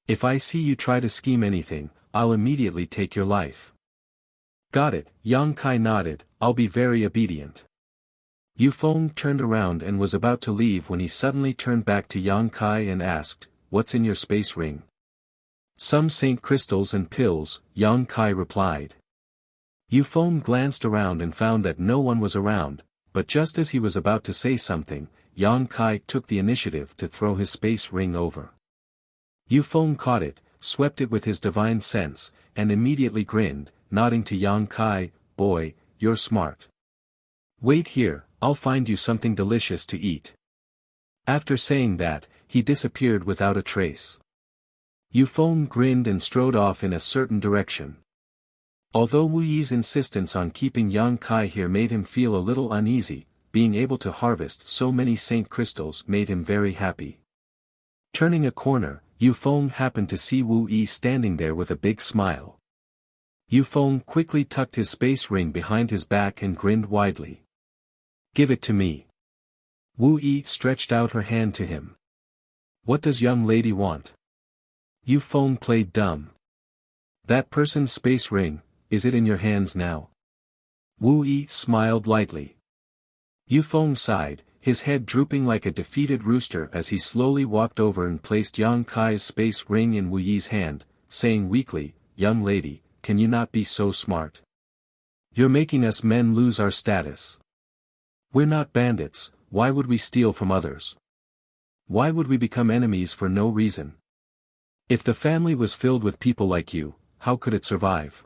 If I see you try to scheme anything, I'll immediately take your life." "Got it," Yang Kai nodded, "I'll be very obedient." Yufeng turned around and was about to leave when he suddenly turned back to Yang Kai and asked, "What's in your space ring?" "Some saint crystals and pills," Yang Kai replied. Yufeng glanced around and found that no one was around, but just as he was about to say something, Yang Kai took the initiative to throw his space ring over. Yufeng caught it, swept it with his divine sense, and immediately grinned, nodding to Yang Kai, "Boy, you're smart. Wait here, I'll find you something delicious to eat." After saying that, he disappeared without a trace. Yufeng grinned and strode off in a certain direction. Although Wu Yi's insistence on keeping Yang Kai here made him feel a little uneasy, being able to harvest so many saint crystals made him very happy. Turning a corner, Yufeng happened to see Wu Yi standing there with a big smile. Yufeng quickly tucked his space ring behind his back and grinned widely. "Give it to me." Wu Yi stretched out her hand to him. "What does young lady want?" Yufeng played dumb. "That person's space ring, is it in your hands now?" Wu Yi smiled lightly. Yufeng sighed, his head drooping like a defeated rooster as he slowly walked over and placed Yang Kai's space ring in Wu Yi's hand, saying weakly, "Young lady, can you not be so smart? You're making us men lose our status. We're not bandits, why would we steal from others? Why would we become enemies for no reason? If the family was filled with people like you, how could it survive?"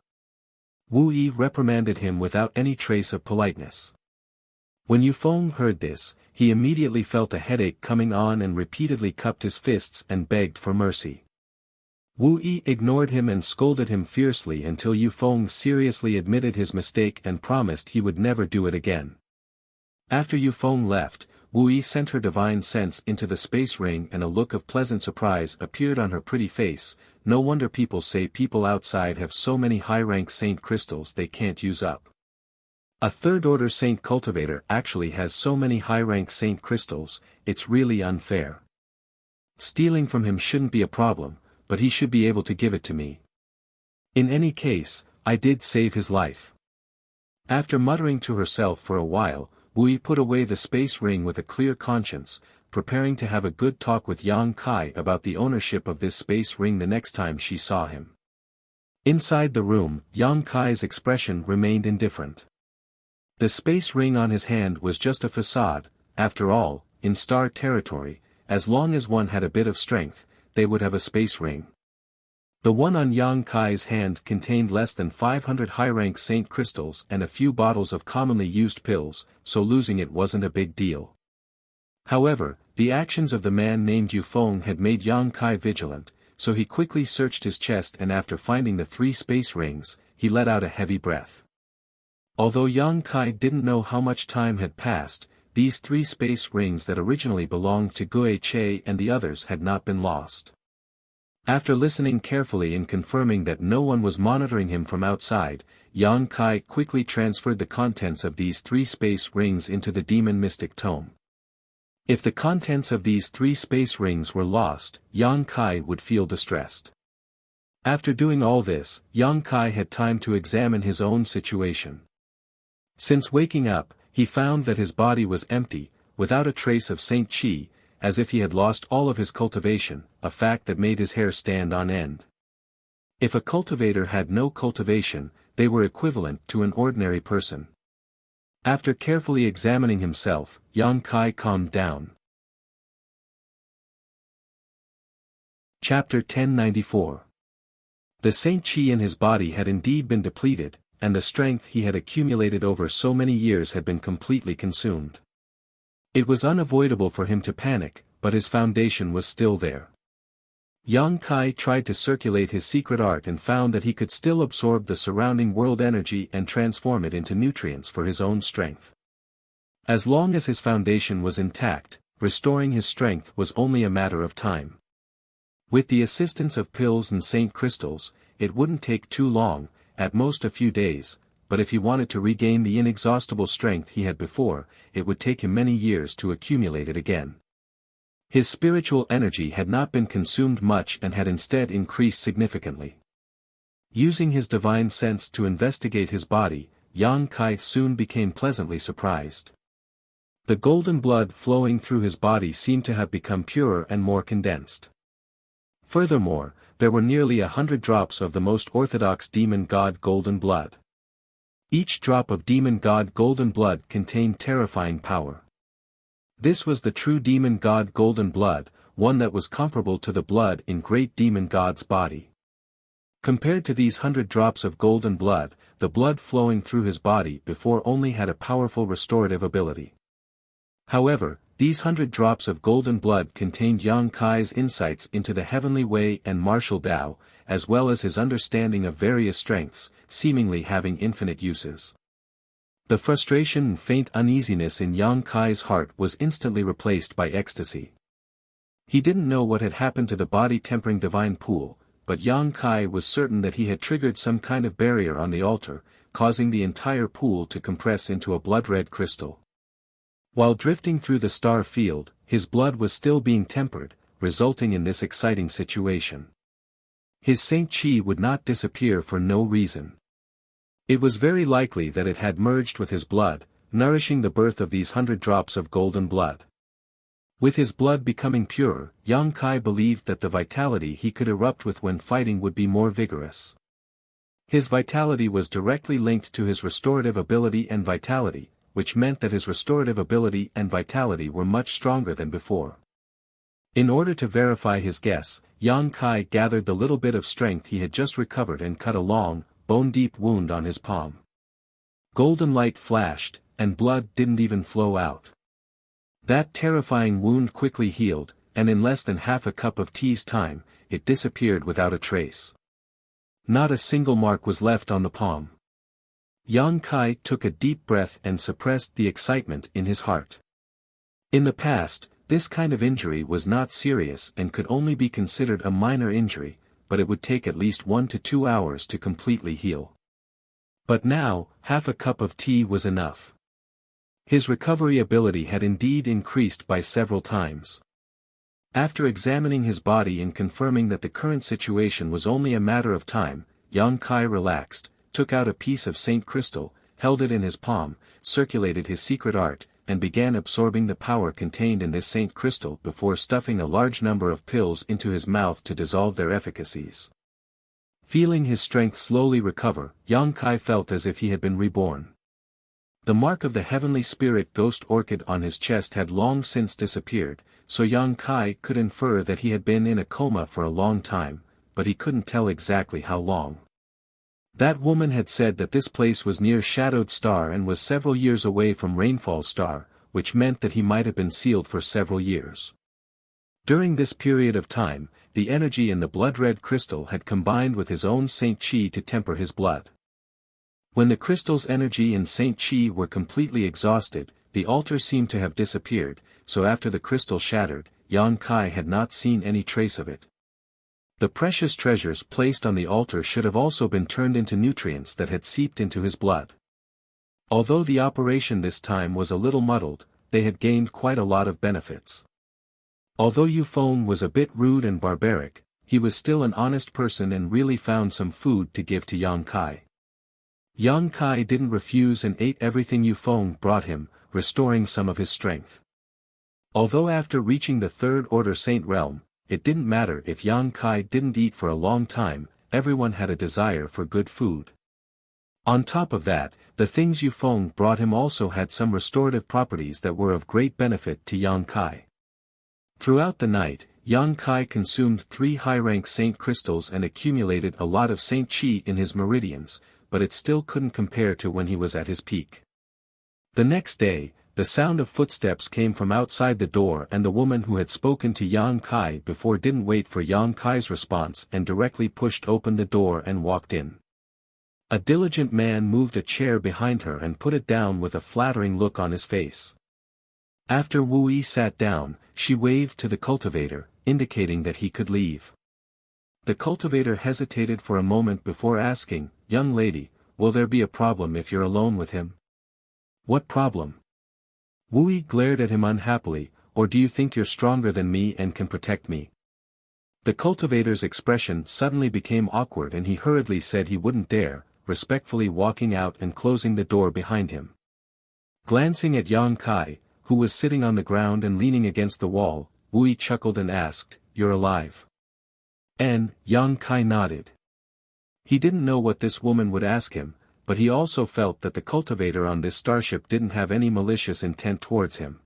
Wu Yi reprimanded him without any trace of politeness. When Yufeng heard this, he immediately felt a headache coming on and repeatedly cupped his fists and begged for mercy. Wu Yi ignored him and scolded him fiercely until Yufeng seriously admitted his mistake and promised he would never do it again. After Yufeng left, Wu Yi sent her divine sense into the space ring and a look of pleasant surprise appeared on her pretty face. No wonder people say people outside have so many high-rank saint crystals they can't use up. A third-order saint cultivator actually has so many high-rank saint crystals, it's really unfair. Stealing from him shouldn't be a problem, but he should be able to give it to me. In any case, I did save his life. After muttering to herself for a while, Wu Yi put away the space ring with a clear conscience, preparing to have a good talk with Yang Kai about the ownership of this space ring the next time she saw him. Inside the room, Yang Kai's expression remained indifferent. The space ring on his hand was just a facade. After all, in star territory, as long as one had a bit of strength, they would have a space ring. The one on Yang Kai's hand contained less than 500 high-rank saint crystals and a few bottles of commonly used pills, so losing it wasn't a big deal. However, the actions of the man named Yufeng had made Yang Kai vigilant, so he quickly searched his chest and after finding the 3 space rings, he let out a heavy breath. Although Yang Kai didn't know how much time had passed, these 3 space rings that originally belonged to Gue Che and the others had not been lost. After listening carefully and confirming that no one was monitoring him from outside, Yang Kai quickly transferred the contents of these 3 space rings into the demon mystic tome. If the contents of these 3 space rings were lost, Yang Kai would feel distressed. After doing all this, Yang Kai had time to examine his own situation. Since waking up, he found that his body was empty, without a trace of Saint Chi, as if he had lost all of his cultivation, a fact that made his hair stand on end. If a cultivator had no cultivation, they were equivalent to an ordinary person. After carefully examining himself, Yang Kai calmed down. Chapter 1094. The Saint Chi in his body had indeed been depleted, and the strength he had accumulated over so many years had been completely consumed. It was unavoidable for him to panic, but his foundation was still there. Yang Kai tried to circulate his secret art and found that he could still absorb the surrounding world energy and transform it into nutrients for his own strength. As long as his foundation was intact, restoring his strength was only a matter of time. With the assistance of pills and saint crystals, it wouldn't take too long, at most a few days, but if he wanted to regain the inexhaustible strength he had before, it would take him many years to accumulate it again. His spiritual energy had not been consumed much and had instead increased significantly. Using his divine sense to investigate his body, Yang Kai soon became pleasantly surprised. The golden blood flowing through his body seemed to have become purer and more condensed. Furthermore, there were nearly 100 drops of the most orthodox demon god golden blood. Each drop of demon god golden blood contained terrifying power. This was the true demon god golden blood, one that was comparable to the blood in great demon god's body. Compared to these 100 drops of golden blood, the blood flowing through his body before only had a powerful restorative ability. However, these 100 drops of golden blood contained Yang Kai's insights into the heavenly way and martial Tao, as well as his understanding of various strengths, seemingly having infinite uses. The frustration and faint uneasiness in Yang Kai's heart was instantly replaced by ecstasy. He didn't know what had happened to the body-tempering divine pool, but Yang Kai was certain that he had triggered some kind of barrier on the altar, causing the entire pool to compress into a blood-red crystal. While drifting through the star field, his blood was still being tempered, resulting in this exciting situation. His Saint Chi would not disappear for no reason. It was very likely that it had merged with his blood, nourishing the birth of these 100 drops of golden blood. With his blood becoming purer, Yang Kai believed that the vitality he could erupt with when fighting would be more vigorous. His vitality was directly linked to his restorative ability and vitality, which meant that his restorative ability and vitality were much stronger than before. In order to verify his guess, Yang Kai gathered the little bit of strength he had just recovered and cut a long, bone-deep wound on his palm. Golden light flashed, and blood didn't even flow out. That terrifying wound quickly healed, and in less than half a cup of tea's time, it disappeared without a trace. Not a single mark was left on the palm. Yang Kai took a deep breath and suppressed the excitement in his heart. In the past, this kind of injury was not serious and could only be considered a minor injury, but it would take at least 1 to 2 hours to completely heal. But now, half a cup of tea was enough. His recovery ability had indeed increased by several times. After examining his body and confirming that the current situation was only a matter of time, Yang Kai relaxed, took out a piece of Saint Crystal, held it in his palm, circulated his secret art, and began absorbing the power contained in this Saint Crystal before stuffing a large number of pills into his mouth to dissolve their efficacies. Feeling his strength slowly recover, Yang Kai felt as if he had been reborn. The mark of the heavenly spirit ghost orchid on his chest had long since disappeared, so Yang Kai could infer that he had been in a coma for a long time, but he couldn't tell exactly how long. That woman had said that this place was near Shadowed Star and was several years away from Rainfall Star, which meant that he might have been sealed for several years. During this period of time, the energy in the blood-red crystal had combined with his own Saint Chi to temper his blood. When the crystal's energy and Saint Chi were completely exhausted, the altar seemed to have disappeared, so after the crystal shattered, Yang Kai had not seen any trace of it. The precious treasures placed on the altar should have also been turned into nutrients that had seeped into his blood. Although the operation this time was a little muddled, they had gained quite a lot of benefits. Although Euphone was a bit rude and barbaric, he was still an honest person and really found some food to give to Yang Kai. Yang Kai didn't refuse and ate everything Euphone brought him, restoring some of his strength. Although after reaching the Third Order Saint Realm, it didn't matter if Yang Kai didn't eat for a long time, everyone had a desire for good food. On top of that, The things Yufeng brought him also had some restorative properties that were of great benefit to Yang Kai. Throughout the night, Yang Kai consumed 3 high-rank Saint crystals and accumulated a lot of Saint Qi in his meridians, but it still couldn't compare to when he was at his peak. The next day, the sound of footsteps came from outside the door, and the woman who had spoken to Yang Kai before didn't wait for Yang Kai's response and directly pushed open the door and walked in. A diligent man moved a chair behind her and put it down with a flattering look on his face. After Wu Yi sat down, she waved to the cultivator, indicating that he could leave. The cultivator hesitated for a moment before asking, "Young lady, will there be a problem if you're alone with him?" "What problem?" Wu Yi glared at him unhappily. "Or do you think you're stronger than me and can protect me?" The cultivator's expression suddenly became awkward and he hurriedly said he wouldn't dare, respectfully walking out and closing the door behind him. Glancing at Yang Kai, who was sitting on the ground and leaning against the wall, Wu Yi chuckled and asked, "You're alive?" And Yang Kai nodded. He didn't know what this woman would ask him, but he also felt that the cultivator on this starship didn't have any malicious intent towards him.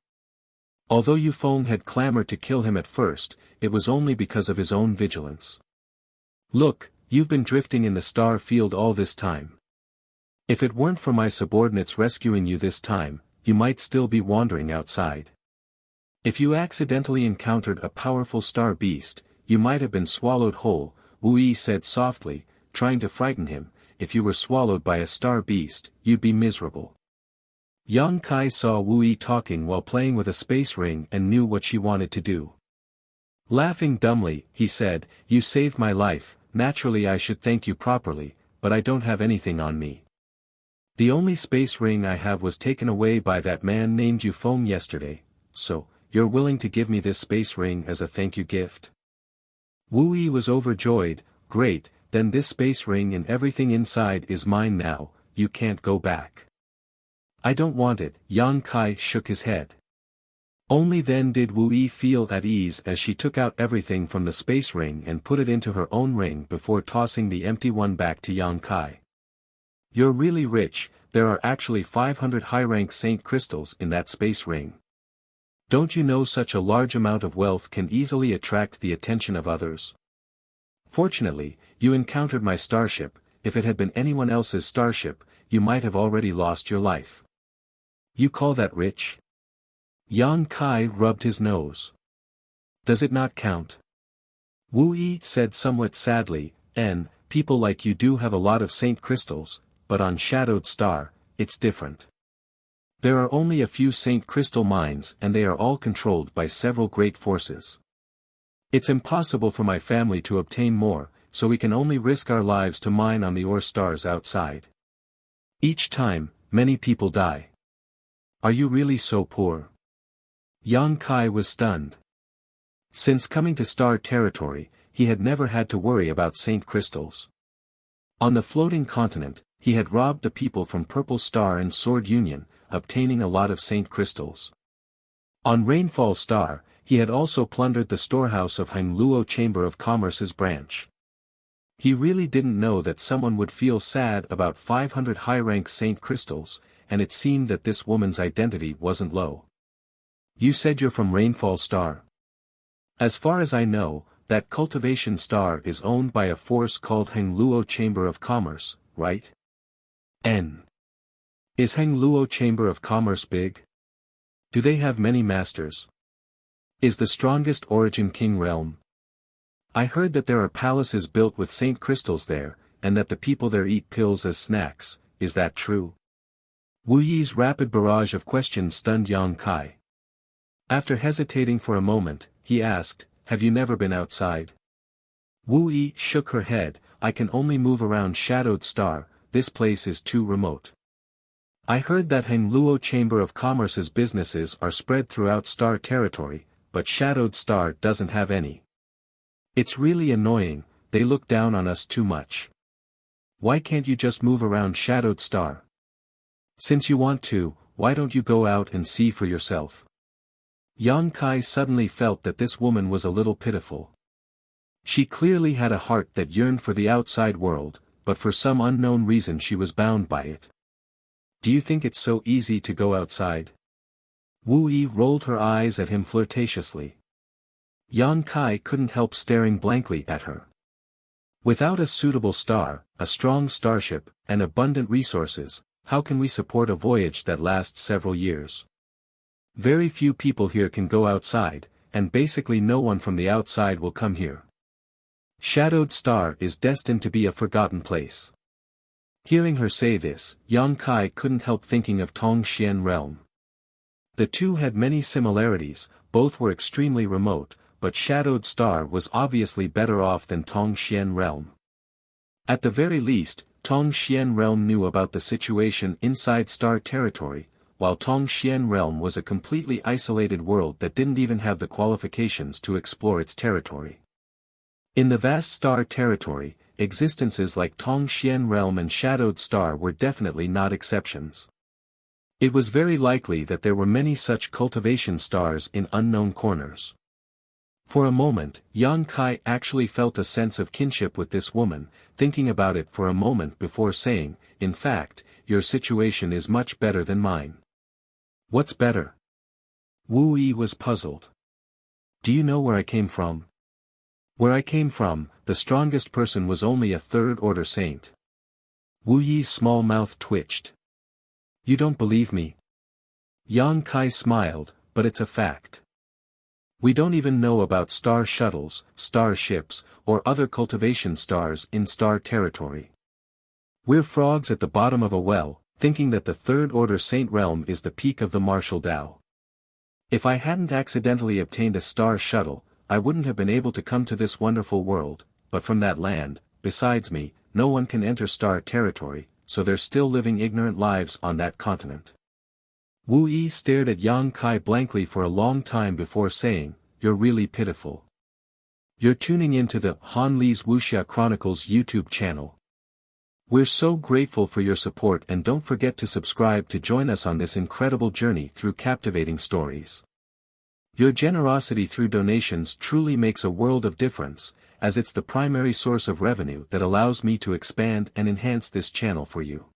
Although Yufeng had clamored to kill him at first, it was only because of his own vigilance. "Look, you've been drifting in the star field all this time. If it weren't for my subordinates rescuing you this time, you might still be wandering outside. If you accidentally encountered a powerful star beast, you might have been swallowed whole," Wu Yi said softly, trying to frighten him. "If you were swallowed by a star beast, you'd be miserable." Yang Kai saw Wu Yi talking while playing with a space ring and knew what she wanted to do. Laughing dumbly, he said, "You saved my life. Naturally I should thank you properly, but I don't have anything on me. The only space ring I have was taken away by that man named Yufeng yesterday, so, you're willing to give me this space ring as a thank you gift?" Wu Yi was overjoyed. "Great, then this space ring and everything inside is mine now, you can't go back." "I don't want it," Yang Kai shook his head. Only then did Wu Yi feel at ease as she took out everything from the space ring and put it into her own ring before tossing the empty one back to Yang Kai. "You're really rich, there are actually 500 high-rank Saint crystals in that space ring. Don't you know such a large amount of wealth can easily attract the attention of others? Fortunately, you encountered my starship. If it had been anyone else's starship, you might have already lost your life. You call that rich?" Yang Kai rubbed his nose. "Does it not count?" Wu Yi said somewhat sadly, "People like you do have a lot of Saint crystals, but on Shadowed Star, it's different. There are only a few Saint crystal mines and they are all controlled by several great forces. It's impossible for my family to obtain more, so we can only risk our lives to mine on the ore stars outside. Each time, many people die. Are you really so poor?" Yang Kai was stunned. Since coming to star territory, he had never had to worry about Saint crystals. On the floating continent, he had robbed the people from Purple Star and Sword Union, obtaining a lot of Saint crystals. On Rainfall Star, he had also plundered the storehouse of Hengluo Chamber of Commerce's branch. He really didn't know that someone would feel sad about 500 high-rank Saint crystals, and it seemed that this woman's identity wasn't low. "You said you're from Rainfall Star?" "As far as I know, that cultivation star is owned by a force called Hengluo Chamber of Commerce, right?" Is Hengluo Chamber of Commerce big? Do they have many masters? Is the strongest origin King realm? I heard that there are palaces built with Saint crystals there, and that the people there eat pills as snacks. Is that true?" Wu Yi's rapid barrage of questions stunned Yang Kai. After hesitating for a moment, he asked, "Have you never been outside?" Wu Yi shook her head. "I can only move around Shadowed Star, this place is too remote. I heard that Hengluo Chamber of Commerce's businesses are spread throughout Star territory, but Shadowed Star doesn't have any. It's really annoying, they look down on us too much. Why can't you just move around Shadowed Star? Since you want to, why don't you go out and see for yourself?" Yang Kai suddenly felt that this woman was a little pitiful. She clearly had a heart that yearned for the outside world, but for some unknown reason she was bound by it. Do you think it's so easy to go outside? Wu Yi rolled her eyes at him flirtatiously. Yan Kai couldn't help staring blankly at her. Without a suitable star, a strong starship, and abundant resources, how can we support a voyage that lasts several years? Very few people here can go outside, and basically no one from the outside will come here. Shadowed Star is destined to be a forgotten place. Hearing her say this, Yang Kai couldn't help thinking of Tongxian Realm. The two had many similarities, both were extremely remote, but Shadowed Star was obviously better off than Tongxian Realm. At the very least, Tongxian Realm knew about the situation inside Star Territory, while Tongxian Realm was a completely isolated world that didn't even have the qualifications to explore its territory. In the vast Star Territory, existences like Tongxian Realm and Shadowed Star were definitely not exceptions. It was very likely that there were many such cultivation stars in unknown corners. For a moment, Yan Kai actually felt a sense of kinship with this woman, thinking about it for a moment before saying, "In fact, your situation is much better than mine." "What's better?" Wu Yi was puzzled. "Do you know where I came from?" "Where I came from, the strongest person was only a third-order saint." Wu Yi's small mouth twitched. "You don't believe me?" Yan Kai smiled, "But it's a fact. We don't even know about star shuttles, star ships, or other cultivation stars in Star Territory. We're frogs at the bottom of a well, thinking that the third-order saint realm is the peak of the martial Tao. If I hadn't accidentally obtained a star shuttle, I wouldn't have been able to come to this wonderful world, but from that land, besides me, no one can enter Star Territory, so they're still living ignorant lives on that continent." Wu Yi stared at Yang Kai blankly for a long time before saying, "You're really pitiful. You're tuning into the Han Li's Wuxia Chronicles YouTube channel. We're so grateful for your support, and don't forget to subscribe to join us on this incredible journey through captivating stories. Your generosity through donations truly makes a world of difference, as it's the primary source of revenue that allows me to expand and enhance this channel for you.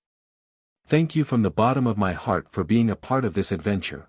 Thank you from the bottom of my heart for being a part of this adventure."